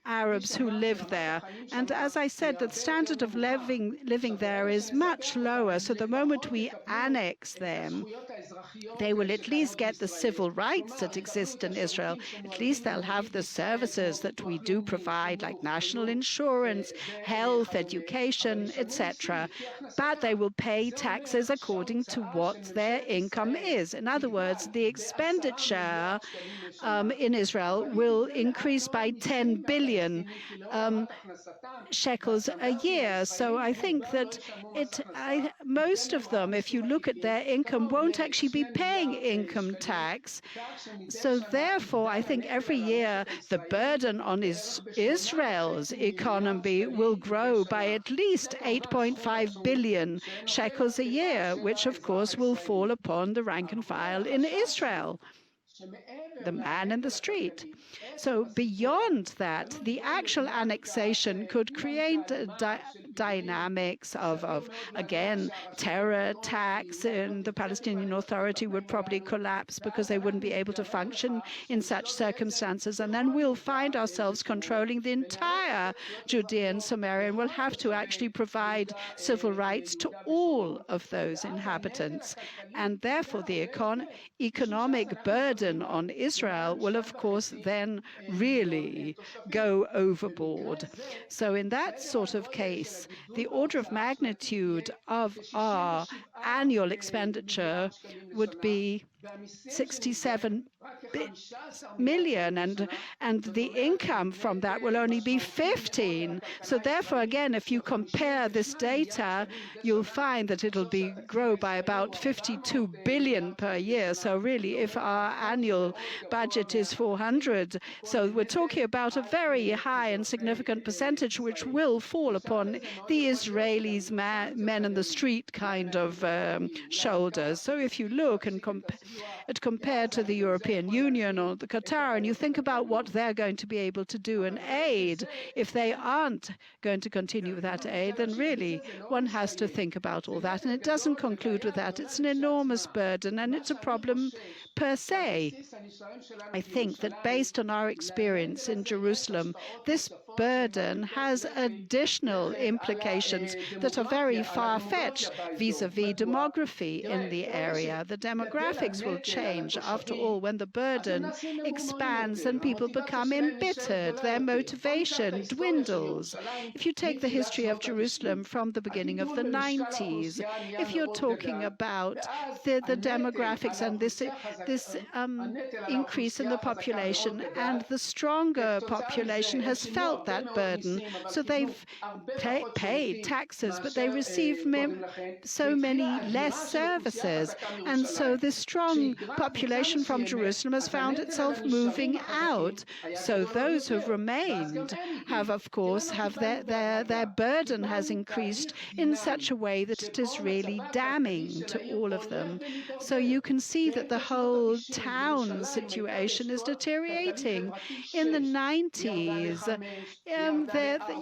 Arabs who live there. And as I said, the standard of living there is much lower. So the moment we annex them, they will at least get the civil rights that exist in Israel. At least they'll have the services that we do provide, like national insurance, health, education, etc. But they will pay taxes according to what their income is. In other words, the expenditure in Israel will increase by 10 billion shekels a year. So I think that most of them, if you look at their income, won't actually be paying income tax. So therefore, I think every year the burden on Israel's economy will grow by at least 8.5 billion shekels a year, which of course will fall upon the rank and file in Israel, the man in the street. So beyond that, the actual annexation could create dynamics of, again, terror attacks, and the Palestinian Authority would probably collapse because they wouldn't be able to function in such circumstances. And then we'll find ourselves controlling the entire Judea and Samaria, and we'll have to actually provide civil rights to all of those inhabitants. And therefore, the economic burden on Israel will, of course, then really go overboard. So in that sort of case, the order of magnitude of our annual expenditure would be 67 million, and the income from that will only be 15. So therefore, again, if you compare this data, you'll find that it'll grow by about 52 billion per year. So really, if our annual budget is 400, so we're talking about a very high and significant percentage which will fall upon the Israelis, men in the street kind of shoulders. So if you look and compare to the European Union or the Qatar, and you think about what they're going to be able to do in aid, if they aren't going to continue with that aid, then really one has to think about all that. And it doesn't conclude with that. It's an enormous burden, and it's a problem per se. I think that based on our experience in Jerusalem, this burden has additional implications that are very far-fetched vis-a-vis demography in the area. The demographics will change. After all, when the burden expands, then people become embittered. Their motivation dwindles. If you take the history of Jerusalem from the beginning of the 90s, if you're talking about the demographics and this increase in the population, and the stronger population has felt that burden, so they've paid taxes, but they receive so many less services. And so this strong population from Jerusalem has found itself moving out. So those who've remained have, of course, their burden has increased in such a way that it is really damning to all of them. So you can see that the whole town situation is deteriorating. In the 90s,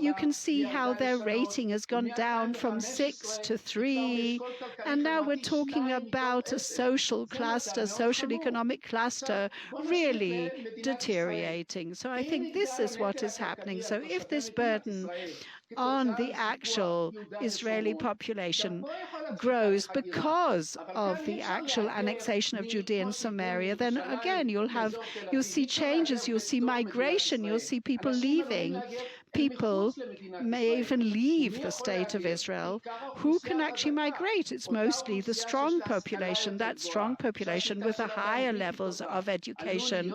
you can see how their rating has gone down from 6 to 3, and now we're talking about a social cluster, social economic cluster, really deteriorating. So I think this is what is happening. So if this burden on the actual Israeli population grows because of the actual annexation of Judea and Samaria, then again you'll see changes, you'll see migration, you'll see people leaving. People may even leave the state of Israel. Who can actually migrate? It's mostly the strong population, that strong population with the higher levels of education.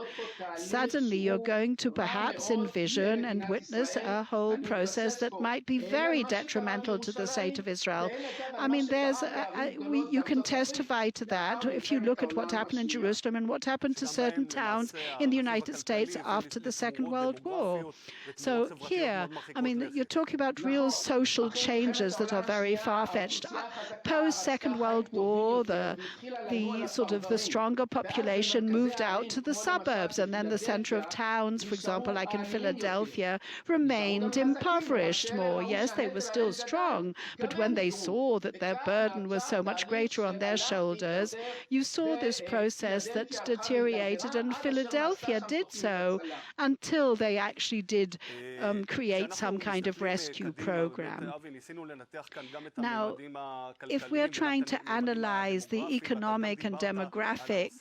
Suddenly you're going to perhaps envision and witness a whole process that might be very detrimental to the state of Israel. I mean, you can testify to that if you look at what happened in Jerusalem and what happened to certain towns in the United States after the Second World War. So here clear. I mean, you're talking about real social changes that are very far-fetched. Post-Second World War, the stronger population moved out to the suburbs, and then the center of towns, for example, like in Philadelphia, remained impoverished more. Yes, they were still strong, but when they saw that their burden was so much greater on their shoulders, you saw this process that deteriorated, and Philadelphia did so until they actually did create some kind of rescue program. Now, if we're trying to analyze the economic and demographic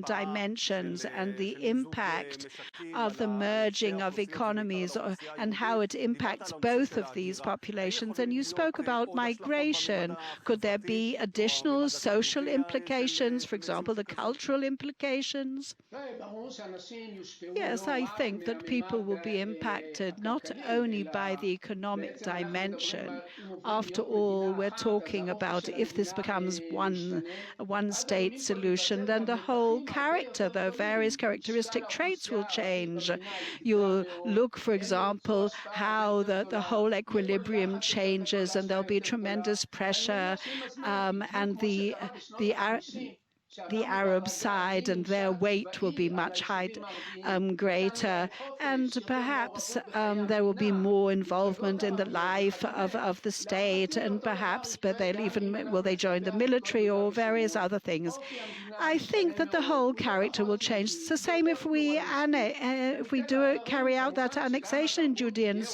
dimensions and the impact of the merging of economies and how it impacts both of these populations, and you spoke about migration, could there be additional social implications, for example, the cultural implications? Yes, I think that people will be impacted not only by the economic dimension. After all, we're talking about if this becomes a one-state solution, then the whole character, the various characteristic traits will change. You'll look, for example, how the whole equilibrium changes, and there'll be tremendous pressure, and the Arab side and their weight will be much greater, and perhaps there will be more involvement in the life of the state, and perhaps, but will they join the military or various other things. I think that the whole character will change. It's the same if we carry out that annexation in Judea and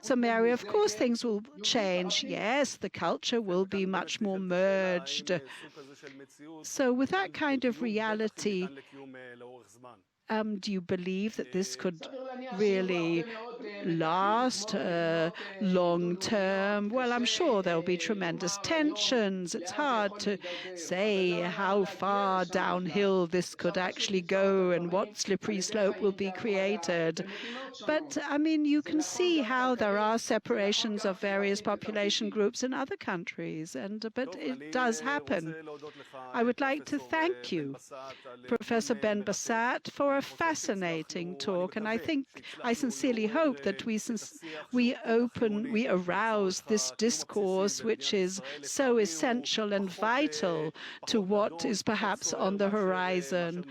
Samaria. Of course, things will change. Yes, the culture will be much more merged. So with that kind of reality, do you believe that this could really last long term? Well, I'm sure there'll be tremendous tensions. It's hard to say how far downhill this could actually go and what slippery slope will be created. But, I mean, you can see how there are separations of various population groups in other countries, but it does happen. I would like to thank you, Professor Ben Bassat, for a fascinating talk, and I sincerely hope that we arouse this discourse, which is so essential and vital to what is perhaps on the horizon.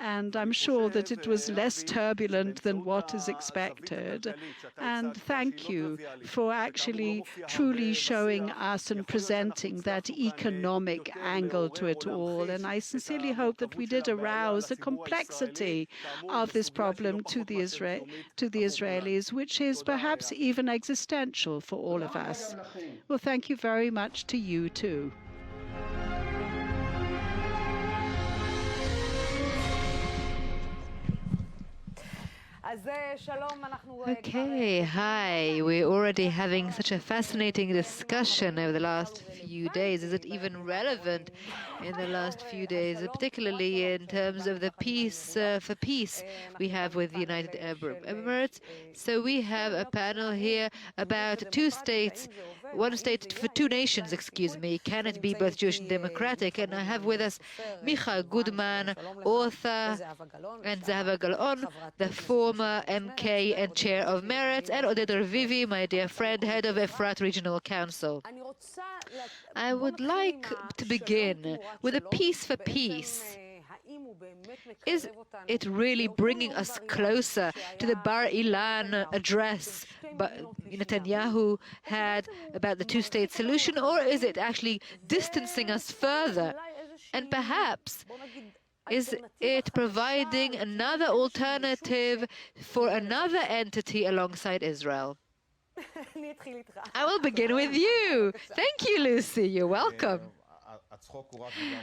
And I'm sure that it was less turbulent than what is expected. And thank you for actually truly showing us and presenting that economic angle to it all. And I sincerely hope that we did arouse the complexity of this problem to the Israelis, which is perhaps even existential for all of us. Well, thank you very much to you too. Okay, hi. We're already having such a fascinating discussion over the last few days. Is it even relevant in the last few days, particularly in terms of the peace for peace we have with the United Arab Emirates? So we have a panel here about two states, one state for two nations, excuse me. Can it be both Jewish and democratic? And I have with us Micha Goodman, author, and Zahava Galon, the former MK and chair of Meretz, and Oded Ravivi, my dear friend, head of Efrat Regional Council. I would like to begin with a peace for peace. Is it really bringing us closer to the Bar Ilan address Netanyahu had about the two-state solution, or is it actually distancing us further? And perhaps, is it providing another alternative for another entity alongside Israel? I will begin with you. Thank you, Lucy. You're welcome.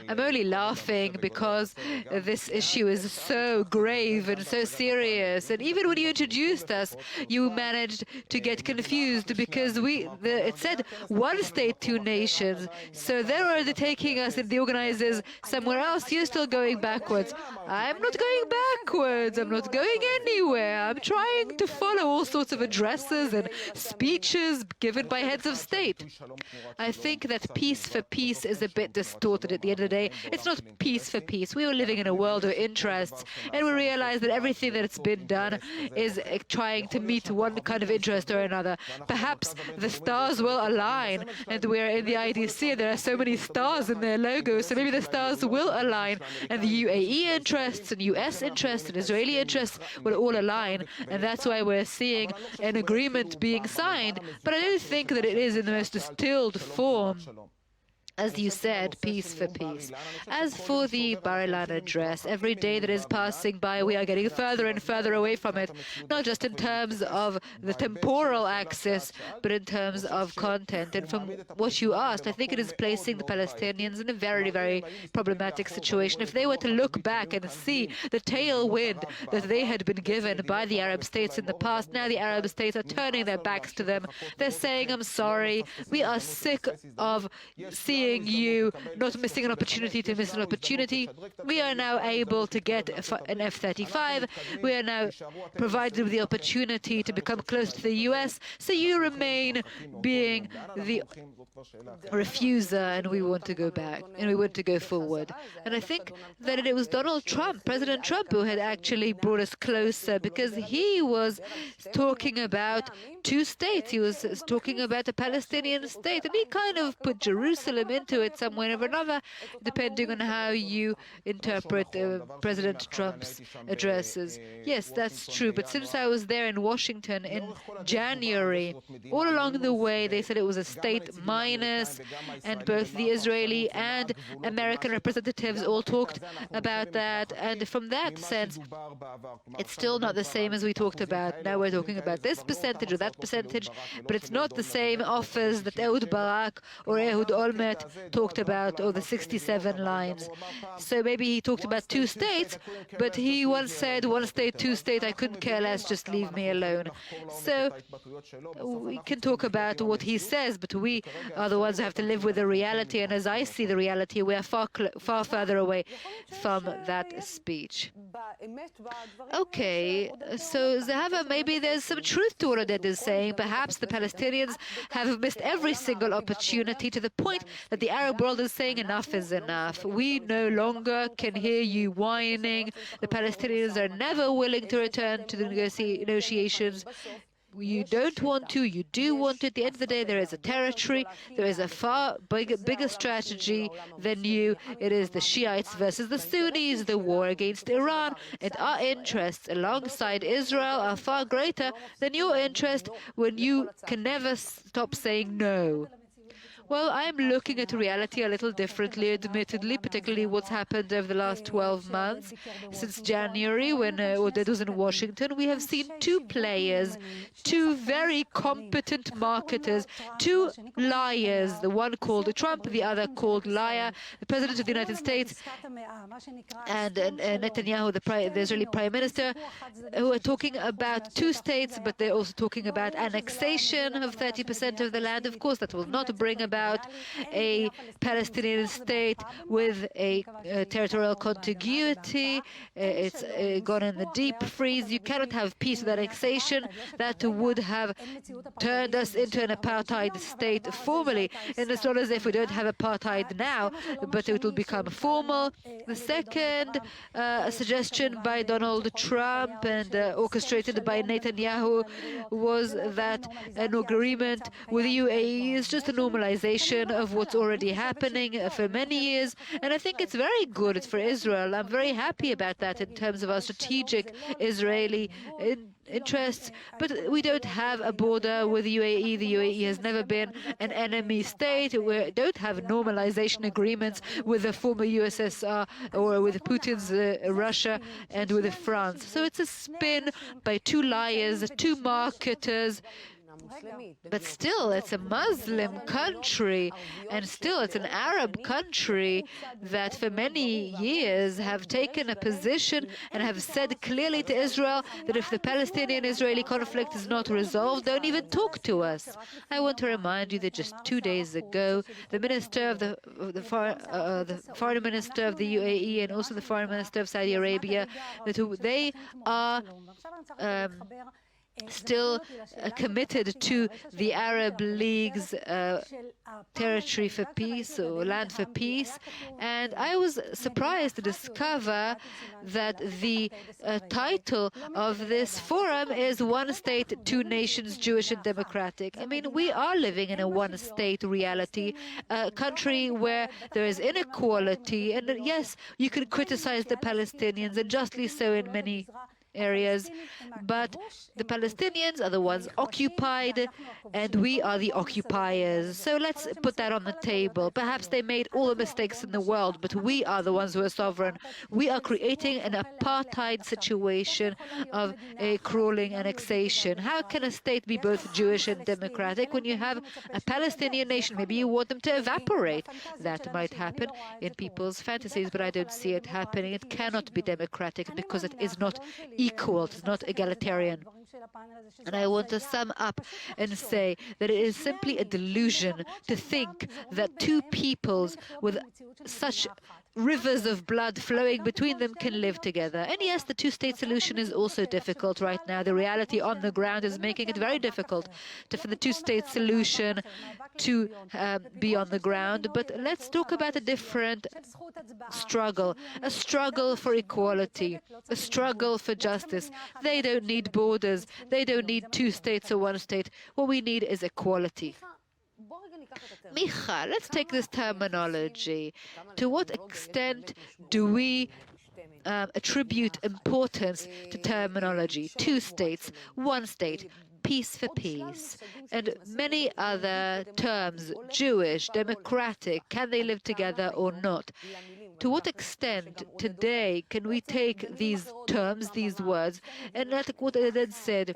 I'm only laughing because this issue is so grave and so serious. And even when you introduced us, you managed to get confused because it said one state, two nations. So they're already taking us and the organizers somewhere else. You're still going backwards. I'm not going backwards. I'm not going anywhere. I'm trying to follow all sorts of addresses and speeches given by heads of state. I think that peace for peace is a bit get distorted at the end of the day. It's not peace for peace. We are living in a world of interests, and we realize that everything that's been done is trying to meet one kind of interest or another. Perhaps the stars will align, and we're in the IDC, and there are so many stars in their logo, so maybe the stars will align, and the UAE interests and US interests and Israeli interests will all align, and that's why we're seeing an agreement being signed. But I don't think that it is in the most distilled form. As you said, peace for peace. As for the Bar-Ilan address, every day that is passing by, we are getting further and further away from it, not just in terms of the temporal axis, but in terms of content. And from what you asked, I think it is placing the Palestinians in a very, very problematic situation. If they were to look back and see the tailwind that they had been given by the Arab states in the past, now the Arab states are turning their backs to them. They're saying, I'm sorry, we are sick of seeing you not missing an opportunity to miss an opportunity. We are now able to get an F-35. We are now provided with the opportunity to become close to the US. So you remain being the refuser, and we want to go back, and we want to go forward. And I think that it was Donald Trump, President Trump, who had actually brought us closer, because he was talking about two states. He was talking about a Palestinian state, and he kind of put Jerusalem into it somewhere or another, depending on how you interpret President Trump's addresses. Yes, that's true. But since I was there in Washington in January, all along the way they said it was a state minus, and both the Israeli and American representatives all talked about that. And from that sense, it's still not the same as we talked about. Now we're talking about this percentage or that percentage, but it's not the same offers that Ehud Barak or Ehud Olmert talked about, or the 67 lines. So maybe he talked about two states, but he once said, one state, two state, I couldn't care less, just leave me alone. So we can talk about what he says, but we are the ones who have to live with the reality, and as I see the reality, we are far further away from that speech. Okay, so Zahava, maybe there's some truth to what Oded is saying. Perhaps the Palestinians have missed every single opportunity, to the point that the Arab world is saying enough is enough. We no longer can hear you whining. The Palestinians are never willing to return to the negotiations. You don't want to, you do want to. At the end of the day, there is a territory, there is a far bigger strategy than you. It is the Shiites versus the Sunnis, the war against Iran, and our interests alongside Israel are far greater than your interest, when you can never stop saying no. Well, I'm looking at reality a little differently, admittedly, particularly what's happened over the last 12 months. Since January, when Oded was in Washington, we have seen two players, two very competent marketers, two liars, the one called Trump, the other called liar, the President of the United States and Netanyahu, the Israeli Prime Minister, who are talking about two states, but they're also talking about annexation of 30% of the land. Of course, that will not bring about a Palestinian state with a territorial contiguity. It's gone in the deep freeze. You cannot have peace with annexation. That would have turned us into an apartheid state formally. And it's not as if we don't have apartheid now, but it will become formal. The second suggestion by Donald Trump and orchestrated by Netanyahu was that an agreement with the UAE is just a normalization of what's already happening for many years, and I think it's very good for Israel. I'm very happy about that in terms of our strategic Israeli interests, but we don't have a border with the UAE. The UAE has never been an enemy state. We don't have normalization agreements with the former USSR or with Putin's Russia and with France. So it's a spin by two liars, two marketers. But still, it's a Muslim country, and still it's an Arab country that for many years have taken a position and have said clearly to Israel that if the Palestinian-Israeli conflict is not resolved, don't even talk to us. I want to remind you that just 2 days ago, the minister of the foreign minister of the UAE and also the foreign minister of Saudi Arabia, that they are still committed to the Arab League's territory for peace or land for peace. And I was surprised to discover that the title of this forum is One State, Two Nations, Jewish and Democratic. I mean, we are living in a one-state reality, a country where there is inequality. And yes, you can criticize the Palestinians, and justly so in many areas, but the Palestinians are the ones occupied and we are the occupiers. So let's put that on the table. Perhaps they made all the mistakes in the world, but we are the ones who are sovereign. We are creating an apartheid situation of a crawling annexation. How can a state be both Jewish and democratic when you have a Palestinian nation? Maybe you want them to evaporate. That might happen in people's fantasies, but I don't see it happening. It cannot be democratic because it is not equal, it's not egalitarian. And I want to sum up and say that it is simply a delusion to think that two peoples with such rivers of blood flowing between them can live together. And yes, the two-state solution is also difficult right now. The reality on the ground is making it very difficult for the two-state solution to be on the ground. But let's talk about a different struggle, a struggle for equality, a struggle for justice. They don't need borders. They don't need two states or one state. What we need is equality. Micha, let's take this terminology. To what extent do we attribute importance to terminology? Two states, one state, peace for peace, and many other terms, Jewish, democratic, can they live together or not? To what extent today can we take these terms, these words, and like what I then said,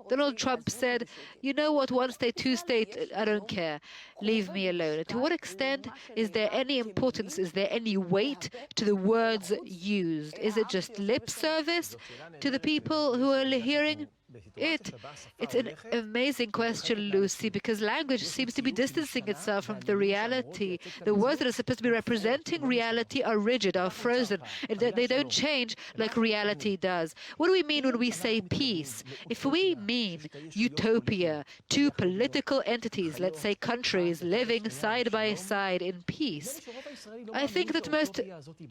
Donald Trump said, you know what, one state, two state, I don't care, leave me alone. To what extent is there any importance, is there any weight to the words used? Is it just lip service to the people who are hearing it? It's an amazing question, Lucy, because language seems to be distancing itself from the reality. The words that are supposed to be representing reality are rigid, are frozen. They don't change like reality does. What do we mean when we say peace? If we mean utopia, two political entities, let's say countries, living side by side in peace, I think that most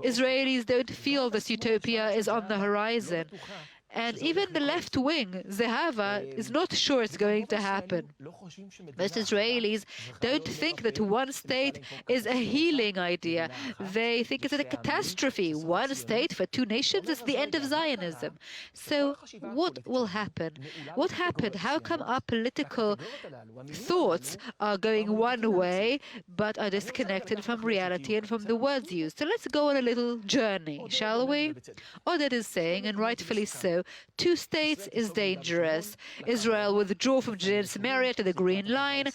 Israelis don't feel this utopia is on the horizon. And even the left wing, Zehava, is not sure it's going to happen. Most Israelis don't think that one state is a healing idea. They think it's a catastrophe. One state for two nations is the end of Zionism. So what will happen? What happened? How come our political thoughts are going one way but are disconnected from reality and from the words used? So let's go on a little journey, shall we? Oded is saying, and rightfully so, two states is dangerous. Israel withdraw from Judea and Samaria to the Green Line.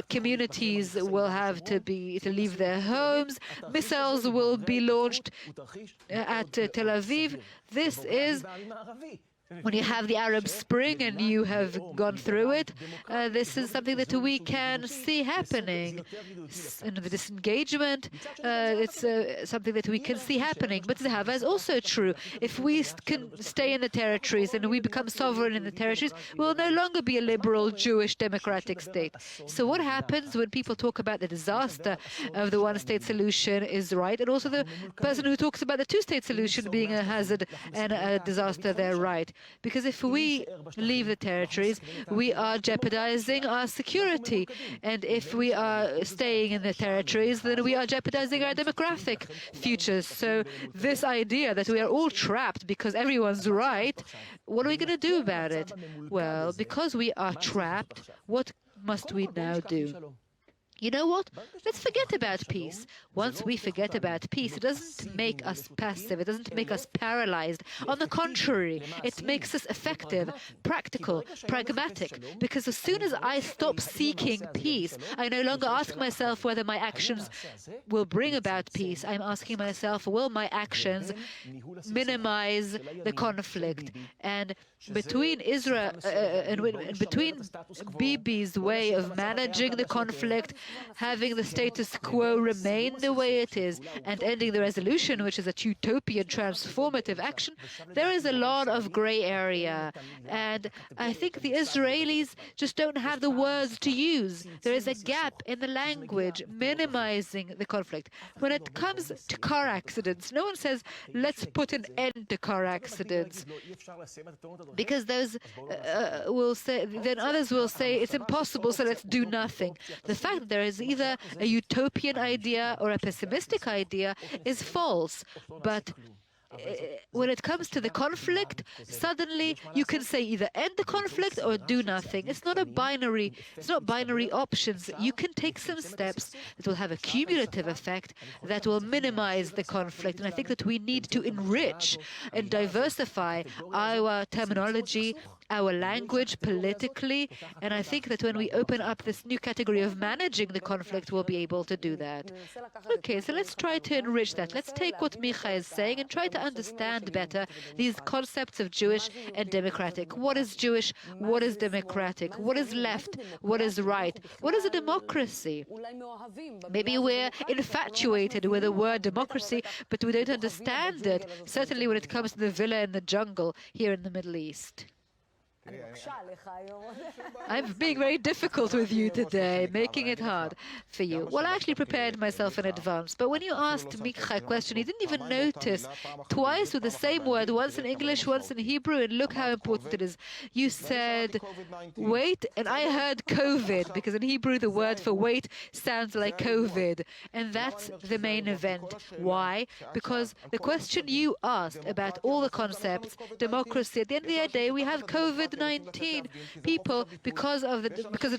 Communities will have to leave their homes. Missiles will be launched at Tel Aviv. This is when you have the Arab Spring and you have gone through it, this is something that we can see happening. And the disengagement, it's something that we can see happening. But Zahava is also true. If we can stay in the territories and we become sovereign in the territories, we'll no longer be a liberal Jewish democratic state. So what happens when people talk about the disaster of the one-state solution is right, and also the person who talks about the two-state solution being a hazard and a disaster, they're right. Because if we leave the territories, we are jeopardizing our security. And if we are staying in the territories, then we are jeopardizing our demographic futures. So this idea that we are all trapped because everyone's right, what are we going to do about it? Well, because we are trapped, what must we now do? You know what? Let's forget about peace. Once we forget about peace, it doesn't make us passive. It doesn't make us paralyzed. On the contrary, it makes us effective, practical, pragmatic. Because as soon as I stop seeking peace, I no longer ask myself whether my actions will bring about peace. I'm asking myself, will my actions minimize the conflict? And between Israel and between Bibi's way of managing the conflict having the status quo remain the way it is and ending the resolution, which is a utopian transformative action, there is a lot of gray area. And I think the Israelis just don't have the words to use. There is a gap in the language minimizing the conflict. When it comes to car accidents, no one says, let's put an end to car accidents. Because those will say, then others will say, it's impossible, so let's do nothing. The fact that there is either a utopian idea or a pessimistic idea is false. But when it comes to the conflict, suddenly you can say either end the conflict or do nothing. It's not binary options. You can take some steps that will have a cumulative effect that will minimize the conflict. And I think that we need to enrich and diversify our terminology, our language politically, and I think that when we open up this new category of managing the conflict, we'll be able to do that. Okay, so let's try to enrich that. Let's take what Micha is saying and try to understand better these concepts of Jewish and democratic. What is Jewish? What is democratic? What is left? What is right? What is a democracy? Maybe we're infatuated with the word democracy, but we don't understand it, certainly when it comes to the villa in the jungle here in the Middle East. I'm being very difficult with you today, making it hard for you. Well, I actually prepared myself in advance, but when you asked Micha a question, he didn't even notice twice with the same word, once in English, once in Hebrew, and look how important it is. You said wait, and I heard COVID, because in Hebrew the word for wait sounds like COVID, and that's the main event. Why? Because the question you asked about all the concepts, democracy, at the end of the day, we have COVID-19. People, because of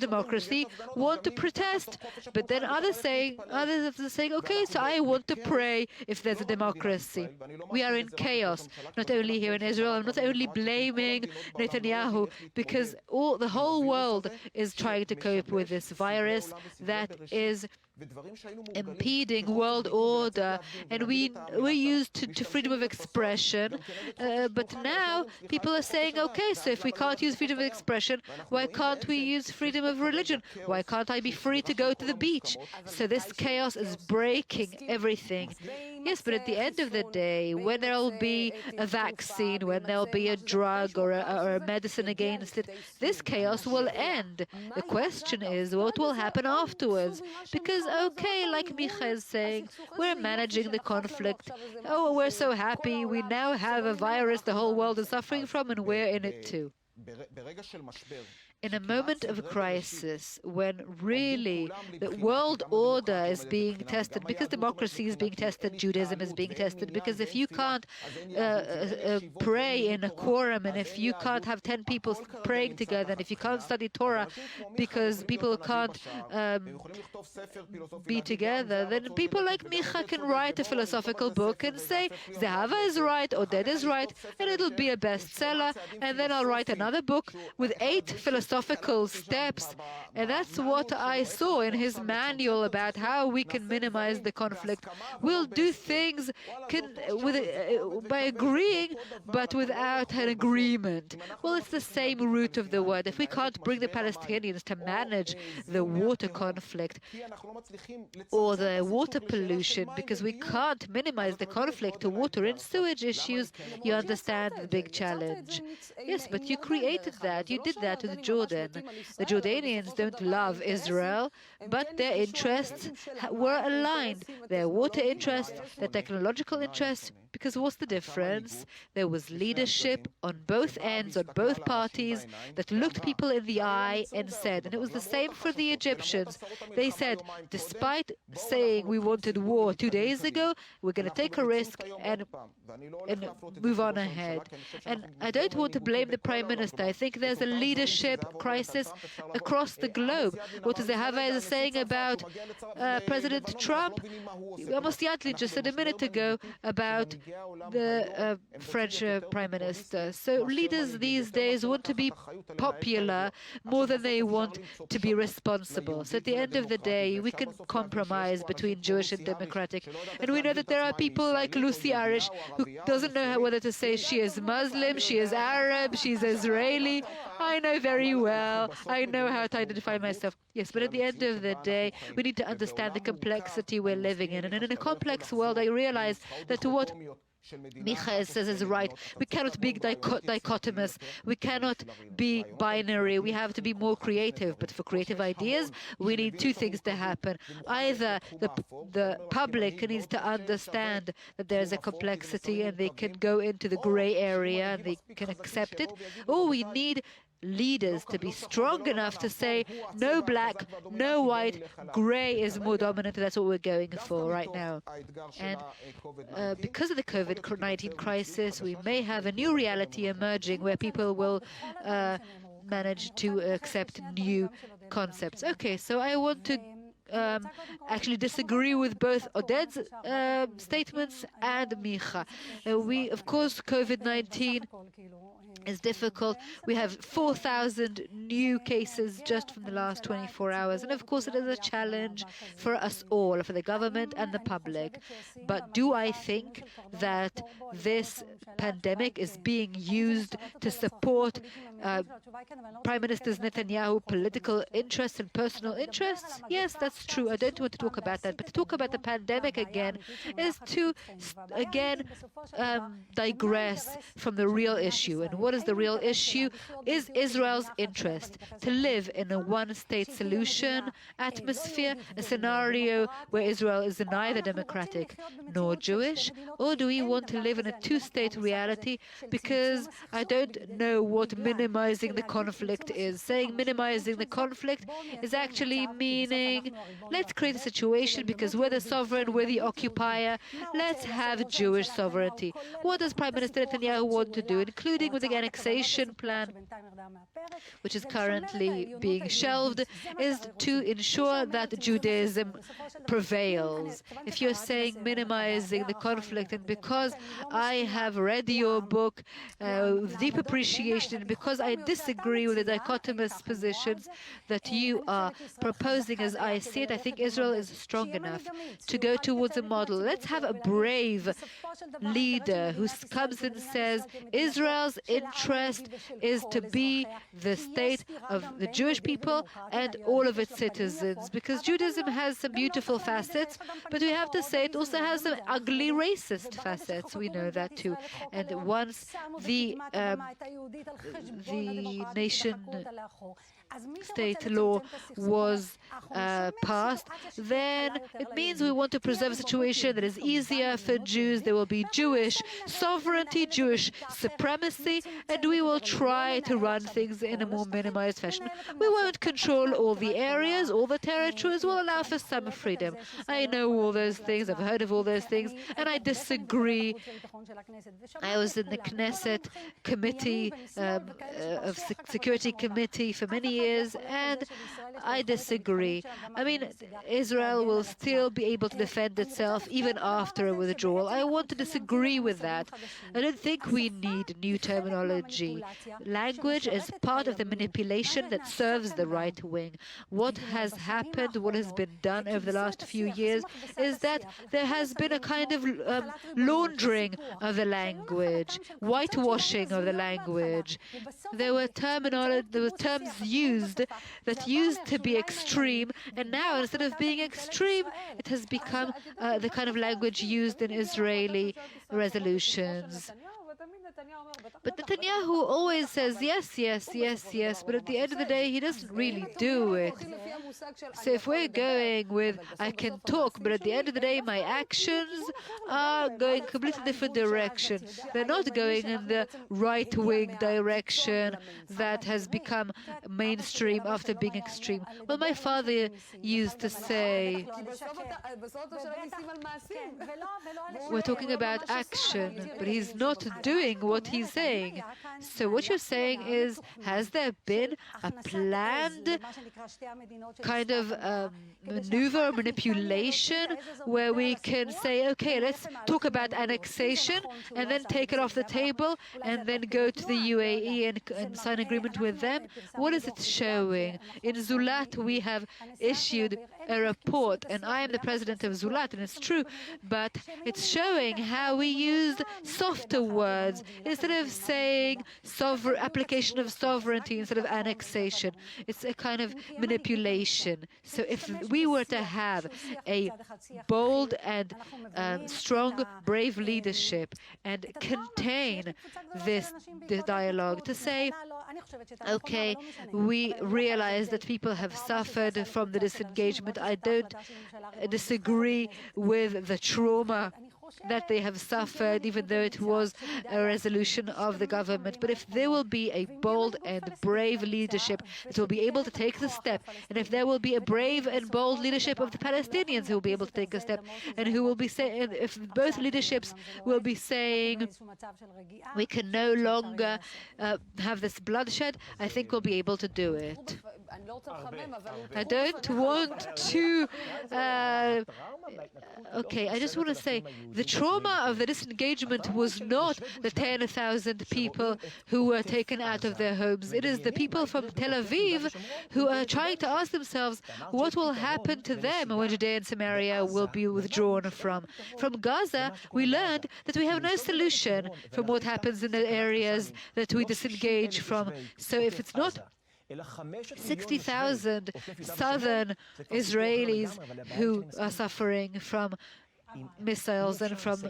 democracy, want to protest, but then others are saying, okay, so I want to pray if there's a democracy. We are in chaos, not only here in Israel. I'm not only blaming Netanyahu, because the whole world is trying to cope with this virus that is impeding world order, and we're used to freedom of expression, but now people are saying, okay, so if we can't use freedom of expression, why can't we use freedom of religion? Why can't I be free to go to the beach? So this chaos is breaking everything. Yes, but at the end of the day, when there'll be a vaccine, when there'll be a drug or a medicine against it, this chaos will end. The question is, what will happen afterwards? Because, okay, like Micha is saying, we're managing the conflict. Oh, we're so happy. We now have a virus the whole world is suffering from, and we're in it too. In a moment of crisis, when really the world order is being tested, because democracy is being tested, Judaism is being tested, because if you can't pray in a quorum, and if you can't have 10 people praying together, and if you can't study Torah because people can't be together, then people like Micha can write a philosophical book and say, Zehava is right, Oded is right, and it'll be a bestseller, and then I'll write another book with 8 philosophical steps, and that's what I saw in his manual about how we can minimize the conflict. We'll do things by agreeing, but without an agreement. Well, it's the same root of the word. If we can't bring the Palestinians to manage the water conflict or the water pollution, because we can't minimize the conflict to water and sewage issues, you understand the big challenge. Yes, but you created that. You did that with Jordan. The Jordanians don't love Israel, but their interests were aligned. Their water interests, their technological interests, because what's the difference? There was leadership on both ends, on both parties, that looked people in the eye and said, and it was the same for the Egyptians. They said, despite saying we wanted war 2 days ago, we're going to take a risk and move on ahead. And I don't want to blame the Prime Minister. I think there's a leadership crisis across the globe. What Zehava is saying about President Trump, Amos Yadlin just said a minute ago about the French Prime Minister. So leaders these days want to be popular more than they want to be responsible. So at the end of the day, we can compromise between Jewish and democratic. And we know that there are people like Lucy Arish who doesn't know whether to say she is Muslim, she is Arab, she's Israeli. I know very well. I know how to identify myself. Yes, but at the end of the day, we need to understand the complexity we're living in. And in a complex world, I realize that what Michael says is right. We cannot be dichotomous. We cannot be binary. We have to be more creative. But for creative ideas, we need two things to happen. Either the public needs to understand that there's a complexity and they can go into the gray area and they can accept it, or we need leaders to be strong enough to say no black, no white, gray is more dominant. That's what we're going for right now. And because of the COVID-19 crisis, we may have a new reality emerging where people will manage to accept new concepts. Okay, so I want to actually disagree with both Oded's statements and Micha. Of course, COVID-19 is difficult. We have 4,000 new cases just from the last 24 hours. And of course, it is a challenge for us all, for the government and the public. But do I think that this pandemic is being used to support Prime Minister Netanyahu political interests and personal interests? Yes, that's true. I don't want to talk about that. But to talk about the pandemic again is to, again, digress from the real issue. And what is the real issue? Is Israel's interest to live in a one-state solution atmosphere, a scenario where Israel is neither democratic nor Jewish? Or do we want to live in a two-state reality? Because I don't know what minimizing the conflict is. Saying minimizing the conflict is actually meaning let's create a situation because we're the sovereign, we're the occupier, let's have Jewish sovereignty. What does Prime Minister Netanyahu want to do, including with the annexation plan, which is currently being shelved, is to ensure that Judaism prevails. If you're saying minimizing the conflict, and because I have read your book with deep appreciation, and because I disagree with the dichotomous positions that you are proposing as I see it, I think Israel is strong enough to go towards a model. Let's have a brave leader who comes and says Israel's interest is to be the state of the Jewish people and all of its citizens, because Judaism has some beautiful facets, but we have to say it also has some ugly racist facets. We know that too. And once the nation state law was passed, then it means we want to preserve a situation that is easier for Jews. There will be Jewish sovereignty, Jewish supremacy, and we will try to run things in a more minimized fashion. We won't control all the areas, all the territories. We'll allow for some freedom. I know all those things. I've heard of all those things, and I disagree. I was in the Knesset committee, of Security Committee for many years, and I disagree. I mean, Israel will still be able to defend itself even after a withdrawal. I want to disagree with that. I don't think we need new terminology. Language is part of the manipulation that serves the right wing. What has happened, what has been done over the last few years, is that there has been a kind of laundering of the language, whitewashing of the language. There were terms used that used to be extreme, and now instead of being extreme, it has become the kind of language used in Israeli resolutions. But Netanyahu always says yes, yes, yes, yes, but at the end of the day, he doesn't really do it. So if we're going with, I can talk, but at the end of the day, my actions are going completely different direction. They're not going in the right-wing direction that has become mainstream after being extreme. Well, my father used to say, we're talking about action, but he's not doing what he's saying. So what you're saying is, has there been a planned kind of maneuver, manipulation, where we can say, okay, let's talk about annexation and then take it off the table and then go to the UAE and sign agreement with them? What is it showing? In Zulat, we have issued a report, and I am the president of Zulat, and it's true, but it's showing how we used softer words instead of saying application of sovereignty instead of annexation. It's a kind of manipulation. So if we were to have a bold and strong, brave leadership and contain this dialogue to say, okay, we realize that people have suffered from the disengagement. I don't disagree with the trauma that they have suffered, even though it was a resolution of the government. But if there will be a bold and brave leadership that will be able to take the step, and if there will be a brave and bold leadership of the Palestinians who will be able to take a step, and who will be saying, if both leaderships will be saying we can no longer have this bloodshed, I think we'll be able to do it. I don't want to okay, I just want to say the trauma of the disengagement was not the 10,000 people who were taken out of their homes. It is the people from Tel Aviv who are trying to ask themselves what will happen to them when Judea and Samaria will be withdrawn from. From Gaza, we learned that we have no solution from what happens in the areas that we disengage from. So if it's not 60,000 southern Israelis who are suffering from missiles and from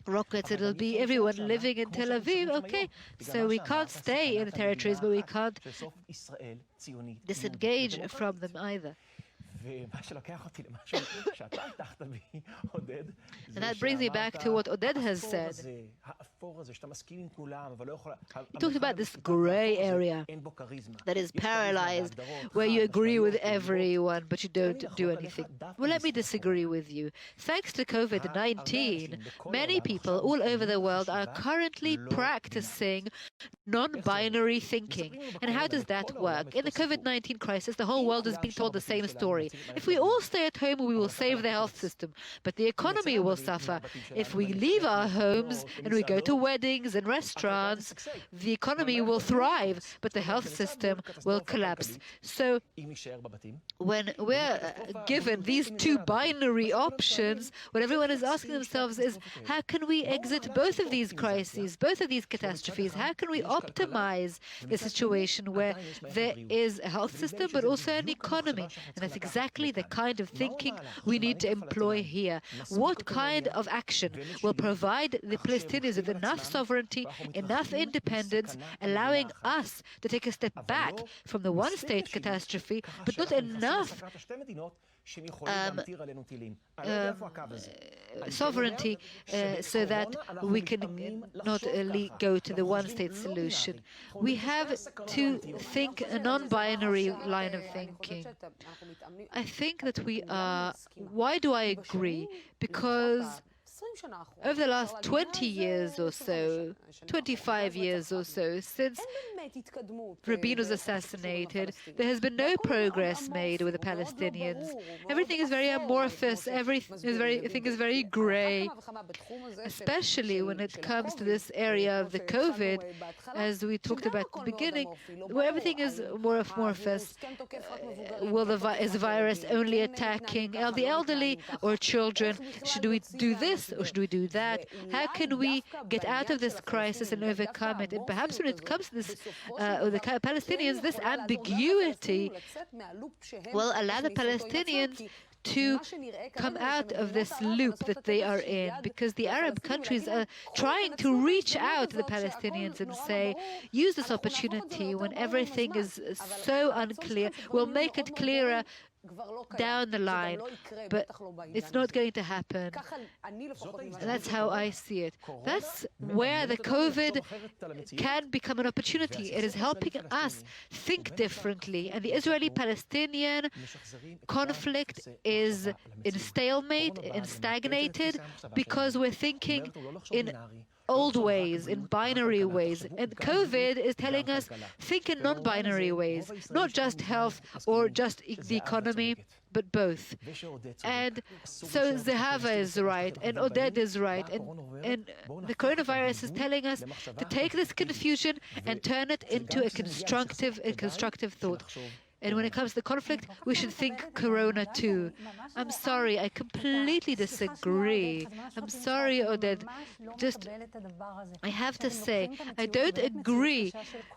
rockets, it'll be everyone living in Tel Aviv. Okay, so we can't stay in the territories, but we can't disengage from them either. And that brings me back to what Oded has said. He talked about this gray area that is paralyzed, where you agree with everyone, but you don't do anything. Well, let me disagree with you. Thanks to COVID-19, many people all over the world are currently practicing non-binary thinking. And how does that work? In the COVID-19 crisis, the whole world is being told the same story. If we all stay at home, we will save the health system, but the economy will suffer. If we leave our homes and we go to weddings and restaurants, the economy will thrive, but the health system will collapse. So when we're given these two binary options, what everyone is asking themselves is, how can we exit both of these crises, both of these catastrophes? How can we optimize the situation where there is a health system but also an economy? And that's exactly the kind of thinking we need to employ here. What kind of action will provide the Palestinians with enough sovereignty, enough independence, allowing us to take a step back from the one-state catastrophe, but not enough sovereignty so that we can not go to the one-state solution. We have to think a non-binary line of thinking. I think that we are... Why do I agree? Because over the last 20 years or so, 25 years or so, since Rabin was assassinated, there has been no progress made with the Palestinians. Everything is very amorphous, everything is very gray, especially when it comes to this area of the COVID, as we talked about at the beginning, where everything is more amorphous. Is the virus only attacking the elderly or children? Should we do this or should we do that? How can we get out of this crisis and overcome it? And perhaps when it comes to this, the Palestinians, this ambiguity will allow the Palestinians to come out of this loop that they are in, because the Arab countries are trying to reach out to the Palestinians and say, use this opportunity when everything is so unclear. We'll make it clearer down the line, but it's not going to happen. And that's how I see it. That's where the COVID can become an opportunity. It is helping us think differently. And the Israeli-Palestinian conflict is in stalemate, in stagnated, because we're thinking in old ways, in binary ways. And COVID is telling us, think in non-binary ways, not just health or just the economy, but both. And so Zehava is right, and Oded is right, and the coronavirus is telling us to take this confusion and turn it into a constructive thought. And when it comes to the conflict, we should think Corona too. I'm sorry, I completely disagree. I'm sorry, Oded. I have to say, I don't agree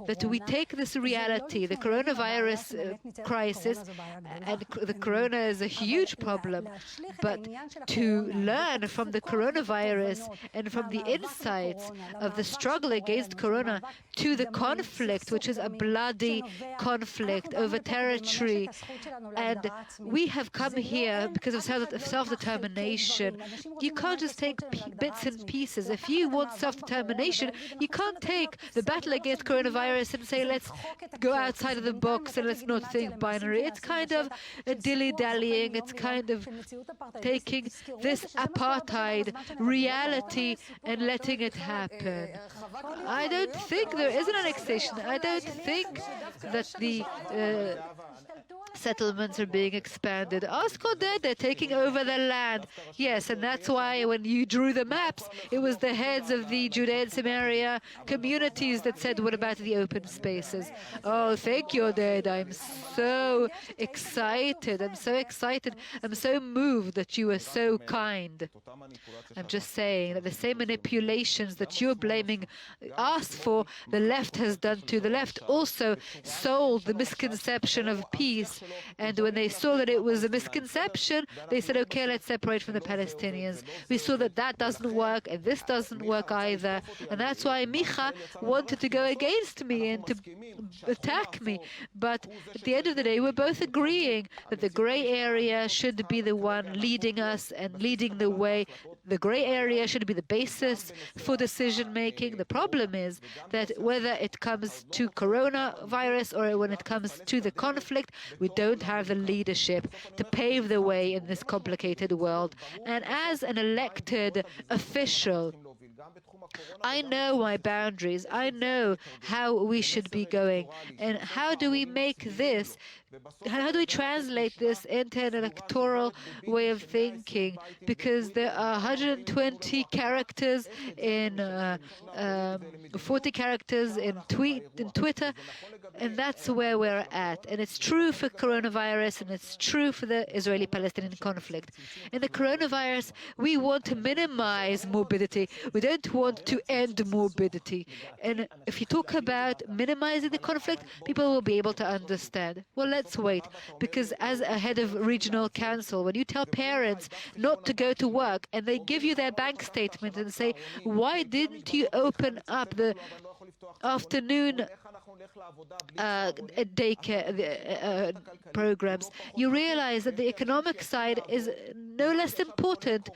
that we take this reality, the coronavirus crisis, and the corona is a huge problem, but to learn from the coronavirus and from the insights of the struggle against corona to the conflict, which is a bloody conflict over territory. And we have come here because of self-determination. You can't just take bits and pieces. If you want self-determination, you can't take the battle against coronavirus and say, let's go outside of the box and let's not think binary. It's kind of a dilly-dallying. It's kind of taking this apartheid reality and letting it happen. I don't think there is an annexation. I don't think that the settlements are being expanded. Ask Oded, they're taking over the land. Yes, and that's why when you drew the maps, it was the heads of the Judea and Samaria communities that said, what about the open spaces? Oh, thank you, Oded. I'm so excited. I'm so excited. I'm so moved that you are so kind. I'm just saying that the same manipulations that you're blaming us for, the left has done too. The left also sold the misconception of peace. And when they saw that it was a misconception, they said, okay, let's separate from the Palestinians. We saw that that doesn't work, and this doesn't work either. And that's why Micha wanted to go against me and to attack me. But at the end of the day, we're both agreeing that the gray area should be the one leading us and leading the way. The gray area should be the basis for decision-making. The problem is that whether it comes to coronavirus or when it comes to the conflict, we don't have the leadership to pave the way in this complicated world. And as an elected official, I know my boundaries. I know how we should be going. And how do we make this, how do we translate this into an electoral way of thinking? Because there are 120 characters in 40 characters in Twitter, and that's where we're at. And it's true for coronavirus, and it's true for the Israeli-Palestinian conflict. In the coronavirus, we want to minimize morbidity. We don't want to end morbidity. And if you talk about minimizing the conflict, people will be able to understand. Well, let's wait, because as a head of regional council, when you tell parents not to go to work and they give you their bank statement and say, why didn't you open up the afternoon daycare programs, you realize that the economic side is no less important.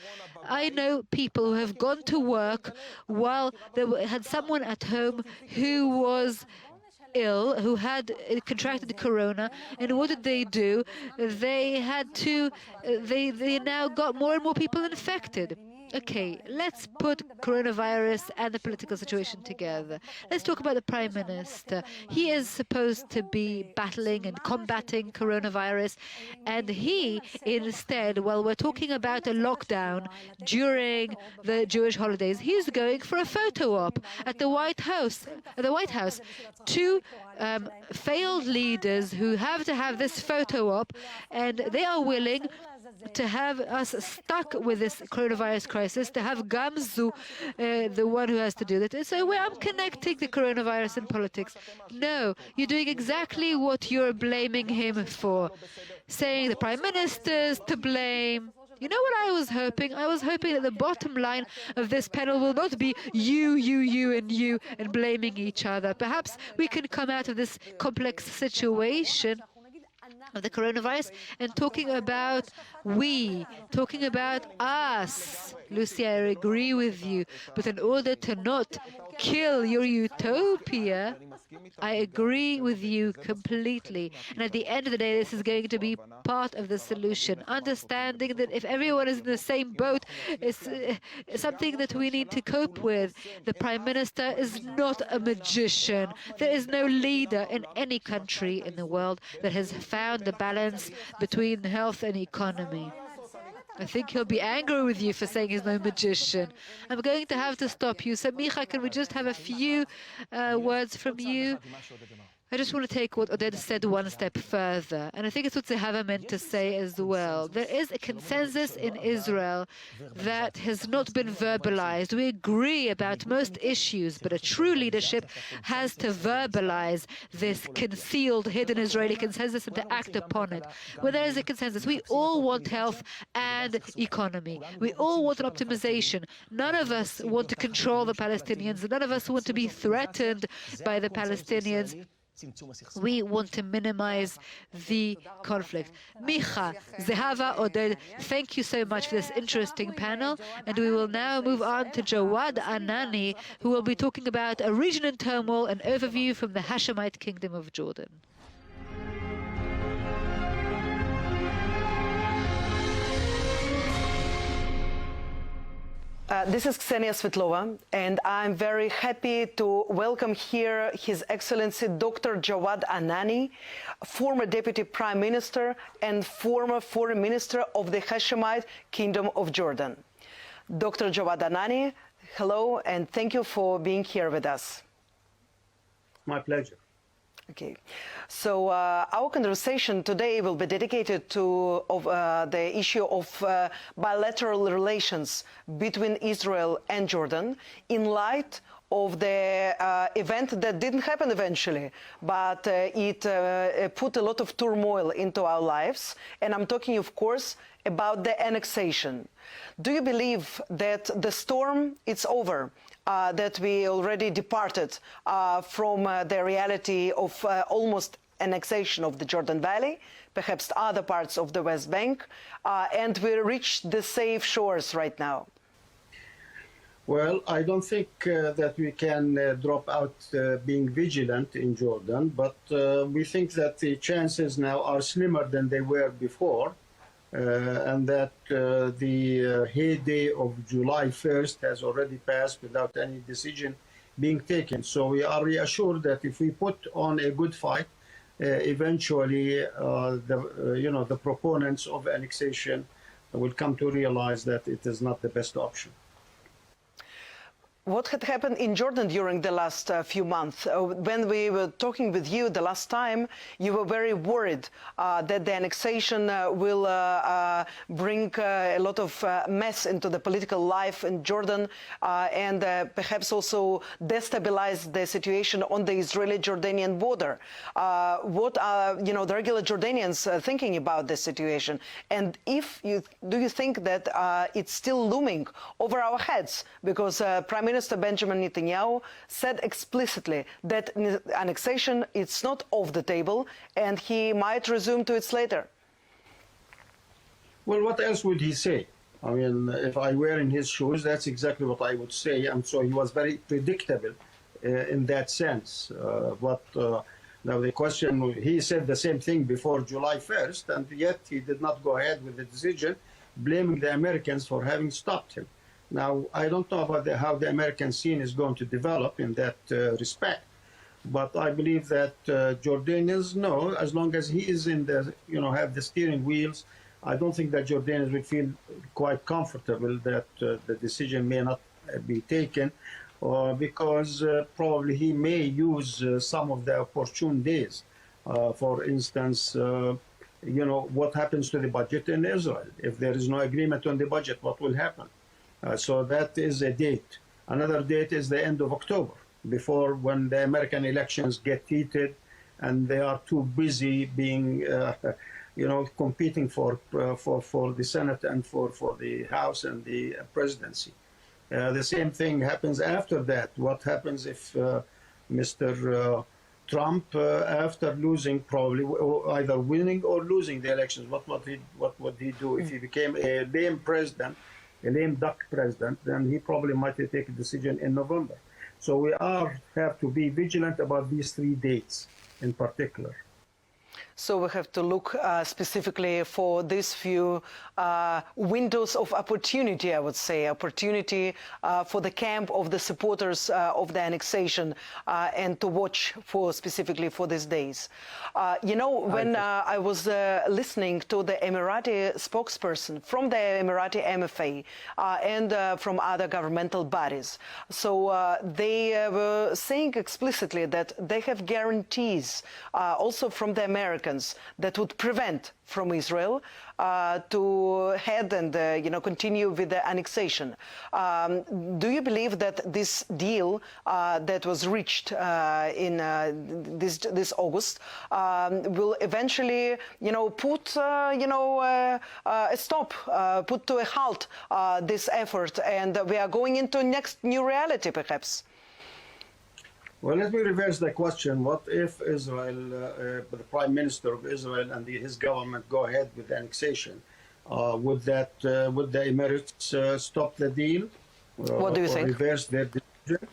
I know people who have gone to work while they had someone at home who was ill, who had contracted corona, and what did they do? They had to, they now got more and more people infected. Okay, let's put coronavirus and the political situation together. Let's talk about the Prime Minister. He is supposed to be battling and combating coronavirus, and he instead, while we're talking about a lockdown during the Jewish holidays, he's going for a photo op at the White House. Two failed leaders who have to have this photo op, and they are willing to have us stuck with this coronavirus crisis, to have Gamzu, the one who has to do that. So I'm connecting the coronavirus and politics. No, you're doing exactly what you're blaming him for, saying the Prime Minister's to blame. You know what I was hoping? I was hoping that the bottom line of this panel will not be you, and blaming each other. Perhaps we can come out of this complex situation of the coronavirus and talking about talking about us. Lucy, I agree with you, but in order to not kill your utopia, I agree with you completely. And at the end of the day, this is going to be part of the solution. Understanding that if everyone is in the same boat, it's something that we need to cope with. The Prime Minister is not a magician. There is no leader in any country in the world that has found the balance between health and economy. I think he'll be angry with you for saying he's no magician. I'm going to have to stop you. So, Micha, can we just have a few words from you? I just want to take what Oded said one step further, and I think it's what Zehava meant to say as well. There is a consensus in Israel that has not been verbalized. We agree about most issues, but a true leadership has to verbalize this concealed, hidden Israeli consensus and to act upon it. Where there is a consensus, we all want health and economy. We all want an optimization. None of us want to control the Palestinians. None of us want to be threatened by the Palestinians. We want to minimize the conflict. Micha, Zehava, Oded, thank you so much for this interesting panel. And we will now move on to Jawad Anani, who will be talking about a region in turmoil, an overview from the Hashemite Kingdom of Jordan. This is Ksenia Svetlova, and I'm very happy to welcome here His Excellency Dr. Jawad Anani, former Deputy Prime Minister and former Foreign Minister of the Hashemite Kingdom of Jordan. Dr. Jawad Anani, hello, and thank you for being here with us. My pleasure. Okay, so our conversation today will be dedicated to the issue of bilateral relations between Israel and Jordan in light of the event that didn't happen eventually, but it put a lot of turmoil into our lives. And I'm talking, of course, about the annexation. Do you believe that the storm is over? That we already departed from the reality of almost annexation of the Jordan Valley, perhaps other parts of the West Bank, and we reached the safe shores right now? Well, I don't think that we can drop out being vigilant in Jordan, but we think that the chances now are slimmer than they were before. And that the heyday of July 1st has already passed without any decision being taken. So we are reassured that if we put on a good fight, eventually the proponents of annexation will come to realize that it is not the best option. What had happened in Jordan during the last few months? When we were talking with you the last time, you were very worried that the annexation will bring a lot of mess into the political life in Jordan and perhaps also destabilize the situation on the Israeli-Jordanian border. What are the regular Jordanians thinking about this situation? And do you think that it's still looming over our heads? Because Prime Minister Benjamin Netanyahu said explicitly that annexation is not off the table and he might resume to it later. Well, what else would he say? I mean, if I were in his shoes, that's exactly what I would say. And so he was very predictable in that sense. Now the question, he said the same thing before July 1st, and yet he did not go ahead with the decision, blaming the Americans for having stopped him. Now, I don't know about how the American scene is going to develop in that respect, but I believe that Jordanians know, as long as he is in the, have the steering wheels, I don't think that Jordanians will feel quite comfortable that the decision may not be taken, because probably he may use some of the opportune days. For instance, what happens to the budget in Israel? If there is no agreement on the budget, what will happen? So that is a date. Another date is the end of October, before when the American elections get heated and they are too busy being, competing for the Senate and for the House and the presidency. The same thing happens after that. What happens if Mr. Trump, after losing, probably either winning or losing the elections, what would he do? If he became a lame president, a lame duck president, then he probably might take a decision in November. So we have to be vigilant about these 3 dates in particular. So we have to look specifically for these few windows of opportunity, I would say, opportunity for the camp of the supporters of the annexation and to watch for specifically for these days. You know, when I was listening to the Emirati spokesperson from the Emirati MFA and from other governmental bodies, so they were saying explicitly that they have guarantees also from the Americans that would prevent from Israel to head and continue with the annexation. Do you believe that this deal that was reached in this August will eventually put a stop, put to a halt this effort, and we are going into next new reality perhaps? Well, let me reverse the question. What if Israel, the Prime Minister of Israel and his government go ahead with the annexation? Would the Emirates stop the deal? What do you think? Reverse their decision?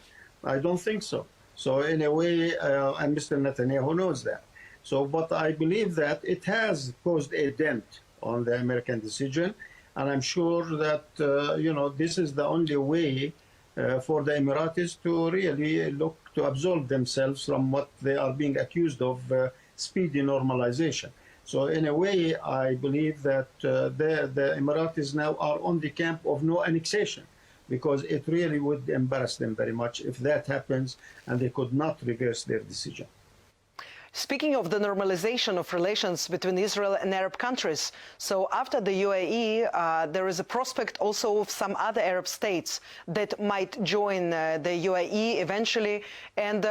I don't think so. So in a way, and Mr. Netanyahu knows that. So, but I believe that it has caused a dent on the American decision, and I'm sure that this is the only way for the Emiratis to really look to absolve themselves from what they are being accused of speedy normalization. So in a way, I believe that the Emiratis now are on the camp of no annexation, because it really would embarrass them very much if that happens and they could not reverse their decision. Speaking of the normalization of relations between Israel and Arab countries, so after the UAE, there is a prospect also of some other Arab states that might join the UAE eventually. And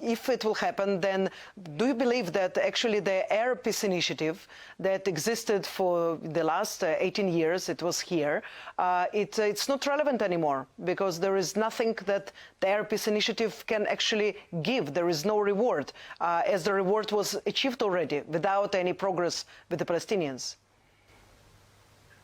if it will happen, then do you believe that actually the Arab Peace Initiative that existed for the last 18 years, it was here, it's not relevant anymore, because there is nothing that the Arab Peace Initiative can actually give. There is no reward, as the reward was achieved already without any progress with the Palestinians?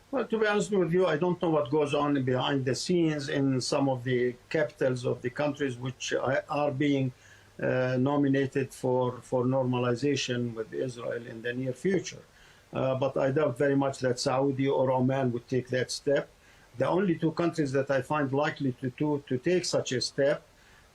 Well, to be honest with you, I don't know what goes on behind the scenes in some of the capitals of the countries which are being nominated for normalization with Israel in the near future. But I doubt very much that Saudi or Oman would take that step. The only two countries that I find likely to take such a step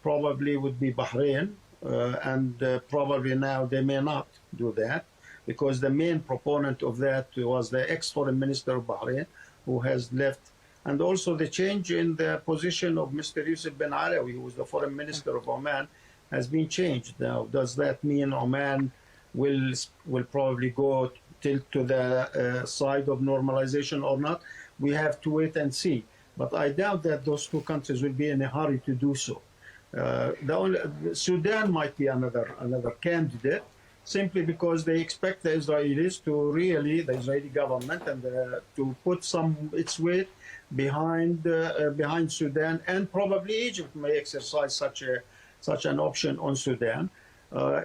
probably would be Bahrain, and probably now they may not do that, because the main proponent of that was the ex-foreign minister of Bahrain, who has left, and also the change in the position of Mr. Yusuf bin Alawi, who was the foreign minister of Oman, has been changed. Now, does that mean Oman will probably go tilt to the side of normalization or not? We have to wait and see. But I doubt that those two countries will be in a hurry to do so. Sudan might be another candidate, simply because they expect the Israelis to really, the Israeli government, and to put its weight behind Sudan, and probably Egypt may exercise such an option on Sudan,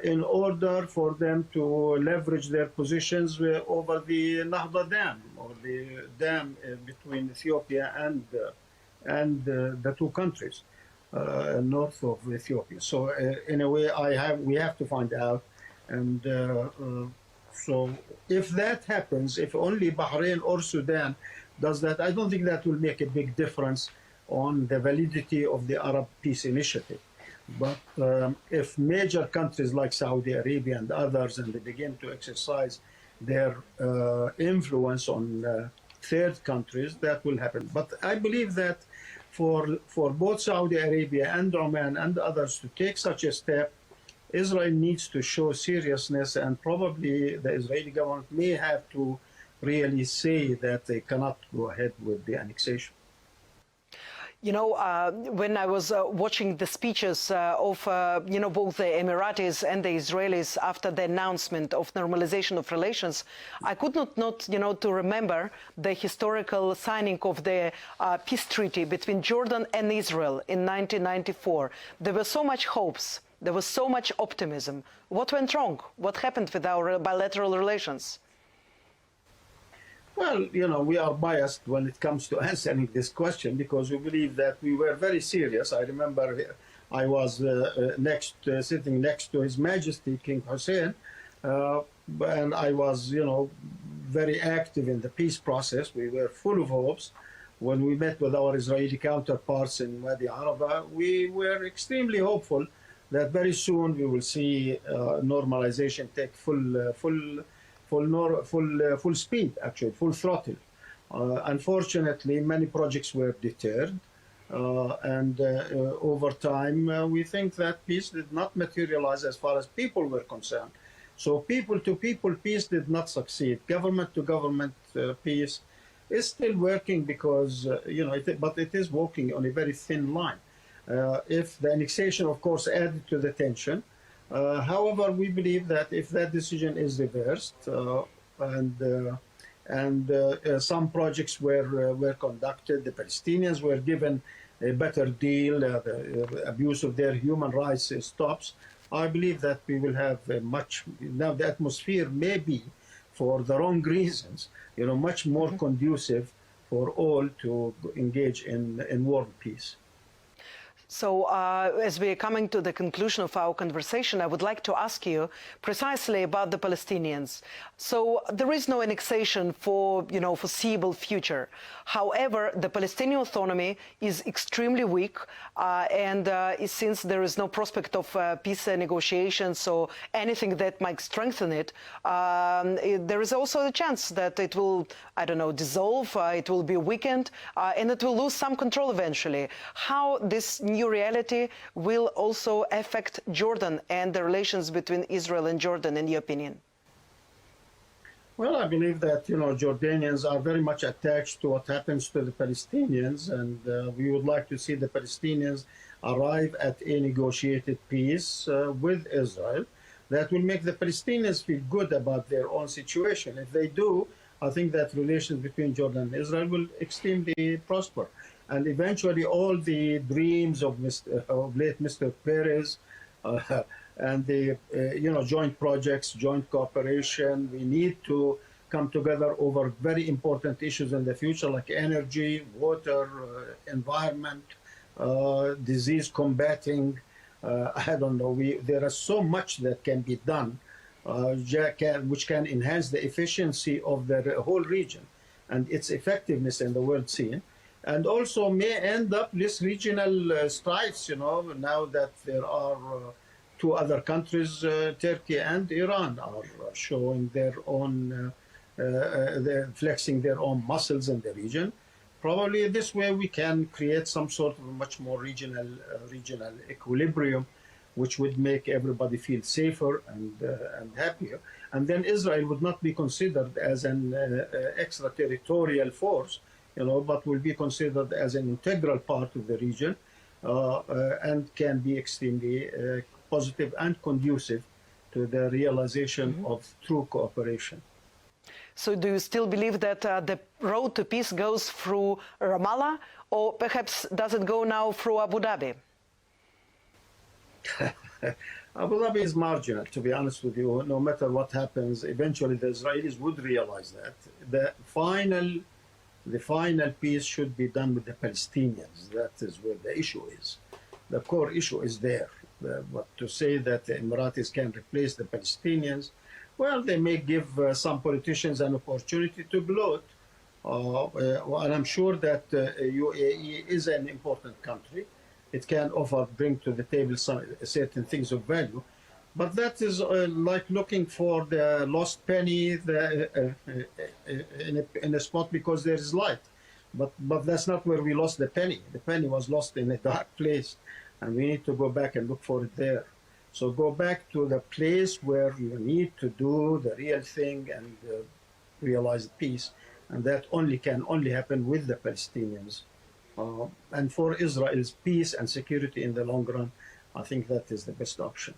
in order for them to leverage their positions over the Nahda Dam, or the dam between Ethiopia and the two countries. North of Ethiopia. So in a way, we have to find out. And so if that happens, if only Bahrain or Sudan does that, I don't think that will make a big difference on the validity of the Arab Peace Initiative. But if major countries like Saudi Arabia and others, and they begin to exercise their influence on third countries, that will happen. But I believe that for both Saudi Arabia and Oman and others to take such a step, Israel needs to show seriousness, and probably the Israeli government may have to really say that they cannot go ahead with the annexation. You know, when I was watching the speeches of, both the Emiratis and the Israelis after the announcement of normalization of relations, I could not to remember the historical signing of the peace treaty between Jordan and Israel in 1994. There were so much hopes. There was so much optimism. What went wrong? What happened with our bilateral relations? Well, we are biased when it comes to answering this question, because we believe that we were very serious. I remember I was sitting next to His Majesty King Hussein and I was, very active in the peace process. We were full of hopes. When we met with our Israeli counterparts in Wadi Araba, we were extremely hopeful that very soon we will see normalization take full speed, actually, full throttle. Unfortunately, many projects were deterred. And over time, we think that peace did not materialize as far as people were concerned. So people-to-people peace did not succeed. Government-to-government peace is still working because, but it is walking on a very thin line. If the annexation, of course, added to the tension. However, we believe that if that decision is reversed and some projects were conducted, the Palestinians were given a better deal, the abuse of their human rights stops, I believe that we will have now the atmosphere may be, for the wrong reasons, much more conducive for all to engage in war and peace. So as we are coming to the conclusion of our conversation, I would like to ask you precisely about the Palestinians. So there is no annexation for, foreseeable future. However, the Palestinian autonomy is extremely weak, and since there is no prospect of peace negotiations or anything that might strengthen it, there is also a chance that it will, dissolve, it will be weakened, and it will lose some control eventually. How this new reality will also affect Jordan and the relations between Israel and Jordan, in your opinion? Well, I believe that, Jordanians are very much attached to what happens to the Palestinians, and we would like to see the Palestinians arrive at a negotiated peace with Israel that will make the Palestinians feel good about their own situation. If they do, I think that relations between Jordan and Israel will extremely prosper. And eventually all the dreams of late Mr. Peres and the joint projects, joint cooperation, we need to come together over very important issues in the future like energy, water, environment, disease combating. I don't know, there is so much that can be done which can enhance the efficiency of the whole region and its effectiveness in the world scene. And also may end up this regional strifes, now that there are two other countries, Turkey and Iran, are showing their own, they're flexing their own muscles in the region. Probably this way we can create some sort of a much more regional equilibrium, which would make everybody feel safer and happier. And then Israel would not be considered as an extraterritorial force, but will be considered as an integral part of the region and can be extremely positive and conducive to the realization of true cooperation. So do you still believe that the road to peace goes through Ramallah, or perhaps does it go now through Abu Dhabi? Abu Dhabi is marginal, to be honest with you. No matter what happens, eventually the Israelis would realize that. The final peace should be done with the Palestinians. That is where the issue is. The core issue is there. But to say that the Emiratis can replace the Palestinians, well, they may give some politicians an opportunity to gloat. And I'm sure that UAE is an important country. It can bring to the table certain things of value. But that is like looking for the lost penny in a spot because there is light. But that's not where we lost the penny. The penny was lost in a dark place, and we need to go back and look for it there. So go back to the place where you need to do the real thing and realize peace. And that can only happen with the Palestinians. And for Israel's peace and security in the long run, I think that is the best option.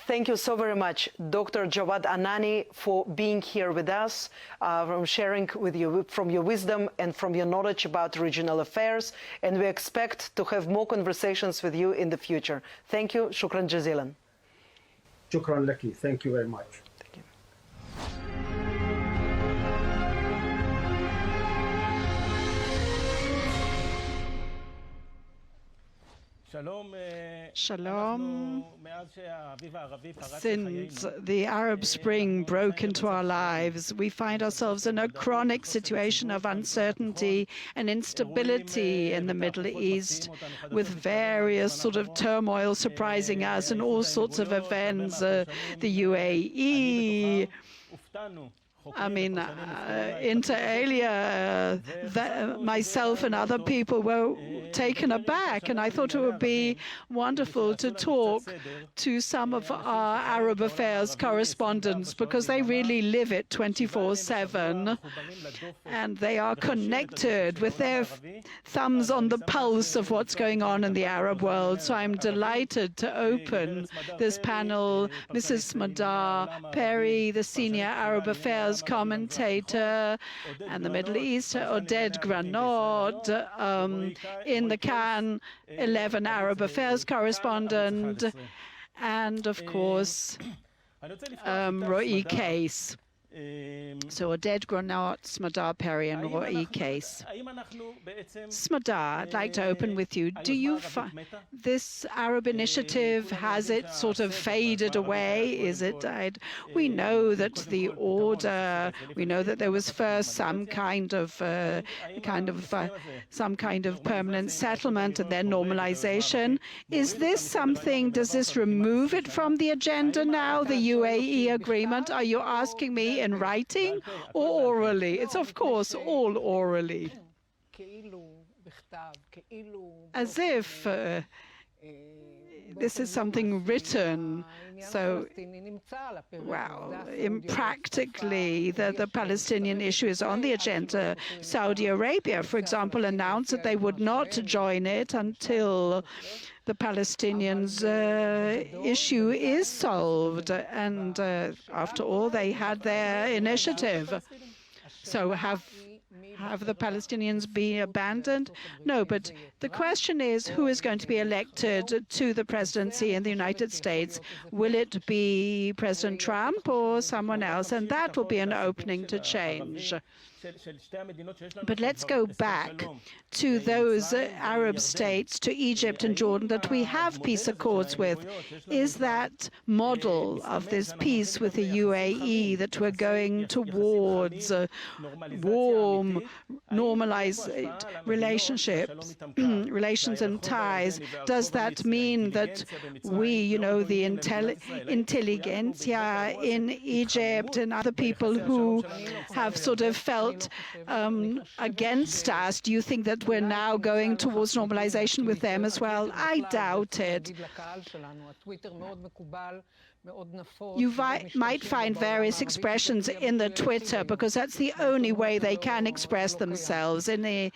Thank you so very much, Dr. Jawad Anani, for being here with us, from sharing with you from your wisdom and from your knowledge about regional affairs. And we expect to have more conversations with you in the future. Thank you. Shukran jazilan. Shukran laki. Thank you very much. Shalom. Since the Arab Spring broke into our lives, we find ourselves in a chronic situation of uncertainty and instability in the Middle East, with various sort of turmoil surprising us and all sorts of events. The UAE, I mean, inter alia, myself and other people were taken aback, and I thought it would be wonderful to talk to some of our Arab affairs correspondents, because they really live it 24/7, and they are connected with their thumbs on the pulse of what's going on in the Arab world. So I'm delighted to open this panel. Mrs. Smadar Perry, the senior Arab affairs commentator, and the Middle East, Oded Granot, in the Cannes 11 Arab affairs correspondent, and of course Ro'i Case. So Oded Granot, Smadar Perry, and Ro'i Case. Smadar, I'd like to open with you. Do you find this Arab initiative, has it sort of faded away? Is it died? We know that the order, we know that there was first some kind of permanent settlement and then normalization. Is this something, does this remove it from the agenda now, the UAE agreement? Are you asking me in writing or orally? It's of course all orally. As if this is something written. So, well, practically, the Palestinian issue is on the agenda. Saudi Arabia, for example, announced that they would not join it until the Palestinians' issue is solved. And after all, they had their initiative. So have the Palestinians been abandoned? No, but the question is, who is going to be elected to the presidency in the United States? Will it be President Trump or someone else? And that will be an opening to change. But let's go back to those Arab states, to Egypt and Jordan, that we have peace accords with. Is that model of this peace with the UAE that we're going towards warm, normalized relationships, relations and ties? Does that mean that we, the intelligentsia in Egypt and other people who have sort of felt against us, do you think that we're now going towards normalization with them as well? I doubt it. You might find various expressions in the Twitter, because that's the only way they can express themselves. In the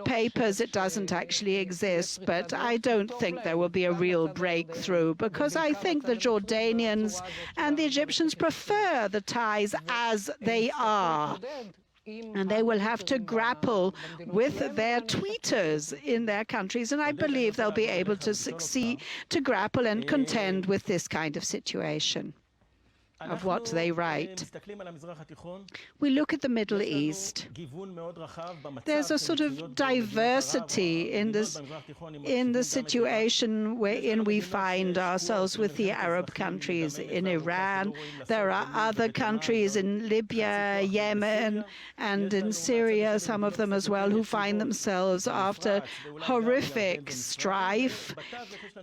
papers, it doesn't actually exist, but I don't think there will be a real breakthrough, because I think the Jordanians and the Egyptians prefer the ties as they are. And they will have to grapple with their tweeters in their countries. And I believe they'll be able to succeed to grapple and contend with this kind of situation of what they write. We look at the Middle East. There's a sort of diversity in the situation wherein we find ourselves with the Arab countries. In Iran, there are other countries in Libya, Yemen, and in Syria, some of them as well, who find themselves after horrific strife.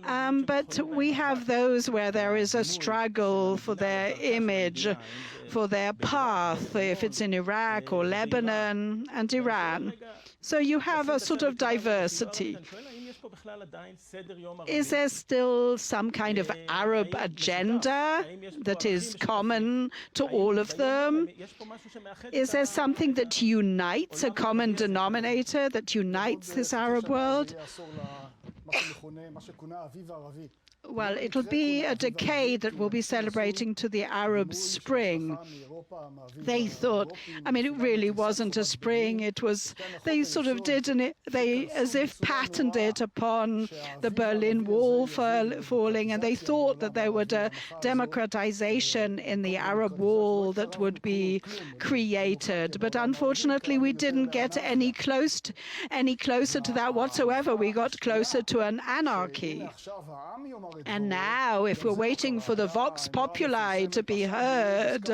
But we have those where there is a struggle for their image, for their path, if it's in Iraq or Lebanon and Iran. So you have a sort of diversity. Is there still some kind of Arab agenda that is common to all of them? Is there something that unites, a common denominator that unites this Arab world? well, it'll be a decade that we'll be celebrating to the Arab Spring. They thought, I mean, it really wasn't a spring. It was, they sort of did, they as if patterned it upon the Berlin Wall falling, and they thought that there would a democratization in the Arab wall that would be created. But unfortunately, we didn't get any closer to that whatsoever. We got closer to an anarchy. And now, if we're waiting for the Vox Populi to be heard,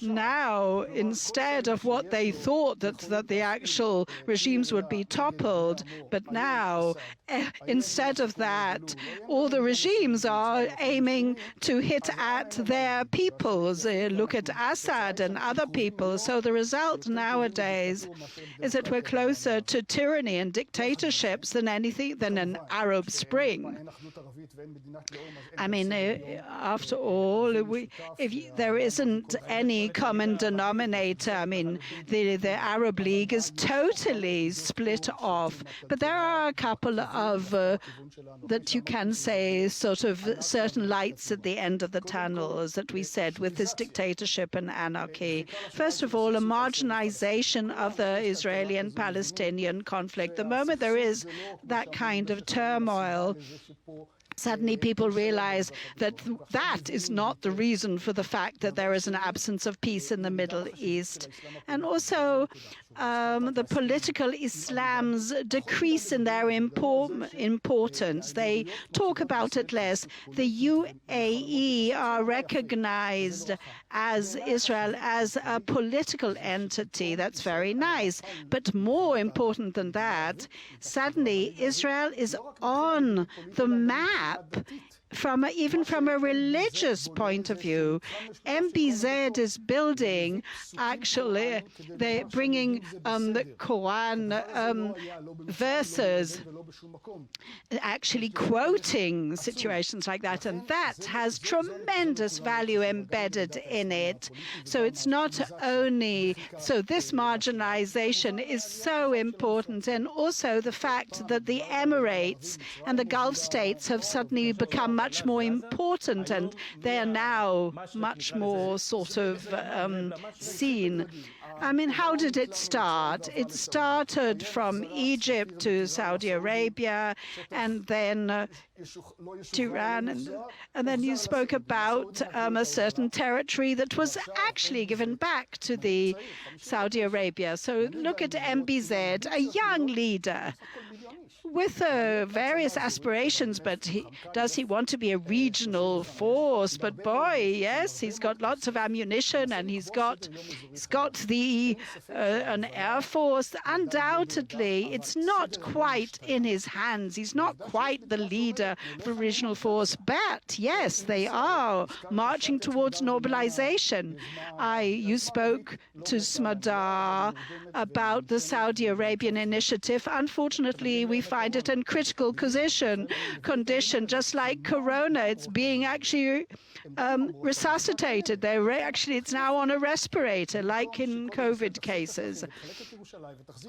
now, instead of what they thought that the actual regimes would be toppled, but now, instead of that, all the regimes are aiming to hit at their peoples. Look at Assad and other people. So the result nowadays is that we're closer to tyranny and dictatorships than anything, than an Arab Spring. I mean, after all, there isn't any common denominator. I mean, the Arab League is totally split off. But there are a couple of, that you can say, sort of certain lights at the end of the tunnel, as that we said, with this dictatorship and anarchy. First of all, a marginalization of the Israeli and Palestinian conflict. The moment there is that kind of turmoil, suddenly people realize that that is not the reason for the fact that there is an absence of peace in the Middle East. And also the political Islam's decrease in their importance. They talk about it less. The UAE are recognized as Israel as a political entity. That's very nice. But more important than that, suddenly Israel is on the map even from a religious point of view. MBZ is building, actually, they're bringing the Quran verses, actually quoting situations like that, and that has tremendous value embedded in it. So it's not only, so this marginalization is so important, and also the fact that the Emirates and the Gulf states have suddenly become much more important, and they are now much more sort of seen. I mean, how did it start? It started from Egypt to Saudi Arabia, and then to Iran, and then you spoke about a certain territory that was actually given back to the Saudi Arabia. So look at MBZ, a young leader with various aspirations, but does he want to be a regional force? But boy, yes, he's got lots of ammunition, and he's got the an air force. Undoubtedly, it's not quite in his hands. He's not quite the leader of a regional force, but yes, they are marching towards normalization. You spoke to Smadar about the Saudi Arabian initiative. Unfortunately, we find it in critical condition, just like Corona. It's being actually resuscitated. It's now on a respirator, like in COVID cases.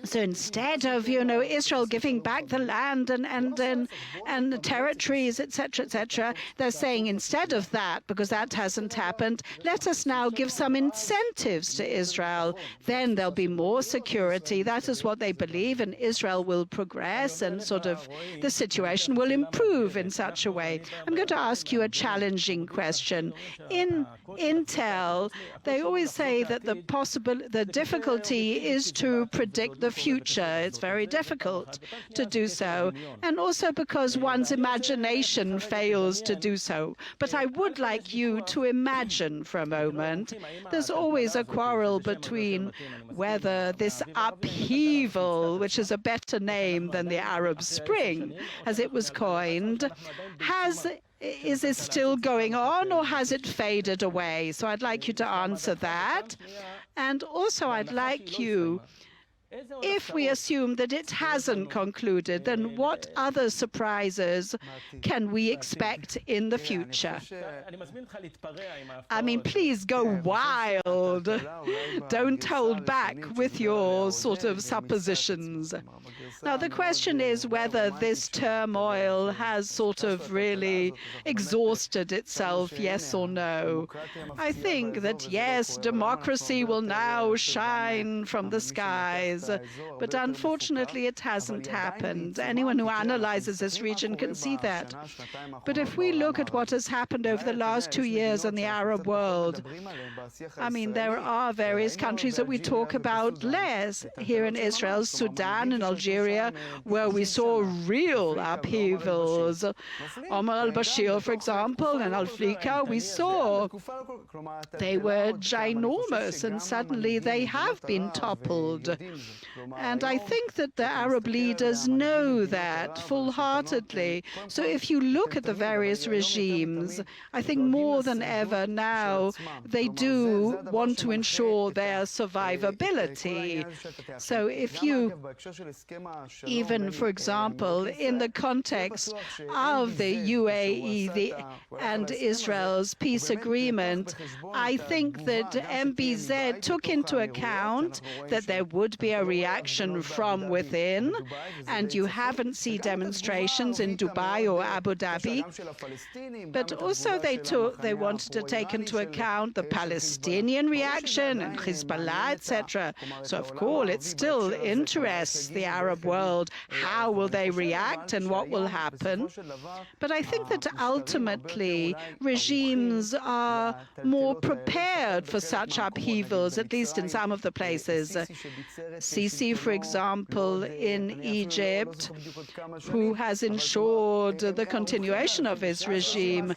So instead of, Israel giving back the land and the territories, etc., they're saying instead of that, because that hasn't happened, let us now give some incentives to Israel. Then there'll be more security. That is what they believe, and Israel will progress, and sort of the situation will improve in such a way. I'm going to ask you a challenging question. In Intel, they always say that the difficulty is to predict the future. It's very difficult to do so, and also because one's imagination fails to do so. But I would like you to imagine for a moment, there's always a quarrel between whether this upheaval, which is a better name than the Arab Spring, as it was coined, is it still going on, or has it faded away? So I'd like you to answer that. And also I'd like you if we assume that it hasn't concluded, then what other surprises can we expect in the future? I mean, please go wild. Don't hold back with your sort of suppositions. Now, the question is whether this turmoil has sort of really exhausted itself, yes or no. I think that, yes, democracy will now shine from the skies, but unfortunately it hasn't happened. Anyone who analyzes this region can see that. But if we look at what has happened over the last 2 years in the Arab world, I mean, there are various countries that we talk about less. Here in Israel, Sudan and Algeria, where we saw real upheavals. Omar al-Bashir, for example, and al-Flika, we saw they were ginormous, and suddenly they have been toppled. And I think that the Arab leaders know that full-heartedly. So if you look at the various regimes, I think more than ever now, they do want to ensure their survivability. So if you, even for example, in the context of the UAE and Israel's peace agreement, I think that MBZ took into account that there would be a reaction from within, and you haven't seen demonstrations in Dubai or Abu Dhabi, but also they wanted to take into account the Palestinian reaction and Hezbollah, etc. So of course it still interests the Arab world. How will they react and what will happen? But I think that ultimately regimes are more prepared for such upheavals, at least in some of the places. Sisi, for example, in Egypt, who has ensured the continuation of his regime,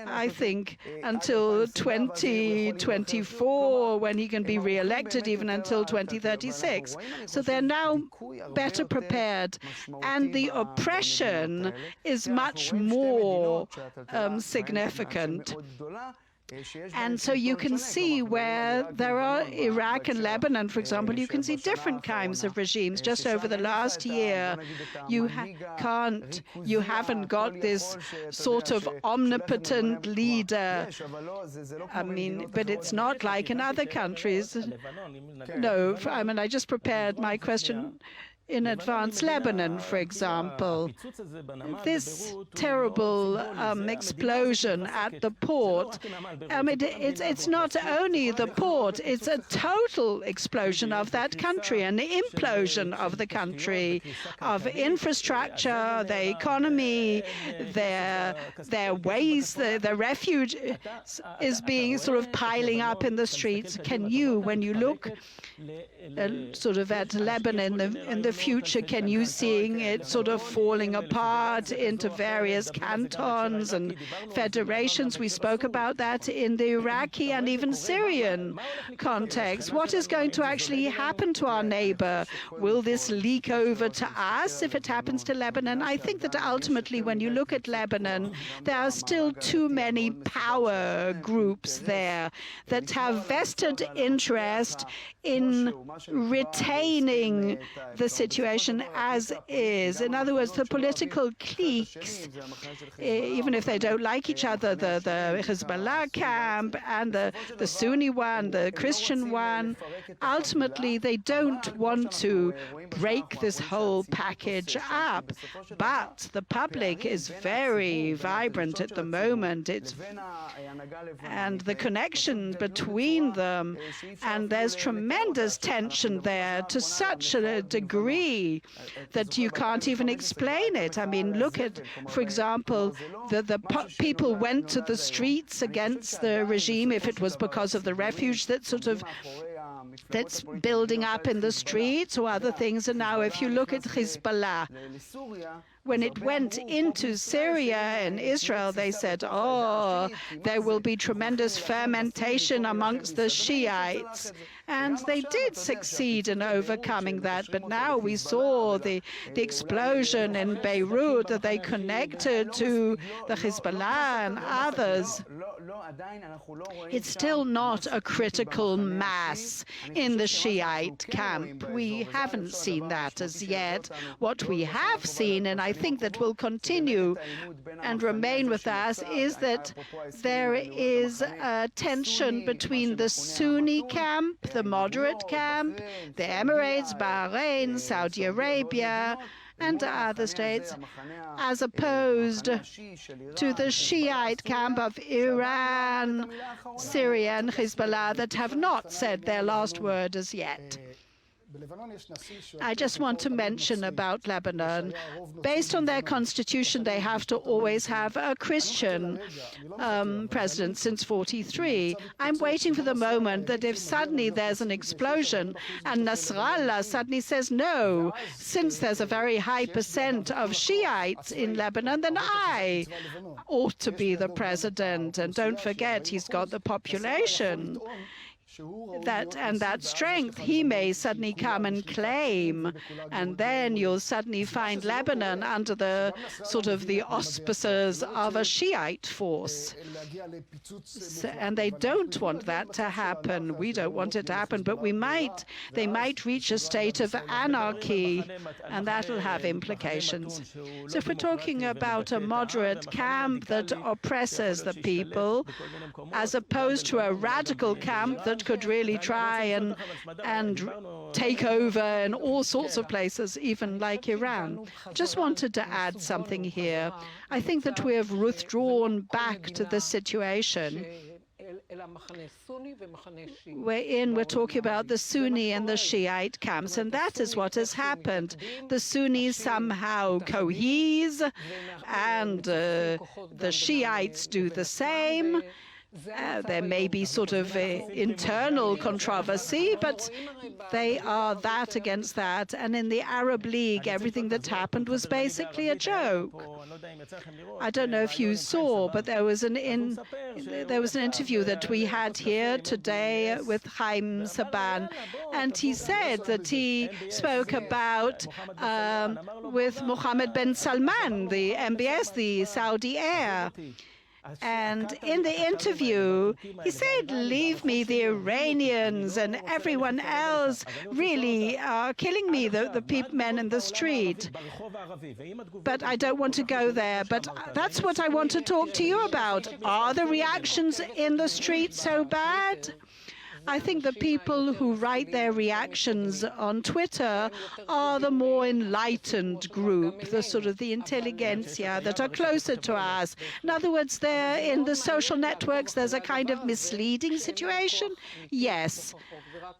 I think, until 2024, when he can be re-elected, even until 2036. So they're now better prepared, and the oppression is much more significant. And so you can see where there are Iraq and Lebanon, for example, you can see different kinds of regimes. Just over the last year, you haven't got this sort of omnipotent leader. I mean, but it's not like in other countries. No, I mean, I just prepared my question in advance. Lebanon, for example, this terrible explosion at the port, it's not only the port, it's a total explosion of that country, an implosion of the country, of infrastructure, the economy, their waste, the refuge is being sort of piling up in the streets. Can you, when you look sort of at Lebanon in the future, can you seeing it sort of falling apart into various cantons and federations? We spoke about that in the Iraqi and even Syrian context. What is going to actually happen to our neighbor? Will this leak over to us if it happens to Lebanon? I think that ultimately, when you look at Lebanon, there are still too many power groups there that have vested interest in retaining the situation as is. In other words, the political cliques, even if they don't like each other, the Hezbollah camp and the Sunni one, the Christian one, ultimately they don't want to break this whole package up. But the public is very vibrant at the moment. And the connection between them, and there's tremendous tension there to such a degree that you can't even explain it. I mean, look at, for example, the people went to the streets against the regime if it was because of the refuge that's building up in the streets or other things. And now if you look at Hezbollah, when it went into Syria and Israel, they said, oh, there will be tremendous fermentation amongst the Shiites. And they did succeed in overcoming that. But now we saw the explosion in Beirut that they connected to the Hezbollah and others. It's still not a critical mass in the Shiite camp. We haven't seen that as yet. What we have seen, and I think that will continue and remain with us, is that there is a tension between the Sunni camp, the moderate camp, the Emirates, Bahrain, Saudi Arabia, and other states, as opposed to the Shiite camp of Iran, Syria, and Hezbollah that have not said their last word as yet. I just want to mention about Lebanon. Based on their constitution, they have to always have a Christian president since 1943. I'm waiting for the moment that if suddenly there's an explosion and Nasrallah suddenly says no, since there's a very high percent of Shiites in Lebanon, then I ought to be the president. And don't forget, he's got the population. That strength he may suddenly come and claim, and then you'll suddenly find Lebanon under the sort of the auspices of a Shiite force. And they don't want that to happen. We don't want it to happen, but they might reach a state of anarchy, and that'll have implications. So if we're talking about a moderate camp that oppresses the people, as opposed to a radical camp that could really try and take over in all sorts of places, even like Iran. Just wanted to add something here. I think that we have withdrawn back to the situation we're talking about the Sunni and the Shiite camps, and that is what has happened. The Sunnis somehow cohere, and the Shiites do the same. There may be sort of internal controversy, but they are that against that. And in the Arab League, everything that happened was basically a joke. I don't know if you saw, but there was an interview that we had here today with Haim Saban, and he said that he spoke about with Mohammed bin Salman, the MBS, the Saudi heir. And in the interview, he said, leave me, the Iranians and everyone else really are killing me, the men in the street. But I don't want to go there. But that's what I want to talk to you about. Are the reactions in the street so bad? I think the people who write their reactions on Twitter are the more enlightened group, the sort of the intelligentsia that are closer to us. In other words, they're in the social networks, there's a kind of misleading situation. Yes,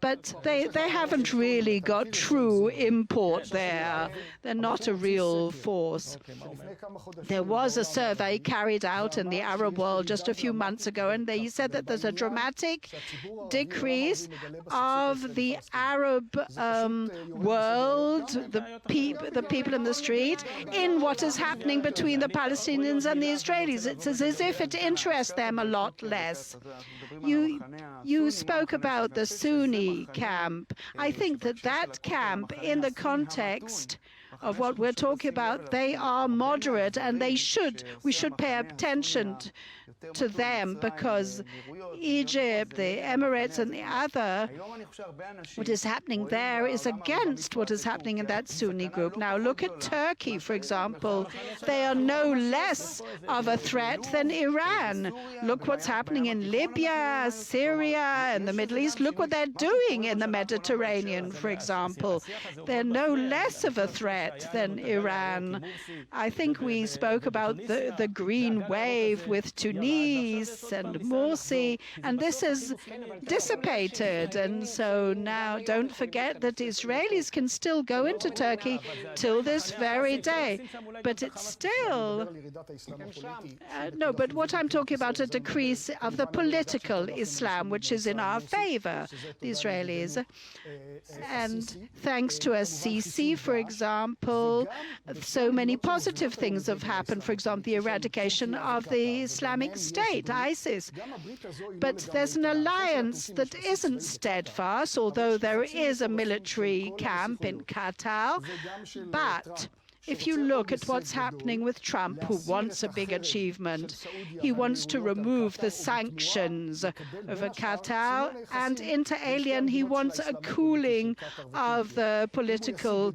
but they haven't really got true import there. They're not a real force. There was a survey carried out in the Arab world just a few months ago, and they said that there's a dramatic decrease of the Arab world, the people in the street, in what is happening between the Palestinians and the Israelis. It's as if it interests them a lot less. You spoke about the Sunni camp. I think that camp, in the context of what we're talking about, they are moderate, and we should pay attention to them, because Egypt, the Emirates, and the other, what is happening there is against what is happening in that Sunni group. Now look at Turkey, for example. They are no less of a threat than Iran. Look what's happening in Libya, Syria, and the Middle East. Look what they're doing in the Mediterranean, for example. They're no less of a threat than Iran. I think we spoke about the green wave with Tunisia and Morsi, and this is dissipated. And so now don't forget that Israelis can still go into Turkey till this very day. But it's still... no, but what I'm talking about, a decrease of the political Islam, which is in our favor, the Israelis. And thanks to Sisi, for example, example, so many positive things have happened. For example, the eradication of the Islamic State, ISIS. But there's an alliance that isn't steadfast, although there is a military camp in Qatar. But if you look at what's happening with Trump, who wants a big achievement, he wants to remove the sanctions over Qatar, and inter alia, he wants a cooling of the political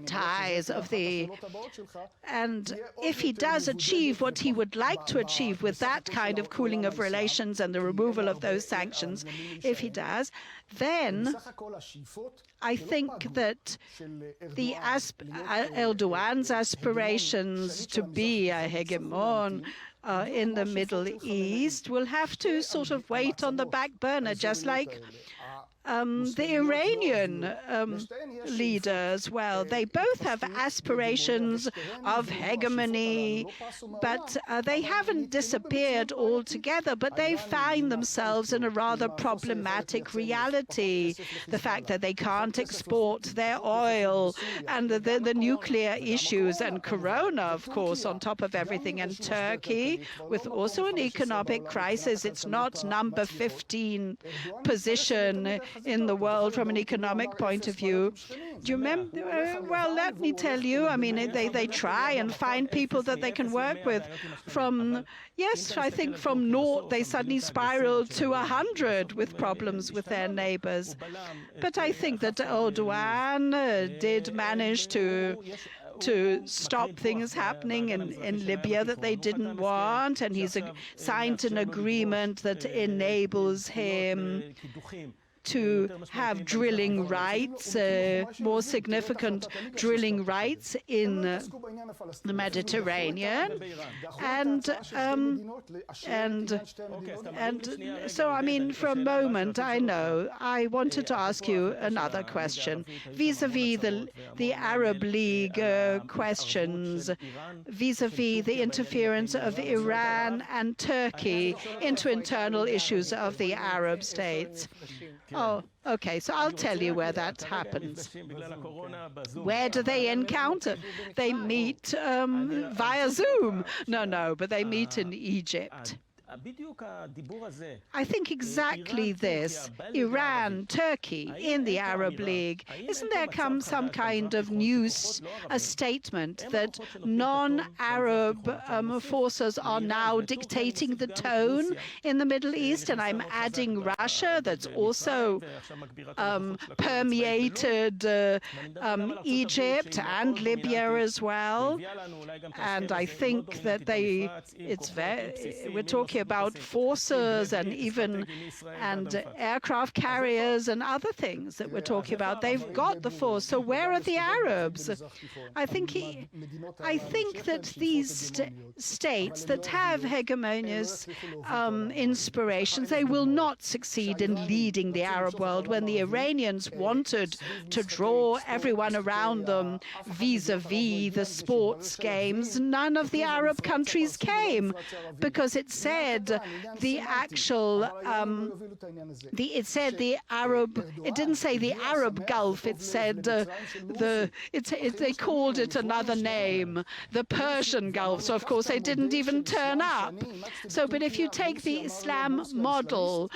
ties of the, and if he does achieve what he would like to achieve with that kind of cooling of relations and the removal of those sanctions, if he does, then I think that the Erdogan's aspirations to be a hegemon in the Middle East will have to sort of wait on the back burner, just like the Iranian leader as well. They both have aspirations of hegemony, but they haven't disappeared altogether, but they find themselves in a rather problematic reality. The fact that they can't export their oil, and the nuclear issues, and Corona, of course, on top of everything, and Turkey, with also an economic crisis. It's not number 15 position in the world from an economic point of view. Do you remember? Well, let me tell you, I mean, they try and find people that they can work with. From, yes, I think from naught, they suddenly spiraled to 100 with problems with their neighbors. But I think that Erdogan did manage to stop things happening in Libya that they didn't want, and he's signed an agreement that enables him to have drilling rights, more significant drilling rights in the Mediterranean, and so I mean, for a moment, I know I wanted to ask you another question vis-a-vis the Arab League questions, vis-a-vis the interference of Iran and Turkey into internal issues of the Arab states. Oh, okay, so I'll tell you where that happens. Where do they encounter? They meet via Zoom. No, but they meet in Egypt. I think exactly this, Iran, Turkey, in the Arab League, isn't there come some kind of news, a statement that non-Arab forces are now dictating the tone in the Middle East? And I'm adding Russia, that's also permeated Egypt and Libya as well. And I think that we're talking about forces and even aircraft carriers and other things that we're talking about. They've got the force. So where are the Arabs? I think that these states that have hegemonious inspirations, they will not succeed in leading the Arab world. When the Iranians wanted to draw everyone around them vis-a-vis the sports games, none of the Arab countries came, because it said the actual, it said the Arab, it didn't say the Arab Gulf, it said they called it another name, the Persian Gulf, so of course they didn't even turn up. So, but if you take the Islam model,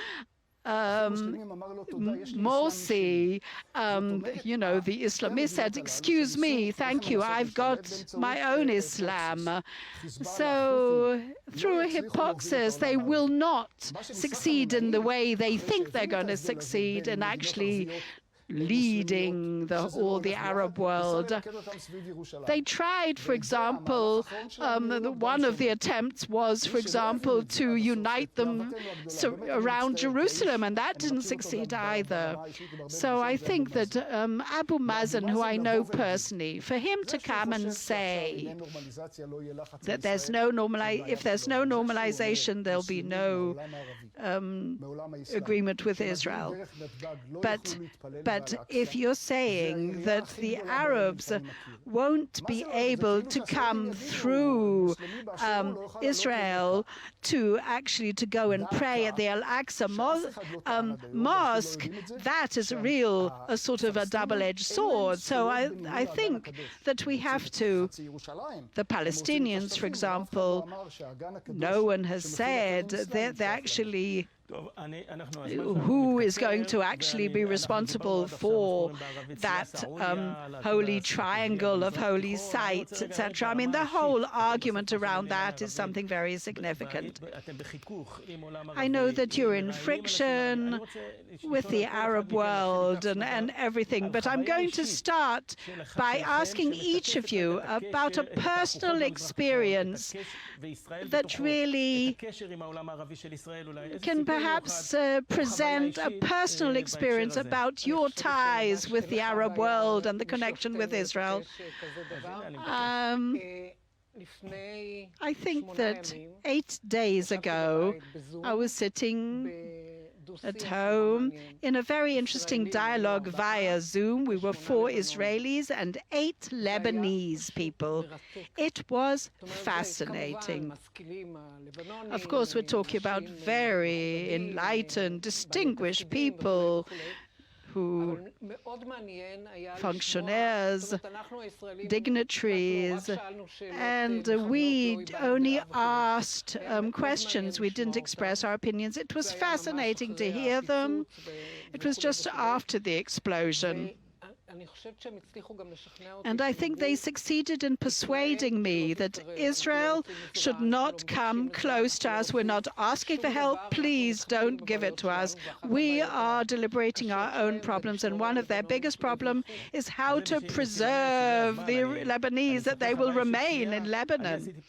Morsi, the Islamist said, excuse me, thank you, I've got my own Islam. So through hypocrisis, they will not succeed in the way they think they're going to succeed in actually leading all the Arab world. They tried, for example, one of the attempts was, for example, to unite them around Jerusalem, and that didn't succeed either. So I think that Abu Mazen, who I know personally, for him to come and say that if there's no normalization, there'll be no agreement with Israel. But But if you're saying that the Arabs won't be able to come through Israel to actually to go and pray at the Al-Aqsa mosque, that is a sort of a double-edged sword. So I think that we have to, the Palestinians, for example, no one has said that they actually who is going to actually be responsible for that holy triangle of holy sites, etc. I mean, the whole argument around that is something very significant. I know that you're in friction with the Arab world and everything, but I'm going to start by asking each of you about a personal experience that really can perhaps present a personal experience about your ties with the Arab world and the connection with Israel. I think that 8 days ago, I was sitting at home in a very interesting dialogue via Zoom. We were 4 Israelis and 8 Lebanese people. It was fascinating. Of course, we're talking about very enlightened, distinguished people who functionaries, dignitaries, and we only asked questions. We didn't express our opinions. It was fascinating to hear them. It was just after the explosion. And I think they succeeded in persuading me that Israel should not come close to us. We're not asking for help. Please don't give it to us. We are deliberating our own problems, and one of their biggest problems is how to preserve the Lebanese, that they will remain in Lebanon.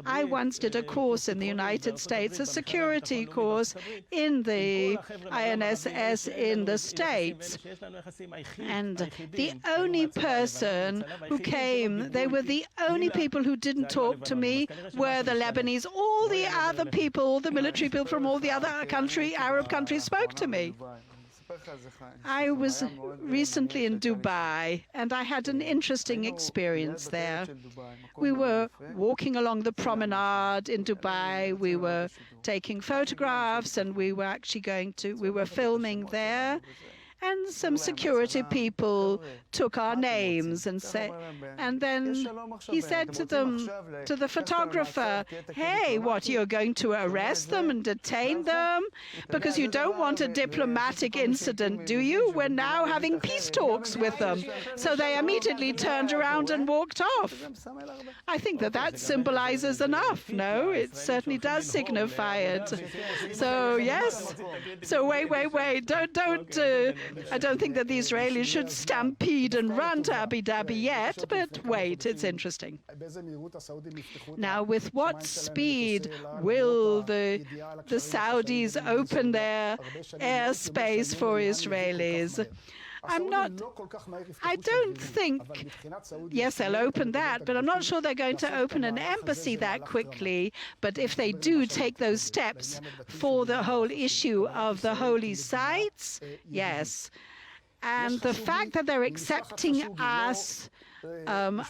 I once did a course in the United States, a security course in the INSS in the States. And the only person who came, they were the only people who didn't talk to me, were the Lebanese. All the other people, all the military people from all the other Arab countries spoke to me. I was recently in Dubai, and I had an interesting experience there. We were walking along the promenade in Dubai. We were taking photographs, and we were filming there. And some security people took our names and then he said to the photographer, "Hey, what, you're going to arrest them and detain them? Because you don't want a diplomatic incident, do you? We're now having peace talks with them." So they immediately turned around and walked off. I think that symbolizes enough, no? It certainly does signify it. So, yes. So wait. I don't think that the Israelis should stampede and run to Abu Dhabi yet, but wait, it's interesting. Now, with what speed will the Saudis open their airspace for Israelis? I don't think, yes, they'll open that, but I'm not sure they're going to open an embassy that quickly. But if they do take those steps for the whole issue of the holy sites, yes. And the fact that they're accepting us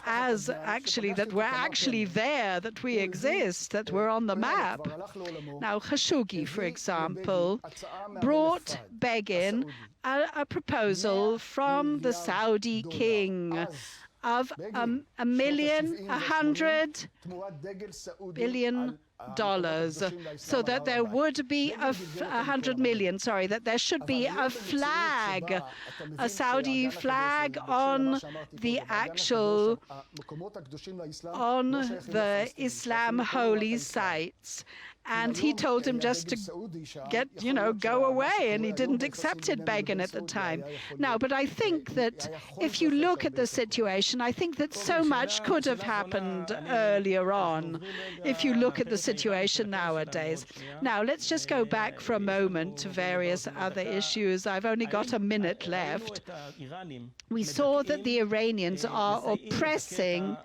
as actually that we're actually there, that we exist, that we're on the map. Now, Khashoggi, for example, brought Begin a proposal from the Saudi king of $100 billion, so that there would be 100 million, that there should be a flag, a Saudi flag on the Islam holy sites. And he told him just to go away, and he didn't accept it, Begin, at the time. Now, but I think that if you look at the situation, I think that so much could have happened earlier on, if you look at the situation nowadays. Now, let's just go back for a moment to various other issues. I've only got a minute left. We saw that the Iranians are oppressing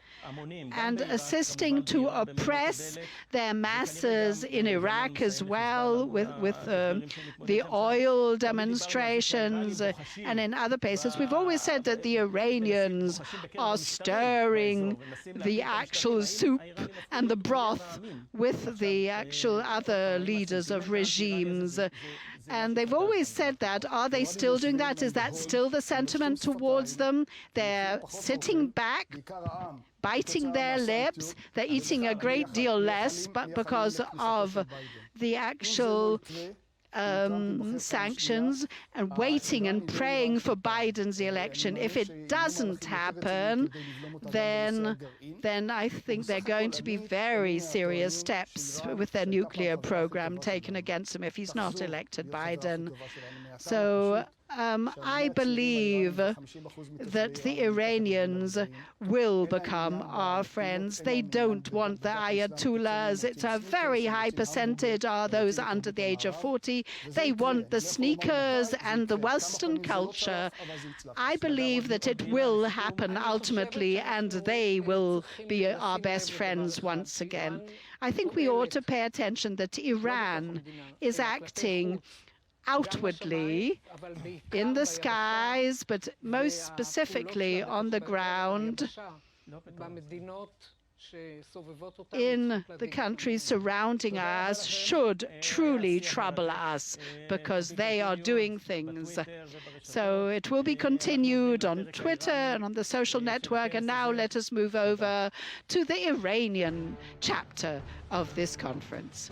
and assisting to oppress their masses in Iraq as well, with the oil demonstrations and in other places. We've always said that the Iranians are stirring the actual soup and the broth with the actual other leaders of regimes. And they've always said that. Are they still doing that? Is that still the sentiment towards them? They're sitting back, biting their lips. They're eating a great deal less, but because of the actual sanctions, and waiting and praying for Biden's election. If it doesn't happen, then I think there are going to be very serious steps with their nuclear program taken against him if he's not elected Biden. So I believe that the Iranians will become our friends. They don't want the ayatollahs. It's a very high percentage are those under the age of 40. They want the sneakers and the Western culture. I believe that it will happen ultimately, and they will be our best friends once again. I think we ought to pay attention that Iran is acting outwardly in the skies, but most specifically on the ground in the countries surrounding us should truly trouble us, because they are doing things. So it will be continued on Twitter and on the social network. And now let us move over to the Iranian chapter of this conference.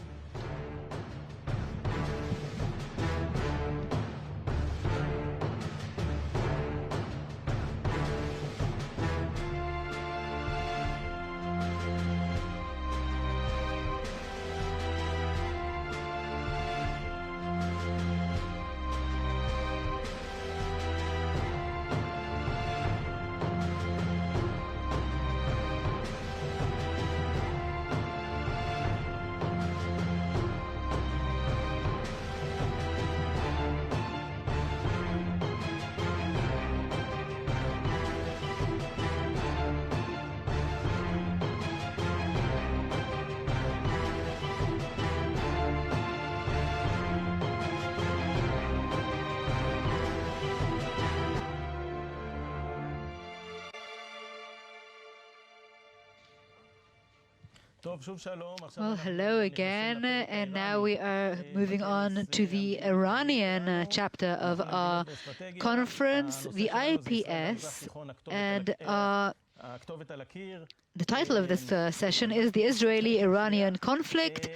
Well, hello again, and now we are moving on to the Iranian chapter of our conference, the IPS, and the title of this session is The Israeli-Iranian Conflict,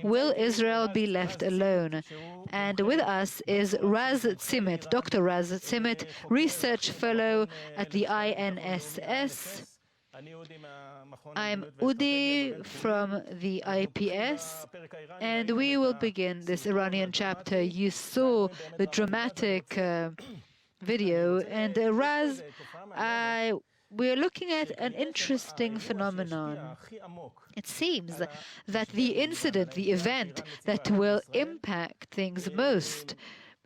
Will Israel Be Left Alone? And with us is Raz Tzimet, Dr. Raz Tzimet, Research Fellow at the INSS. I'm Udi from the IPS, and we will begin this Iranian chapter. You saw the dramatic video, and Raz, we're looking at an interesting phenomenon. It seems that the incident, the event that will impact things most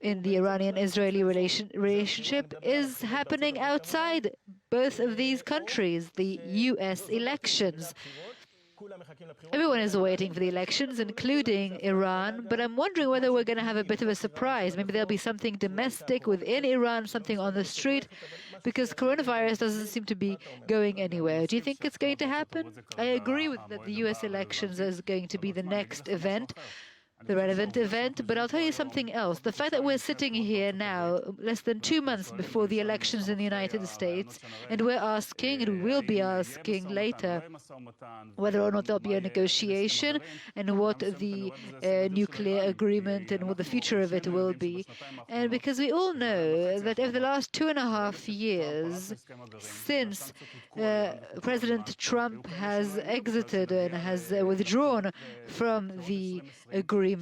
in the Iranian-Israeli relationship is happening outside both of these countries, the U.S. elections. Everyone is waiting for the elections, including Iran, but I'm wondering whether we're going to have a bit of a surprise. Maybe there'll be something domestic within Iran, something on the street, because coronavirus doesn't seem to be going anywhere. Do you think it's going to happen? I agree with that the U.S. elections is going to be the next event, the relevant event, but I'll tell you something else. The fact that we're sitting here now, less than 2 months before the elections in the United States, and we're asking, and we will be asking later, whether or not there'll be a negotiation and what the nuclear agreement and what the future of it will be. And because we all know that over the last 2.5 years, since President Trump has exited and has withdrawn from the agreement,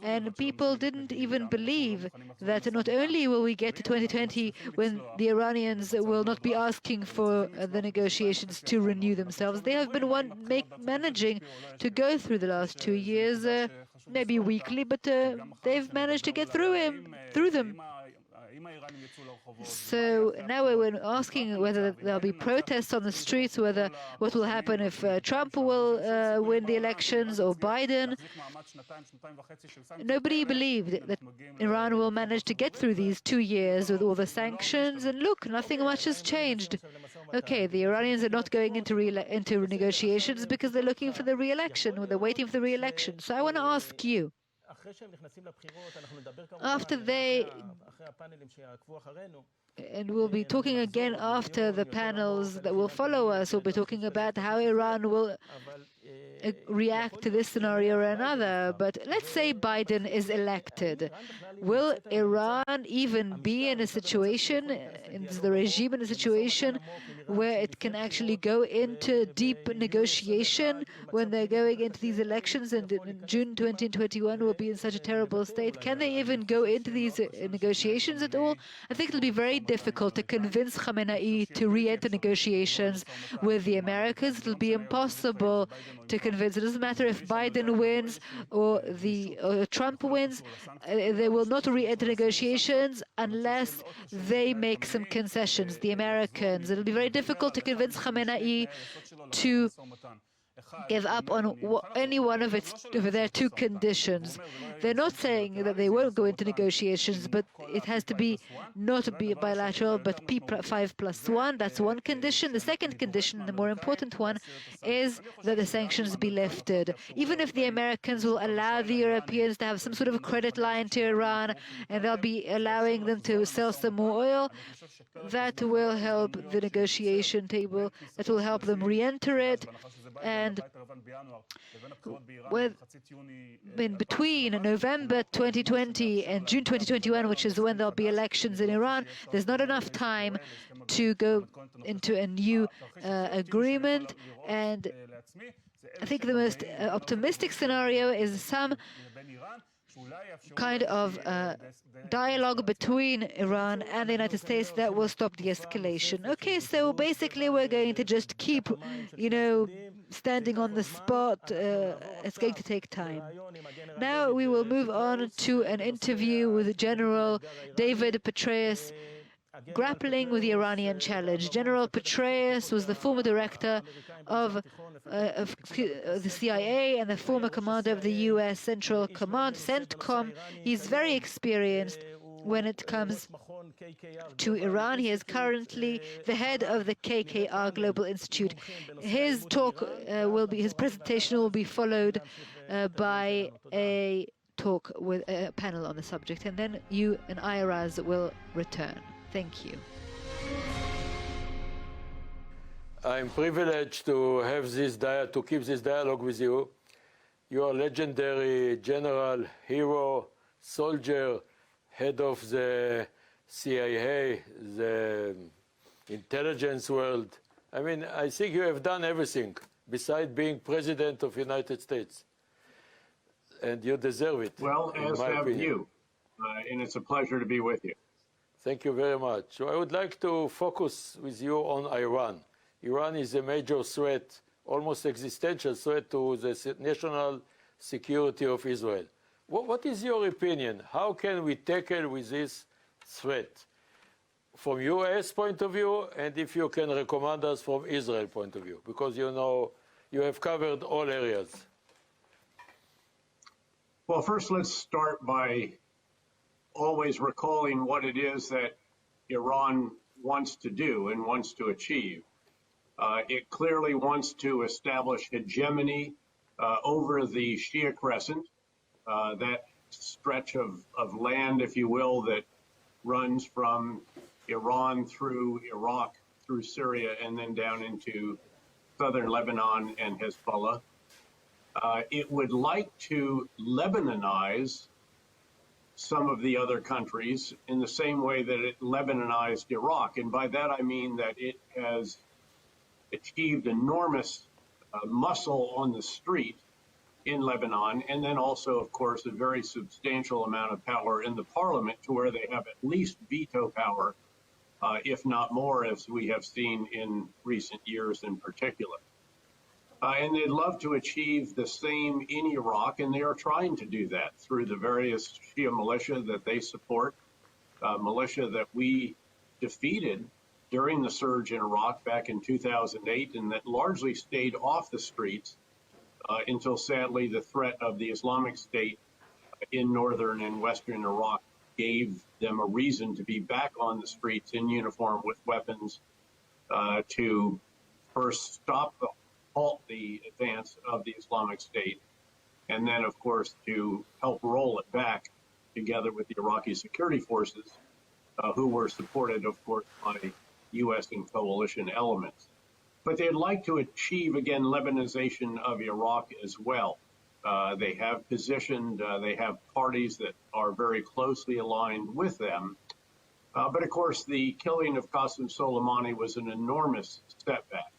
and people didn't even believe that not only will we get to 2020 when the Iranians will not be asking for the negotiations to renew themselves, they have been managing to go through the last 2 years, maybe weekly, but they've managed to get through them. So now we're asking whether there'll be protests on the streets, whether what will happen if Trump will win the elections or Biden. Nobody believed that Iran will manage to get through these 2 years with all the sanctions, and look, nothing much has changed. Okay, the Iranians are not going into negotiations because they're looking for the re-election, or they're waiting for the re-election. So I want to ask you, after they, and we'll be talking again after the panels that will follow us, we'll be talking about how Iran will react to this scenario or another. But let's say Biden is elected. Will Iran even be in a situation, is the regime in a situation where it can actually go into deep negotiation when they're going into these elections, and in June 2021 will be in such a terrible state? Can they even go into these negotiations at all? I think it'll be very difficult to convince Khamenei to re-enter negotiations with the Americans. It'll be impossible to convince. It doesn't matter if Biden wins or Trump wins. They will not re-enter negotiations unless they make some concessions, the Americans. It'll be very difficult to convince Khamenei to give up on any one of their two conditions. They're not saying that they won't go into negotiations, but it has to be not be bilateral, but P5+1. That's one condition. The second condition, the more important one, is that the sanctions be lifted. Even if the Americans will allow the Europeans to have some sort of a credit line to Iran, and they'll be allowing them to sell some more oil, that will help the negotiation table. That will help them re-enter it. And in between November 2020 and June 2021, which is when there'll be elections in Iran, there's not enough time to go into a new agreement. And I think the most optimistic scenario is some kind of dialogue between Iran and the United States that will stop the escalation. Okay, so basically we're going to just keep, standing on the spot. It's going to take time. Now we will move on to an interview with General David Petraeus, grappling with the Iranian challenge. General Petraeus was the former director of the CIA and the former commander of the U.S. Central Command, CENTCOM. He's very experienced when it comes to Iran. He is currently the head of the KKR Global Institute. His presentation will be followed by a talk with a panel on the subject, and then you and Iraz will return. Thank you. I'm privileged to have to keep this dialogue with you. You are a legendary general, hero, soldier, head of the CIA, the intelligence world. I mean, I think you have done everything besides being president of the United States. And you deserve it. Well, as have you. And it's a pleasure to be with you. Thank you very much. So I would like to focus with you on Iran. Iran is a major threat, almost existential threat to the national security of Israel. What is your opinion? How can we tackle with this threat from U.S. point of view, and if you can recommend us from Israel point of view? Because you have covered all areas. Well, first let's start by always recalling what it is that Iran wants to do and wants to achieve. It clearly wants to establish hegemony over the Shia Crescent, that stretch of land, if you will, that runs from Iran through Iraq, through Syria, and then down into southern Lebanon and Hezbollah. It would like to Lebanonize some of the other countries in the same way that it Lebanonized Iraq. And by that I mean that it has achieved enormous muscle on the street in Lebanon, and then also, of course, a very substantial amount of power in the parliament to where they have at least veto power, if not more, as we have seen in recent years in particular. And they'd love to achieve the same in Iraq, and they are trying to do that through the various Shia militia that they support, militia that we defeated during the surge in Iraq back in 2008, and that largely stayed off the streets until, sadly, the threat of the Islamic State in northern and western Iraq gave them a reason to be back on the streets in uniform with weapons to first halt the advance of the Islamic State, and then, of course, to help roll it back together with the Iraqi security forces, who were supported, of course, by U.S. and coalition elements. But they'd like to achieve, again, Lebanization of Iraq as well. They have positioned, they have parties that are very closely aligned with them. But of course, the killing of Qasem Soleimani was an enormous setback.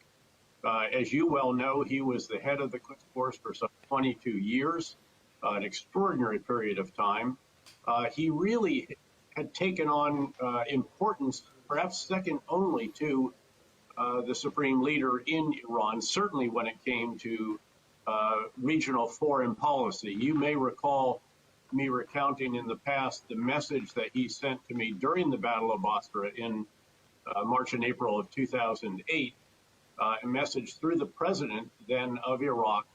As you well know, he was the head of the Quds Force for some 22 years, an extraordinary period of time. He really had taken on importance, perhaps second only to the supreme leader in Iran, certainly when it came to regional foreign policy. You may recall me recounting in the past the message that he sent to me during the Battle of Basra in March and April of 2008, a message through the president then of Iraq,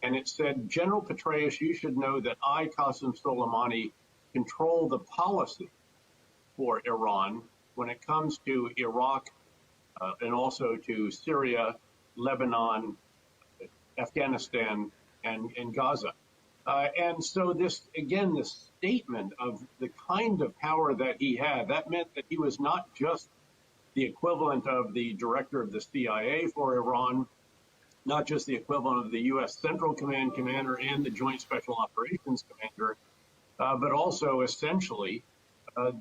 and it said, "General Petraeus, you should know that I, Qasem Soleimani, control the policy for Iran when it comes to Iraq and also to Syria, Lebanon, Afghanistan, and Gaza." And so this, again, this statement of the kind of power that he had, that meant that he was not just the equivalent of the director of the CIA for Iran, not just the equivalent of the U.S. Central Command commander and the Joint Special Operations commander, but also essentially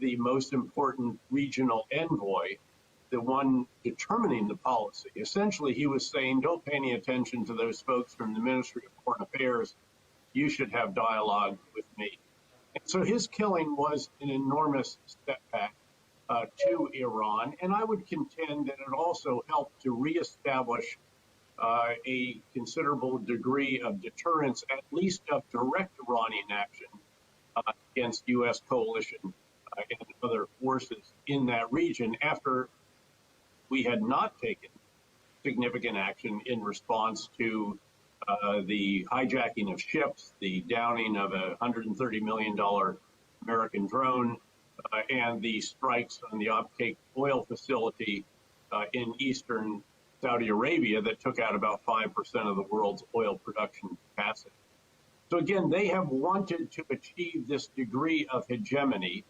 the most important regional envoy, the one determining the policy. Essentially, he was saying, don't pay any attention to those folks from the Ministry of Foreign Affairs. You should have dialogue with me. And so his killing was an enormous setback to Iran. And I would contend that it also helped to reestablish a considerable degree of deterrence, at least of direct Iranian action against U.S. coalition and other forces in that region after we had not taken significant action in response to the hijacking of ships, the downing of a $130 million American drone, and the strikes on the Abqaiq oil facility in eastern Saudi Arabia that took out about 5% of the world's oil production capacity. So again, they have wanted to achieve this degree of hegemony,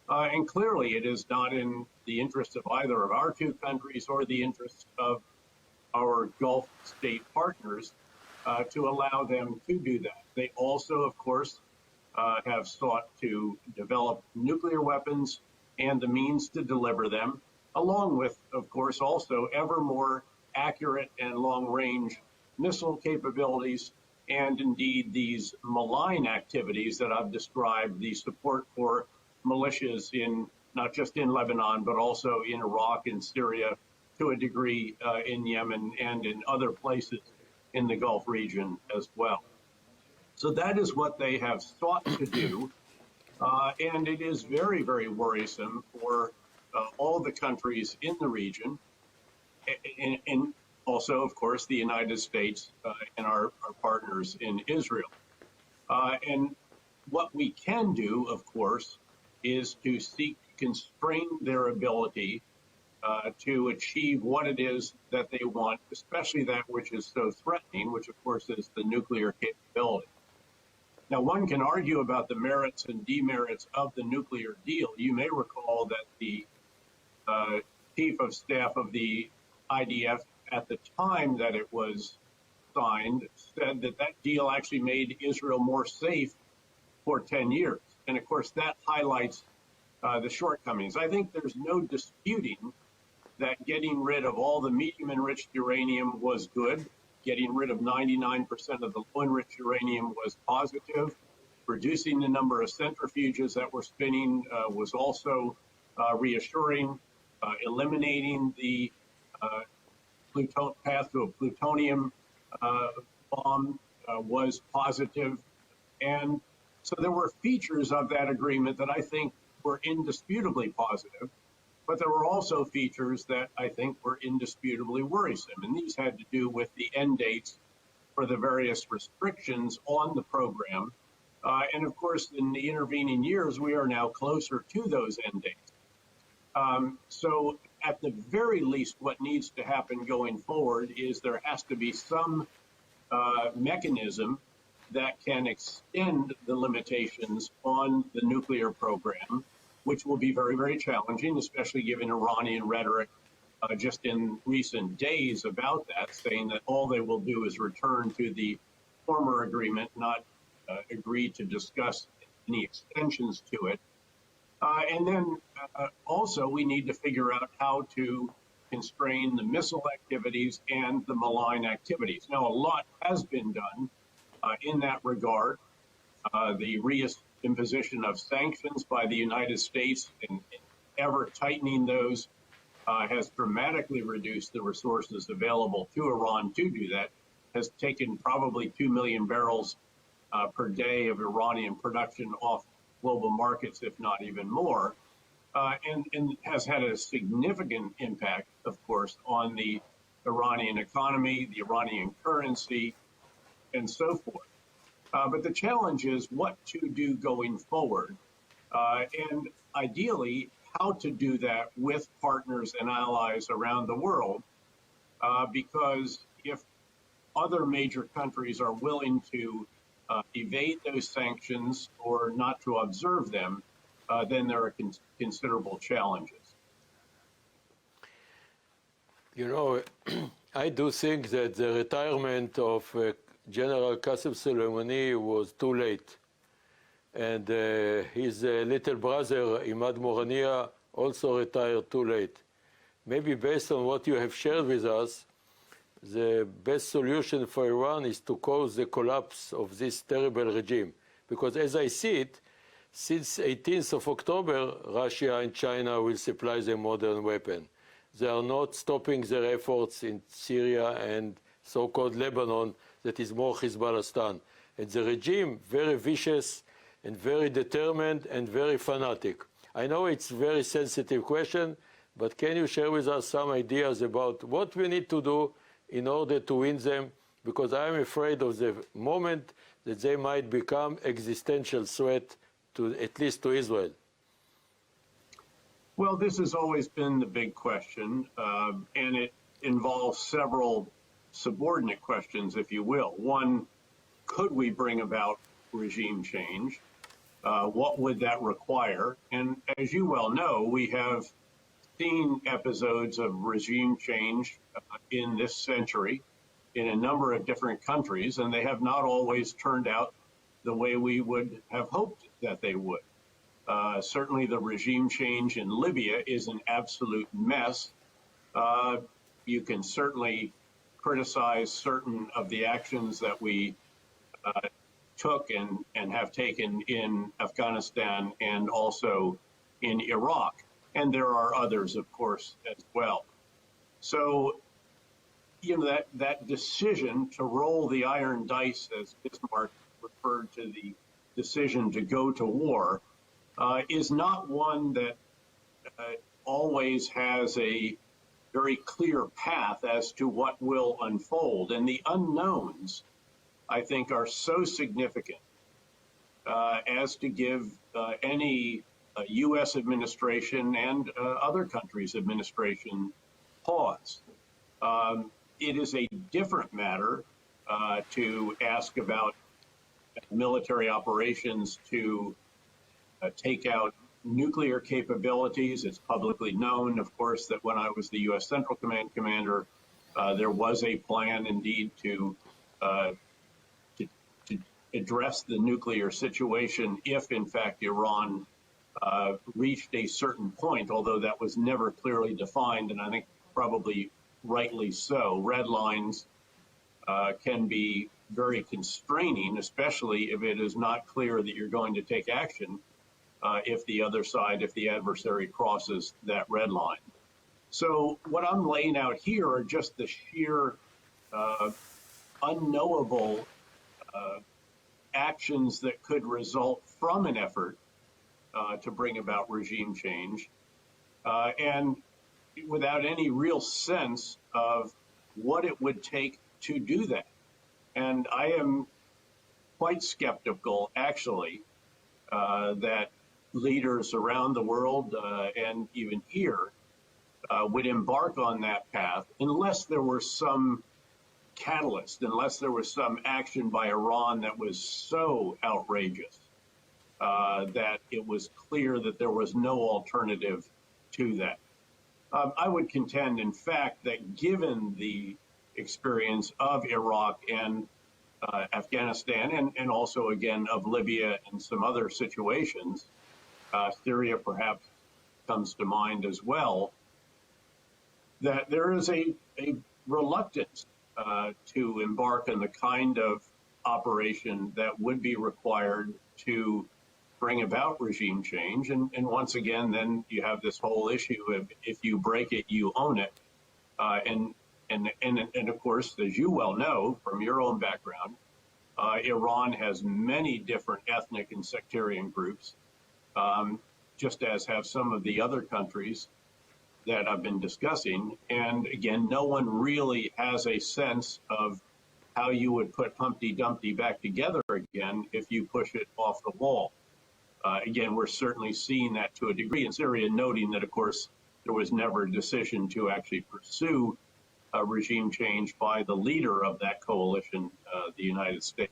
and clearly it is not in the interest of either of our two countries or the interest of our Gulf state partners to allow them to do that. They also, of course, have sought to develop nuclear weapons and the means to deliver them, along with, of course, also ever more accurate and long-range missile capabilities, and indeed these malign activities that I've described, the support for militias in not just in Lebanon, but also in Iraq and Syria, to a degree in Yemen and in other places in the Gulf region as well. So that is what they have sought to do, and it is very, very worrisome for all the countries in the region, and also, of course, the United States and our partners in Israel. And what we can do, of course, is to seek to constrain their ability to achieve what it is that they want, especially that which is so threatening, which, of course, is the nuclear capability. Now, one can argue about the merits and demerits of the nuclear deal. You may recall that the chief of staff of the IDF at the time that it was signed said that that deal actually made Israel more safe for 10 years. And of course, that highlights the shortcomings. I think there's no disputing that getting rid of all the medium enriched uranium was good. Getting rid of 99% of the low enriched uranium was positive. Reducing the number of centrifuges that were spinning was also reassuring. Eliminating the path to a plutonium bomb was positive. And so there were features of that agreement that I think were indisputably positive, but there were also features that I think were indisputably worrisome. And these had to do with the end dates for the various restrictions on the program. And of course, in the intervening years, we are now closer to those end dates. So at the very least, what needs to happen going forward is there has to be some mechanism that can extend the limitations on the nuclear program, which will be very, very challenging, especially given Iranian rhetoric just in recent days about that, saying that all they will do is return to the former agreement, not agree to discuss any extensions to it. And then also we need to figure out how to constrain the missile activities and the malign activities. Now, a lot has been done in that regard. The reimposition of sanctions by the United States and ever tightening those has dramatically reduced the resources available to Iran to do that, has taken probably 2 million barrels per day of Iranian production off global markets, if not even more, and has had a significant impact, of course, on the Iranian economy, the Iranian currency, and so forth. But the challenge is what to do going forward, and ideally, how to do that with partners and allies around the world, because if other major countries are willing to evade those sanctions or not to observe them, then there are considerable challenges. You know, I do think that the retirement of General Qasem Soleimani was too late. And his little brother, Imad Morania, also retired too late. Maybe based on what you have shared with us, the best solution for Iran is to cause the collapse of this terrible regime. Because as I see it, since 18th of October, Russia and China will supply them modern weapons. They are not stopping their efforts in Syria and so-called Lebanon, that is more Hezbollah. And the regime, very vicious and very determined and very fanatic. I know it's a very sensitive question, but can you share with us some ideas about what we need to do in order to win them? Because I'm afraid of the moment that they might become existential threat to, at least to Israel. Well, this has always been the big question, and it involves several subordinate questions, if you will. One, could we bring about regime change? What would that require? And as you well know, we have seen episodes of regime change in this century in a number of different countries, and they have not always turned out the way we would have hoped that they would. Certainly the regime change in Libya is an absolute mess. You can certainly criticize certain of the actions that we took and have taken in Afghanistan and also in Iraq. And there are others, of course, as well. So, you know, that decision to roll the iron dice, as Bismarck referred to the decision to go to war, is not one that always has a very clear path as to what will unfold. And the unknowns, I think, are so significant as to give any U.S. administration and other countries' administration pause. It is a different matter to ask about military operations to take out nuclear capabilities. It's publicly known, of course, that when I was the U.S. Central Command commander, there was a plan indeed to address the nuclear situation if, in fact, Iran reached a certain point, although that was never clearly defined, and I think probably rightly so. Red lines can be very constraining, especially if it is not clear that you're going to take action if the other side, if the adversary crosses that red line. So what I'm laying out here are just the sheer unknowable actions that could result from an effort to bring about regime change, and without any real sense of what it would take to do that. And I am quite skeptical, actually, that leaders around the world and even here would embark on that path unless there were some catalyst, unless there was some action by Iran that was so outrageous that it was clear that there was no alternative to that. I would contend, in fact, that given the experience of Iraq and Afghanistan, and also, again, of Libya and some other situations, Syria perhaps comes to mind as well, that there is a reluctance to embark on the kind of operation that would be required to bring about regime change. And once again, then you have this whole issue of if you break it, you own it. And of course, as you well know from your own background, Iran has many different ethnic and sectarian groups, just as have some of the other countries that I've been discussing. And again, no one really has a sense of how you would put Humpty Dumpty back together again if you push it off the wall. Again, we're certainly seeing that to a degree in Syria, noting that, of course, there was never a decision to actually pursue a regime change by the leader of that coalition, the United States.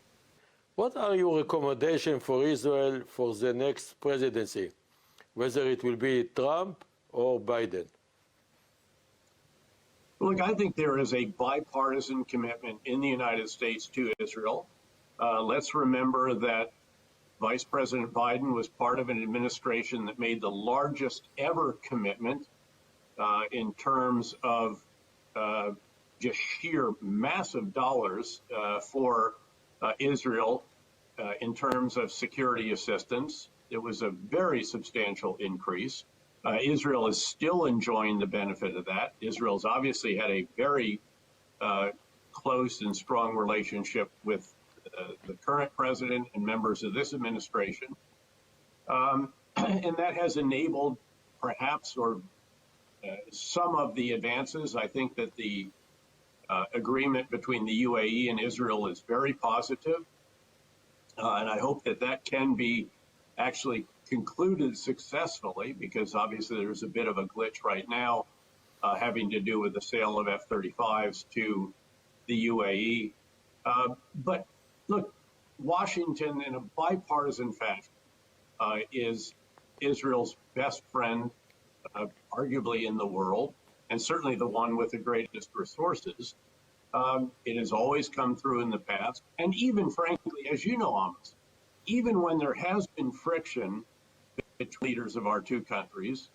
What are your recommendations for Israel for the next presidency, whether it will be Trump or Biden? Look, I think there is a bipartisan commitment in the United States to Israel. Let's remember that Vice President Biden was part of an administration that made the largest ever commitment in terms of just sheer massive dollars for Israel in terms of security assistance. It was a very substantial increase. Israel is still enjoying the benefit of that. Israel's obviously had a very close and strong relationship with the current president and members of this administration. And that has enabled perhaps some of the advances. I think that the agreement between the UAE and Israel is very positive. And I hope that that can be actually concluded successfully, because obviously there's a bit of a glitch right now having to do with the sale of F-35s to the UAE. But look, Washington, in a bipartisan fashion, is Israel's best friend, arguably in the world, and certainly the one with the greatest resources. It has always come through in the past. And even, frankly, as you know, Amos, even when there has been friction between leaders of our two countries,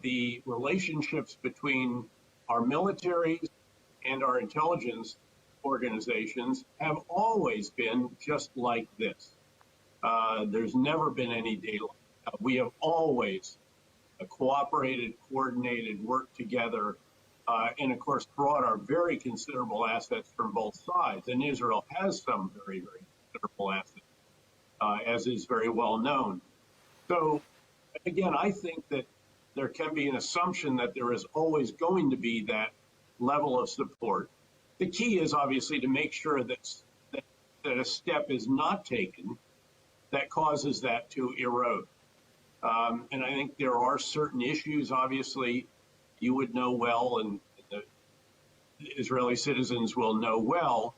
the relationships between our militaries and our intelligence organizations have always been just like this. There's never been any daylight. We have always cooperated, coordinated, worked together, and of course brought our very considerable assets from both sides. And Israel has some very, very considerable assets, as is very well known. So again, I think that there can be an assumption that there is always going to be that level of support. The key is obviously to make sure that a step is not taken that causes that to erode. And I think there are certain issues, obviously, you would know well, and the Israeli citizens will know well,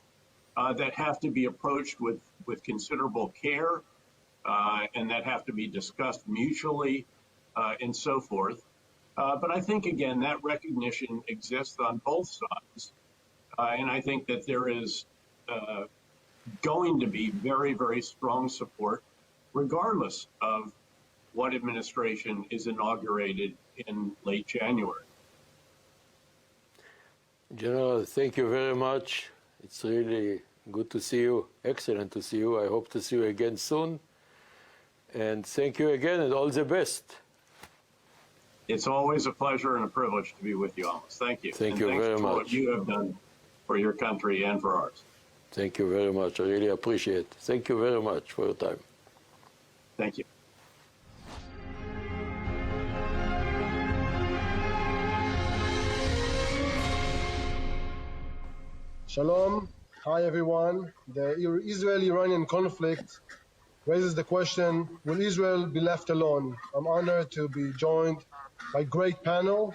that have to be approached with considerable care, and that have to be discussed mutually, and so forth. But I think, again, that recognition exists on both sides. And I think that there is going to be very, very strong support, regardless of what administration is inaugurated in late January. General, thank you very much. It's really good to see you. Excellent to see you. I hope to see you again soon. And thank you again, and all the best. It's always a pleasure and a privilege to be with you, Amos. Thank you. Thank you very much. Thanks for what you have done for your country and for ours. Thank you very much. I really appreciate it. Thank you very much for your time. Thank you. Shalom. Hi, everyone. The Israeli-Iranian conflict raises the question, will Israel be left alone? I'm honored to be joined by a great panel.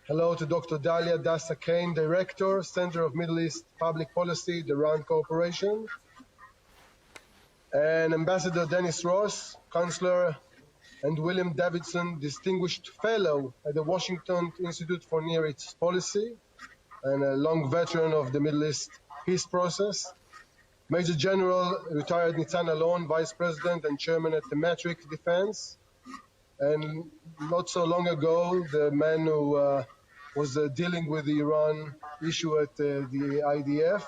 Hello to Dr. Dalia Dassa Kane, Director, Center of Middle East Public Policy, the RAND Corporation, and Ambassador Dennis Ross, Counselor, and William Davidson, Distinguished Fellow at the Washington Institute for Near East Policy, and a long veteran of the Middle East peace process. Major General, retired Nitzan Alon, Vice President and Chairman at Thematic Defense. And not so long ago, the man who was dealing with the Iran issue at the IDF.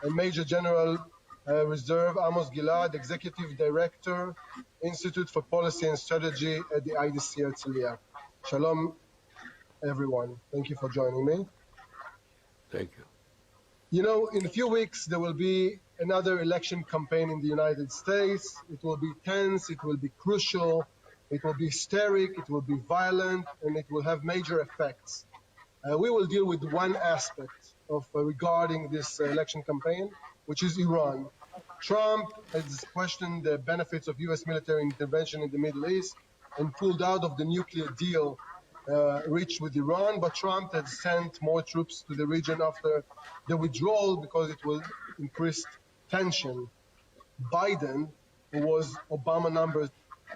And Major General Reserve Amos Gilad, Executive Director, Institute for Policy and Strategy at the IDC Herzliya. Shalom, everyone. Thank you for joining me. Thank you. You know, in a few weeks, there will be another election campaign in the United States. It will be tense, it will be crucial, it will be hysteric, it will be violent, and it will have major effects. We will deal with one aspect of regarding this election campaign, which is Iran. Trump has questioned the benefits of U.S. military intervention in the Middle East and pulled out of the nuclear deal reached with Iran, but Trump has sent more troops to the region after the withdrawal because it will increase tension. Biden, who was Obama number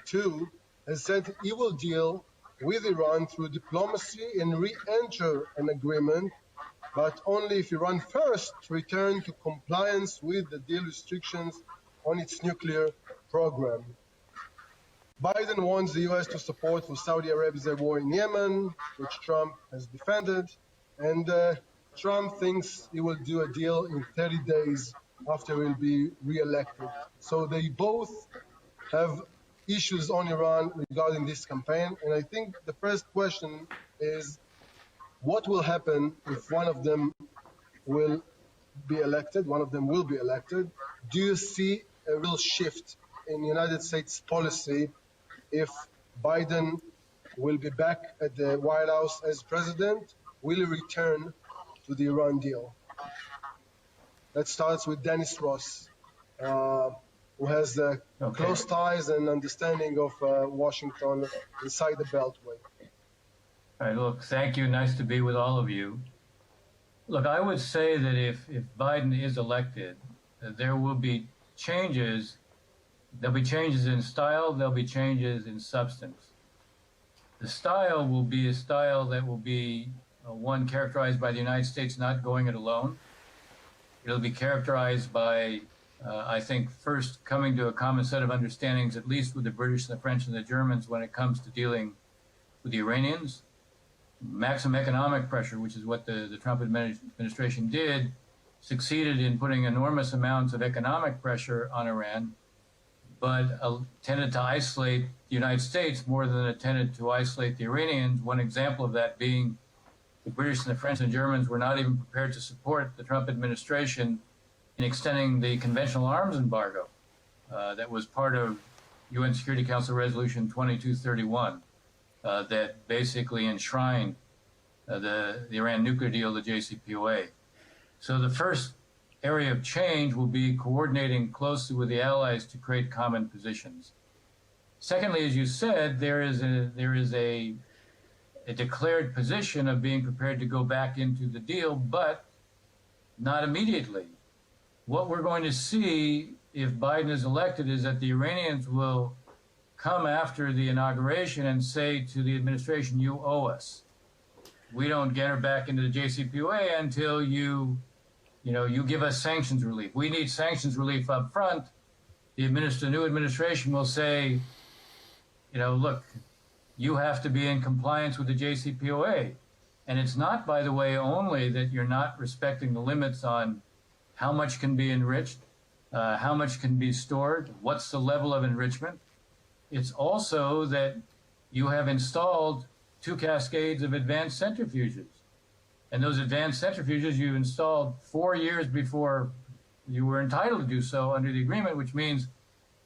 2, has said he will deal with Iran through diplomacy and re-enter an agreement, but only if Iran first return to compliance with the deal restrictions on its nuclear program. Biden wants the U.S. to support for Saudi Arabia's war in Yemen, which Trump has defended, and Trump thinks he will do a deal in 30 days after he'll be re-elected. So they both have issues on Iran regarding this campaign, and I think the first question is, what will happen if one of them will be elected? One of them will be elected. Do you see a real shift in United States policy if Biden will be back at the White House as president? Will he return to the Iran deal? Let's start with Dennis Ross, who has close ties and understanding of Washington inside the Beltway. All right, look, thank you. Nice to be with all of you. Look, I would say that if Biden is elected, there will be changes. There'll be changes in style. There'll be changes in substance. The style will be a style that will be one characterized by the United States not going it alone. It'll be characterized by, I think, first coming to a common set of understandings, at least with the British, the French, and the Germans when it comes to dealing with the Iranians. Maximum economic pressure, which is what the Trump administration did, succeeded in putting enormous amounts of economic pressure on Iran, but tended to isolate the United States more than it tended to isolate the Iranians. One example of that being the British and the French and Germans were not even prepared to support the Trump administration in extending the conventional arms embargo that was part of UN Security Council Resolution 2231 that basically enshrined the Iran nuclear deal, the JCPOA. So the first area of change will be coordinating closely with the allies to create common positions. Secondly, as you said, there is a declared position of being prepared to go back into the deal, but not immediately. What we're going to see if Biden is elected is that the Iranians will come after the inauguration and say to the administration, you owe us. We don't get her back into the JCPOA until you give us sanctions relief. We need sanctions relief up front. The new administration will say, look, you have to be in compliance with the JCPOA. And it's not, by the way, only that you're not respecting the limits on how much can be enriched, how much can be stored, what's the level of enrichment. It's also that you have installed 2 cascades of advanced centrifuges. And those advanced centrifuges you installed 4 years before you were entitled to do so under the agreement, which means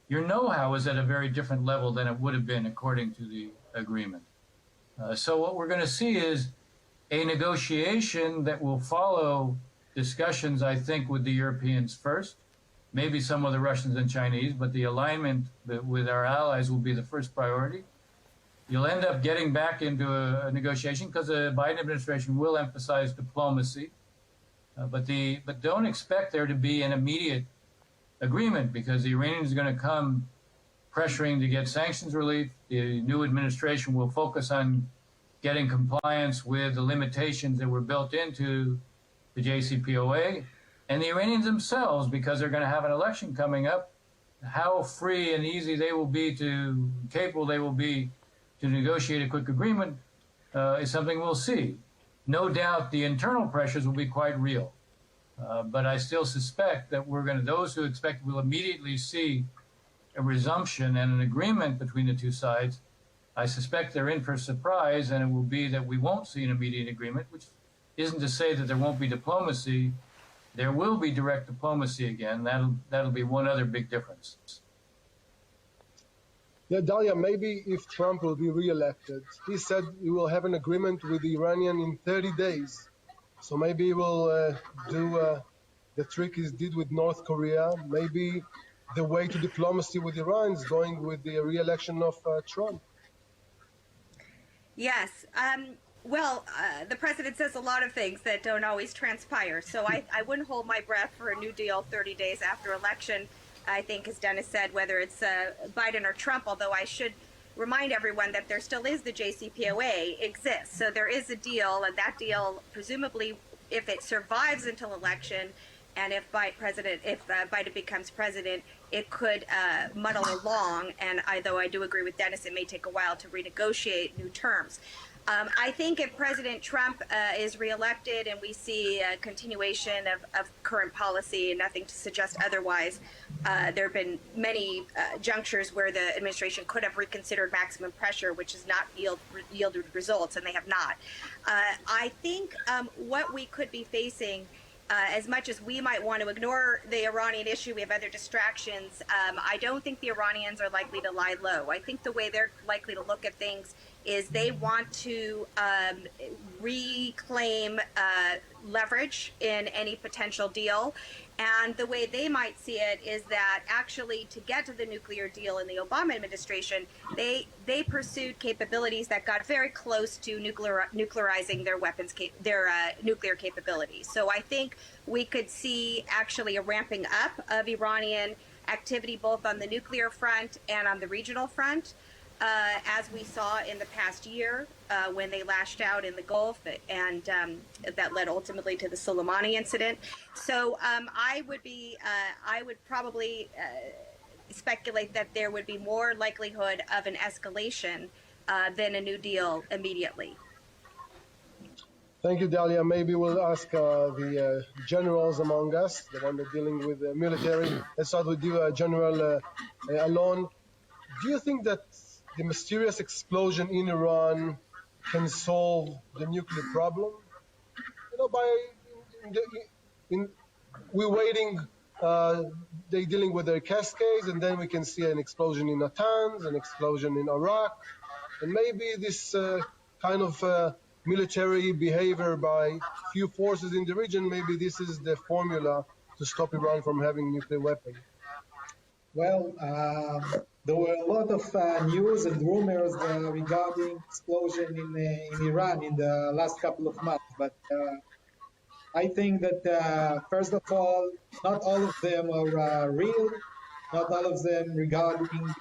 your know-how is at a very different level than it would have been according to the agreement. So what we're going to see is a negotiation that will follow discussions, I think, with the Europeans first, maybe some of the Russians and Chinese, but the alignment with our allies will be the first priority. You'll end up getting back into a negotiation because the Biden administration will emphasize diplomacy, but don't expect there to be an immediate agreement because the Iranians are going to come pressuring to get sanctions relief. The new administration will focus on getting compliance with the limitations that were built into the JCPOA. And the Iranians themselves, because they're going to have an election coming up, how free and easy they will be capable they will be to negotiate a quick agreement is something we'll see. No doubt the internal pressures will be quite real. But I still suspect that those who expect will immediately see a resumption and an agreement between the two sides. I suspect they're in for a surprise, and it will be that we won't see an immediate agreement, which isn't to say that there won't be diplomacy. There will be direct diplomacy again. That'll be one other big difference. Yeah, Dalia, maybe if Trump will be reelected, he said he will have an agreement with the Iranian in 30 days. So maybe he will do the trick he did with North Korea. Maybe the way to diplomacy with Iran is going with the re-election of Trump. Yes. Well, the president says a lot of things that don't always transpire. So I wouldn't hold my breath for a New Deal 30 days after election. I think, as Dennis said, whether it's Biden or Trump, although I should remind everyone that there still is the JCPOA exists. So there is a deal, and that deal, presumably, if it survives until election, and if Biden becomes president, it could muddle along. And though I do agree with Dennis, it may take a while to renegotiate new terms. I think if President Trump is reelected and we see a continuation of current policy and nothing to suggest otherwise, there have been many junctures where the administration could have reconsidered maximum pressure, which has not yielded results, and they have not. I think what we could be facing, as much as we might want to ignore the Iranian issue, we have other distractions. I don't think the Iranians are likely to lie low. I think the way they're likely to look at things is they want to reclaim leverage in any potential deal. And the way they might see it is that actually to get to the nuclear deal in the Obama administration, they pursued capabilities that got very close to nuclearizing their weapons, their nuclear capabilities. So I think we could see actually a ramping up of Iranian activity both on the nuclear front and on the regional front. As we saw in the past year when they lashed out in the Gulf, and that led ultimately to the Soleimani incident. So I would probably speculate that there would be more likelihood of an escalation than a new deal immediately. Thank you, Dalia. Maybe we'll ask the generals among us, the one that's dealing with the military. Let's start with you, General Alon. Do you think that the mysterious explosion in Iran can solve the nuclear problem? You know, we're waiting, they're dealing with their cascades, and then we can see an explosion in Natanz, an explosion in Iraq, and maybe this kind of military behavior by few forces in the region, maybe this is the formula to stop Iran from having nuclear weapons. Well, there were a lot of news and rumors regarding explosion in Iran in the last couple of months. But I think that, first of all, not all of them are real, not all of them regarding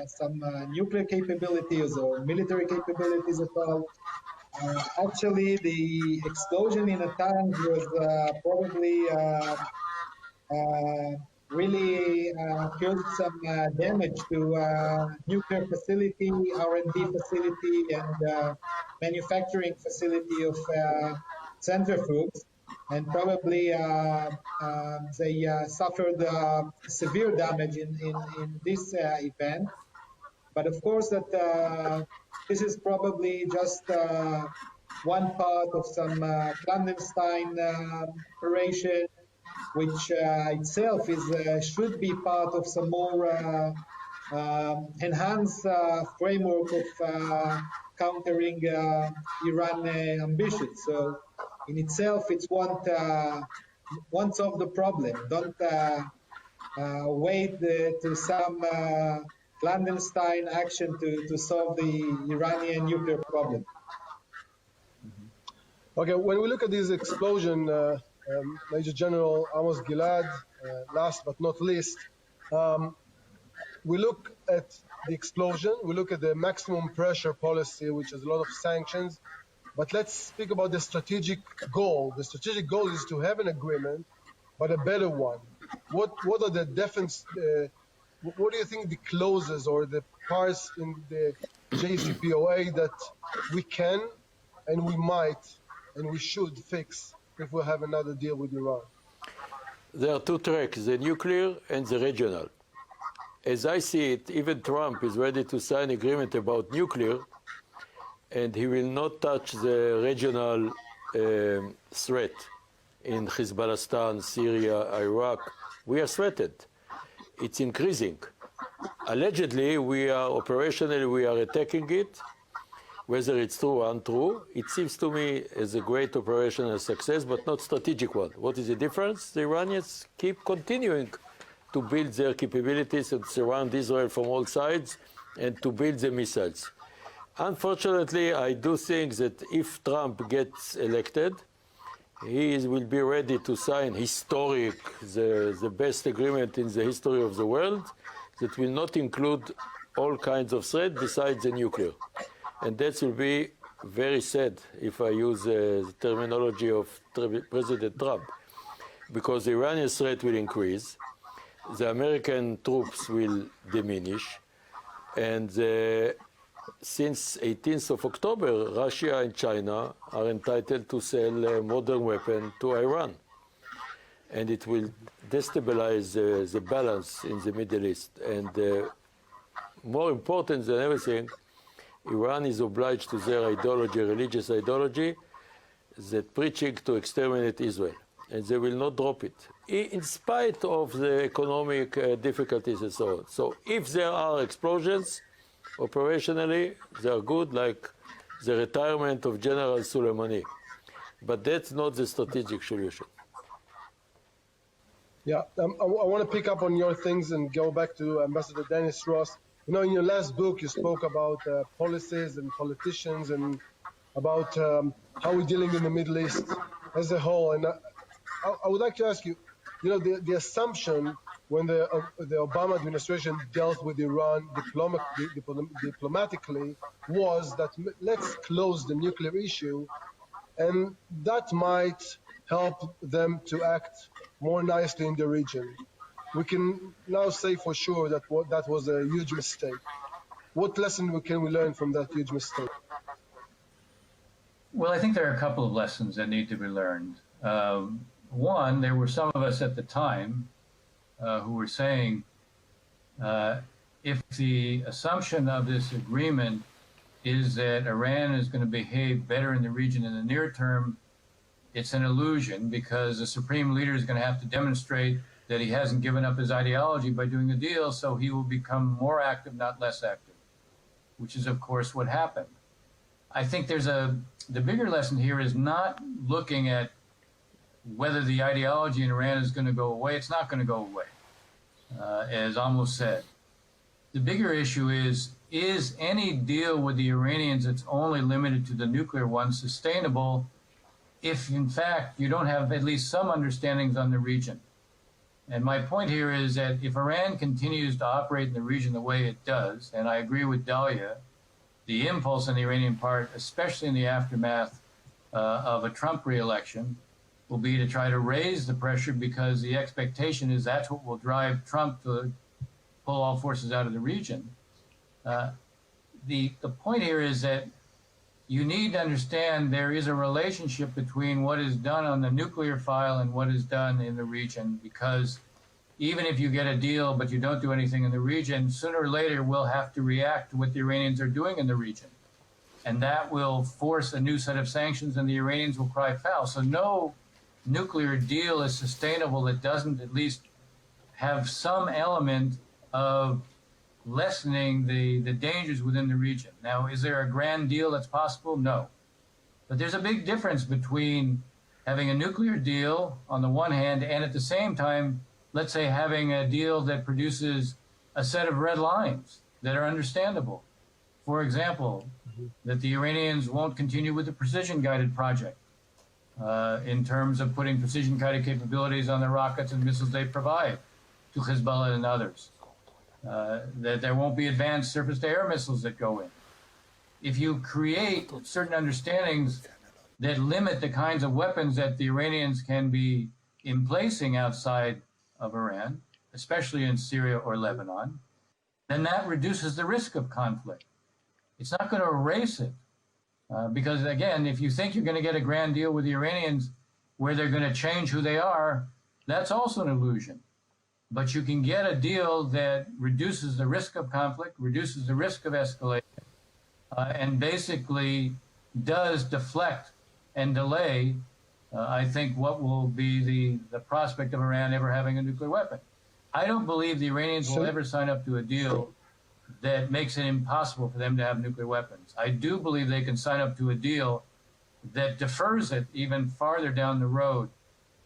some nuclear capabilities or military capabilities at all. Actually, the explosion in Natanz was probably really caused some damage to nuclear facility, R&D facility, and manufacturing facility of centrifuges. And probably they suffered severe damage in this event. But of course, that this is probably just one part of some clandestine operation, which itself should be part of some more enhanced framework of countering Iran ambitions. So in itself, it won't won't solve the problem. Don't wait to some clandestine action to solve the Iranian nuclear problem. Okay, when we look at this explosion, Major General Amos Gilad, last but not least, we look at the explosion, we look at the maximum pressure policy, which has a lot of sanctions, but let's speak about the strategic goal. The strategic goal is to have an agreement, but a better one. What are the defense, what do you think the clauses or the parts in the JCPOA that we can and we might and we should fix if we have another deal with Iran? There are two tracks, the nuclear and the regional. As I see it, even Trump is ready to sign agreement about nuclear, and he will not touch the regional threat in Hezbollah, Syria, Iraq. We are threatened. It's increasing. Allegedly, we are operationally, we are attacking it. Whether it's true or untrue, it seems to me as a great operational success, but not strategic one. What is the difference? The Iranians keep continuing to build their capabilities and surround Israel from all sides and to build the missiles. Unfortunately, I do think that if Trump gets elected, he will be ready to sign historic, the best agreement in the history of the world that will not include all kinds of threats besides the nuclear. And that will be very sad if I use the terminology of President Trump, because the Iranian threat will increase, the American troops will diminish, and since 18th of October, Russia and China are entitled to sell modern weapons to Iran. And it will destabilize the balance in the Middle East. And more important than everything, Iran is obliged to their ideology, religious ideology, that preaching to exterminate Israel. And they will not drop it, in spite of the economic difficulties and so on. So if there are explosions, operationally, they are good, like the retirement of General Soleimani. But that's not the strategic solution. Yeah, I want to pick up on your things and go back to Ambassador Dennis Ross. You know, in your last book, you spoke about policies and politicians and about how we're dealing in the Middle East as a whole. And I would like to ask you, you know, the assumption when the Obama administration dealt with Iran diplomatically was that let's close the nuclear issue, and that might help them to act more nicely in the region. We can now say for sure that that was a huge mistake. What lesson can we learn from that huge mistake? Well, I think there are a couple of lessons that need to be learned. One, there were some of us at the time who were saying, if the assumption of this agreement is that Iran is going to behave better in the region in the near term, it's an illusion, because the supreme leader is going to have to demonstrate that he hasn't given up his ideology by doing the deal, so he will become more active, not less active, which is, of course, what happened. I think the bigger lesson here is not looking at whether the ideology in Iran is going to go away. It's not going to go away, as Amos said. The bigger issue is any deal with the Iranians that's only limited to the nuclear one sustainable if, in fact, you don't have at least some understandings on the region? And my point here is that if Iran continues to operate in the region the way it does, and I agree with Dalia, the impulse on the Iranian part, especially in the aftermath of a Trump re-election, will be to try to raise the pressure, because the expectation is that's what will drive Trump to pull all forces out of the region. The point here is that you need to understand there is a relationship between what is done on the nuclear file and what is done in the region, because even if you get a deal but you don't do anything in the region, sooner or later we'll have to react to what the Iranians are doing in the region. And that will force a new set of sanctions, and the Iranians will cry foul. So no nuclear deal is sustainable that doesn't at least have some element of lessening the dangers within the region. Now, is there a grand deal that's possible? No. But there's a big difference between having a nuclear deal on the one hand, and at the same time, let's say having a deal that produces a set of red lines that are understandable. For example, that the Iranians won't continue with the precision-guided project in terms of putting precision-guided capabilities on the rockets and missiles they provide to Hezbollah and others. That there won't be advanced surface-to-air missiles that go in. If you create certain understandings that limit the kinds of weapons that the Iranians can be emplacing outside of Iran, especially in Syria or Lebanon, then that reduces the risk of conflict. It's not going to erase it. Because again, if you think you're going to get a grand deal with the Iranians where they're going to change who they are, that's also an illusion. But you can get a deal that reduces the risk of conflict, reduces the risk of escalation, and basically does deflect and delay, I think, what will be the prospect of Iran ever having a nuclear weapon. I don't believe the Iranians will ever sign up to a deal that makes it impossible for them to have nuclear weapons. I do believe they can sign up to a deal that defers it even farther down the road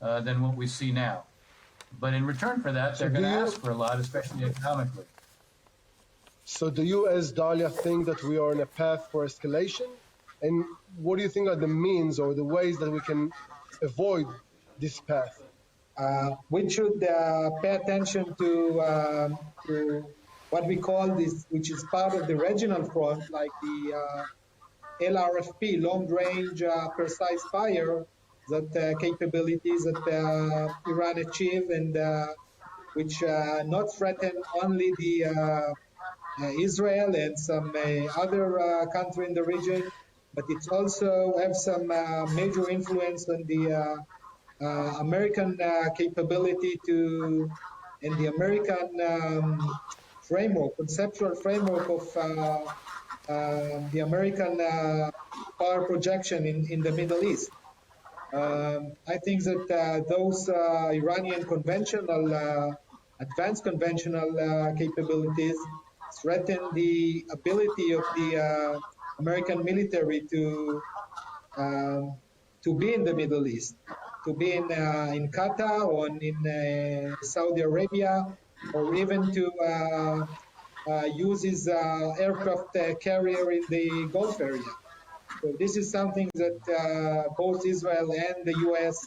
than what we see now. But in return for that, they're going to ask for a lot, especially economically. So do you, as Dalia, think that we are on a path for escalation? And what do you think are the means or the ways that we can avoid this path? We should pay attention to what we call this, which is part of the regional front, like the LRFP, long-range precise fire, that capabilities that Iran achieved, and which not threaten only the Israel and some other country in the region, but it also have some major influence on the American capability to, and the American framework, conceptual framework of the American power projection in the Middle East. I think that those Iranian conventional, advanced conventional capabilities threaten the ability of the American military to be in the Middle East, to be in Qatar or in Saudi Arabia, or even to use his aircraft carrier in the Gulf area. So this is something that both Israel and the U.S.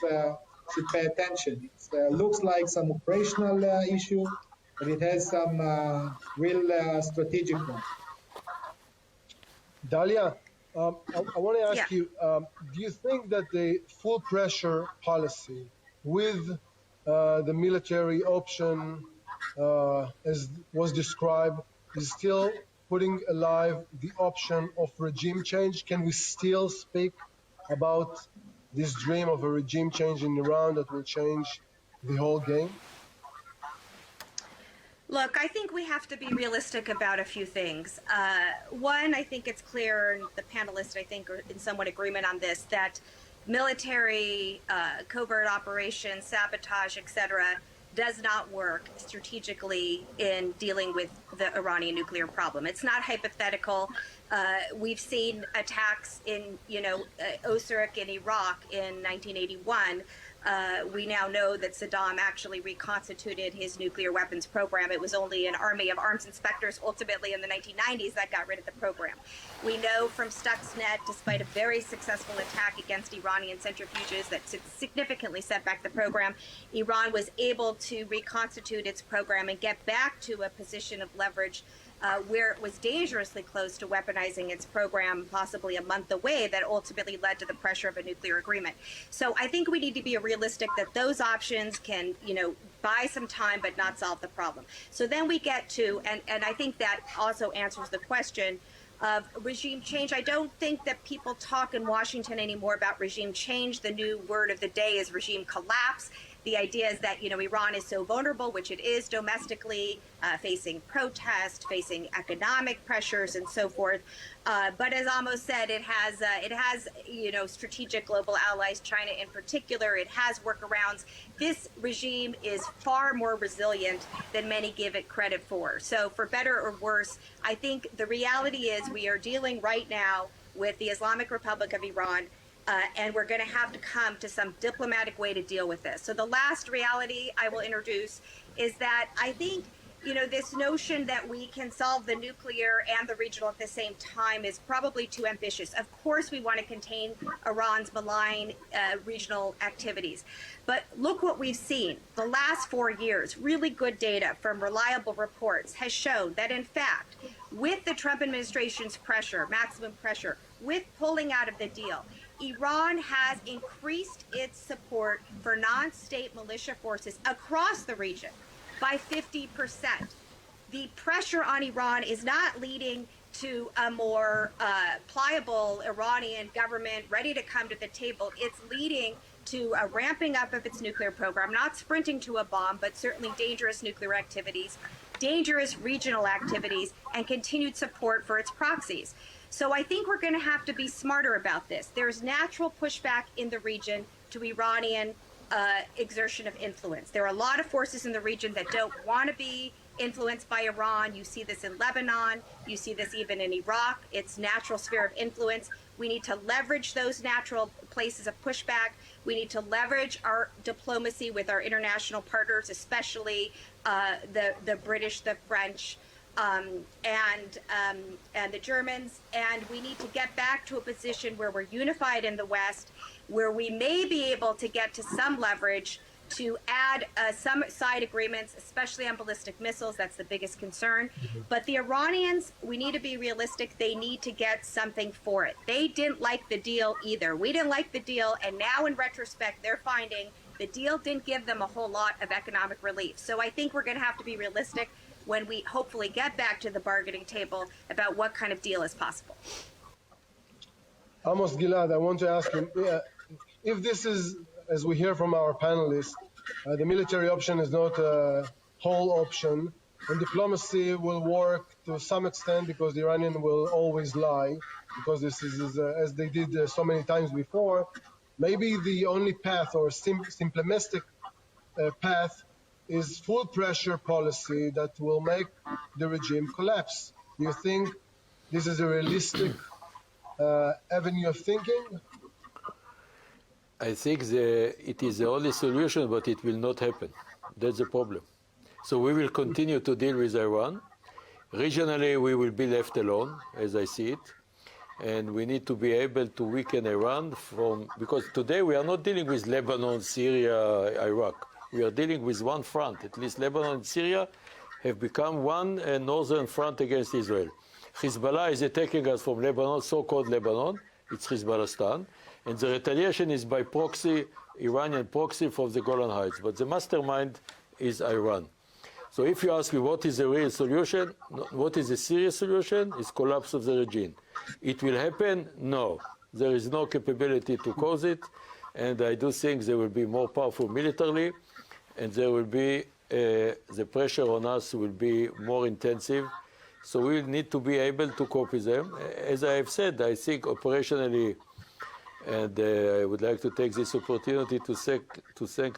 should pay attention. It looks like some operational issue, but it has some real strategic one. Dalia, I want to ask you, do you think that the full pressure policy with the military option, as was described, is still putting alive the option of regime change? Can we still speak about this dream of a regime change in Iran that will change the whole game? Look, I think we have to be realistic about a few things. One, I think it's clear, and the panelists, I think, are in somewhat agreement on this, that military, covert operations, sabotage, etc., does not work strategically in dealing with the Iranian nuclear problem. It's not hypothetical. We've seen attacks in, Osirak in Iraq in 1981. We now know that Saddam actually reconstituted his nuclear weapons program. It was only an army of arms inspectors ultimately in the 1990s that got rid of the program. We know from Stuxnet, despite a very successful attack against Iranian centrifuges that significantly set back the program, Iran was able to reconstitute its program and get back to a position of leverage where it was dangerously close to weaponizing its program, possibly a month away, that ultimately led to the pressure of a nuclear agreement. So I think we need to be realistic that those options can, buy some time but not solve the problem. So then we get to, and I think that also answers the question of regime change. I don't think that people talk in Washington anymore about regime change. The new word of the day is regime collapse. The idea is that, Iran is so vulnerable, which it is domestically, facing protest, facing economic pressures and so forth. But as Amos said, it has strategic global allies, China in particular. It has workarounds. This regime is far more resilient than many give it credit for. So for better or worse, I think the reality is we are dealing right now with the Islamic Republic of Iran And we're going to have to come to some diplomatic way to deal with this. So the last reality I will introduce is that I think, this notion that we can solve the nuclear and the regional at the same time is probably too ambitious. Of course, we want to contain Iran's malign regional activities. But look what we've seen. The last 4 years, really good data from reliable reports has shown that, in fact, with the Trump administration's pressure, maximum pressure, with pulling out of the deal, Iran has increased its support for non-state militia forces across the region by 50%. The pressure on Iran is not leading to a more pliable Iranian government ready to come to the table. It's leading to a ramping up of its nuclear program, not sprinting to a bomb, but certainly dangerous nuclear activities, dangerous regional activities, and continued support for its proxies. So I think we're going to have to be smarter about this. There's natural pushback in the region to Iranian exertion of influence. There are a lot of forces in the region that don't want to be influenced by Iran. You see this in Lebanon. You see this even in Iraq. It's natural sphere of influence. We need to leverage those natural places of pushback. We need to leverage our diplomacy with our international partners, especially the British, the French, and the Germans. And we need to get back to a position where we're unified in the West, where we may be able to get to some leverage to add some side agreements, especially on ballistic missiles. That's the biggest concern. But the Iranians, we need to be realistic. They need to get something for it. They didn't like the deal either. We didn't like the deal. And now in retrospect, they're finding the deal didn't give them a whole lot of economic relief. So I think we're going to have to be realistic when we hopefully get back to the bargaining table about what kind of deal is possible. Amos Gilad, I want to ask you, if this is, as we hear from our panelists, the military option is not a whole option, and diplomacy will work to some extent because the Iranian will always lie, because this is as they did so many times before. Maybe the only path, or simplistic path, is full pressure policy that will make the regime collapse. Do you think this is a realistic avenue of thinking? I think it is the only solution, but it will not happen. That's the problem. So we will continue to deal with Iran. Regionally, we will be left alone, as I see it. And we need to be able to weaken Iran because today we are not dealing with Lebanon, Syria, Iraq. We are dealing with one front. At least Lebanon and Syria have become one northern front against Israel. Hezbollah is attacking us from Lebanon, so-called Lebanon. It's Hezbollah. And the retaliation is by proxy, Iranian proxy from the Golan Heights. But the mastermind is Iran. So if you ask me what is the real solution, what is the serious solution, is collapse of the regime. It will happen? No. There is no capability to cause it. And I do think they will be more powerful militarily. And there will be, the pressure on us will be more intensive. So we need to be able to cope with them. As I have said, I think operationally, and I would like to take this opportunity to thank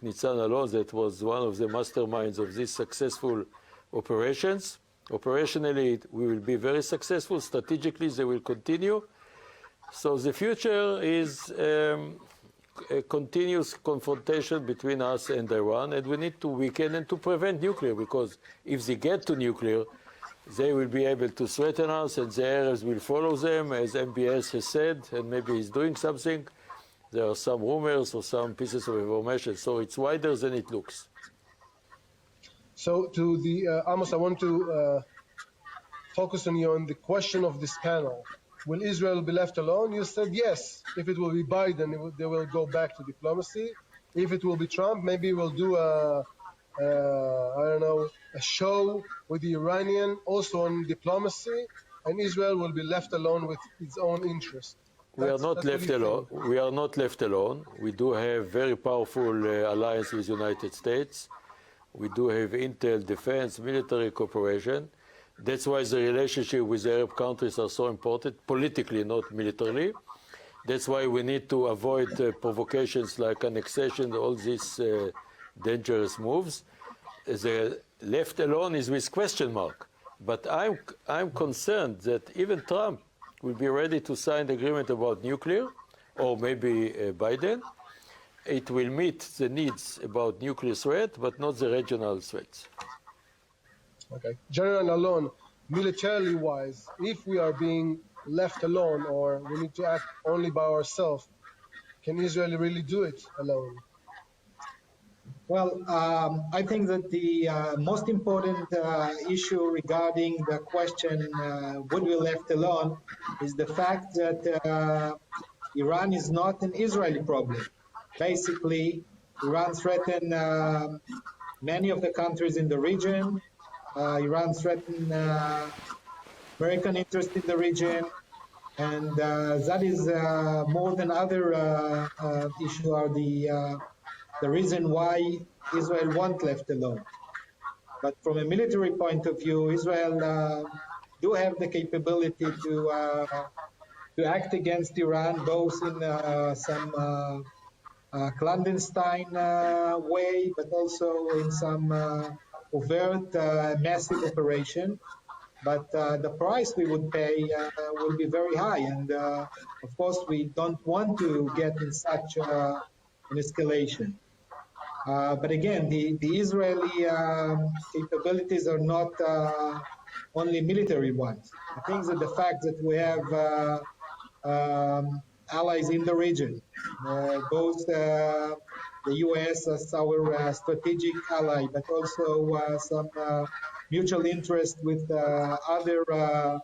Nitzan Alon, that was one of the masterminds of these successful operations. Operationally, we will be very successful. Strategically, they will continue. So the future is a continuous confrontation between us and Iran, and we need to weaken and to prevent nuclear, because if they get to nuclear, they will be able to threaten us, and the Arabs will follow them, as MBS has said, and maybe he's doing something. There are some rumors or some pieces of information, so it's wider than it looks. So to the, Amos, I want to focus on you on the question of this panel. Will Israel be left alone? You said yes. If it will be Biden, they will go back to diplomacy. If it will be Trump, maybe we'll do I don't know, a show with the Iranian also on diplomacy, and Israel will be left alone with its own interest. We are not left alone. We are not left alone. We do have very powerful alliance with the United States. We do have intel, defense, military cooperation. That's why the relationship with the Arab countries are so important, politically, not militarily. That's why we need to avoid provocations like annexation, all these dangerous moves. The left alone is with question mark. But I'm concerned that even Trump will be ready to sign the agreement about nuclear, or maybe Biden, it will meet the needs about nuclear threat, but not the regional threats. Okay. General Alon, militarily wise, if we are being left alone or we need to act only by ourselves, can Israel really do it alone? Well, I think that the most important issue regarding the question, would we left alone, is the fact that Iran is not an Israeli problem. Basically, Iran threatens many of the countries in the region. Iran threatens American interest in the region, and that is more than other issues are the reason why Israel won't left alone. But from a military point of view, Israel do have the capability to act against Iran, both in some clandestine way, but also in some overt massive operation. But the price we would pay will be very high. And of course, we don't want to get in such an escalation. But again, the Israeli capabilities are not only military ones. I think that the fact that we have allies in the region, both the U.S. as our strategic ally, but also some mutual interest with other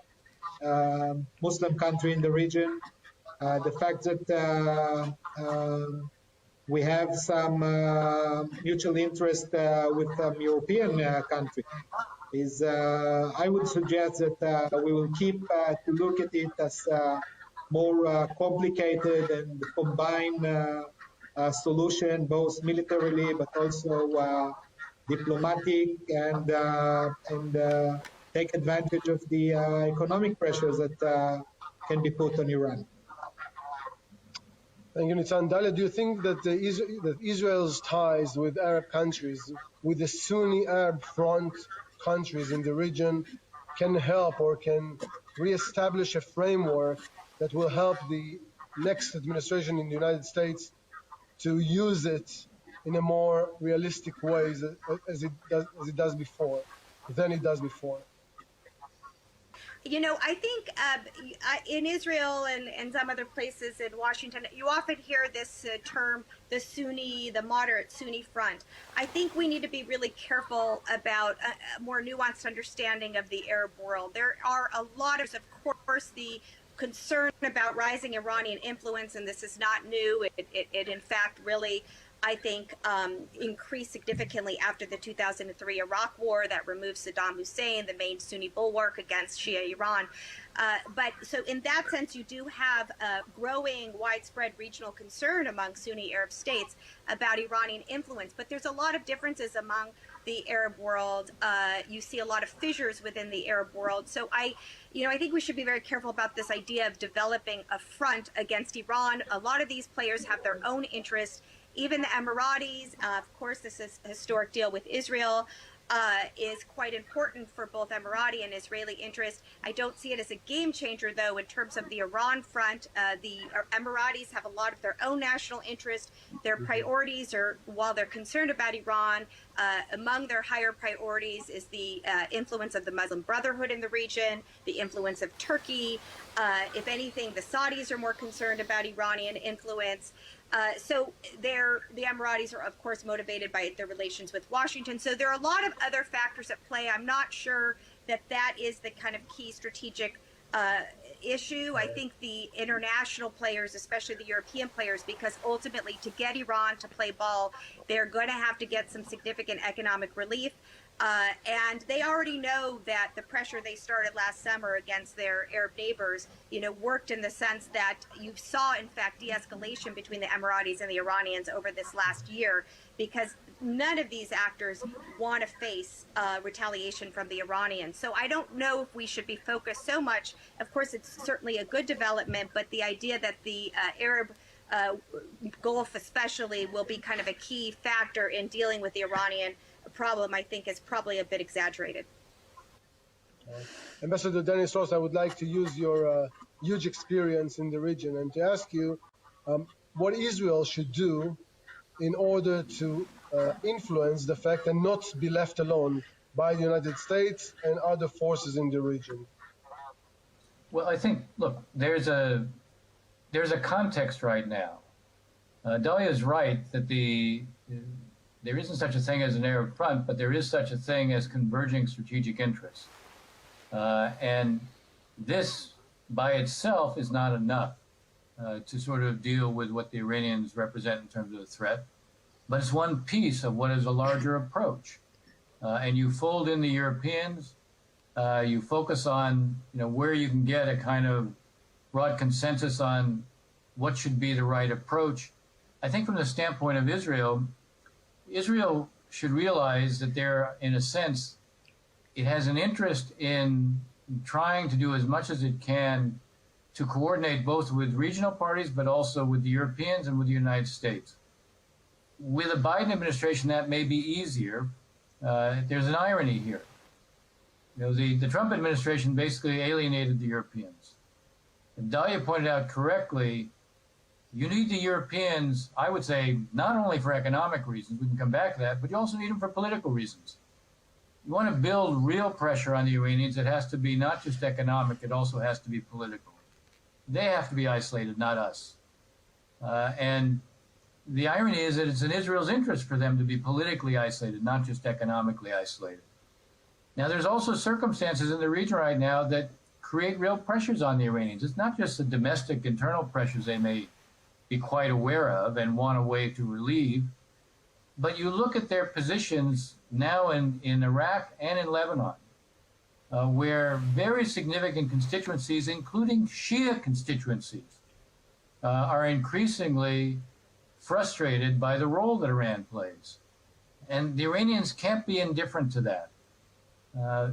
Muslim country in the region. The fact that we have some mutual interest with European countries is, I would suggest that we will keep to look at it as more complicated and combined solution, both militarily but also diplomatic, and take advantage of the economic pressures that can be put on Iran. Thank you, Nitzan. Dalia, do you think that that Israel's ties with Arab countries, with the Sunni Arab front countries in the region, can help or can reestablish a framework that will help the next administration in the United States to use it in a more realistic way as it does before? You know, I think in Israel and some other places in Washington, you often hear this term, the Sunni, the moderate Sunni front. I think we need to be really careful about a more nuanced understanding of the Arab world. There are a lot of course, the concern about rising Iranian influence, and this is not new. It in fact really, I think, increased significantly after the 2003 Iraq War that removed Saddam Hussein, the main Sunni bulwark against Shia Iran. But so in that sense, you do have a growing widespread regional concern among Sunni Arab states about Iranian influence. But there's a lot of differences among the Arab world. You see a lot of fissures within the Arab world. So I think we should be very careful about this idea of developing a front against Iran. A lot of these players have their own interests. Even the Emiratis, of course, this is a historic deal with Israel, is quite important for both Emirati and Israeli interests. I don't see it as a game changer, though, in terms of the Iran front. The Emiratis have a lot of their own national interest. Their priorities are, while they're concerned about Iran, among their higher priorities is the influence of the Muslim Brotherhood in the region, the influence of Turkey. If anything, the Saudis are more concerned about Iranian influence. So the Emiratis are, of course, motivated by their relations with Washington. So there are a lot of other factors at play. I'm not sure that that is the kind of key strategic issue. I think the international players, especially the European players, because ultimately to get Iran to play ball, they're going to have to get some significant economic relief. And they already know that the pressure they started last summer against their Arab neighbors, worked in the sense that you saw, in fact, de-escalation between the Emiratis and the Iranians over this last year, because none of these actors want to face retaliation from the Iranians. So I don't know if we should be focused so much. Of course, it's certainly a good development, but the idea that the Arab Gulf especially will be kind of a key factor in dealing with the Iranian problem, I think, is probably a bit exaggerated. Ambassador Dennis Ross, I would like to use your huge experience in the region and to ask you, what Israel should do in order to influence the fact and not be left alone by the United States and other forces in the region? Well, I think, look, there's a context right now. Dalia is right that there isn't such a thing as an Arab front, but there is such a thing as converging strategic interests. And this by itself is not enough to sort of deal with what the Iranians represent in terms of the threat, but it's one piece of what is a larger approach. And you fold in the Europeans, you focus on where you can get a kind of broad consensus on what should be the right approach. I think from the standpoint of Israel, Israel should realize that there, in a sense, it has an interest in trying to do as much as it can to coordinate both with regional parties, but also with the Europeans and with the United States. With a Biden administration, that may be easier. There's an irony here. The Trump administration basically alienated the Europeans. And Dalia pointed out correctly, you need the Europeans, I would say, not only for economic reasons, we can come back to that, but you also need them for political reasons. You want to build real pressure on the Iranians, it has to be not just economic, it also has to be political. They have to be isolated, not us. And the irony is that it's in Israel's interest for them to be politically isolated, not just economically isolated. Now, there's also circumstances in the region right now that create real pressures on the Iranians. It's not just the domestic internal pressures they may be quite aware of and want a way to relieve, but you look at their positions now in Iraq and in Lebanon, where very significant constituencies, including Shia constituencies, are increasingly frustrated by the role that Iran plays. And the Iranians can't be indifferent to that.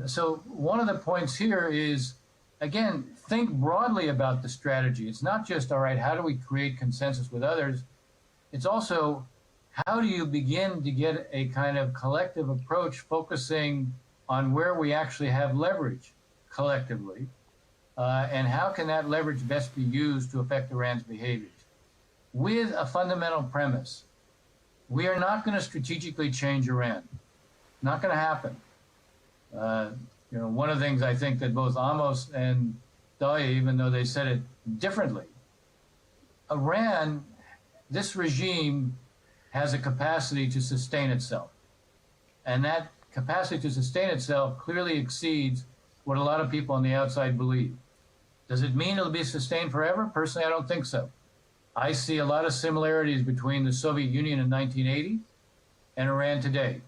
So one of the points here is, again, think broadly about the strategy. It's not just, all right, how do we create consensus with others? It's also, how do you begin to get a kind of collective approach focusing on where we actually have leverage collectively, and how can that leverage best be used to affect Iran's behaviors? With a fundamental premise, we are not going to strategically change Iran. Not going to happen. One of the things I think that both Amos and Dalia, even though they said it differently, Iran, this regime has a capacity to sustain itself. And that capacity to sustain itself clearly exceeds what a lot of people on the outside believe. Does it mean it'll be sustained forever? Personally, I don't think so. I see a lot of similarities between the Soviet Union in 1980 and Iran today.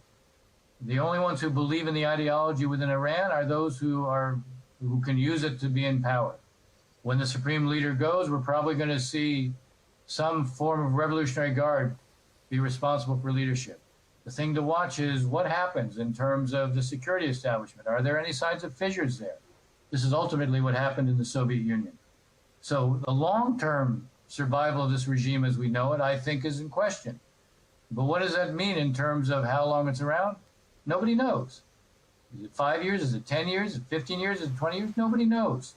The only ones who believe in the ideology within Iran are those who can use it to be in power. When the supreme leader goes, we're probably going to see some form of revolutionary guard be responsible for leadership. The thing to watch is what happens in terms of the security establishment. Are there any signs of fissures there? This is ultimately what happened in the Soviet Union. So the long-term survival of this regime as we know it, I think, is in question. But what does that mean in terms of how long it's around? Nobody knows. Is it 5 years? Is it 10 years? Is it 15 years? Is it 20 years? Nobody knows.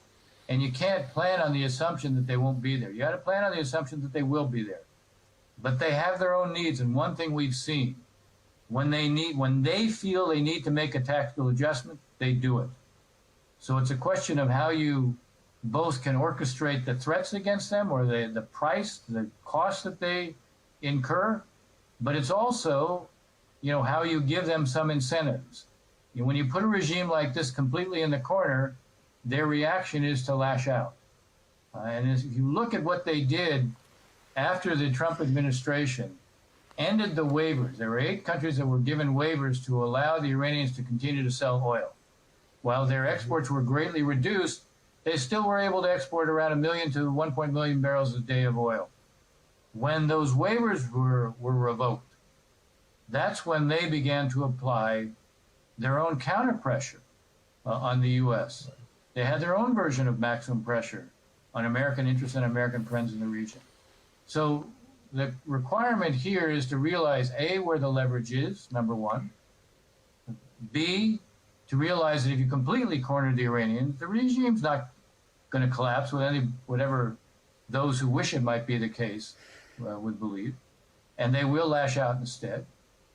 And you can't plan on the assumption that they won't be there. You got to plan on the assumption that they will be there. But they have their own needs. And one thing we've seen, when they feel they need to make a tactical adjustment, they do it. So it's a question of how you both can orchestrate the threats against them or the price, the cost that they incur, but it's also how you give them some incentives. When you put a regime like this completely in the corner, their reaction is to lash out. And if you look at what they did after the Trump administration ended the waivers, there were 8 countries that were given waivers to allow the Iranians to continue to sell oil. While their exports were greatly reduced, they still were able to export around 1 million to 1 million barrels a day of oil. When those waivers were revoked, that's when they began to apply their own counter pressure on the U.S. They had their own version of maximum pressure on American interests and American friends in the region. So the requirement here is to realize, A, where the leverage is, number one. B, to realize that if you completely corner the Iranians, the regime's not going to collapse with whatever those who wish it might be the case would believe, and they will lash out instead.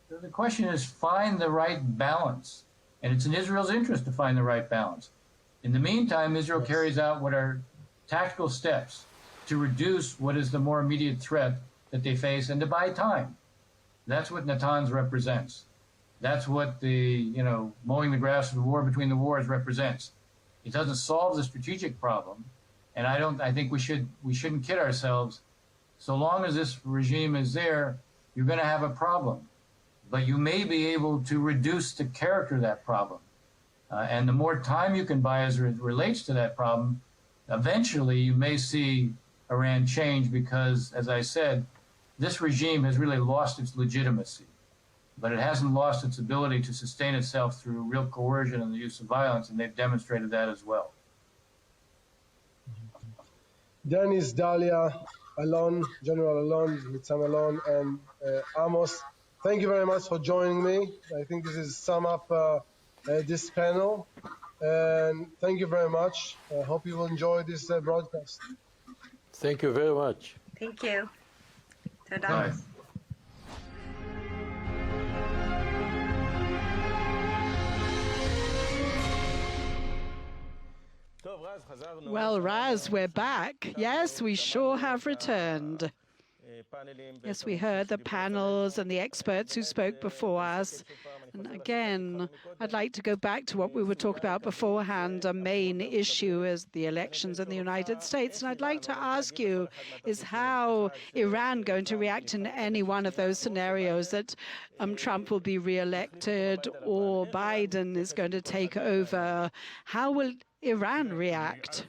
The question is find the right balance, and it's in Israel's interest to find the right balance. In the meantime, Israel carries out what are tactical steps to reduce what is the more immediate threat that they face and to buy time. That's what Natanz represents. That's what the, mowing the grass of the war between the wars represents. It doesn't solve the strategic problem, and I think we shouldn't kid ourselves. So long as this regime is there, you're going to have a problem. But you may be able to reduce the character of that problem. And the more time you can buy as it relates to that problem, eventually you may see Iran change because, as I said, this regime has really lost its legitimacy. But it hasn't lost its ability to sustain itself through real coercion and the use of violence, and they've demonstrated that as well. Dennis, Dalia, Alon, General Alon, Nitzan Alon, and Amos, thank you very much for joining me. I think this is sum up this panel. And thank you very much. I hope you will enjoy this broadcast. Thank you very much. Thank you. Bye. Well, Raz, we're back. Yes, we sure have returned. Yes, we heard the panels and the experts who spoke before us. And again, I'd like to go back to what we were talking about beforehand. A main issue is the elections in the United States. And I'd like to ask you, is how Iran going to react in any one of those scenarios that Trump will be re-elected or Biden is going to take over? How will Iran react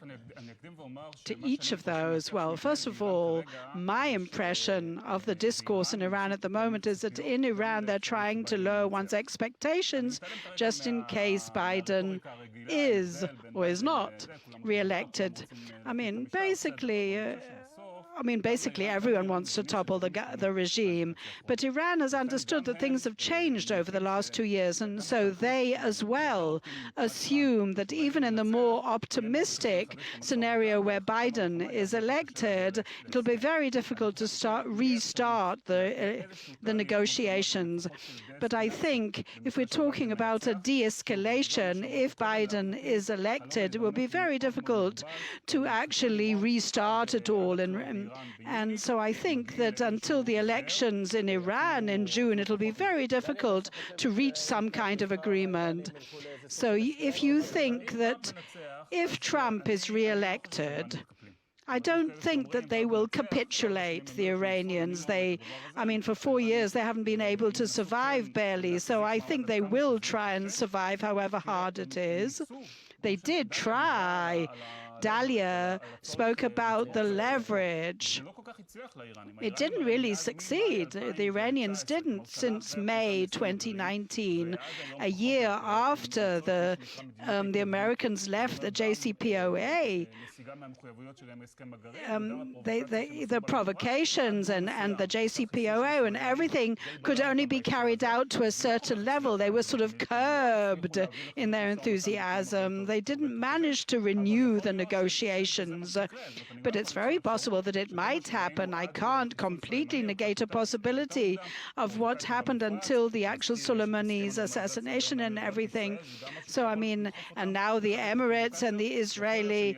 to each of those? Well, first of all, my impression of the discourse in Iran at the moment is that in Iran they're trying to lower one's expectations just in case Biden is or is not re-elected. Basically, everyone wants to topple the regime, but Iran has understood that things have changed over the last 2 years, and so they as well assume that even in the more optimistic scenario where Biden is elected, it'll be very difficult to restart the negotiations. But I think if we're talking about a de-escalation, if Biden is elected, it will be very difficult to actually restart it all. And so I think that until the elections in Iran in June, it'll be very difficult to reach some kind of agreement. So if you think that if Trump is re-elected, I don't think that they will capitulate, the Iranians. For 4 years, they haven't been able to survive barely. So I think they will try and survive however hard it is. They did try. Dalia spoke about the leverage. It didn't really succeed. The Iranians didn't since May 2019, a year after the Americans left the JCPOA. The provocations and the JCPOA and everything could only be carried out to a certain level. They were sort of curbed in their enthusiasm. They didn't manage to renew the negotiations, but it's very possible that it might happen. I can't completely negate a possibility of what happened until the actual Soleimani's assassination and everything. So, and now the Emirates and the Israeli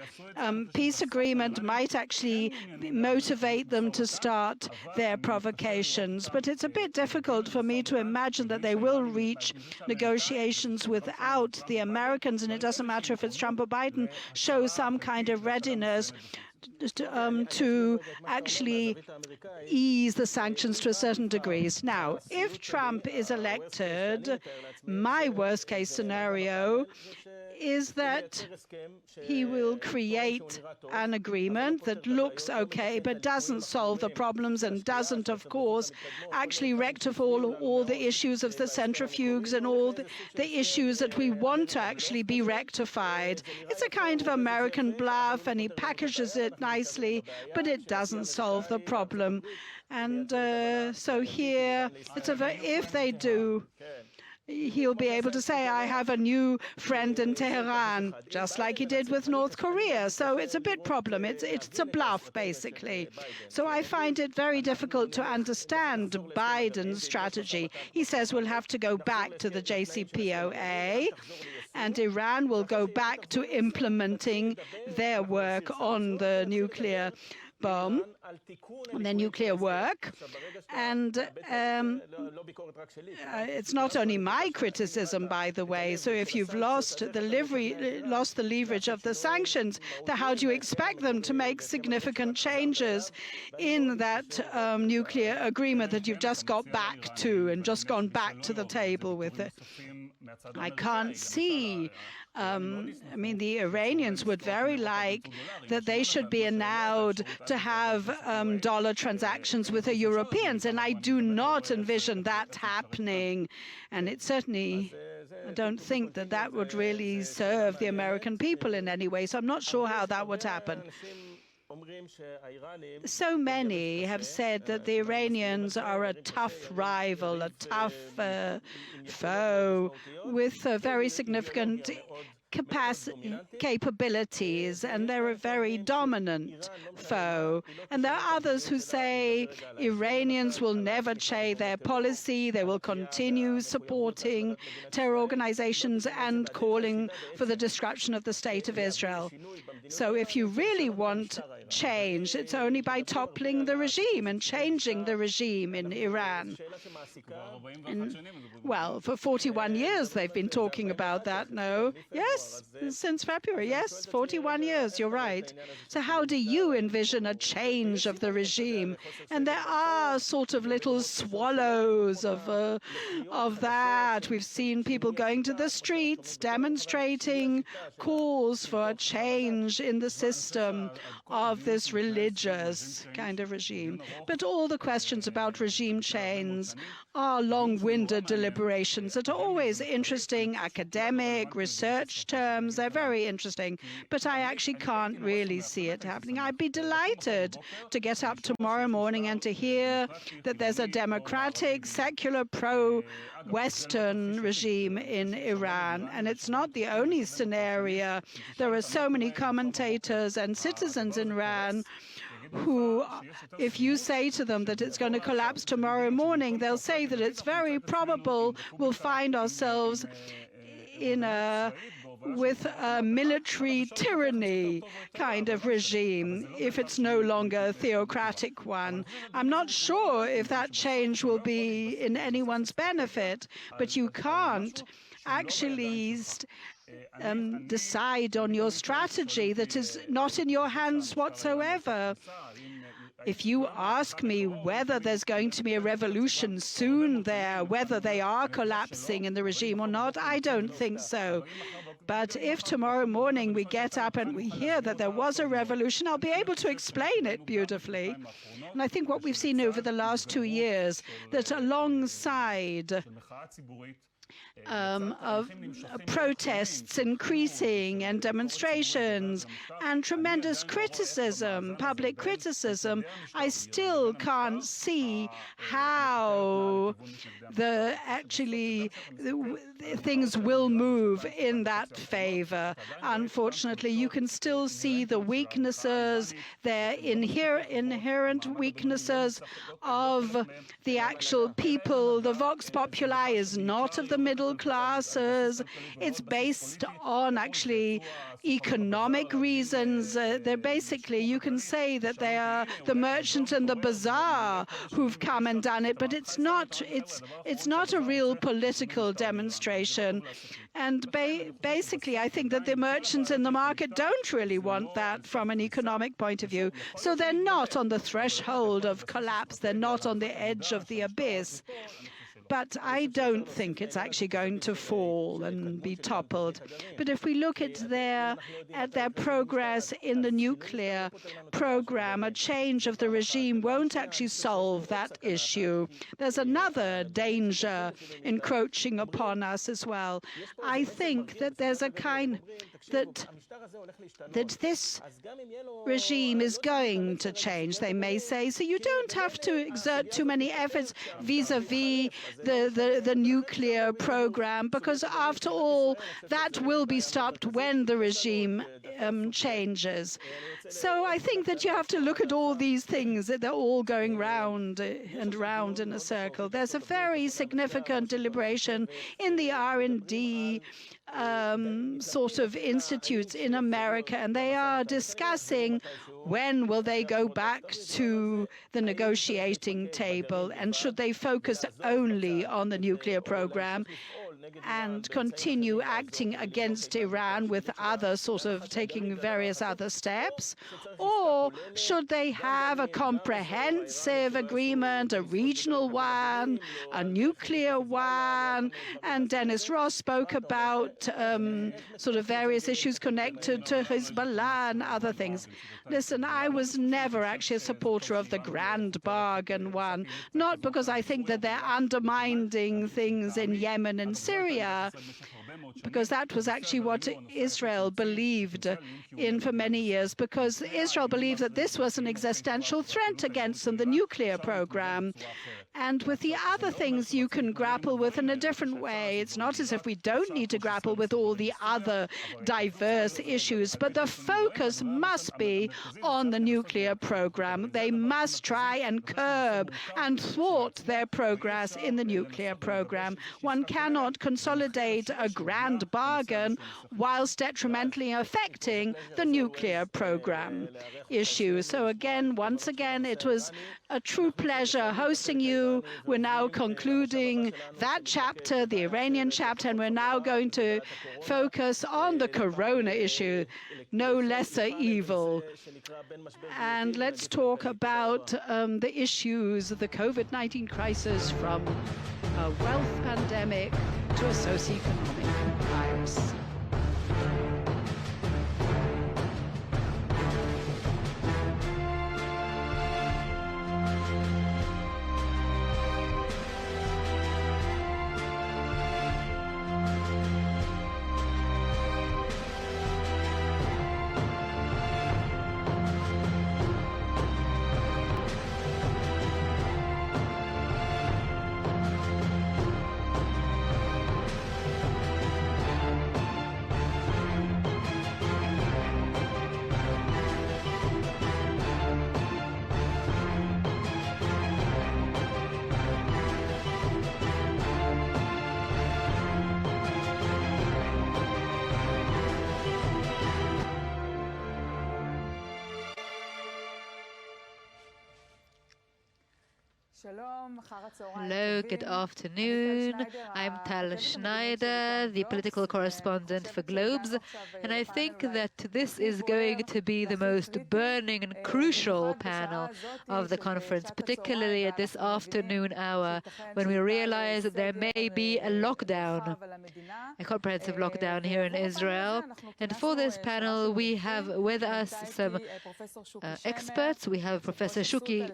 peace agreement might actually motivate them to start their provocations. But it's a bit difficult for me to imagine that they will reach negotiations without the Americans, and it doesn't matter if it's Trump or Biden, show some kind of readiness to actually ease the sanctions to a certain degree. Now, if Trump is elected, my worst case scenario is that he will create an agreement that looks okay, but doesn't solve the problems and doesn't, of course, actually rectify all the issues of the centrifuges and all the issues that we want to actually be rectified. It's a kind of American bluff, and he packages it nicely, but it doesn't solve the problem. And so here, if they do he'll be able to say, I have a new friend in Tehran, just like he did with North Korea. So it's a bit problem. It's a bluff, basically. So I find it very difficult to understand Biden's strategy. He says we'll have to go back to the JCPOA, and Iran will go back to implementing their work on the nuclear bomb, on their nuclear work. And it's not only my criticism, by the way. So if you've lost the leverage of the sanctions, then how do you expect them to make significant changes in that nuclear agreement that you've just got back to and just gone back to the table with it? I can't see. I mean, the Iranians would very like that they should be allowed to have dollar transactions with the Europeans, and I do not envision that happening. And it certainly, I don't think that that would really serve the American people in any way, so I'm not sure how that would happen. So many have said that the Iranians are a tough rival, a tough foe with very significant capabilities, and they're a very dominant foe. And there are others who say Iranians will never change their policy, they will continue supporting terror organizations and calling for the destruction of the State of Israel. So if you really want change, it's only by toppling the regime and changing the regime in Iran. Well, for 41 years they've been talking about that, no? Yes, since February, yes, 41 years, you're right. So how do you envision a change of the regime? And there are sort of little swallows of that. We've seen people going to the streets, demonstrating calls for a change in the system of this religious kind of regime. But all the questions about regime change are long-winded deliberations that are always interesting, academic, research terms. They're very interesting, but I actually can't really see it happening. I'd be delighted to get up tomorrow morning and to hear that there's a democratic, secular, pro-Western regime in Iran. And it's not the only scenario. There are so many commentators and citizens in Iran who, if you say to them that it's going to collapse tomorrow morning, they'll say that it's very probable we'll find ourselves with a military tyranny kind of regime if it's no longer a theocratic one. I'm not sure if that change will be in anyone's benefit, but you can't actually decide on your strategy that is not in your hands whatsoever. If you ask me whether there's going to be a revolution soon there, whether they are collapsing in the regime or not, I don't think so. But if tomorrow morning we get up and we hear that there was a revolution, I'll be able to explain it beautifully. And I think what we've seen over the last 2 years, that alongside of protests increasing and demonstrations and tremendous criticism, public criticism, I still can't see how things will move in that favor. Unfortunately, you can still see the weaknesses, their inherent weaknesses of the actual people. The Vox Populi is not of the middle classes. It's based on actually economic reasons. They're basically, you can say that they are the merchant and the bazaar who've come and done it, but it's not a real political demonstration. And basically, I think that the merchants in the market don't really want that from an economic point of view. So they're not on the threshold of collapse. They're not on the edge of the abyss. But I don't think it's actually going to fall and be toppled. But if we look at their progress in the nuclear program, a change of the regime won't actually solve that issue. There's another danger encroaching upon us as well. I think that there's a kind that this regime is going to change, they may say. So you don't have to exert too many efforts vis-a-vis the nuclear program, because after all, that will be stopped when the regime changes. So I think that you have to look at all these things, that they're all going round and round in a circle. There's a very significant deliberation in the R&D sort of institutes in America, and they are discussing when will they go back to the negotiating table, and should they focus only on the nuclear program and continue acting against Iran with other sort of taking various other steps, or should they have a comprehensive agreement, a regional one, a nuclear one? And Dennis Ross spoke about sort of various issues connected to Hezbollah and other things. Listen, I was never actually a supporter of the grand bargain one, not because I think that they're undermining things in Yemen and Syria, because that was actually what Israel believed in for many years, because Israel believed that this was an existential threat against them, the nuclear program. And with the other things you can grapple with in a different way. It's not as if we don't need to grapple with all the other diverse issues, but the focus must be on the nuclear program. They must try and curb and thwart their progress in the nuclear program. One cannot consolidate a grand bargain whilst detrimentally affecting the nuclear program issue. So again, once again, it was a true pleasure hosting you. We're now concluding that chapter, the Iranian chapter, and we're now going to focus on the corona issue, no lesser evil. And let's talk about the issues of the COVID-19 crisis, from a wealth pandemic to a socioeconomic virus. Hello, good afternoon. I'm Tal Schneider, the political correspondent for Globes, and I think that this is going to be the most burning and crucial panel of the conference, particularly at this afternoon hour, when we realize that there may be a lockdown, a comprehensive lockdown here in Israel. And for this panel, we have with us some experts. We have Professor Shuki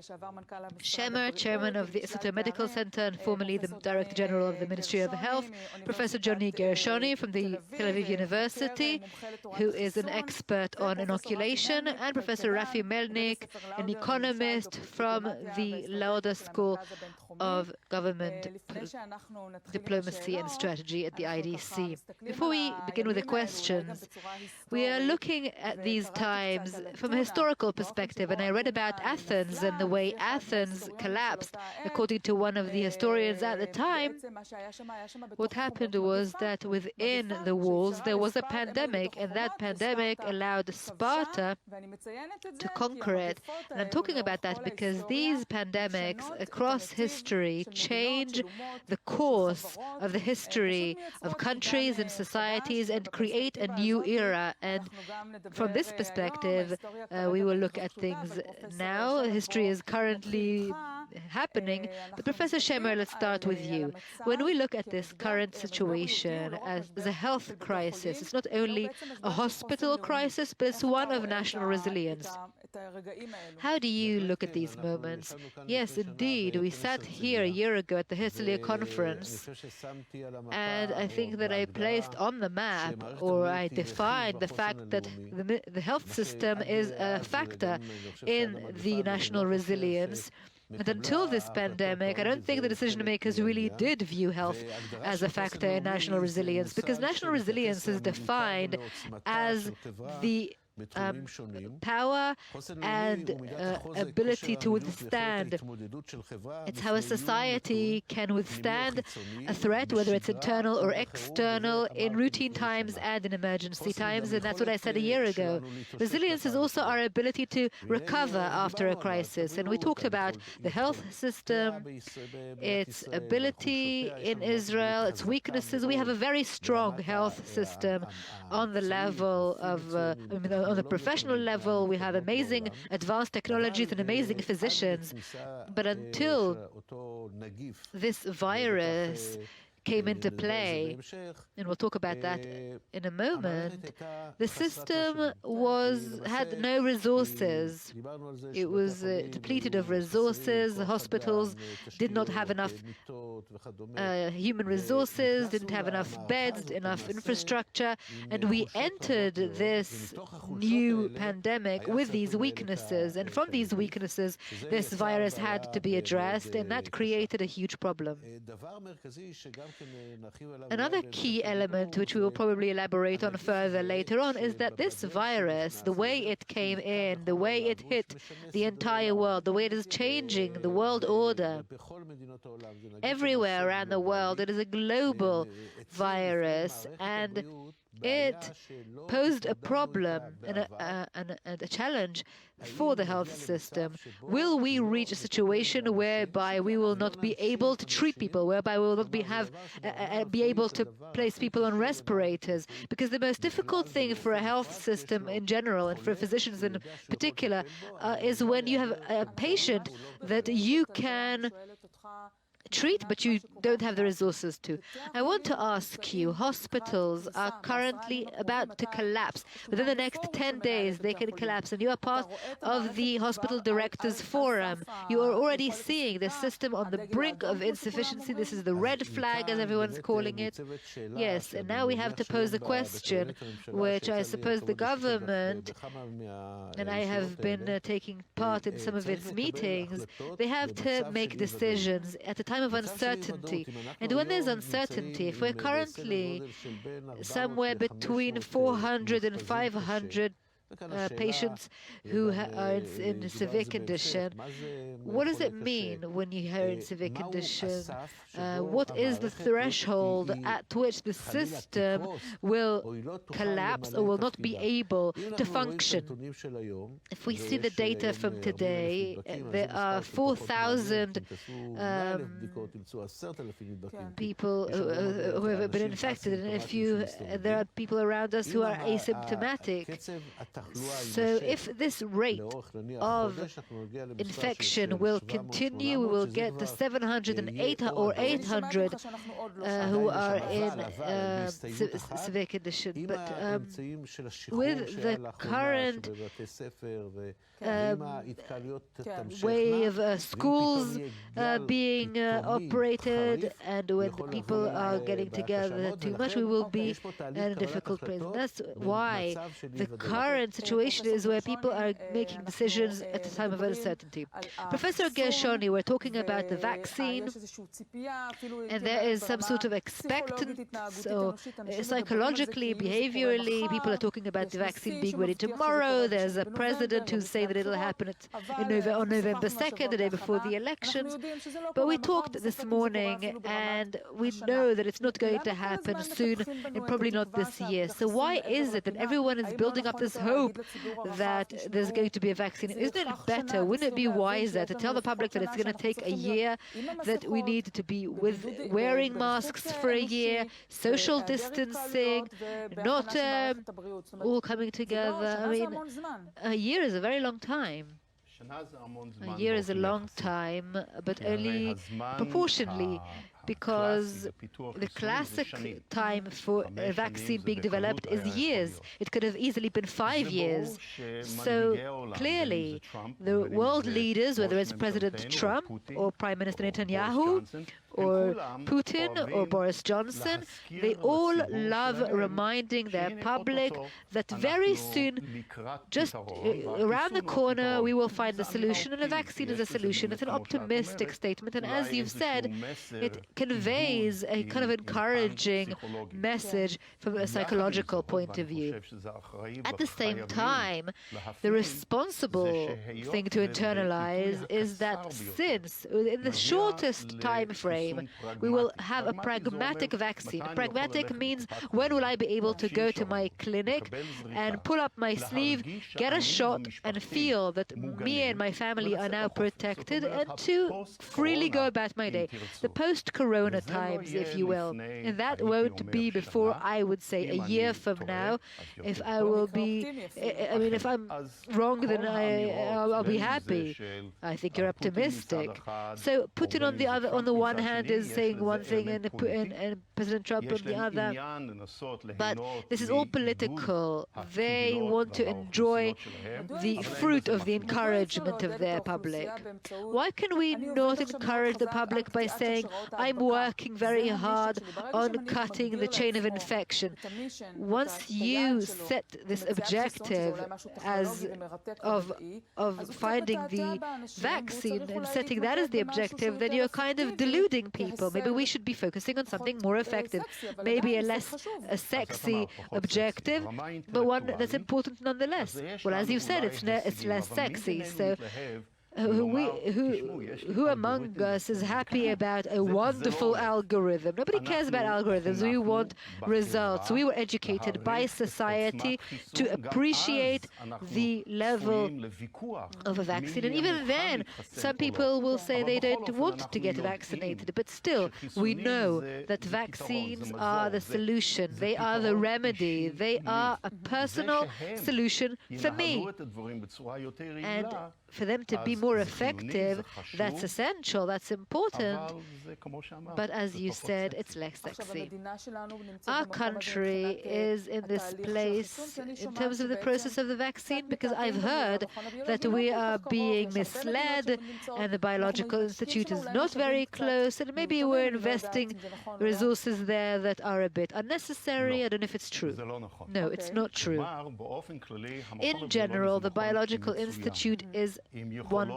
Shemer, chairman of the Institute Medical Center and formerly the Director General of the Ministry of Health, Professor Johnny Gershoni from the Tel Aviv University, who is an expert on inoculation, and Professor Rafi Melnik, an economist from the Lauder School of Government Diplomacy and Strategy at the IDC. Before we begin with the questions, we are looking at these times from a historical perspective, and I read about Athens and the way Athens collapsed. According to one of the historians at the time, what happened was that within the walls there was a pandemic, and that pandemic allowed Sparta to conquer it. And I'm talking about that because these pandemics across history change the course of the history of countries and societies and create a new era. And from this perspective, we will look at things now. History is currently happening. But Professor Shemer, let's start with you. When we look at this current situation as a health crisis, it's not only a hospital crisis, but it's one of national resilience. How do you look at these moments? Yes, indeed, we sat here a year ago at the Herzliya conference, and I think that I placed on the map, or I defined the fact that the health system is a factor in the national resilience. And until this pandemic, I don't think the decision makers really did view health as a factor in national resilience, because national resilience is defined as the power and ability to withstand. It's how a society can withstand a threat, whether it's internal or external, in routine times and in emergency times, and that's what I said a year ago. Resilience is also our ability to recover after a crisis, and we talked about the health system, its ability in Israel, its weaknesses. We have a very strong health system on the level of on the professional level. We have amazing advanced technologies and amazing physicians. But until this virus came into play, and we'll talk about that in a moment, the system had no resources. It was depleted of resources. The hospitals did not have enough human resources, didn't have enough beds, enough infrastructure, and we entered this new pandemic with these weaknesses, and from these weaknesses this virus had to be addressed, and that created a huge problem. Another key element, which we will probably elaborate on further later on, is that this virus, the way it came in, the way it hit the entire world, the way it is changing the world order, everywhere around the world, it is a global virus, and it posed a problem and a challenge for the health system. Will we reach a situation whereby we will not be able to treat people, whereby we will not be able to place people on respirators? Because the most difficult thing for a health system in general, and for physicians in particular, is when you have a patient that you can treat, but you don't have the resources to. I want to ask you, hospitals are currently about to collapse. Within the next 10 days, they can collapse, and you are part of the Hospital Directors Forum. You are already seeing the system on the brink of insufficiency. This is the red flag, as everyone's calling it. Yes, and now we have to pose a question, which I suppose the government, and I have been taking part in some of its meetings, they have to make decisions at a time of uncertainty. And when there's uncertainty, if we're currently somewhere between 400 and 500 patients who are in severe condition, what does it mean when you are in severe condition? What is the threshold at which the system will collapse or will not be able to function? If we see the data from today, there are 4,000 people who have been infected, and there are people around us who are asymptomatic. So if this rate of infection will continue, we will get to 708 or 800 who are in severe condition. But with the current way of schools being operated, and when people are getting together too much, we will be in a difficult place. And that's why the current situation is where people are making decisions at a time of uncertainty. Professor Gershoni, we're talking about the vaccine, and there is some sort of expectance, so psychologically, behaviorally, people are talking about the vaccine being ready tomorrow. There's a president who's saying that it'll happen on November 2nd, the day before the elections. But we talked this morning, and we know that it's not going to happen soon, and probably not this year. So why is it that everyone is building up this hope that there's going to be a vaccine? Isn't it better, wouldn't it be wiser to tell the public that it's going to take a year, that we need to be wearing masks for a year, social distancing, not all coming together? I mean, a year is a very long time. A year is a long time, but only proportionally because the classic time for a vaccine being developed is years. It could have easily been 5 years. So clearly, the world leaders, whether it's President Trump or Prime Minister Netanyahu, or Putin or Boris Johnson, they all love reminding their public that very soon, just around the corner, we will find the solution, and a vaccine is a solution. It's an optimistic statement, and as you've said, it conveys a kind of encouraging message from a psychological point of view. At the same time, the responsible thing to internalize is that since, in the shortest time frame, we will have a pragmatic vaccine. Pragmatic means, when will I be able to go to my clinic and pull up my sleeve, get a shot, and feel that me and my family are now protected, and to freely go about my day. The post-corona times, if you will. And that won't be before, I would say, a year from now. If I will be, I mean, if I'm wrong, then I'll be happy. I think you're optimistic. So Putin on the one hand is saying one thing, and President Trump on the other. But this is all political. They want to enjoy the fruit of the encouragement of their public. Why can we not encourage the public by saying, I'm working very hard on cutting the chain of infection? Once you set this objective of finding the vaccine and setting that as the objective, then you're kind of deluding people. Maybe we should be focusing on something more effective, maybe a sexy objective, but one that's important nonetheless. Well, as you said, it's less sexy. So who among us is happy about a wonderful algorithm? Nobody cares about algorithms. We want results. We were educated by society to appreciate the level of a vaccine. And even then, some people will say they don't want to get vaccinated. But still, we know that vaccines are the solution. They are the remedy. They are a personal solution for me. And for them to be more effective, that's essential, that's important. But as you said, it's less sexy. Our country is in this place in terms of the process of the vaccine, because I've heard that we are being misled and the Biological Institute is not very close, and maybe we're investing resources there that are a bit unnecessary. I don't know if it's true. No, it's not true. In general, the Biological Institute is wonderful.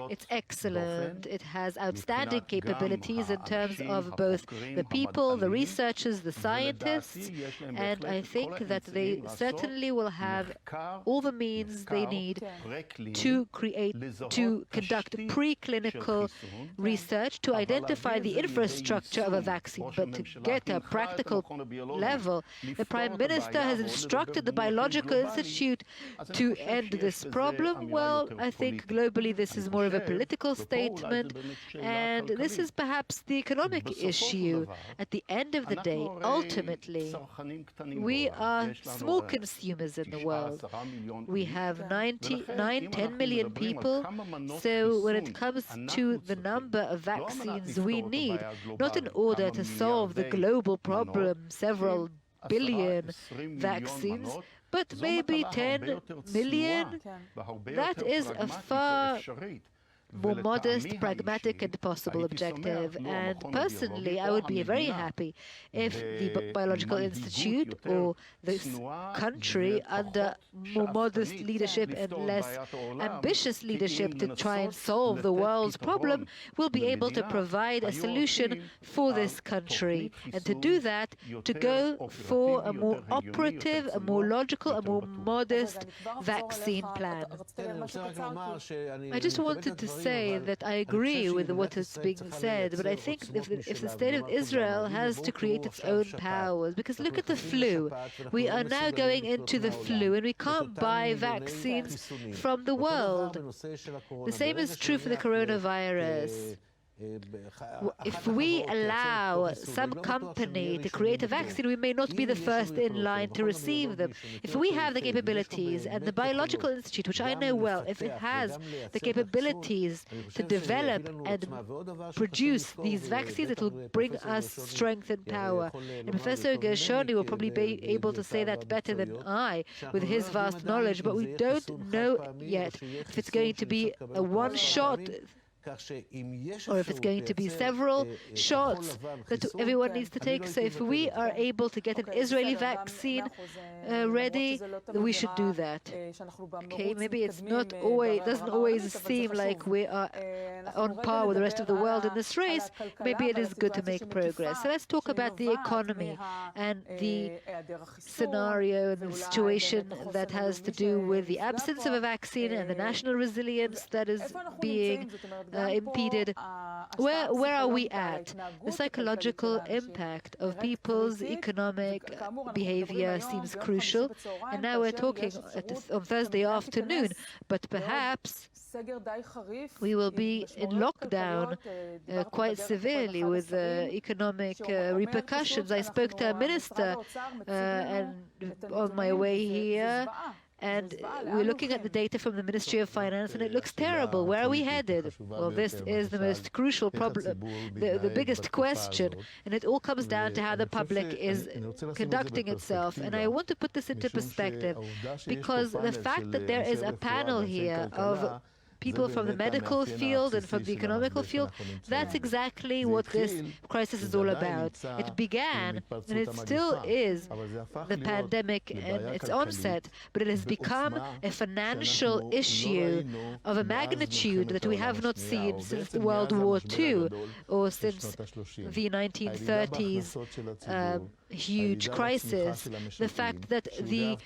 It's excellent. It has outstanding capabilities in terms of both the people, the researchers, the scientists, and I think that they certainly will have all the means they need to conduct preclinical research, to identify the infrastructure of a vaccine. But to get a practical level, the Prime Minister has instructed the Biological Institute to end this problem. Well, I think globally this is more of a political statement, and this is perhaps the economic issue. At the end of the day, ultimately, we are small consumers in the world. We have 10 million people, so when it comes to the number of vaccines we need, not in order to solve the global problem, several billion vaccines, but maybe 10 million, that is a far more modest, pragmatic and possible objective. And personally, I would be very happy if the Biological Institute or this country, under more modest leadership and less ambitious leadership to try and solve the world's problem, will be able to provide a solution for this country. And to do that, to go for a more operative, a more logical, a more modest vaccine plan. I just wanted to say that I agree with what is being said, but I think if the state of Israel has to create its own powers, because look at the flu. We are now going into the flu, and we can't buy vaccines from the world. The same is true for the coronavirus. If we allow some company to create a vaccine, we may not be the first in line to receive them. If we have the capabilities, and the Biological Institute, which I know well, if it has the capabilities to develop and produce these vaccines, it will bring us strength and power. And Professor Gershoni will probably be able to say that better than I, with his vast knowledge, but we don't know yet if it's going to be a one-shot or if it's going to be several shots that everyone needs to take. So if we are able to get an Israeli vaccine ready, we should do that. Okay, maybe it's not always, doesn't always seem like we are on par with the rest of the world in this race. Maybe it is good to make progress. So let's talk about the economy and the scenario and the situation that has to do with the absence of a vaccine and the national resilience that is being impeded. Where are we at? The psychological impact of people's economic behavior seems crucial. And now we're talking on Thursday afternoon, but perhaps we will be in lockdown quite severely with economic repercussions. I spoke to a minister and on my way here, and we're looking at the data from the Ministry of Finance, and it looks terrible. Where are we headed? Well, this is the most crucial problem, the biggest question, and it all comes down to how the public is conducting itself. And I want to put this into perspective, because the fact that there is a panel here of people from the medical field and from the economical field, that's exactly what this crisis is all about. It began, and it still is, the pandemic and its onset, but it has become a financial issue of a magnitude that we have not seen since World War II or since the 1930s huge crisis. The fact that the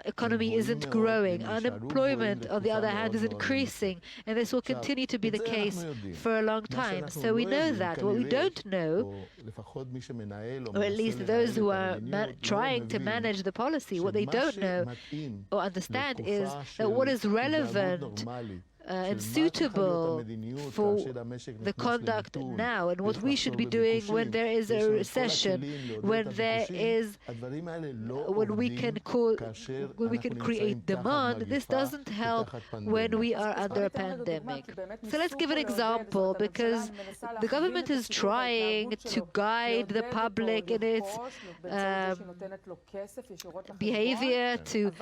economy isn't growing, unemployment, on the other hand, is increasing, and this will continue to be the case for a long time. So we know that. What we don't know, or at least those who are trying to manage the policy, what they don't know or understand is that what is relevant and suitable for the conduct now, and what we should be doing when there is a recession, when there is, when we can create demand. This doesn't help when we are under a pandemic. So let's give an example, because the government is trying to guide the public in its behavior to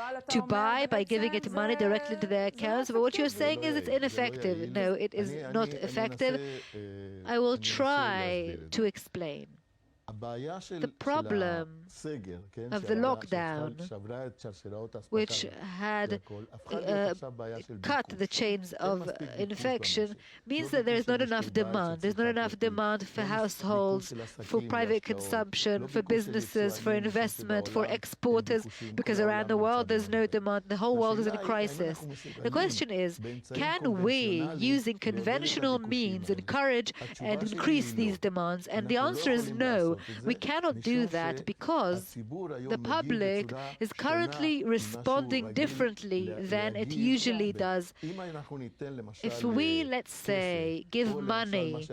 buy by giving it money directly into their accounts. But what you're saying is it's ineffective. No, it is not effective. I will try to explain. The problem of the lockdown, which had cut the chains of infection, means that there is not enough demand. There's not enough demand for households, for private consumption, for businesses, for investment, for exporters, because around the world there's no demand. The whole world is in a crisis. The question is, can we, using conventional means, encourage and increase these demands? And the answer is no. We cannot do that because the public is currently responding differently than it usually does. If we, let's say, give money,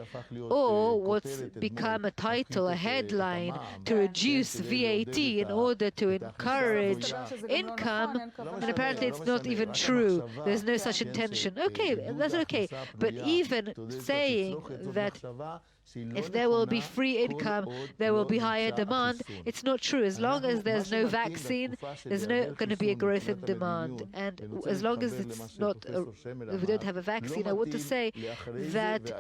or what's become a title, a headline, to reduce VAT in order to encourage income, and apparently it's not even true. There's no such intention. Okay, that's okay. But even saying that if there will be free income, there will be higher demand, it's not true. As long as there's no vaccine, there's not going to be a growth in demand. And as long as it's not, we don't have a vaccine, I want to say that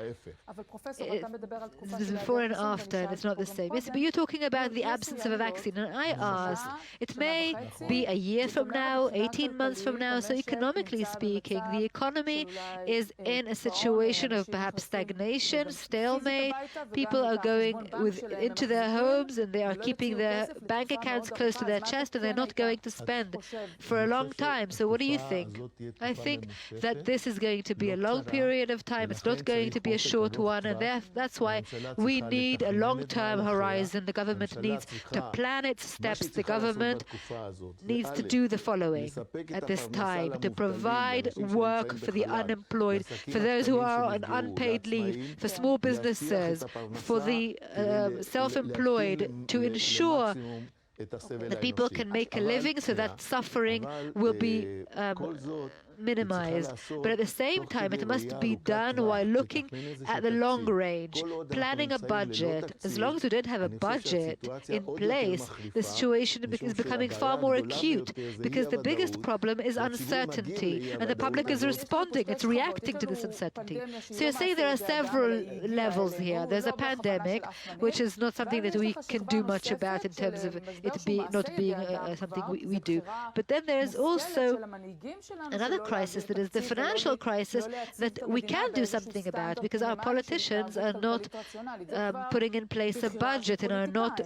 it's before and after, and it's not the same. Yes, but you're talking about the absence of a vaccine, and I asked, it may be a year from now, 18 months from now, so economically speaking, the economy is in a situation of perhaps stagnation, stalemate, People are going into their homes and they are keeping their bank accounts close to their chest and they're not going to spend for a long time. So what do you think? I think that this is going to be a long period of time. It's not going to be a short one, and that's why we need a long-term horizon. The government needs to plan its steps. The government needs to do the following at this time: to provide work for the unemployed, for those who are on unpaid leave, for small businesses, for the self-employed, to ensure that people can make a living so that suffering will be minimized. But at the same time, it must be done while looking at the long range, planning a budget. As long as we don't have a budget in place, the situation is becoming far more acute, because the biggest problem is uncertainty, and the public is responding, it's reacting to this uncertainty. So you're saying there are several levels here. There's a pandemic, which is not something that we can do much about in terms of it not being something we do. But then there's also another crisis, that is the financial crisis, that we can do something about, because our politicians are not putting in place a budget and are not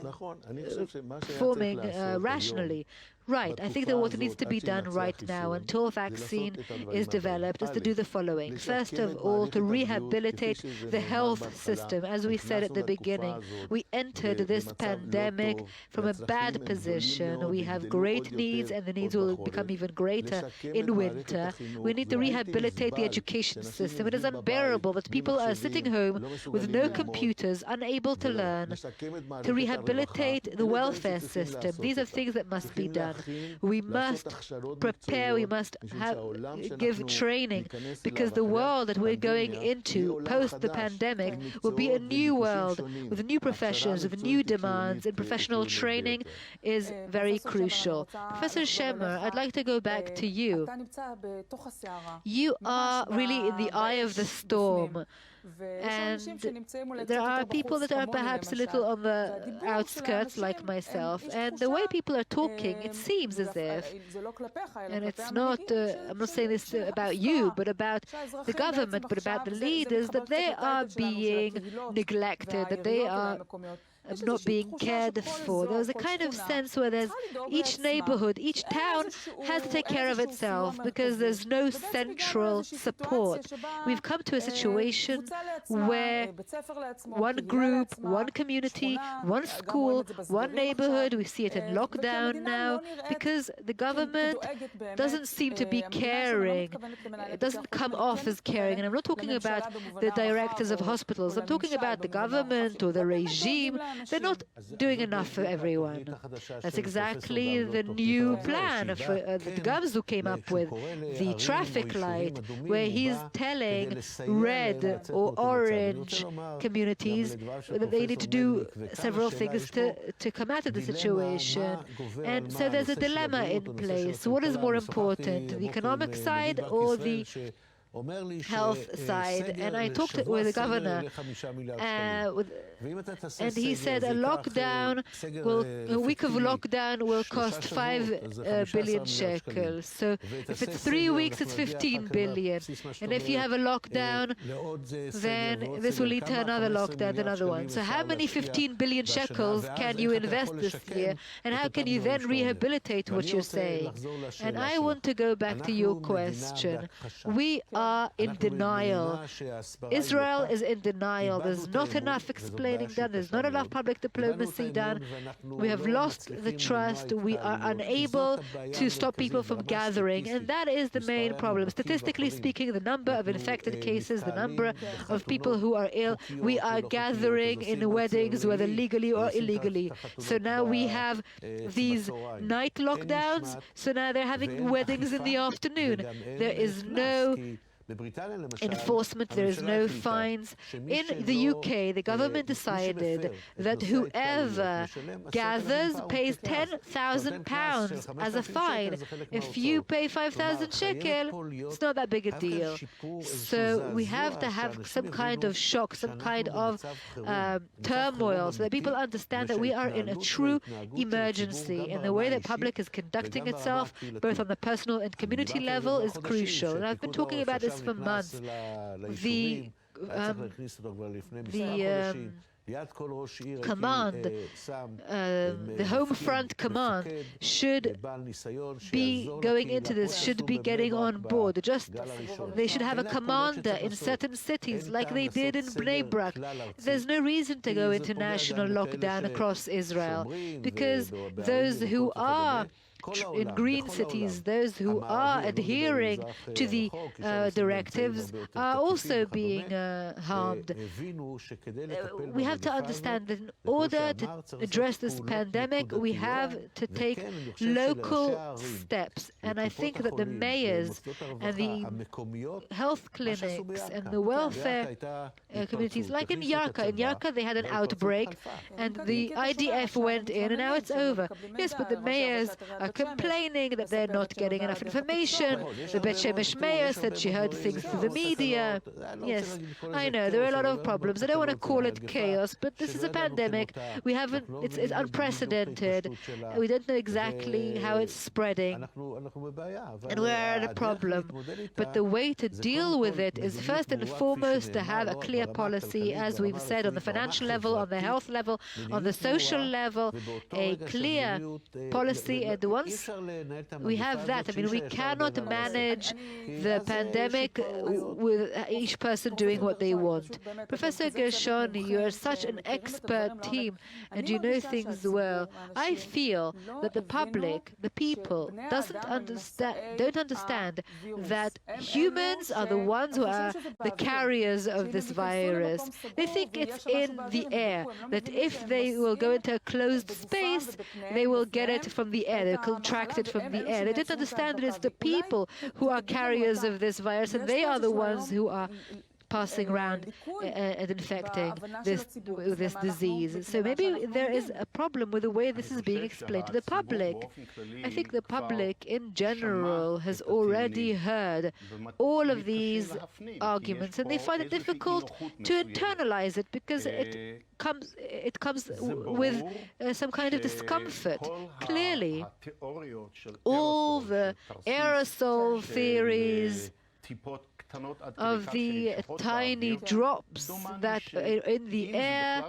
performing rationally. Right. I think that what needs to be done right now, until vaccine is developed, is to do the following. First of all, to rehabilitate the health system. As we said at the beginning, we entered this pandemic from a bad position. We have great needs, and the needs will become even greater in winter. We need to rehabilitate the education system. It is unbearable that people are sitting home with no computers, unable to learn. To rehabilitate the welfare system, these are things that must be done. We must prepare, we must give training, because the world that we're going into post the pandemic will be a new world with new professions, with new demands, and professional training is very crucial. Professor Shemer, I'd like to go back to you. You are really in the eye of the storm. And there are people that are perhaps a little on the outskirts, like myself, and the way people are talking, it seems as if, and it's not, I'm not saying this about you, but about the government, but about the leaders, that they are being neglected, that they are not being cared for. There's a kind of sense where there's each neighborhood, each town has to take care of itself, because there's no central support. We've come to a situation where one group, one community, one school, one neighborhood, we see it in lockdown now, because the government doesn't seem to be caring. It doesn't come off as caring. And I'm not talking about the directors of hospitals. I'm talking about the government or the regime. They're not doing enough for everyone. That's exactly the new plan that Gamzu came up with, the traffic light, where he's telling red or orange communities that they need to do several things to come out of the situation. And so there's a dilemma in place. What is more important, the economic side or the health side? And I talked with the governor, and he said a week of lockdown will cost 5 billion shekels. So if it's 3 weeks, it's 15 billion. And if you have a lockdown, then this will lead to another lockdown, another one. So how many 15 billion shekels can you invest this year? And how can you then rehabilitate what you're saying? And I want to go back to your question. We are in denial. Israel is in denial. There's not enough explaining done. There's not enough public diplomacy done. We have lost the trust. We are unable to stop people from gathering. And that is the main problem. Statistically speaking, the number of infected cases, the number of people who are ill, we are gathering in weddings, whether legally or illegally. So now we have these night lockdowns. So now they're having weddings in the afternoon. There is no enforcement, there is no fines. In the UK, the government decided that whoever gathers pays £10,000 as a fine. If you pay 5,000 shekel, it's not that big a deal. So we have to have some kind of shock, some kind of turmoil, so that people understand that we are in a true emergency, and the way that public is conducting itself, both on the personal and community level, is crucial. And I've been talking about this for months. The command, the home front command should be going into this, should be getting on board. They should have a commander in certain cities like they did in Bnei Brak. There's no reason to go into national lockdown across Israel, because those who are in green cities, those who are adhering to the directives are also being harmed. We have to understand that in order to address this pandemic, we have to take local steps. And I think that the mayors and the health clinics and the welfare communities, like in Yarka they had an outbreak and the IDF went in and now it's over. Yes, but the mayors are complaining that they're not getting enough information. The Bet Shemesh mayor said she heard things through the media. Yes, I know, there are a lot of problems. I don't want to call it chaos, but this is a pandemic. We haven't, it's unprecedented. We don't know exactly how it's spreading. And we're at a problem. But the way to deal with it is first and foremost to have a clear policy, as we've said, on the financial level, on the health level, on the social level, a clear policy. And once we have that, I mean, we cannot manage the pandemic with each person doing what they want. Professor Gershon, you are such an expert team and you know things well. I feel that the public, the people, don't understand that humans are the ones who are the carriers of this virus. They think it's in the air, that if they will go into a closed space, they will get it from the air, they'll contract it from the air. They don't understand that it's the people who are carriers of this virus, and they are the ones who are passing around and infecting this disease. So maybe there is a problem with the way this is being explained to the public. I think the public in general has already heard all of these arguments, and they find it difficult to internalize it because it comes with some kind of discomfort. Clearly, all the aerosol theories of the tiny drops that are in the air,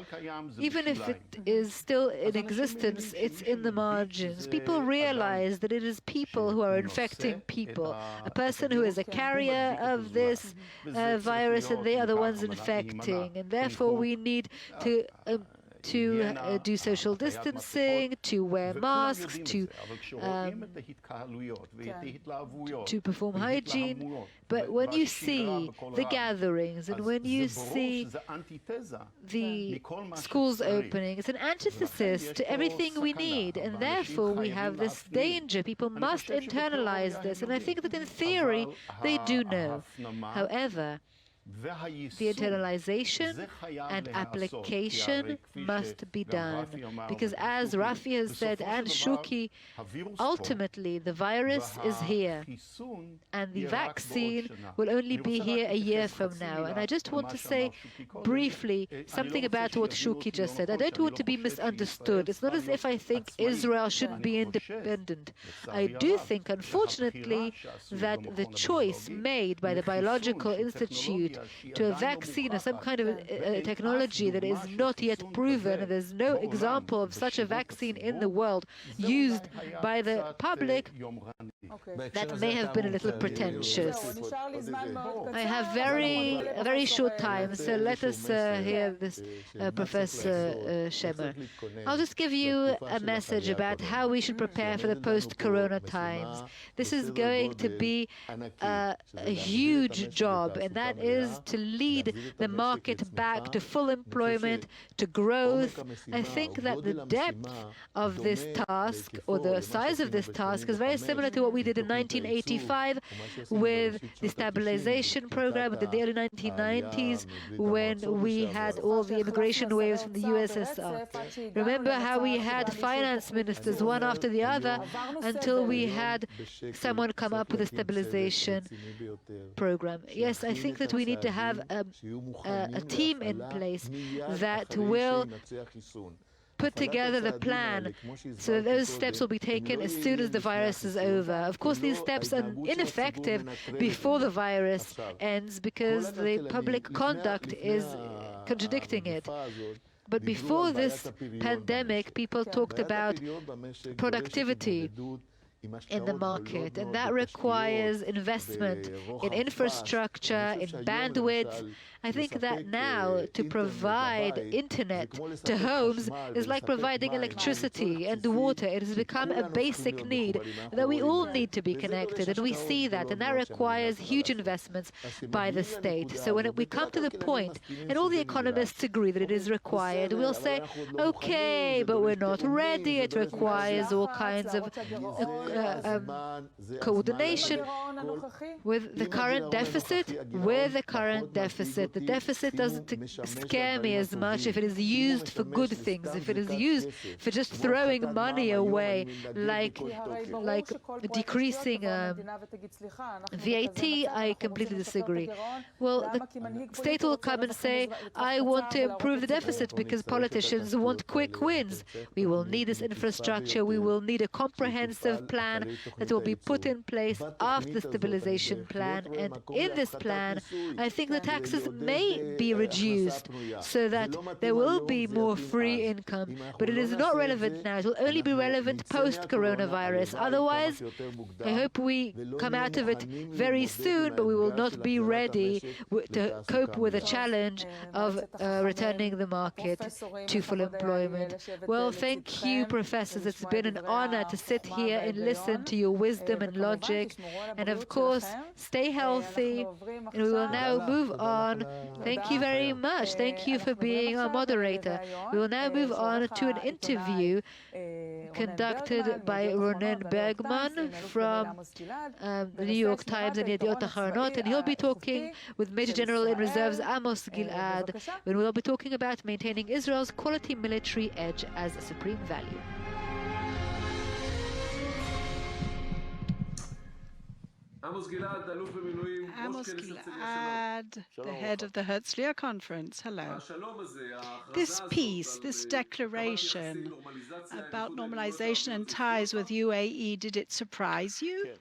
even if it is still in existence, it's in the margins. People realize that it is people who are infecting people. A person who is a carrier of this virus, and they are the ones infecting. And therefore we need to do social distancing, to wear masks, to perform hygiene. But when you see the gatherings and when you see the schools opening, it's an antithesis to everything we need, and therefore we have this danger. People must internalize this, and I think that in theory they do know. However, the internalization and application must be done, because as Rafi has said and Shuki, ultimately the virus is here and the vaccine will only be here a year from now. And I just want to say briefly something about what Shuki just said. I don't want to be misunderstood. It's not as if I think Israel shouldn't be independent. I do think, unfortunately, that the choice made by the Biological Institute to a vaccine or some kind of technology that is not yet proven, and there's no example of such a vaccine in the world used by the public, that may have been a little pretentious. I have a very short time, so let us hear this Professor Shemer. I'll just give you a message about how we should prepare for the post-corona times. This is going to be a huge job, and that is to lead the market back to full employment, to growth. I think that the depth of this task, or the size of this task, is very similar to what we did in 1985 with the stabilization program in the early 1990s, when we had all the immigration waves from the USSR. Remember how we had finance ministers one after the other until we had someone come up with a stabilization program. Yes, I think that we need to have a team in place that will put together the plan so that those steps will be taken as soon as the virus is over. Of course, these steps are ineffective before the virus ends because the public conduct is contradicting it. But before this pandemic, people talked about productivity in the market, and that requires investment in infrastructure, in bandwidth. I think that now to provide internet to homes is like providing electricity and water. It has become a basic need that we all need to be connected, and we see that, and that requires huge investments by the state. So when we come to the point, and all the economists agree that it is required, we'll say, okay, but we're not ready. It requires all kinds of coordination with the current deficit. The deficit doesn't scare me as much if it is used for good things, if it is used for just throwing money away, like decreasing VAT. I completely disagree. Well, the state will come and say, I want to improve the deficit because politicians want quick wins. We will need this infrastructure. We will need a comprehensive plan that will be put in place after the stabilization plan. And in this plan, I think the taxes may be reduced so that there will be more free income. But it is not relevant now. It will only be relevant post-coronavirus. Otherwise, I hope we come out of it very soon, but we will not be ready to cope with the challenge of returning the market to full employment. Well, thank you, professors. It's been an honor to sit here and listen to your wisdom and logic. And of course, stay healthy. And we will now move on. Thank you very much. Thank you for being our moderator. We will now move on to an interview conducted by Ronen Bergman from the New York Times and Yediot Aharonot, and he'll be talking with Major General in Reserves Amos Gilad, when we'll be talking about maintaining Israel's quality military edge as a supreme value. Amos Gilad, the head of the Herzliya Conference. Hello. This peace, this declaration about normalization and ties with UAE, did it surprise you?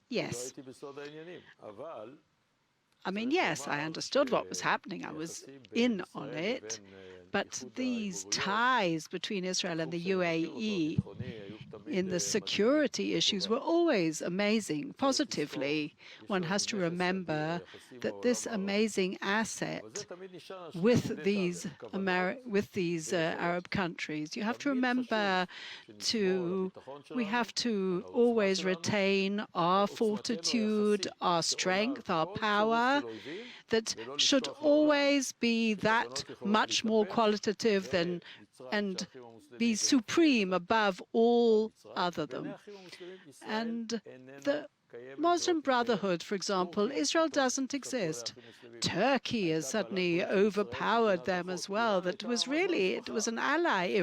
Yes. I mean, yes, I understood what was happening. I was in on it. But these ties between Israel and the UAE in the security issues were always amazing, positively. One has to remember that this amazing asset with these Arab countries, you have to remember we have to always retain our fortitude, our strength, our power, that should always be that much more qualitative than and be supreme above all other them. And the Muslim Brotherhood, for example, Israel doesn't exist. Turkey has suddenly overpowered them as well. It was an ally.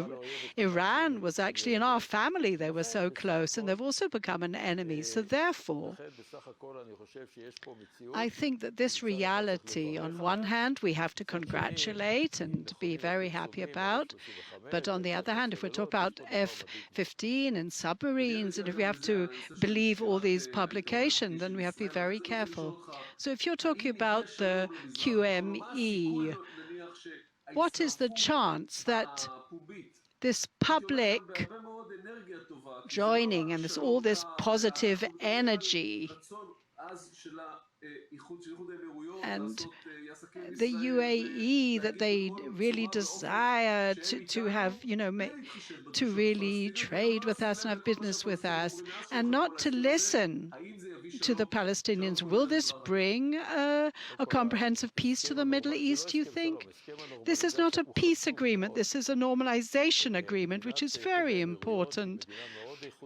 Iran was actually in our family. They were so close, and they've also become an enemy. So therefore, I think that this reality, on one hand, we have to congratulate and be very happy about. But on the other hand, if we talk about F-15 and submarines, and if we have to believe all these publications, then we have to be very careful. So if you're talking about the QME, what is the chance that this public joining and all this positive energy and the UAE, that they really desire to have, to really trade with us and have business with us, and not to listen to the Palestinians? Will this bring a comprehensive peace to the Middle East, you think? This is not a peace agreement. This is a normalization agreement, which is very important,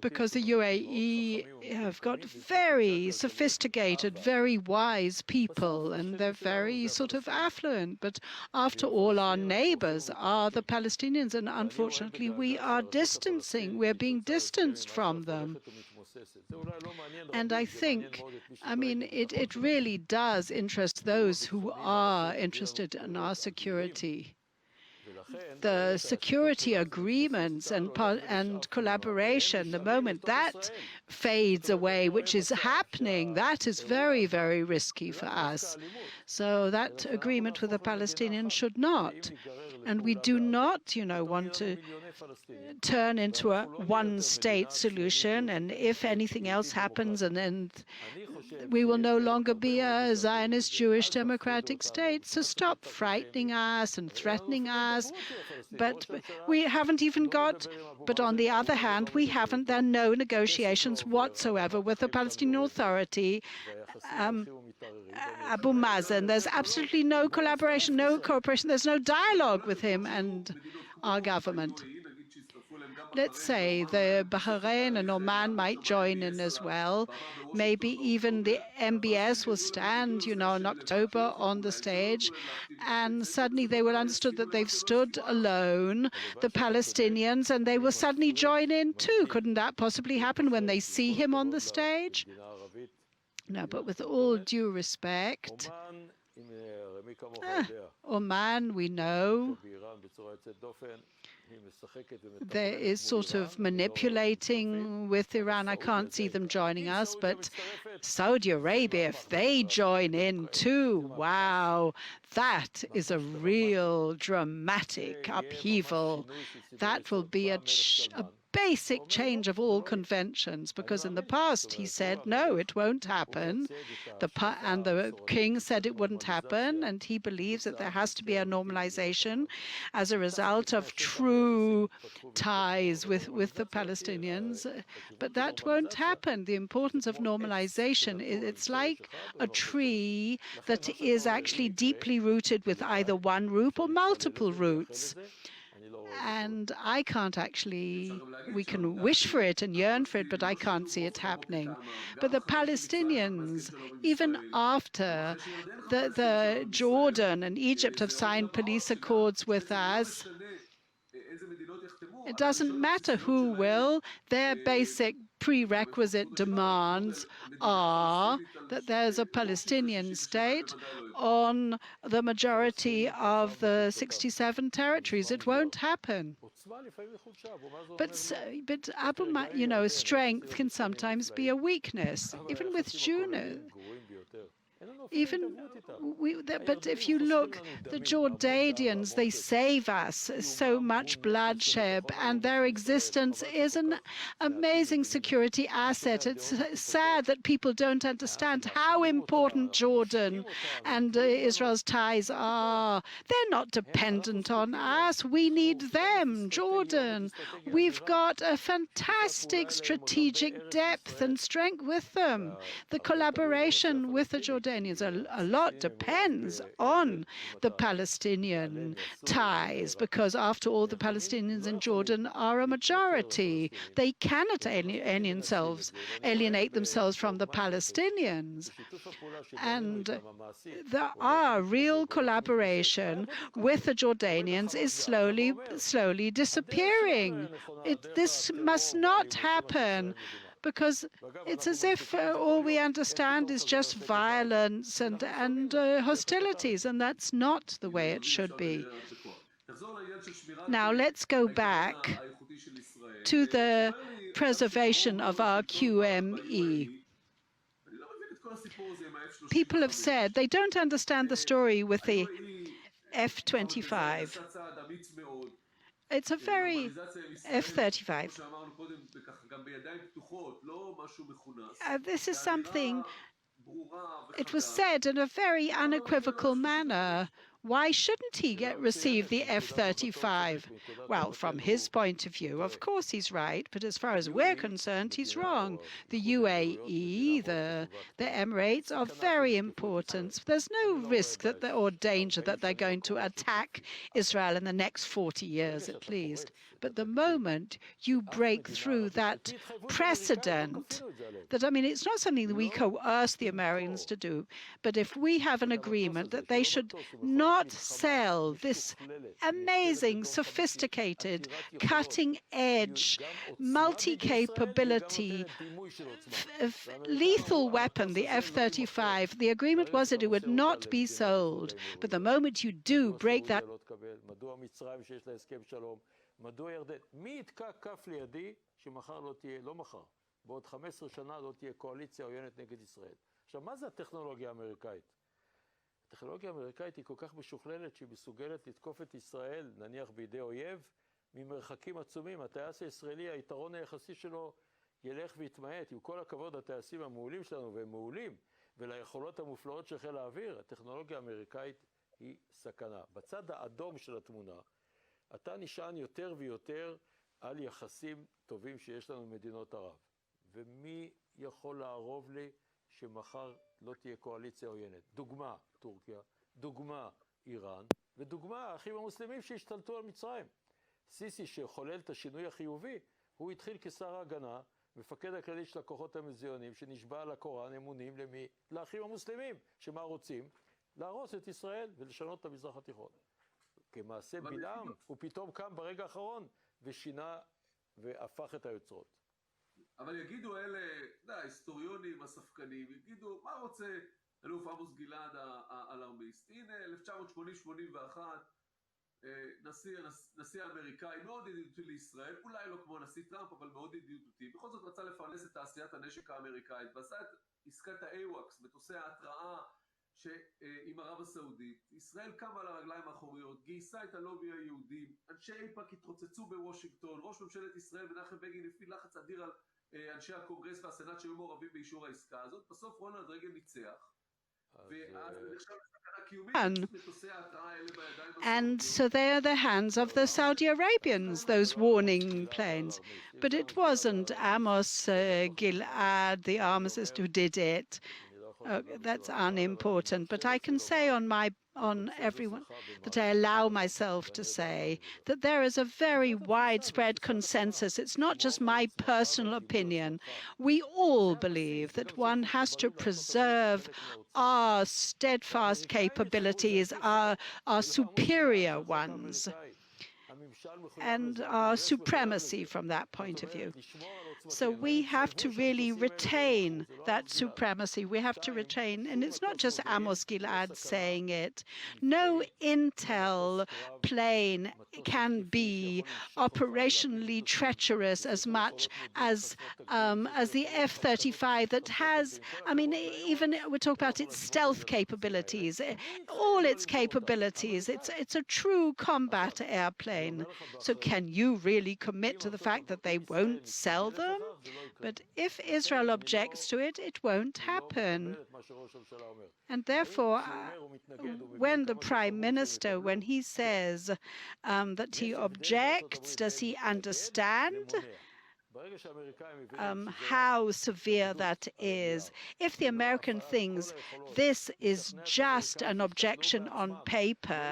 because the UAE have got very sophisticated, very wise people, and they're very sort of affluent. But after all, our neighbors are the Palestinians, and unfortunately, we're being distanced from them. And I think, it really does interest those who are interested in our security. the security agreements and collaboration, the moment that fades away, which is happening, that is very, very risky for us. So that agreement with the Palestinians should not. And we do not, want to turn into a one-state solution. And if anything else happens, and then we will no longer be a Zionist Jewish democratic state. So stop frightening us and threatening us. But we haven't even got, but on the other hand, we haven't done no negotiations whatsoever with the Palestinian Authority, Abu Mazen. There's absolutely no collaboration, no cooperation. There's no dialogue with him and our government. Let's say the Bahrain and Oman might join in as well. Maybe even the MBS will stand, in October on the stage, and suddenly they will understand that they've stood alone, the Palestinians, and they will suddenly join in too. Couldn't that possibly happen when they see him on the stage? No, but with all due respect, Oman, we know, there is sort of manipulating with Iran. I can't see them joining us, but Saudi Arabia, if they join in too, wow, that is a real dramatic upheaval. That will be a basic change of all conventions, because in the past he said, no, it won't happen. And the king said it wouldn't happen, and he believes that there has to be a normalization as a result of true ties with the Palestinians. But that won't happen. The importance of normalization, it's like a tree that is actually deeply rooted with either one root or multiple roots. And I can't actually, we can wish for it and yearn for it, but I can't see it happening. But the Palestinians, even after the Jordan and Egypt have signed peace accords with us, it doesn't matter who will. Their basic prerequisite demands are that there's a Palestinian state on the majority of the 67 territories. It won't happen. But strength can sometimes be a weakness, even with Juno. But if you look, the Jordanians, they save us so much bloodshed, and their existence is an amazing security asset. It's sad that people don't understand how important Jordan and Israel's ties are. They're not dependent on us. We need them, Jordan. We've got a fantastic strategic depth and strength with them. The collaboration with the Jordanians, a lot depends on the Palestinian ties, because after all, the Palestinians in Jordan are a majority. They cannot alienate themselves from the Palestinians. And our real collaboration with the Jordanians is slowly disappearing. This must not happen, because it's as if all we understand is just violence and hostilities, and that's not the way it should be. Now let's go back to the preservation of our QME. People have said they don't understand the story with the F-25. It's a very F-35. This is something, it was said in a very unequivocal manner. Why shouldn't he receive the F-35? Well, from his point of view, of course he's right, but as far as we're concerned, he's wrong. The UAE, the Emirates are very important. There's no risk or danger that they're going to attack Israel in the next 40 years at least. But the moment you break through that precedent, it's not something that we coerce the Americans to do, but if we have an agreement that they should not not sell this amazing, sophisticated, cutting-edge, multi-capability, lethal weapon, the F-35. The agreement was that it would not be sold. But the moment you do break that, מדוע ירדן? מי יתקע כף לידי שמחר לא תהיה, לא מחר, בעוד 15 שנה לא תהיה קואליציה עוינת נגד ישראל. עכשיו, מה זה הטכנולוגיה האמריקאית? הטכנולוגיה האמריקאית היא כל כך משוכללת שהיא מסוגלת לתקוף את ישראל, נניח בידי אויב, ממרחקים עצומים. הטייס הישראלי, היתרון היחסי שלו ילך ויתמעט. עם כל הכבוד הטייסים המעולים שלנו, והם מעולים, וליכולות המופלאות של חיל האוויר, הטכנולוגיה האמריקאית היא סכנה. בצד האדום של התמונה, אתה נשען יותר ויותר על יחסים טובים שיש לנו עם מדינות ערב. ומי יכול לערוב לי שמחר לא תהיה קואליציה עוינת? דוגמה, טורקיה, דוגמה, איראן, ודוגמה, האחים המוסלמים שהשתלטו על מצרים. סיסי שחולל את השינוי החיובי, הוא התחיל כשר ההגנה, מפקד הכללי של הכוחות המזוינים, שנשבע על הקוראן אמונים למי? לאחים המוסלמים, שמה רוצים? להרוס את ישראל ולשנות את המזרח התיכון. כמעשה בלעם, הוא פתאום קם ברגע האחרון ושינה והפך את היוצרות. אבל יגידו אלה, ההיסטוריונים, הספקנים, יגידו, מה רוצה אלוף עמוס גלעד האלרמיסט? הנה, 1980-81, נשיא האמריקאי מאוד ידידותי לישראל, אולי לא כמו הנשיא טראמפ, אבל מאוד ידידותי. בכל זאת רצה לפרנס את תעשיית הנשק האמריקאית, ועשה את עסקת האיוואקס, מטוסי ההתראה, עם ערב הסעודית. ישראל קמה על הרגליים האחוריות, גייסה את הלובי היהודי, אנשי איפא"ק התרוצצו בוושינגטון, ראש ממשלת ישראל מנחם בגין הפעיל לחץ אדיר על אנשי הקונגרס והסנאט שהיו מעורבים באישור העסקה הזאת. בסוף רונלד רייגן ניצח, ואז נחשב לסכנה קיומית מטוסי ההתראה האלה בידיים. And so they are the hands of the Saudi Arabians, those warning planes. But it wasn't Amos Gilad, the armistice, who did it. That's unimportant. But I can say on everyone that I allow myself to say that there is a very widespread consensus. It's not just my personal opinion. We all believe that one has to preserve our steadfast capabilities, our superior ones, and our supremacy from that point of view. So we have to really retain that supremacy. We have to retain, and it's not just Amos Gilad saying it. No intel plane can be operationally treacherous as much as the F-35 that has, I mean, even we talk about its stealth capabilities, all its capabilities. It's a true combat airplane. So can you really commit to the fact that they won't sell them? But if Israel objects to it, it won't happen. And therefore, when the Prime Minister, when he says that he objects, does he understand how severe that is? If the American thinks this is just an objection on paper,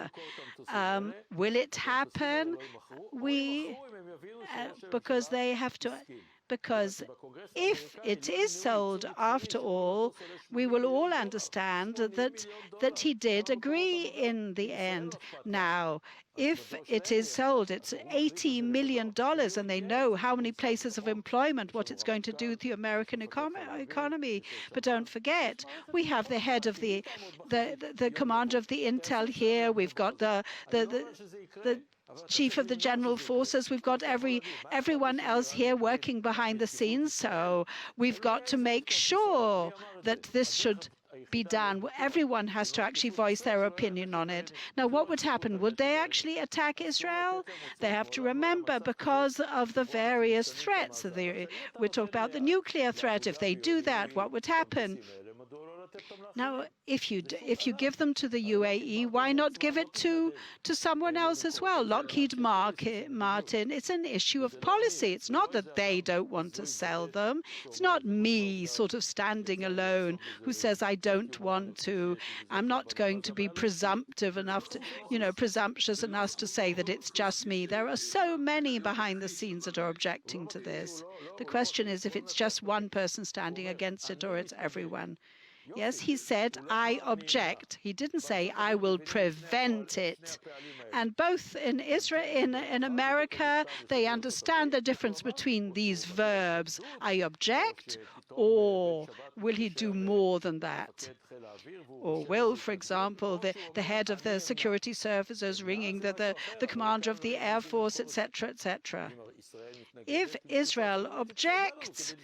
will it happen? Because they have to. Because if it is sold, after all, we will all understand that he did agree in the end. Now, if it is sold, it's $80 million, and they know how many places of employment, what it's going to do to the American economy. But don't forget, we have the head of the commander of the intel here. We've got the chief of the general forces. We've got everyone else here working behind the scenes. So we've got to make sure that this should be done. Everyone has to actually voice their opinion on it. Now, what would happen? Would they actually attack Israel? They have to remember, because of the various threats. We're talking about the nuclear threat. If they do that, what would happen? Now, if you give them to the UAE, why not give it to someone else as well? Lockheed Martin, it's an issue of policy. It's not that they don't want to sell them. It's not me sort of standing alone who says I don't want to. I'm not going to be presumptive enough to, presumptuous enough to say that it's just me. There are so many behind the scenes that are objecting to this. The question is if it's just one person standing against it or it's everyone. Yes, he said, I object. He didn't say, I will prevent it. And both in Israel, in America, they understand the difference between these verbs. I object, or will he do more than that? Or will, for example, the head of the security services ringing the commander of the Air Force, etc., etc. If Israel objects,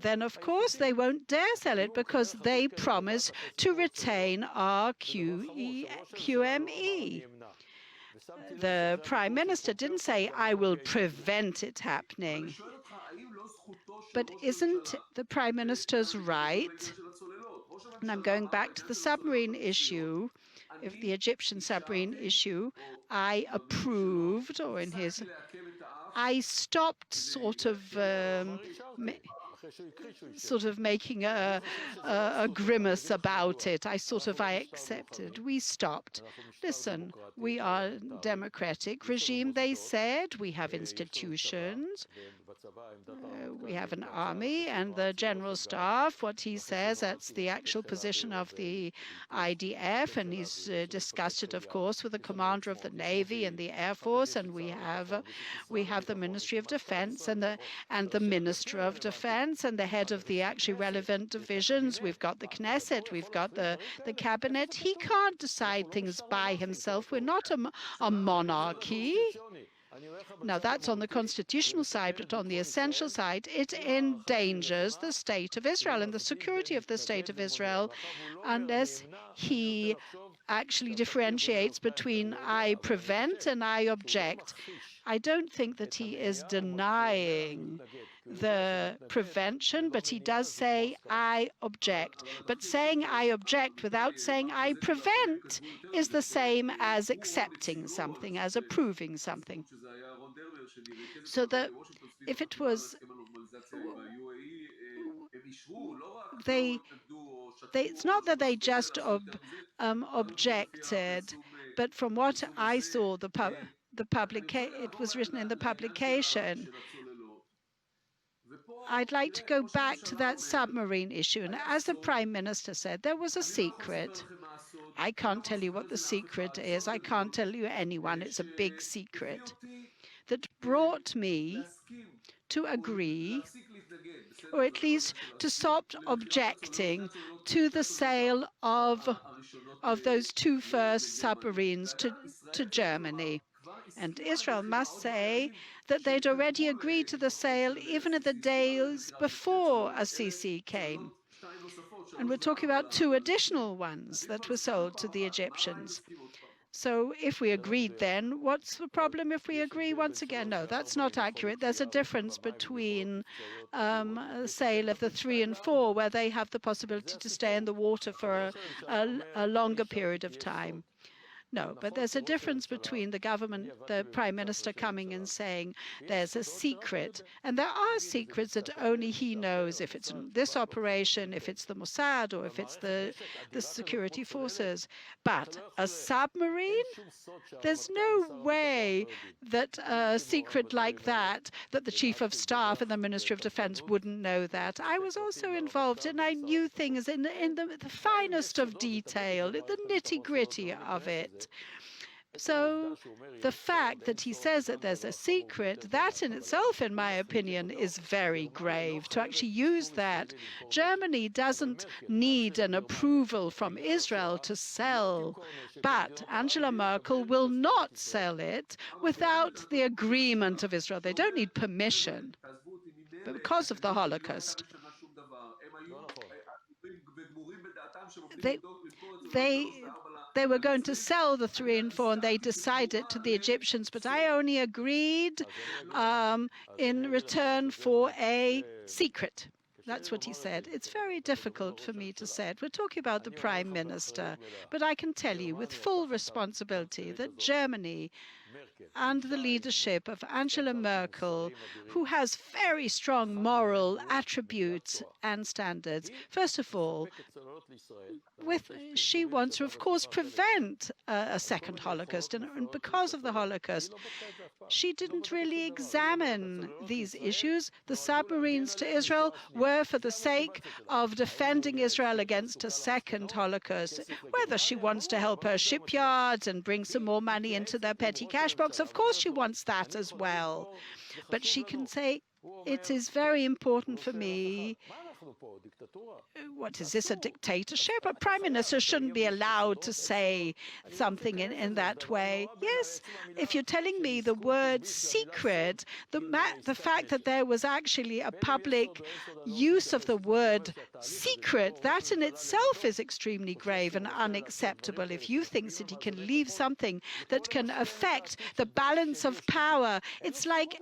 then of course they won't dare sell it because they promise to retain our QME. The Prime Minister didn't say, I will prevent it happening. But isn't the Prime Minister's right? And I'm going back to the submarine issue, if the Egyptian submarine issue, I approved, or in his, I stopped sort of making a grimace about it. I accepted. We stopped. Listen, we are a democratic regime, they said. We have institutions. We have an army and the general staff. What he says, that's the actual position of the IDF, and he's discussed it, of course, with the commander of the Navy and the Air Force, and we have the Ministry of Defense and the Minister of Defense and the head of the actually relevant divisions. We've got the Knesset, we've got the cabinet. He can't decide things by himself. We're not a monarchy. Now, that's on the constitutional side, but on the essential side, it endangers the state of Israel and the security of the state of Israel unless he actually differentiates between I prevent and I object. I don't think that he is denying the prevention, but he does say I object. But saying I object without saying I prevent is the same as accepting something, as approving something. So that if it was, it's not that they just objected, but from what I saw, it was written in the publication. I'd like to go back to that submarine issue. And as the Prime Minister said, there was a secret. I can't tell you what the secret is. I can't tell you anyone. It's a big secret that brought me to agree, or at least to stop objecting to the sale of those two first submarines to Germany. And Israel must say that they'd already agreed to the sale even in the days before Assisi came. And we're talking about two additional ones that were sold to the Egyptians. So if we agreed then, what's the problem if we agree once again? No, that's not accurate. There's a difference between a sale of the 3 and 4, where they have the possibility to stay in the water for a longer period of time. No, but there's a difference between the government, the Prime Minister coming and saying there's a secret. And there are secrets that only he knows, if it's this operation, if it's the Mossad, or if it's the security forces. But a submarine? There's no way that a secret like that the Chief of Staff and the Ministry of Defense wouldn't know that. I was also involved, and I knew things in the finest of detail, the nitty-gritty of it. So the fact that he says that there's a secret, that in itself, in my opinion, is very grave. To actually use that, Germany doesn't need an approval from Israel to sell, but Angela Merkel will not sell it without the agreement of Israel. They don't need permission, but because of the Holocaust. They were going to sell the 3 and 4, and they decided to the Egyptians, but I only agreed in return for a secret. That's what he said. It's very difficult for me to say it. We're talking about the Prime Minister, but I can tell you with full responsibility that Germany, under the leadership of Angela Merkel, who has very strong moral attributes and standards. First of all, she wants to, of course, prevent a second Holocaust. And because of the Holocaust, she didn't really examine these issues. The submarines to Israel were for the sake of defending Israel against a second Holocaust. Whether she wants to help her shipyards and bring some more money into their petty cash box, of course she wants that as well. But she can say, it is very important for me. What is this, a dictatorship? A prime minister shouldn't be allowed to say something in that way. Yes, if you're telling me the word secret, the fact that there was actually a public use of the word secret, that in itself is extremely grave and unacceptable. If you think that he can leave something that can affect the balance of power, it's like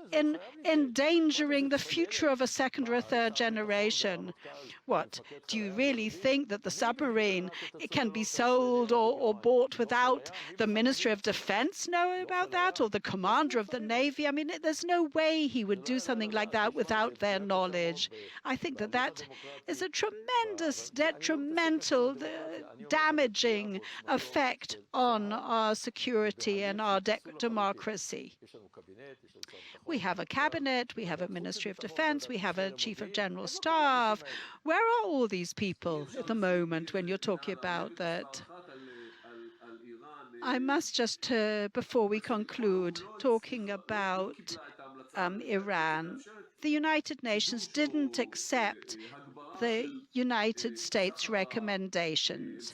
endangering the future of a second or a third generation. What? Do you really think that the submarine can be sold or bought without the Ministry of Defense knowing about that, or the commander of the Navy? I mean, there's no way he would do something like that without their knowledge. I think that that is a tremendous, detrimental, damaging effect on our security and our democracy. We have a cabinet, we have a Ministry of Defense, we have a Chief of General Staff. Where are all these people at the moment when you're talking about that? I must just, before we conclude, talking about Iran, the United Nations didn't accept the United States recommendations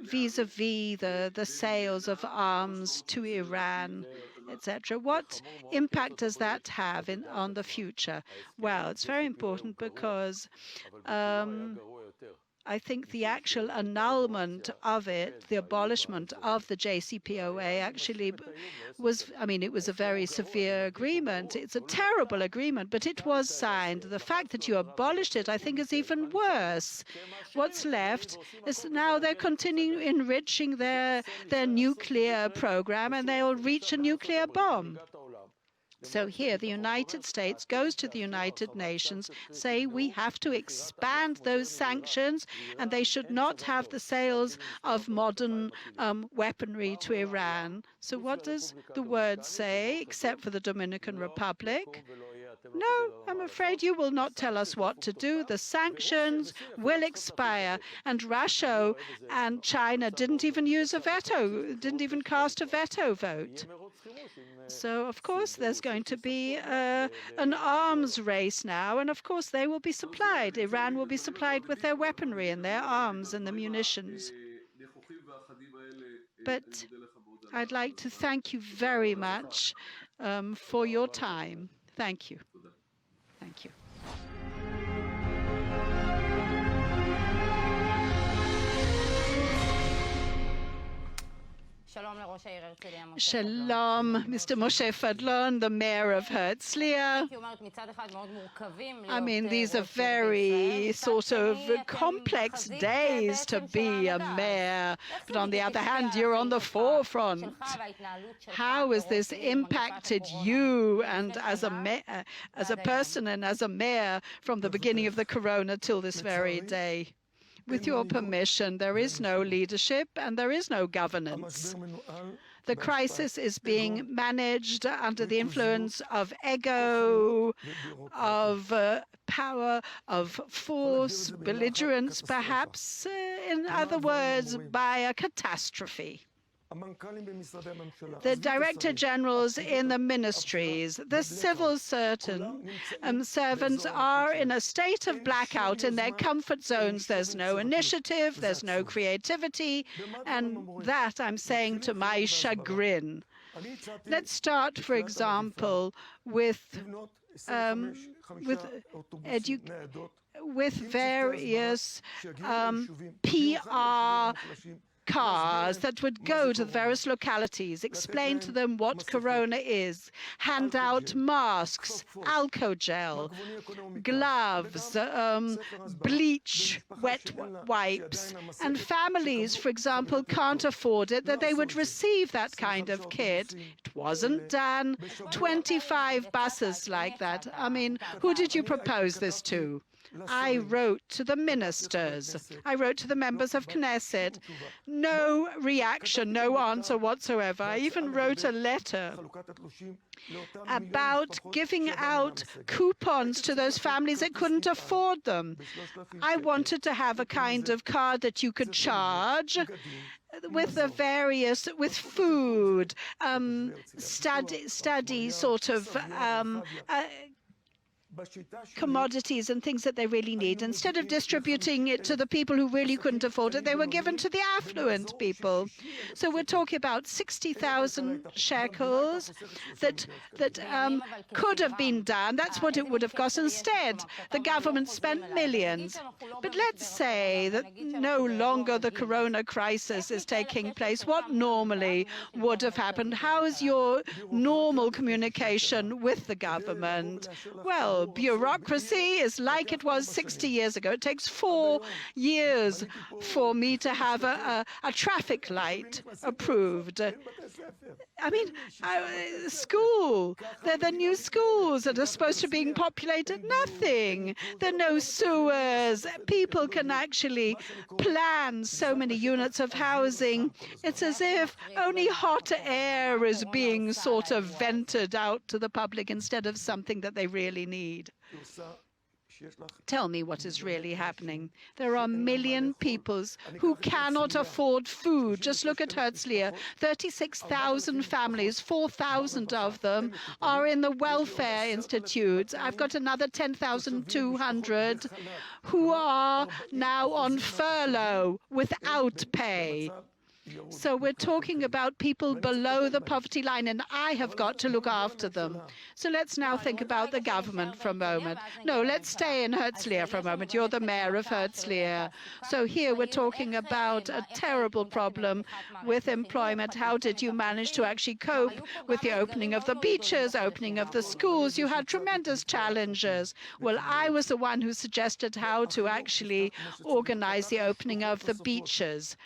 vis-à-vis the sales of arms to Iran, etc. What impact does that have on the future? Well, it's very important because I think the actual annulment of it, the abolishment of the JCPOA actually was, I mean, it was a very severe agreement. It's a terrible agreement, but it was signed. The fact that you abolished it, I think, is even worse. What's left is now they're continuing enriching their nuclear program, and they'll reach a nuclear bomb. So here, the United States goes to the United Nations, say we have to expand those sanctions, and they should not have the sales of modern weaponry to Iran. So what does the word say, except for the Dominican Republic? No, I'm afraid you will not tell us what to do. The sanctions will expire. And Russia and China didn't even use a veto, didn't even cast a veto vote. So, of course, there's going to be an arms race now, and of course they will be supplied. Iran will be supplied with their weaponry and their arms and the munitions. But I'd like to thank you very much for your time. Thank you. Thank you. Shalom, Mr. Moshe Fadlon, the mayor of Herzliya. I mean, these are very sort of complex days to be a mayor, but on the other hand, you're on the forefront. How has this impacted you and as a person and as a mayor from the beginning of the corona till this very day? With your permission, there is no leadership and there is no governance. The crisis is being managed under the influence of ego, of power, of force, belligerence, perhaps, in other words, by a catastrophe. The director generals in the ministries, the civil servants are in a state of blackout in their comfort zones. There's no initiative, there's no creativity, and that I'm saying to my chagrin. Let's start, for example, with various PR cars that would go to the various localities, explain to them what corona is, hand out masks, alcohol gel, gloves, bleach, wet wipes, and families, for example, can't afford it, that they would receive that kind of kit. It wasn't done. 25 buses like that. I mean, who did you propose this to? I wrote to the ministers. I wrote to the members of Knesset. No reaction, no answer whatsoever. I even wrote a letter about giving out coupons to those families that couldn't afford them. I wanted to have a kind of card that you could charge with the various, with food, study sort of commodities and things that they really need. Instead of distributing it to the people who really couldn't afford it, they were given to the affluent people. So we're talking about 60,000 shekels that could have been done. That's what it would have cost. Instead, the government spent millions. But let's say that no longer the corona crisis is taking place. What normally would have happened? How is your normal communication with the government? Well, bureaucracy is like it was 60 years ago. It takes 4 years for me to have a traffic light approved. I mean, school, they're the new schools that are supposed to be populated. Nothing. There are no sewers. People can actually plan so many units of housing. It's as if only hot air is being sort of vented out to the public instead of something that they really need. Tell me what is really happening. There are a million people who cannot afford food. Just look at Herzliya. 36,000 families, 4,000 of them are in the welfare institutes. I've got another 10,200 who are now on furlough without pay. So we're talking about people below the poverty line, and I have got to look after them. So let's now think about the government for a moment. No, let's stay in Herzliya for a moment. You're the mayor of Herzliya. So here we're talking about a terrible problem with employment. How did you manage to actually cope with the opening of the beaches, opening of the schools? You had tremendous challenges. Well, I was the one who suggested how to actually organize the opening of the beaches.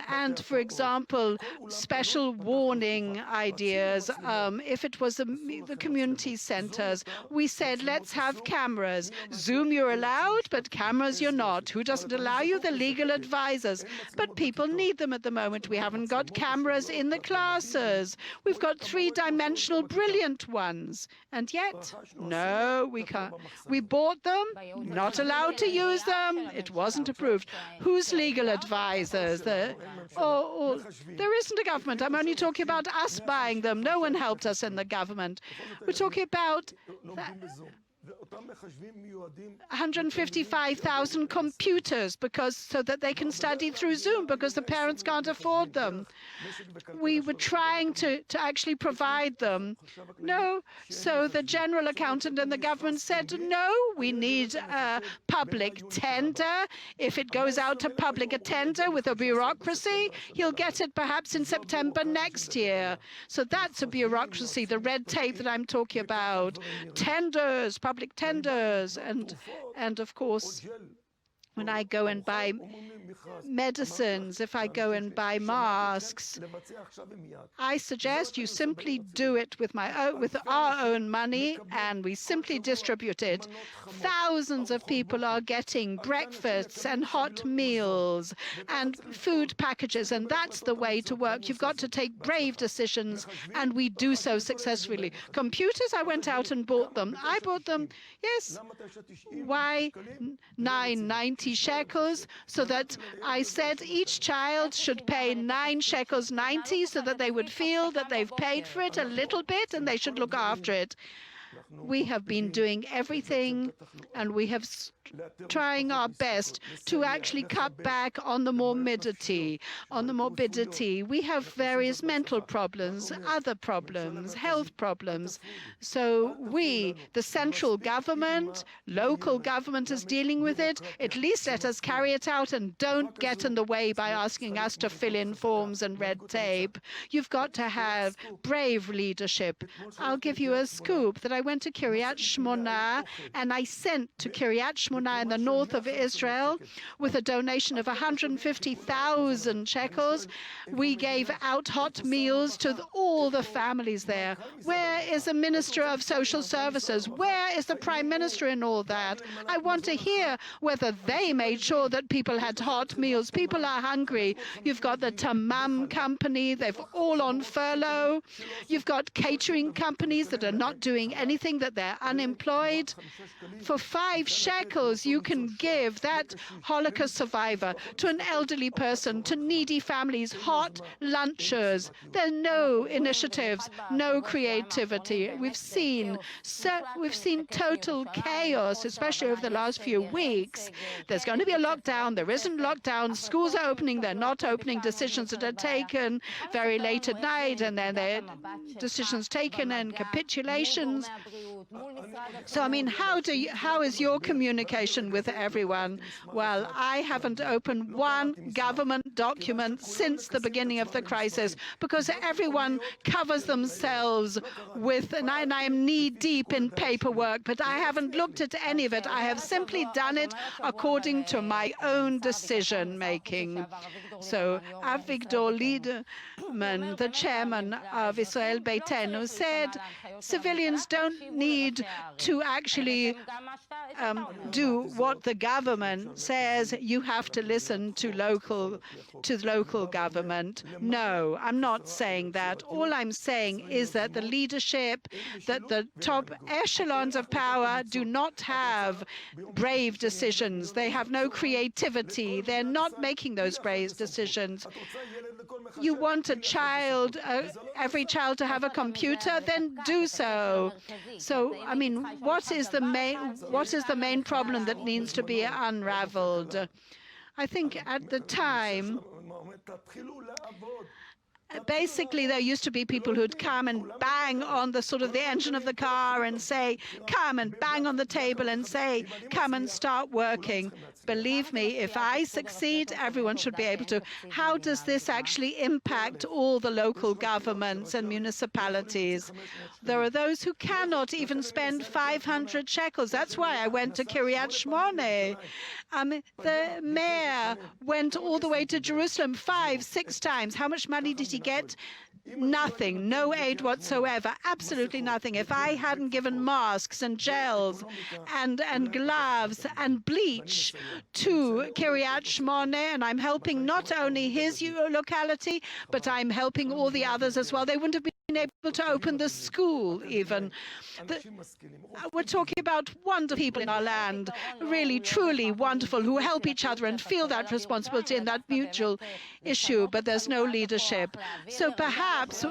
And, for example, special warning ideas. If it was the community centers, we said, let's have cameras. Zoom you're allowed, but cameras you're not. Who doesn't allow you? The legal advisors. But people need them at the moment. We haven't got cameras in the classes. We've got three-dimensional brilliant ones. And yet, no, we can't. We bought them, not allowed to use them. It wasn't approved. Who's legal advisors? There isn't a government. I'm only talking about us buying them. No one helped us in the government. We're talking about 155,000 computers so that they can study through Zoom because the parents can't afford them. We were trying to actually provide them. No. So the general accountant and the government said, no, we need a public tender. If it goes out to public tender with a bureaucracy, he'll get it perhaps in September next year. So that's a bureaucracy, the red tape that I'm talking about. Tenders, public tenders, and of course, when I go and buy medicines, if I go and buy masks, I suggest you simply do it with our own money, and we simply distribute it. Thousands of people are getting breakfasts and hot meals and food packages, and that's the way to work. You've got to take brave decisions, and we do so successfully. Computers, I went out and bought them. I bought them, yes. Why 9.90 shekels? So that I said each child should pay 9 shekels 90 so that they would feel that they've paid for it a little bit and they should look after it. We have been doing everything, and we have trying our best to actually cut back on the morbidity. We have various mental problems, other problems, health problems. So we, the central government, local government is dealing with it. At least let us carry it out and don't get in the way by asking us to fill in forms and red tape. You've got to have brave leadership. I'll give you a scoop that I went to Kiryat Shmona, and I sent to Kiryat Shmona in the north of Israel with a donation of 150,000 shekels. We gave out hot meals to all the families there. Where is the Minister of Social Services? Where is the Prime Minister in all that? I want to hear whether they made sure that people had hot meals. People are hungry. You've got the Tamam company. They've all on furlough. You've got catering companies that are not doing anything, that they're unemployed. For 5 shekels, you can give that Holocaust survivor, to an elderly person, to needy families, hot lunches. There are no initiatives, no creativity. We've seen total chaos, especially over the last few weeks. There's going to be a lockdown. There isn't lockdown. Schools are opening. They're not opening. Decisions that are taken very late at night, and then there are decisions taken and capitulations. So, I mean, how is your communication with everyone? Well, I haven't opened one government document since the beginning of the crisis because everyone covers themselves with, and I am knee-deep in paperwork, but I haven't looked at any of it. I have simply done it according to my own decision-making. So Avigdor Lieberman, the chairman of Israel Beitenu, said civilians don't need to actually do what the government says. You have to listen to local government. No, I'm not saying that. All I'm saying is that the leadership, that the top echelons of power do not have brave decisions. They have no creativity. They're not making those brave decisions. You want a child, every child to have a computer, then do so. So, I mean, what is the main problem that needs to be unraveled? I think at the time, basically, there used to be people who'd come and bang on the engine of the car and say, come, and bang on the table and say, come and start working. Believe me, if I succeed, everyone should be able to. How does this actually impact all the local governments and municipalities? There are those who cannot even spend 500 shekels. That's why I went to Kiryat Shmona. The mayor went all the way to Jerusalem 5, 6 times. How much money did he get? Nothing, no aid whatsoever, absolutely nothing. If I hadn't given masks and gels and gloves and bleach to Kiryat Shmona, and I'm helping not only his locality, but I'm helping all the others as well, they wouldn't have been able to open the school even. We're talking about wonderful people in our land, really, truly wonderful, who help each other and feel that responsibility and that mutual issue, but there's no leadership. So perhaps,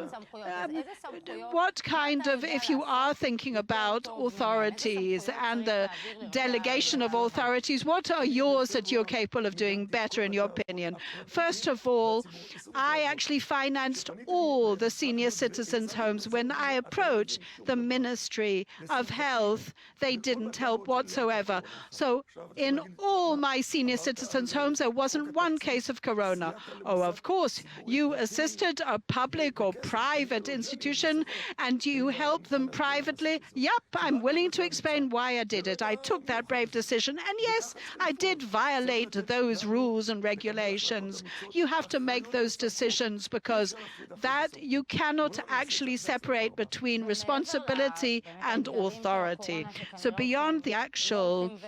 what kind of, if you are thinking about authorities and the delegation of authorities, what are yours that you're capable of doing better, in your opinion? First of all, I actually financed all the senior citizens' homes. When I approached the Ministry of Health, they didn't help whatsoever. So in all my senior citizens' homes, there wasn't one case of corona. Oh, of course, you assisted a public or private institution and you helped them privately. Yep, I'm willing to explain why I did it. I took that brave decision. And yes, I did violate those rules and regulations. You have to make those decisions because that you cannot actually separate between responsibility and authority. So beyond the actual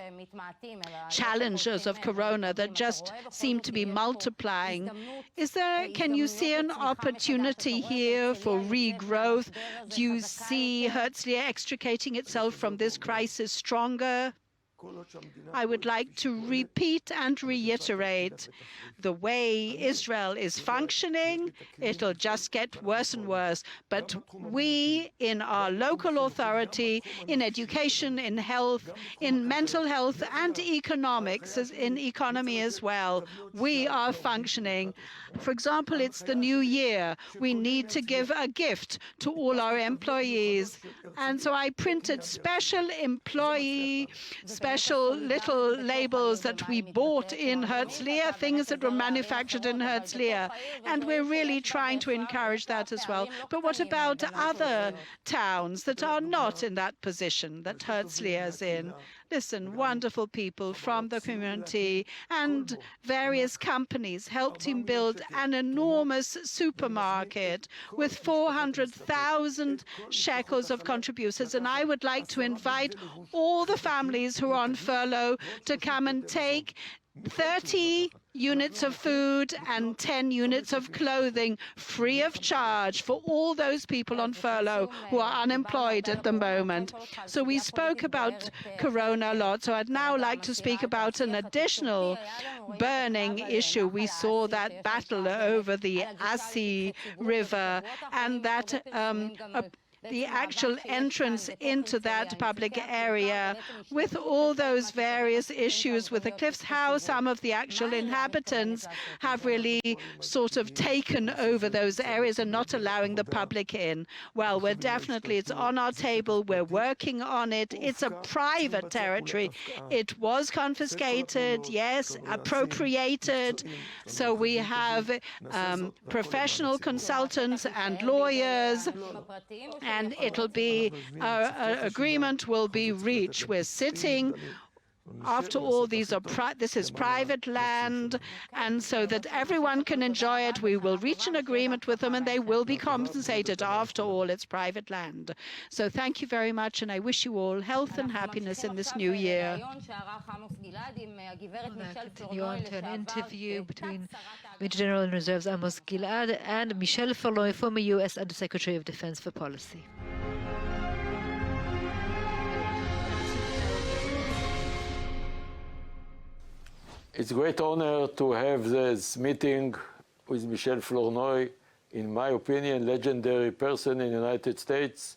challenges of corona that just seem to be multiplying, can you see an opportunity here for regrowth? Do you see Herzliya extricating itself from this crisis stronger? I would like to repeat and reiterate the way Israel is functioning. It'll just get worse and worse. But we, in our local authority, in education, in health, in mental health, and economics, in economy as well, we are functioning. For example, it's the new year. We need to give a gift to all our employees. And so I printed special special little labels that we bought in Herzliya, things that were manufactured in Herzliya. And we're really trying to encourage that as well. But what about other towns that are not in that position that Herzliya is in? Listen, wonderful people from the community and various companies helped him build an enormous supermarket with 400,000 shekels of contributors. And I would like to invite all the families who are on furlough to come and take 30 units of food and 10 units of clothing free of charge for all those people on furlough who are unemployed at the moment. So we spoke about Corona a lot, so I'd now like to speak about an additional burning issue. We saw that battle over the Asi River and that the actual entrance into that public area with all those various issues with the cliffs, how some of the actual inhabitants have really sort of taken over those areas and not allowing the public in. Well, it's on our table. We're working on it. It's a private territory. It was confiscated, yes, appropriated. So we have professional consultants and lawyers, and it'll be agreement will be reached. We're sitting. After all, this is private land, and so that everyone can enjoy it, we will reach an agreement with them, and they will be compensated. After all, it's private land. So thank you very much, and I wish you all health and happiness in this new year. We'll now continue on to an interview between Major General in Reserves Amos Gilad and Michel Flournoy, former U.S. Undersecretary of Defense for Policy. It's a great honor to have this meeting with Michel Flournoy, in my opinion, legendary person in the United States.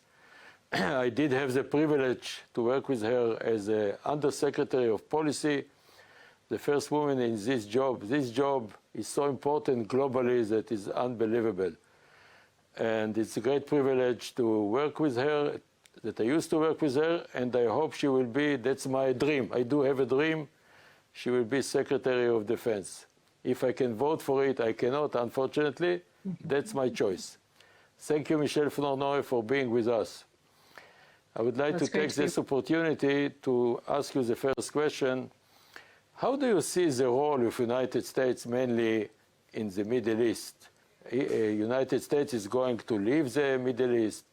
I did have the privilege to work with her as an Undersecretary of Policy, the first woman in this job. This job is so important globally that is unbelievable. And it's a great privilege to work with her, that I used to work with her, and I hope she will be, that's my dream. I do have a dream. She will be Secretary of Defense. If I can vote for it, I cannot, unfortunately. That's my choice. Thank you, Michel Flournoy, for being with us. I would like to take this opportunity to ask you the first question. How do you see the role of the United States, mainly in the Middle East? United States is going to leave the Middle East.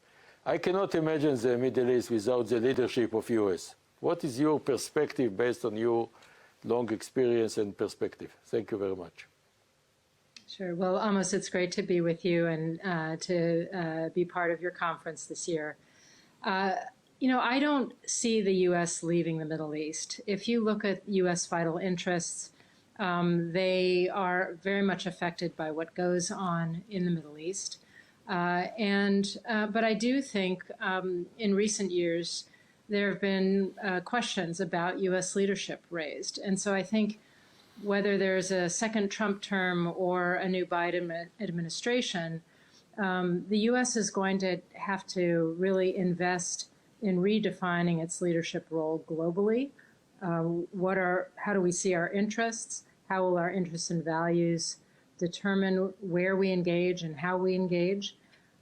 I cannot imagine the Middle East without the leadership of US. What is your perspective based on your long experience and perspective? Thank you very much. Sure. Well, Amos, it's great to be with you and to be part of your conference this year. You know, I don't see the U.S. leaving the Middle East. If you look at U.S. vital interests, they are very much affected by what goes on in the Middle East. But I do think in recent years, there have been questions about U.S. leadership raised. And so I think whether there's a second Trump term or a new Biden administration, the U.S. is going to have to really invest in redefining its leadership role globally. How do we see our interests? How will our interests and values determine where we engage and how we engage?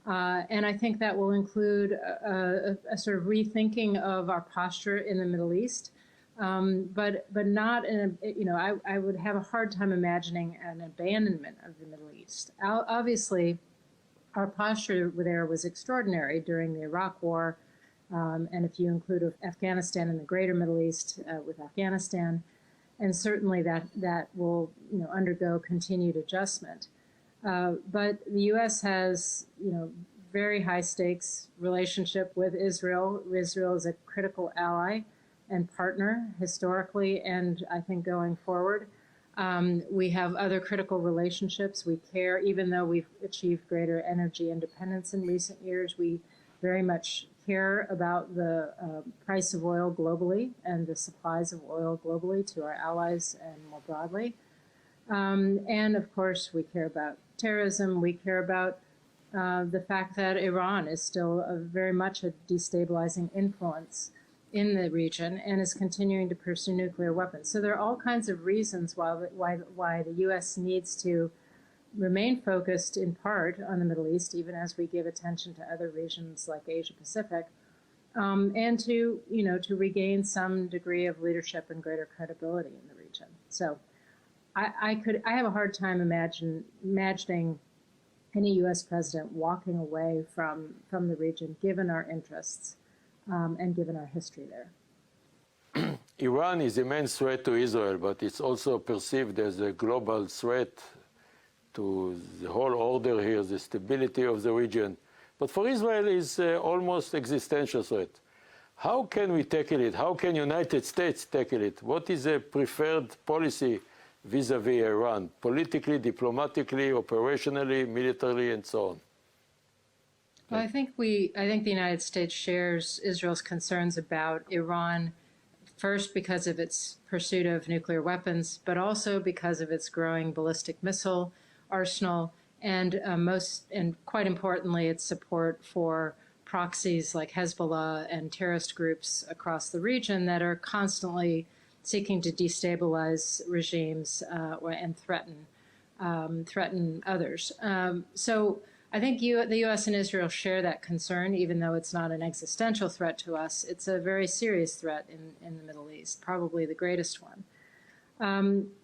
And I think that will include a sort of rethinking of our posture in the Middle East, but not in a, you know, I would have a hard time imagining an abandonment of the Middle East. Obviously, our posture there was extraordinary during the Iraq War, and if you include Afghanistan and the greater Middle East with Afghanistan, and certainly that will, you know, undergo continued adjustment. But the U.S. has, you know, very high stakes relationship with Israel. Israel is a critical ally and partner historically, and I think going forward. We have other critical relationships. We care, even though we've achieved greater energy independence in recent years, we very much care about the price of oil globally and the supplies of oil globally to our allies and more broadly. And of course, we care about terrorism. We care about the fact that Iran is still very much a destabilizing influence in the region and is continuing to pursue nuclear weapons. So there are all kinds of reasons why the U.S. needs to remain focused in part on the Middle East, even as we give attention to other regions like Asia Pacific, and to regain some degree of leadership and greater credibility in the region. So I have a hard time imagining any U.S. president walking away from the region, given our interests and given our history there. Iran is a main threat to Israel, but it's also perceived as a global threat to the whole order here, the stability of the region. But for Israel, it's almost existential threat. How can we tackle it? How can United States tackle it? What is a preferred policy vis-a-vis Iran, politically, diplomatically, operationally, militarily, and so on? Well, I think the United States shares Israel's concerns about Iran, first because of its pursuit of nuclear weapons, but also because of its growing ballistic missile arsenal, and quite importantly, its support for proxies like Hezbollah and terrorist groups across the region that are constantly seeking to destabilize regimes and threaten others. So I think the U.S. and Israel share that concern, even though it's not an existential threat to us. It's a very serious threat in the Middle East, probably the greatest one.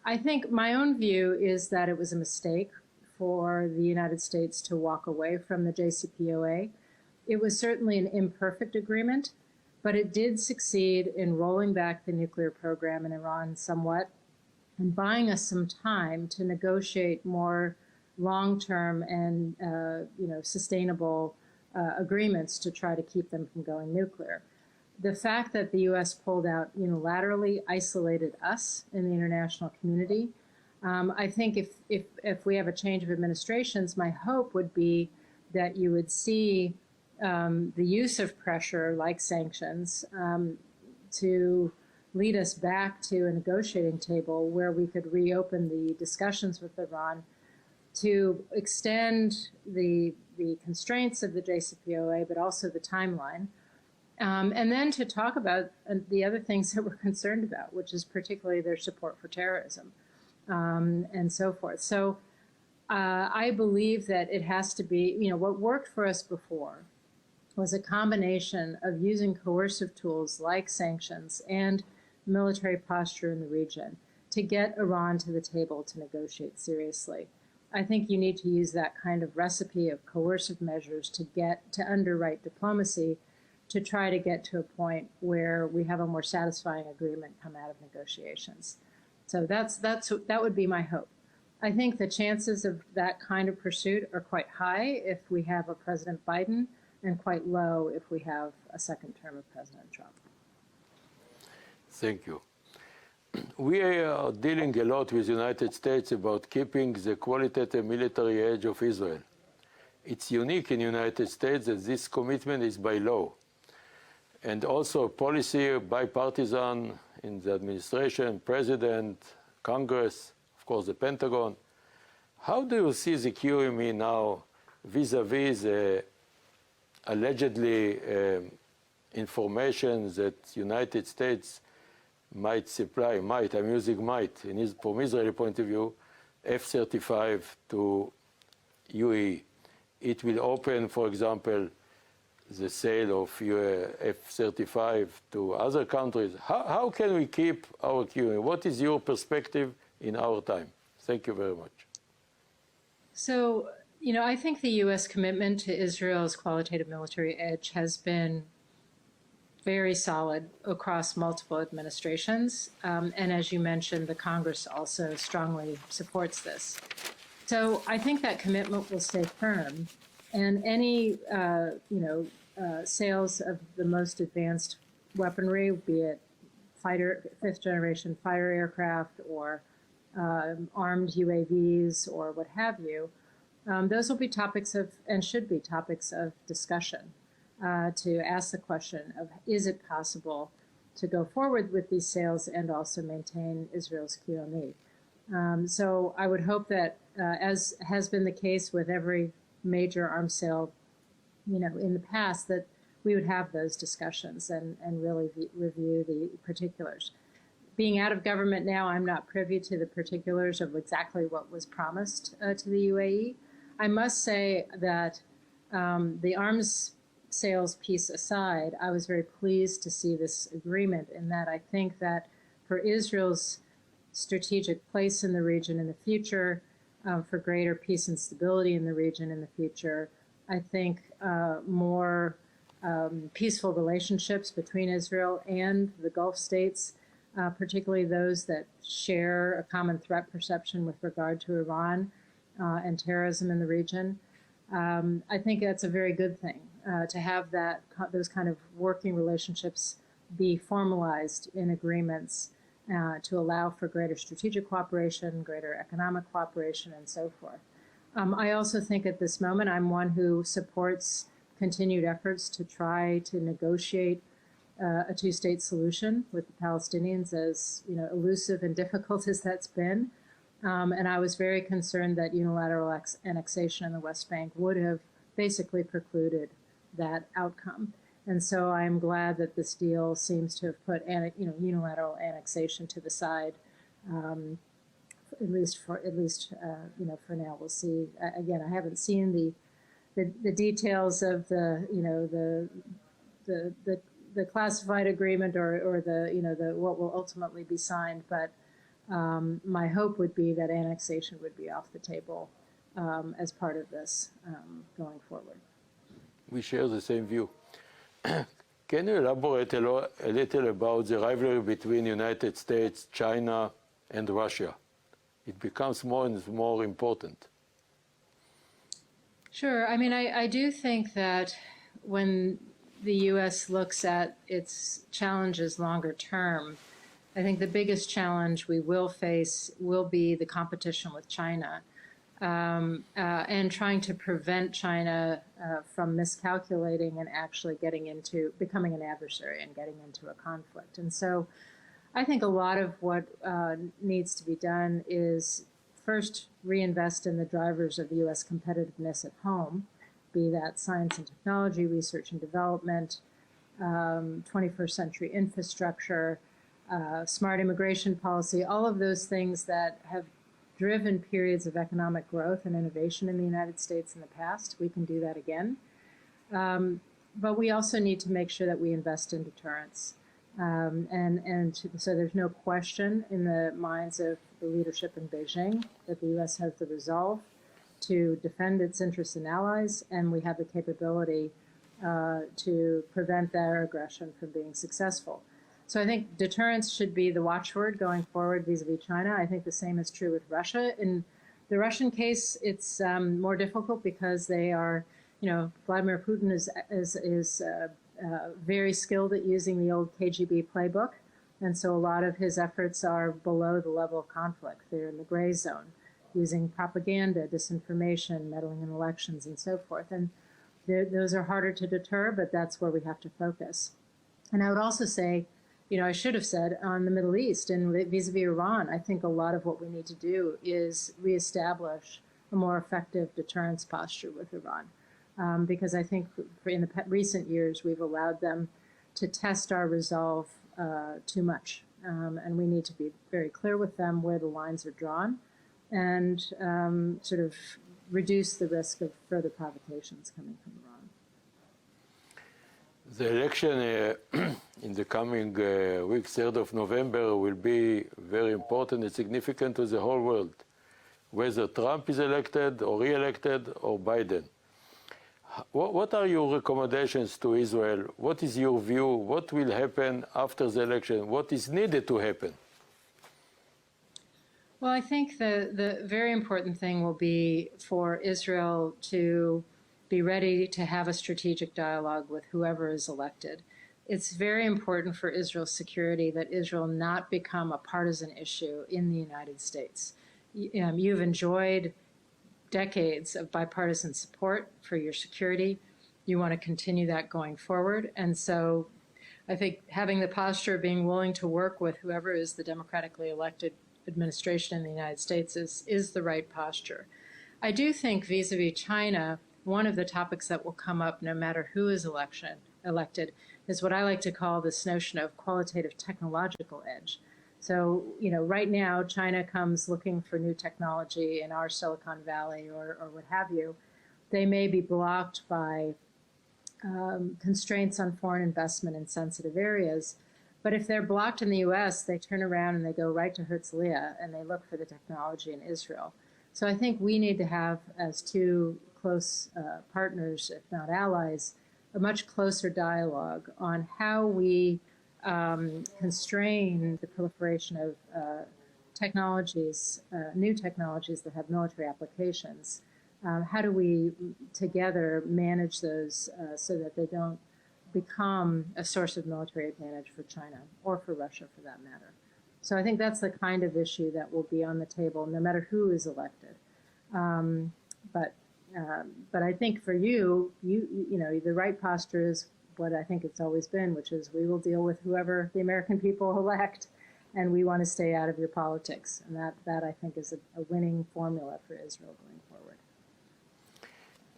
I think my own view is that it was a mistake for the United States to walk away from the JCPOA. It was certainly an imperfect agreement, but it did succeed in rolling back the nuclear program in Iran somewhat and buying us some time to negotiate more long-term and sustainable agreements to try to keep them from going nuclear. The fact that the U.S. pulled out unilaterally isolated us in the international community. I think if we have a change of administrations, my hope would be that you would see the use of pressure, like sanctions, to lead us back to a negotiating table where we could reopen the discussions with Iran to extend the constraints of the JCPOA, but also the timeline. And then to talk about the other things that we're concerned about, which is particularly their support for terrorism and so forth. So I believe that it has to be, what worked for us before was a combination of using coercive tools like sanctions and military posture in the region to get Iran to the table to negotiate seriously. I think you need to use that kind of recipe of coercive measures to underwrite diplomacy to try to get to a point where we have a more satisfying agreement come out of negotiations. So that would be my hope. I think the chances of that kind of pursuit are quite high if we have a President Biden, and quite low if we have a second term of President Trump. Thank you. We are dealing a lot with the United States about keeping the qualitative military edge of Israel. It's unique in the United States that this commitment is by law. And also policy bipartisan in the administration, president, Congress, of course the Pentagon. How do you see the QME now vis-a-vis the allegedly information that United States might supply, I'm using might, from Israeli point of view, F-35 to UAE. It will open, for example, the sale of F-35 to other countries. How can we keep our QME? What is your perspective in our time? Thank you very much. So, I think the U.S. commitment to Israel's qualitative military edge has been very solid across multiple administrations. And as you mentioned, the Congress also strongly supports this. So I think that commitment will stay firm. And any, sales of the most advanced weaponry, be it fifth-generation fighter aircraft or armed UAVs or what have you, those will be topics of, and should be topics of discussion to ask the question of, is it possible to go forward with these sales and also maintain Israel's QME? So I would hope that, as has been the case with every major arms sale, in the past, that we would have those discussions and really review the particulars. Being out of government now, I'm not privy to the particulars of exactly what was promised to the UAE. I must say that the arms sales piece aside, I was very pleased to see this agreement in that I think that for Israel's strategic place in the region in the future, for greater peace and stability in the region in the future, I think more peaceful relationships between Israel and the Gulf states, particularly those that share a common threat perception with regard to Iran and terrorism in the region. I think that's a very good thing to have those kind of working relationships be formalized in agreements to allow for greater strategic cooperation, greater economic cooperation, and so forth. I also think at this moment I'm one who supports continued efforts to try to negotiate a two-state solution with the Palestinians, as elusive and difficult as that's been. And I was very concerned that unilateral annexation in the West Bank would have basically precluded that outcome. And so I'm glad that this deal seems to have put unilateral annexation to the side. At least for now. We'll see. Again, I haven't seen the details of the classified agreement or the what will ultimately be signed, but my hope would be that annexation would be off the table as part of this going forward. We share the same view. Can you elaborate a little about the rivalry between the United States, China, and Russia? It becomes more and more important. Sure. I mean, I do think that when the U.S. looks at its challenges longer term, I think the biggest challenge we will face will be the competition with China and trying to prevent China from miscalculating and actually becoming an adversary and getting into a conflict. And so I think a lot of what needs to be done is first reinvest in the drivers of U.S. competitiveness at home, be that science and technology, research and development, 21st century infrastructure, smart immigration policy, all of those things that have driven periods of economic growth and innovation in the United States in the past. We can do that again. But we also need to make sure that we invest in deterrence. So there's no question in the minds of the leadership in Beijing that the U.S. has the resolve to defend its interests and allies, and we have the capability to prevent their aggression from being successful. So I think deterrence should be the watchword going forward vis-a-vis China. I think the same is true with Russia. In the Russian case, it's more difficult because they are, Vladimir Putin is very skilled at using the old KGB playbook. And so a lot of his efforts are below the level of conflict. They're in the gray zone, using propaganda, disinformation, meddling in elections, and so forth. And those are harder to deter, but that's where we have to focus. And I would also say, I should have said on the Middle East and vis-a-vis Iran, I think a lot of what we need to do is reestablish a more effective deterrence posture with Iran. Because I think in the recent years, we've allowed them to test our resolve too much. And we need to be very clear with them where the lines are drawn and sort of reduce the risk of further provocations coming from Iran. The election in the coming week, 3rd of November, will be very important and significant to the whole world, whether Trump is elected or re-elected or Biden. What are your recommendations to Israel? What is your view? What will happen after the election? What is needed to happen? Well, I think the very important thing will be for Israel to be ready to have a strategic dialogue with whoever is elected. It's very important for Israel's security that Israel not become a partisan issue in the United States. You've enjoyed decades of bipartisan support for your security. You want to continue that going forward. And so I think having the posture of being willing to work with whoever is the democratically elected administration in the United States is the right posture. I do think vis-a-vis China, one of the topics that will come up no matter who is elected, is what I like to call this notion of qualitative technological edge. So, right now, China comes looking for new technology in our Silicon Valley or what have you. They may be blocked by constraints on foreign investment in sensitive areas. But if they're blocked in the US, they turn around and they go right to Herzliya and they look for the technology in Israel. So I think we need to have, as two close partners, if not allies, a much closer dialogue on how we constrain the proliferation of technologies, new technologies that have military applications. How do we together manage those so that they don't become a source of military advantage for China or for Russia for that matter? So I think that's the kind of issue that will be on the table no matter who is elected. But I think for you know, the right posture is what I think it's always been, which is we will deal with whoever the American people elect, and we want to stay out of your politics. And that I think is a winning formula for Israel going forward.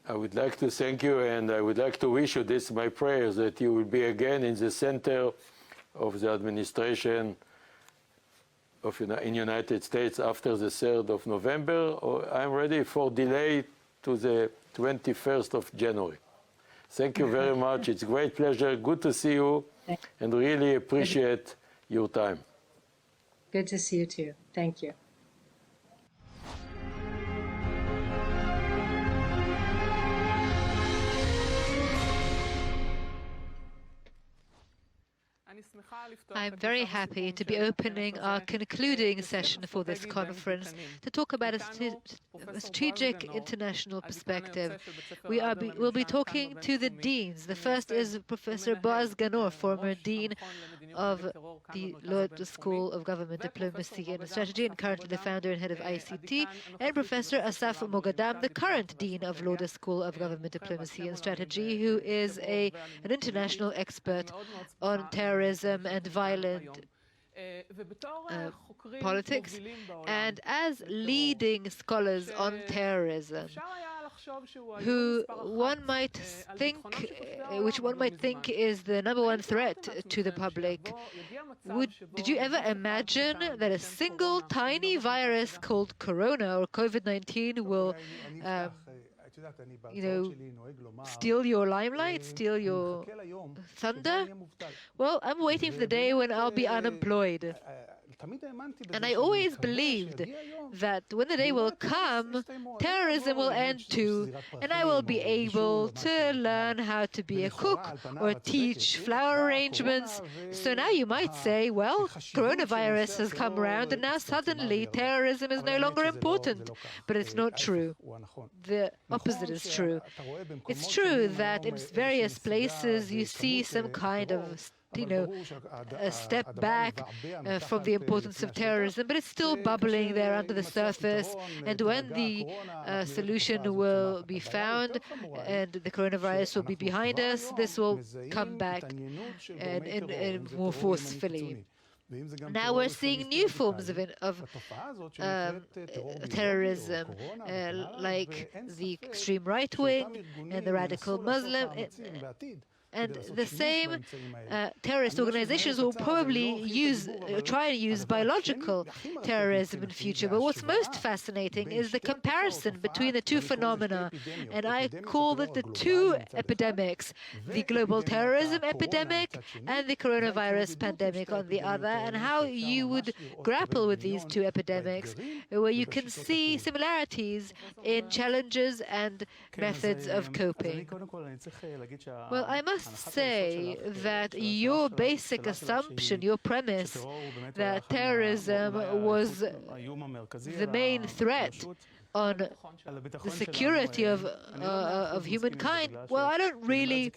I would like to thank you, and I would like to wish you this, my prayers, that you will be again in the center of the administration in United States after the 3rd of November. I'm ready for delay to the 21st of January. Thank you very much. It's a great pleasure. Good to see you, and really appreciate your time. Good to see you too. Thank you. I'm very happy to be opening our concluding session for this conference to talk about a strategic international perspective. We'll be talking to the deans. The first is Professor Boaz Ganor, former dean of the Lod School of Government Diplomacy and Strategy and currently the founder and head of ICT, and Professor Asaf Mogadam, the current dean of Lod School of Government Diplomacy and Strategy, who is an international expert on terrorism and violent politics, and as leading scholars on terrorism, which one might think is the #1 threat to the public. Did you ever imagine that a single tiny virus called Corona or COVID-19 will steal your limelight, steal your thunder? Well, I'm waiting for the day when I'll be unemployed. And I always believed that when the day will come, terrorism will end too, and I will be able to learn how to be a cook or teach flower arrangements. So now you might say, well, coronavirus has come around, and now suddenly terrorism is no longer important. But it's not true. The opposite is true. It's true that in various places you see some kind of a step back from the importance of terrorism, but it's still bubbling there under the surface. And when the solution will be found and the coronavirus will be behind us, this will come back and more forcefully. Now we're seeing new forms of terrorism, like the extreme right wing and the radical Muslim. And the same terrorist organizations will probably try and use biological terrorism in future. But what's most fascinating is the comparison between the two phenomena. And I call it the two epidemics, the global terrorism epidemic and the coronavirus pandemic on the other, and how you would grapple with these two epidemics, where you can see similarities in challenges and methods of coping. Well, I must say that your basic assumption, your premise that terrorism was the main threat on the security of humankind, well, I don't really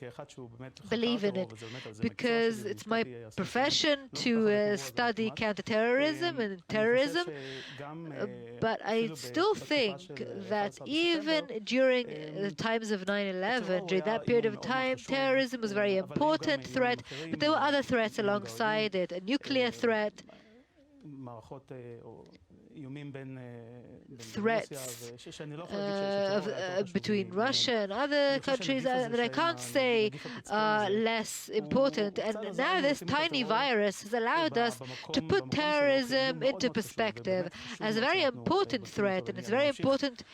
believe in it, because it's my profession to study counterterrorism and terrorism, but I still think that even during the times of 9/11, during that period of time, terrorism was a very important threat, but there were other threats alongside it, a nuclear threat, threats between Russia and other countries that I can't say are less important. And now this tiny virus has allowed us to put terrorism into perspective as a very important threat, and it's very important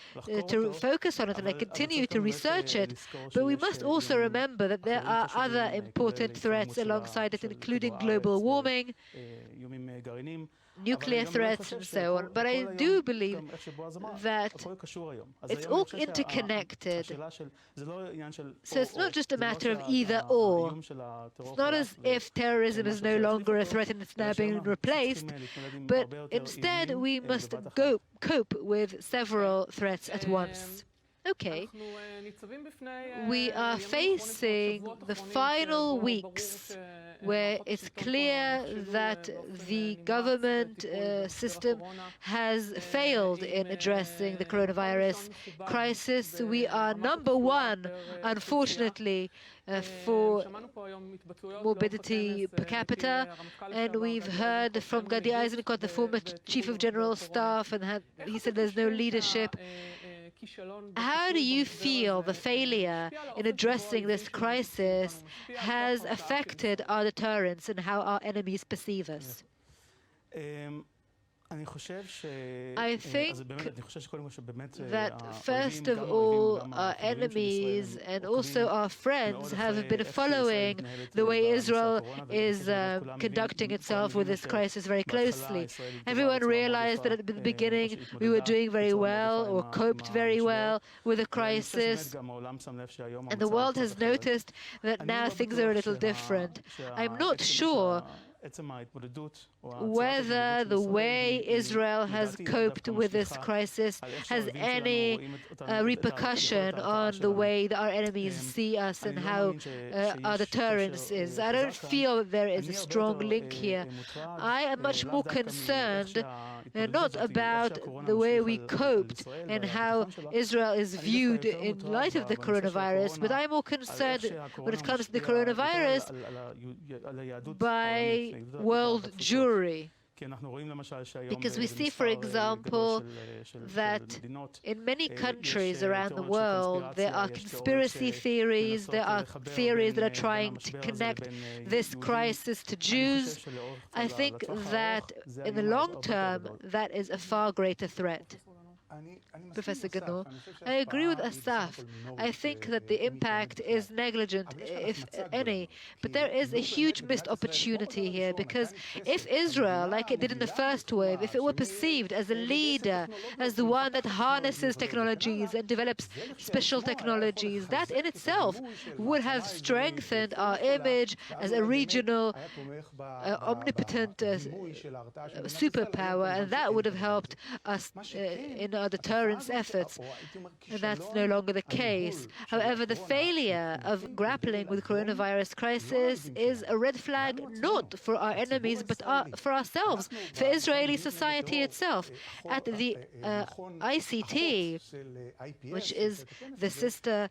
to focus on it, and I continue to research it. But we must also remember that there are other important threats alongside it, including global warming, nuclear threats, and so on. But I do believe that it's all interconnected. So it's not just a matter of either or. It's not as if terrorism is no longer a threat and it's now being replaced, but instead we must cope with several threats at once. Okay, we are facing the final weeks where it's clear that the government system has failed in addressing the coronavirus crisis. We are number one, unfortunately, for morbidity per capita, and we've heard from Gadi Eisenkot, the former Chief of General Staff, and he said there's no leadership. How do you feel the failure in addressing this crisis has affected our deterrence and how our enemies perceive us? I think that first of all, our enemies and also our friends have been following the way Israel is conducting itself with this crisis very closely. Everyone realized that at the beginning we were doing very well or coped very well with the crisis, and the world has noticed that now things are a little different. I'm not sure whether the way Israel has coped with this crisis has any repercussion on the way that our enemies see us and how our deterrence is. I don't feel that there is a strong link here. I am much more concerned not about the way we coped and how Israel is viewed in light of the coronavirus, but I'm more concerned when it comes to the coronavirus by world jury. Because we see, for example, that in many countries around the world, there are conspiracy theories, there are theories that are trying to connect this crisis to Jews. I think that in the long term, that is a far greater threat. Professor Ganor, I agree with Asaf. I think that the impact is negligent, if any, but there is a huge missed opportunity here, because if Israel, like it did in the first wave, if it were perceived as a leader, as the one that harnesses technologies and develops special technologies, that in itself would have strengthened our image as a regional, omnipotent superpower, and that would have helped us in our deterrence efforts, and that's no longer the case. However, the failure of grappling with the coronavirus crisis is a red flag not for our enemies but for ourselves, for Israeli society itself. At the ICT, which is the sister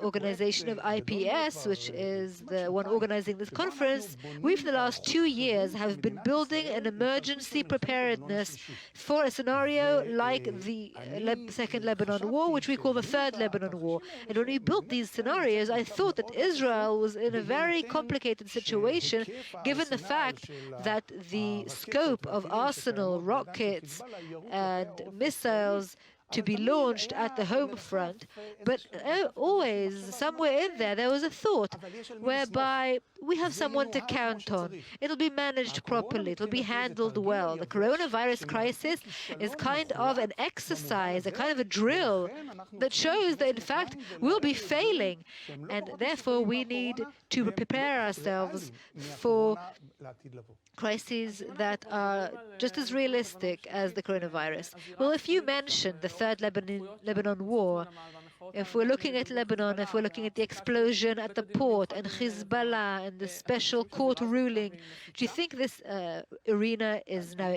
organization of IPS, which is the one organizing this conference, we for the last 2 years have been building an emergency preparedness for a scenario like the Second Lebanon War, which we call the Third Lebanon War. And when we built these scenarios, I thought that Israel was in a very complicated situation, given the fact that the scope of arsenal, rockets, and missiles to be launched at the home front, but always somewhere in there was a thought whereby we have someone to count on. It'll be managed properly. It'll be handled well. The coronavirus crisis is kind of an exercise, a kind of a drill that shows that, in fact, we'll be failing. And therefore, we need to prepare ourselves for crises that are just as realistic as the coronavirus. Well, if you mentioned the Third Lebanon War, If we're looking at Lebanon, if we're looking at the explosion at the port and Hezbollah and the special court ruling, do you think this arena is now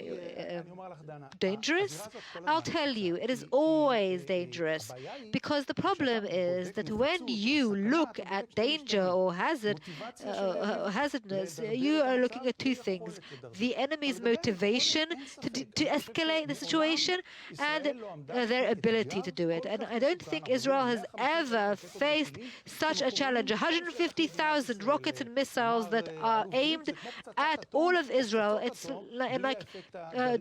dangerous? I'll tell you, it is always dangerous, because the problem is that when you look at danger or hazardness, you are looking at two things: the enemy's motivation to escalate the situation and their ability to do it. And I don't think Israel has ever faced such a challenge. 150,000 rockets and missiles that are aimed at all of Israel. It's like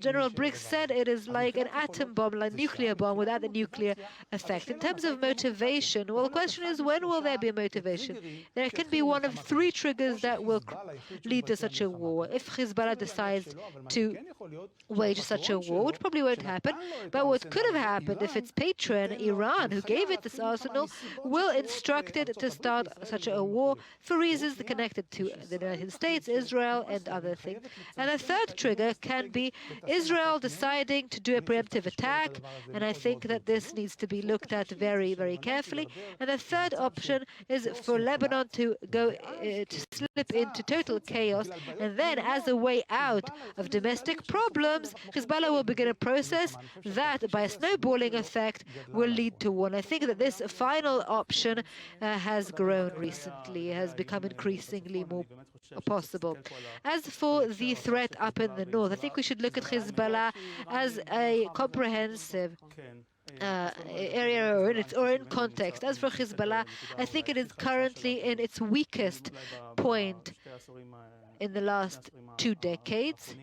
General Briggs said, it is like an atom bomb, like a nuclear bomb without the nuclear effect. In terms of motivation, well, the question is, when will there be a motivation? There can be one of three triggers that will lead to such a war. If Hezbollah decides to wage such a war, which probably won't happen, but what could have happened if its patron, Iran, who gave it this arsenal, will instruct it to start such a war for reasons connected to the United States, Israel, and other things. And a third trigger can be Israel deciding to do a preemptive attack, and I think that this needs to be looked at very, very carefully. And the third option is for Lebanon to go to slip into total chaos, and then as a way out of domestic problems, Hezbollah will begin a process that, by a snowballing effect, will lead to war. And I think that this final option has grown recently, has become increasingly more possible. As for the threat up in the north, I think we should look at Hezbollah as a comprehensive area or in context. As for Hezbollah, I think it is currently in its weakest point in the last 2 decades.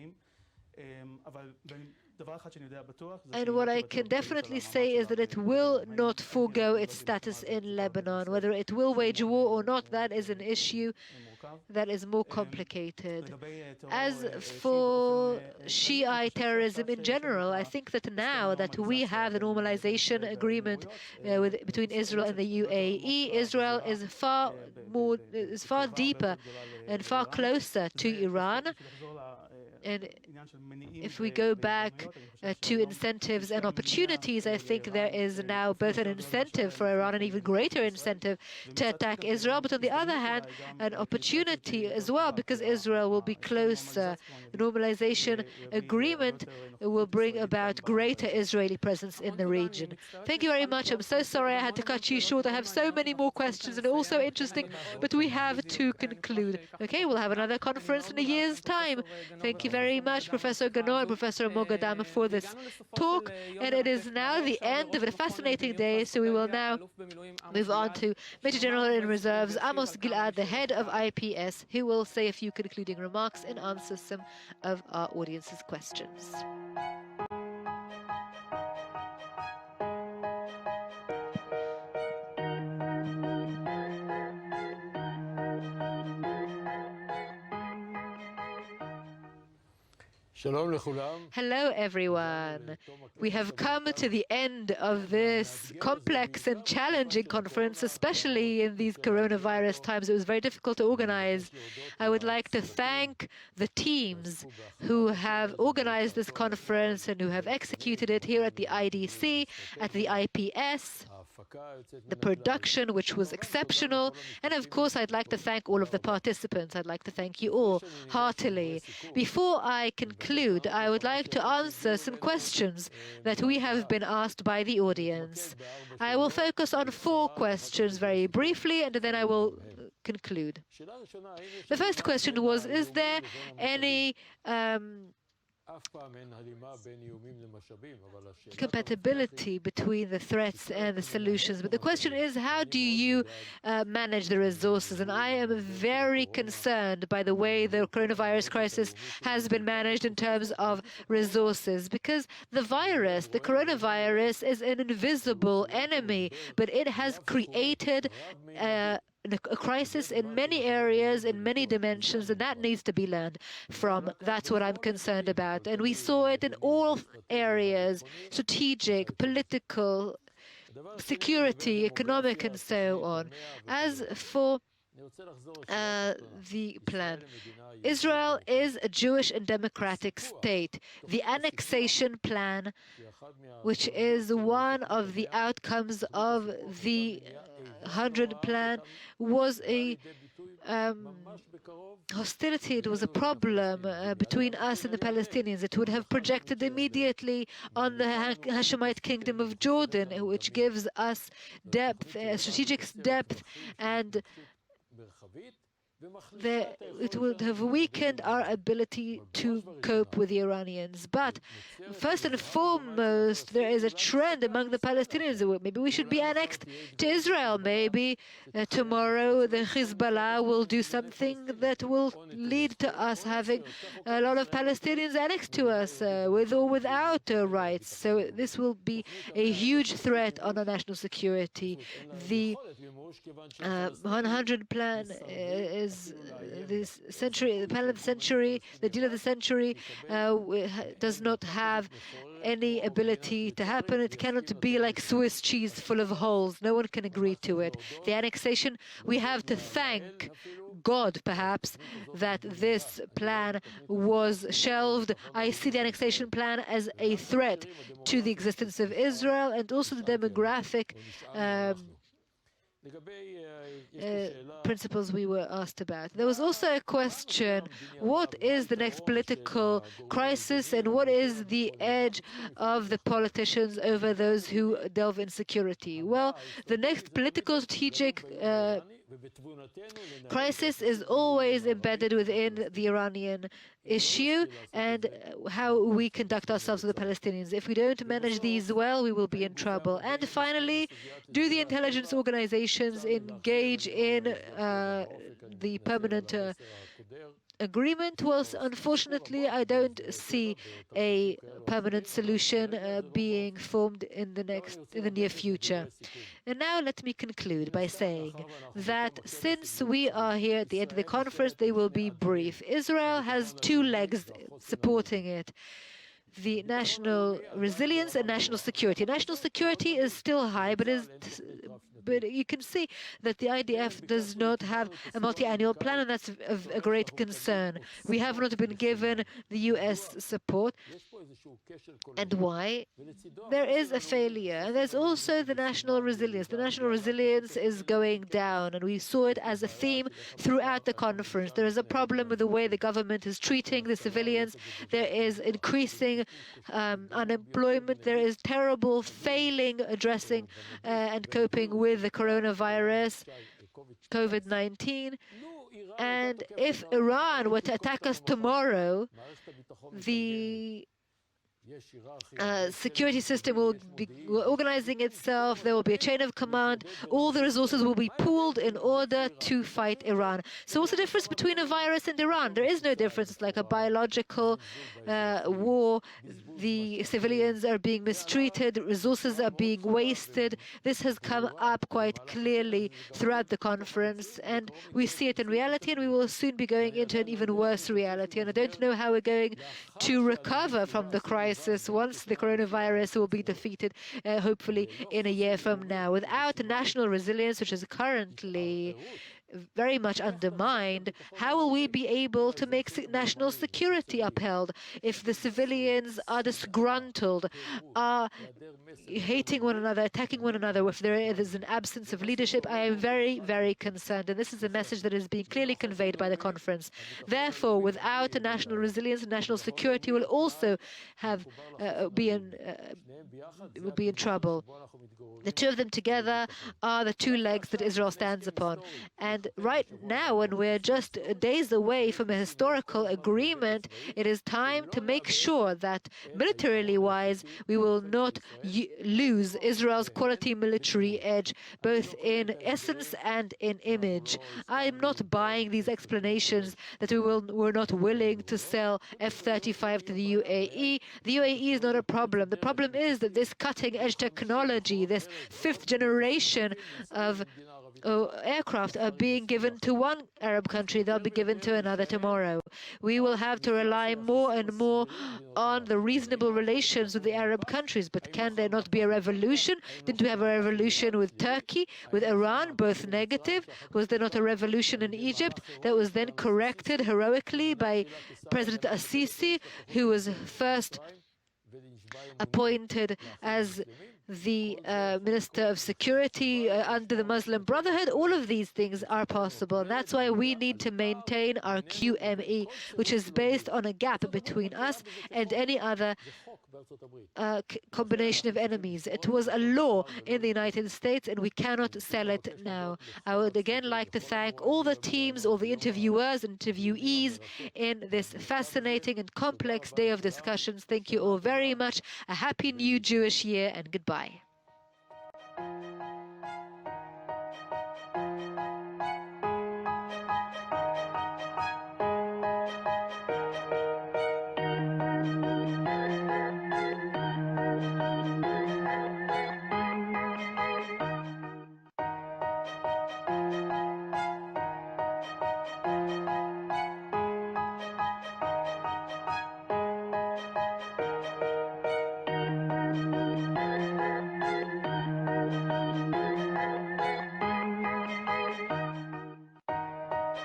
And what I can definitely say is that it will not forego its status in Lebanon. Whether it will wage war or not, that is an issue that is more complicated. As for Shiite terrorism in general, I think that now that we have the normalization agreement between Israel and the UAE, Israel is far deeper and far closer to Iran. And if we go back to incentives and opportunities, I think there is now both an incentive for Iran and even greater incentive to attack Israel, but on the other hand, an opportunity as well, because Israel will be closer. The normalization agreement will bring about greater Israeli presence in the region. Thank you very much. I'm so sorry I had to cut you short. I have so many more questions and also interesting, but we have to conclude. Okay, we'll have another conference in a year's time. Thank you very much, Professor Gano and Professor Mogadam, for this talk. And it is now the end of a fascinating day, so we will now move on to Major General in Reserves, Amos Gilad, the head of IPS, who will say a few concluding remarks and answer some of our audience's questions. Hello, everyone. We have come to the end of this complex and challenging conference, especially in these coronavirus times. It was very difficult to organize. I would like to thank the teams who have organized this conference and who have executed it here at the IDC, at the IPS, the production, which was exceptional. And of course, I'd like to thank all of the participants. I'd like to thank you all heartily. Before I conclude, I would like to answer some questions that we have been asked by the audience. I will focus on 4 questions very briefly, and then I will conclude. The first question was, is there any compatibility between the threats and the solutions? But the question is, how do you manage the resources? And I am very concerned by the way the coronavirus crisis has been managed in terms of resources, because the virus, the coronavirus, is an invisible enemy, but it has created a crisis in many areas, in many dimensions, and that needs to be learned from. That's what I'm concerned about. And we saw it in all areas: strategic, political, security, economic, and so on. As for the plan. Israel is a Jewish and democratic state. The annexation plan, which is one of the outcomes of the 100 plan, was a hostility. It was a problem between us and the Palestinians. It would have projected immediately on the Hashemite kingdom of Jordan, which gives us depth, strategic depth, and it would have weakened our ability to cope with the Iranians. But first and foremost, there is a trend among the Palestinians. Maybe we should be annexed to Israel. Maybe tomorrow the Hezbollah will do something that will lead to us having a lot of Palestinians annexed to us, with or without rights. So this will be a huge threat on our national security. The 100 plan is this century, the plan of the century, the deal of the century, does not have any ability to happen. It cannot be like Swiss cheese full of holes. No one can agree to it. The annexation, we have to thank God, perhaps, that this plan was shelved. I see the annexation plan as a threat to the existence of Israel and also the demographic principles we were asked about. There was also a question, what is the next political crisis and what is the edge of the politicians over those who delve in security? Well, the next political strategic crisis is always embedded within the Iranian issue and how we conduct ourselves with the Palestinians. If we don't manage these well, we will be in trouble. And finally, do the intelligence organizations engage in the permanent agreement? Well, unfortunately, I don't see a permanent solution being formed in the near future. And now let me conclude by saying that since we are here at the end of the conference, they will be brief. Israel has two legs supporting it: the national resilience and national security. National security is still high, but you can see that the IDF does not have a multi-annual plan, and that's of a great concern. We have not been given the US support. And why? There is a failure. And there's also the national resilience. The national resilience is going down, and we saw it as a theme throughout the conference. There is a problem with the way the government is treating the civilians. There is increasing unemployment. There is terrible failing addressing and coping with the coronavirus, COVID-19. And if Iran were to attack us tomorrow, the security system will be organizing itself. There will be a chain of command. All the resources will be pooled in order to fight Iran. So what's the difference between a virus and Iran? There is no difference. It's like a biological war. The civilians are being mistreated. Resources are being wasted. This has come up quite clearly throughout the conference, and we see it in reality, and we will soon be going into an even worse reality. And I don't know how we're going to recover from the crisis once the coronavirus will be defeated, hopefully in a year from now. Without national resilience, which is currently very much undermined, how will we be able to make national security upheld if the civilians are disgruntled, are hating one another, attacking one another, if there is an absence of leadership? I am very, very concerned, and this is a message that is being clearly conveyed by the conference. Therefore, without a national resilience, national security will also have be in trouble. The two of them together are the two legs that Israel stands upon. And right now, when we're just days away from a historical agreement, it is time to make sure that, militarily wise, we will not lose Israel's quality military edge, both in essence and in image. I am not buying these explanations that we're not willing to sell F-35 to the UAE. The UAE is not a problem. The problem is that this cutting-edge technology, this fifth generation of aircraft are being being given to one Arab country, they'll be given to another tomorrow. We will have to rely more and more on the reasonable relations with the Arab countries. But can there not be a revolution? Didn't we have a revolution with Turkey, with Iran, both negative? Was there not a revolution in Egypt that was then corrected heroically by President Assisi, who was first appointed as the Minister of Security under the Muslim Brotherhood? All of these things are possible. And that's why we need to maintain our QME, which is based on a gap between us and any other combination of enemies. It was a law in the United States, and we cannot sell it now. I would again like to thank all the teams, all the interviewers and interviewees in this fascinating and complex day of discussions. Thank you all very much. A happy new Jewish year, and goodbye.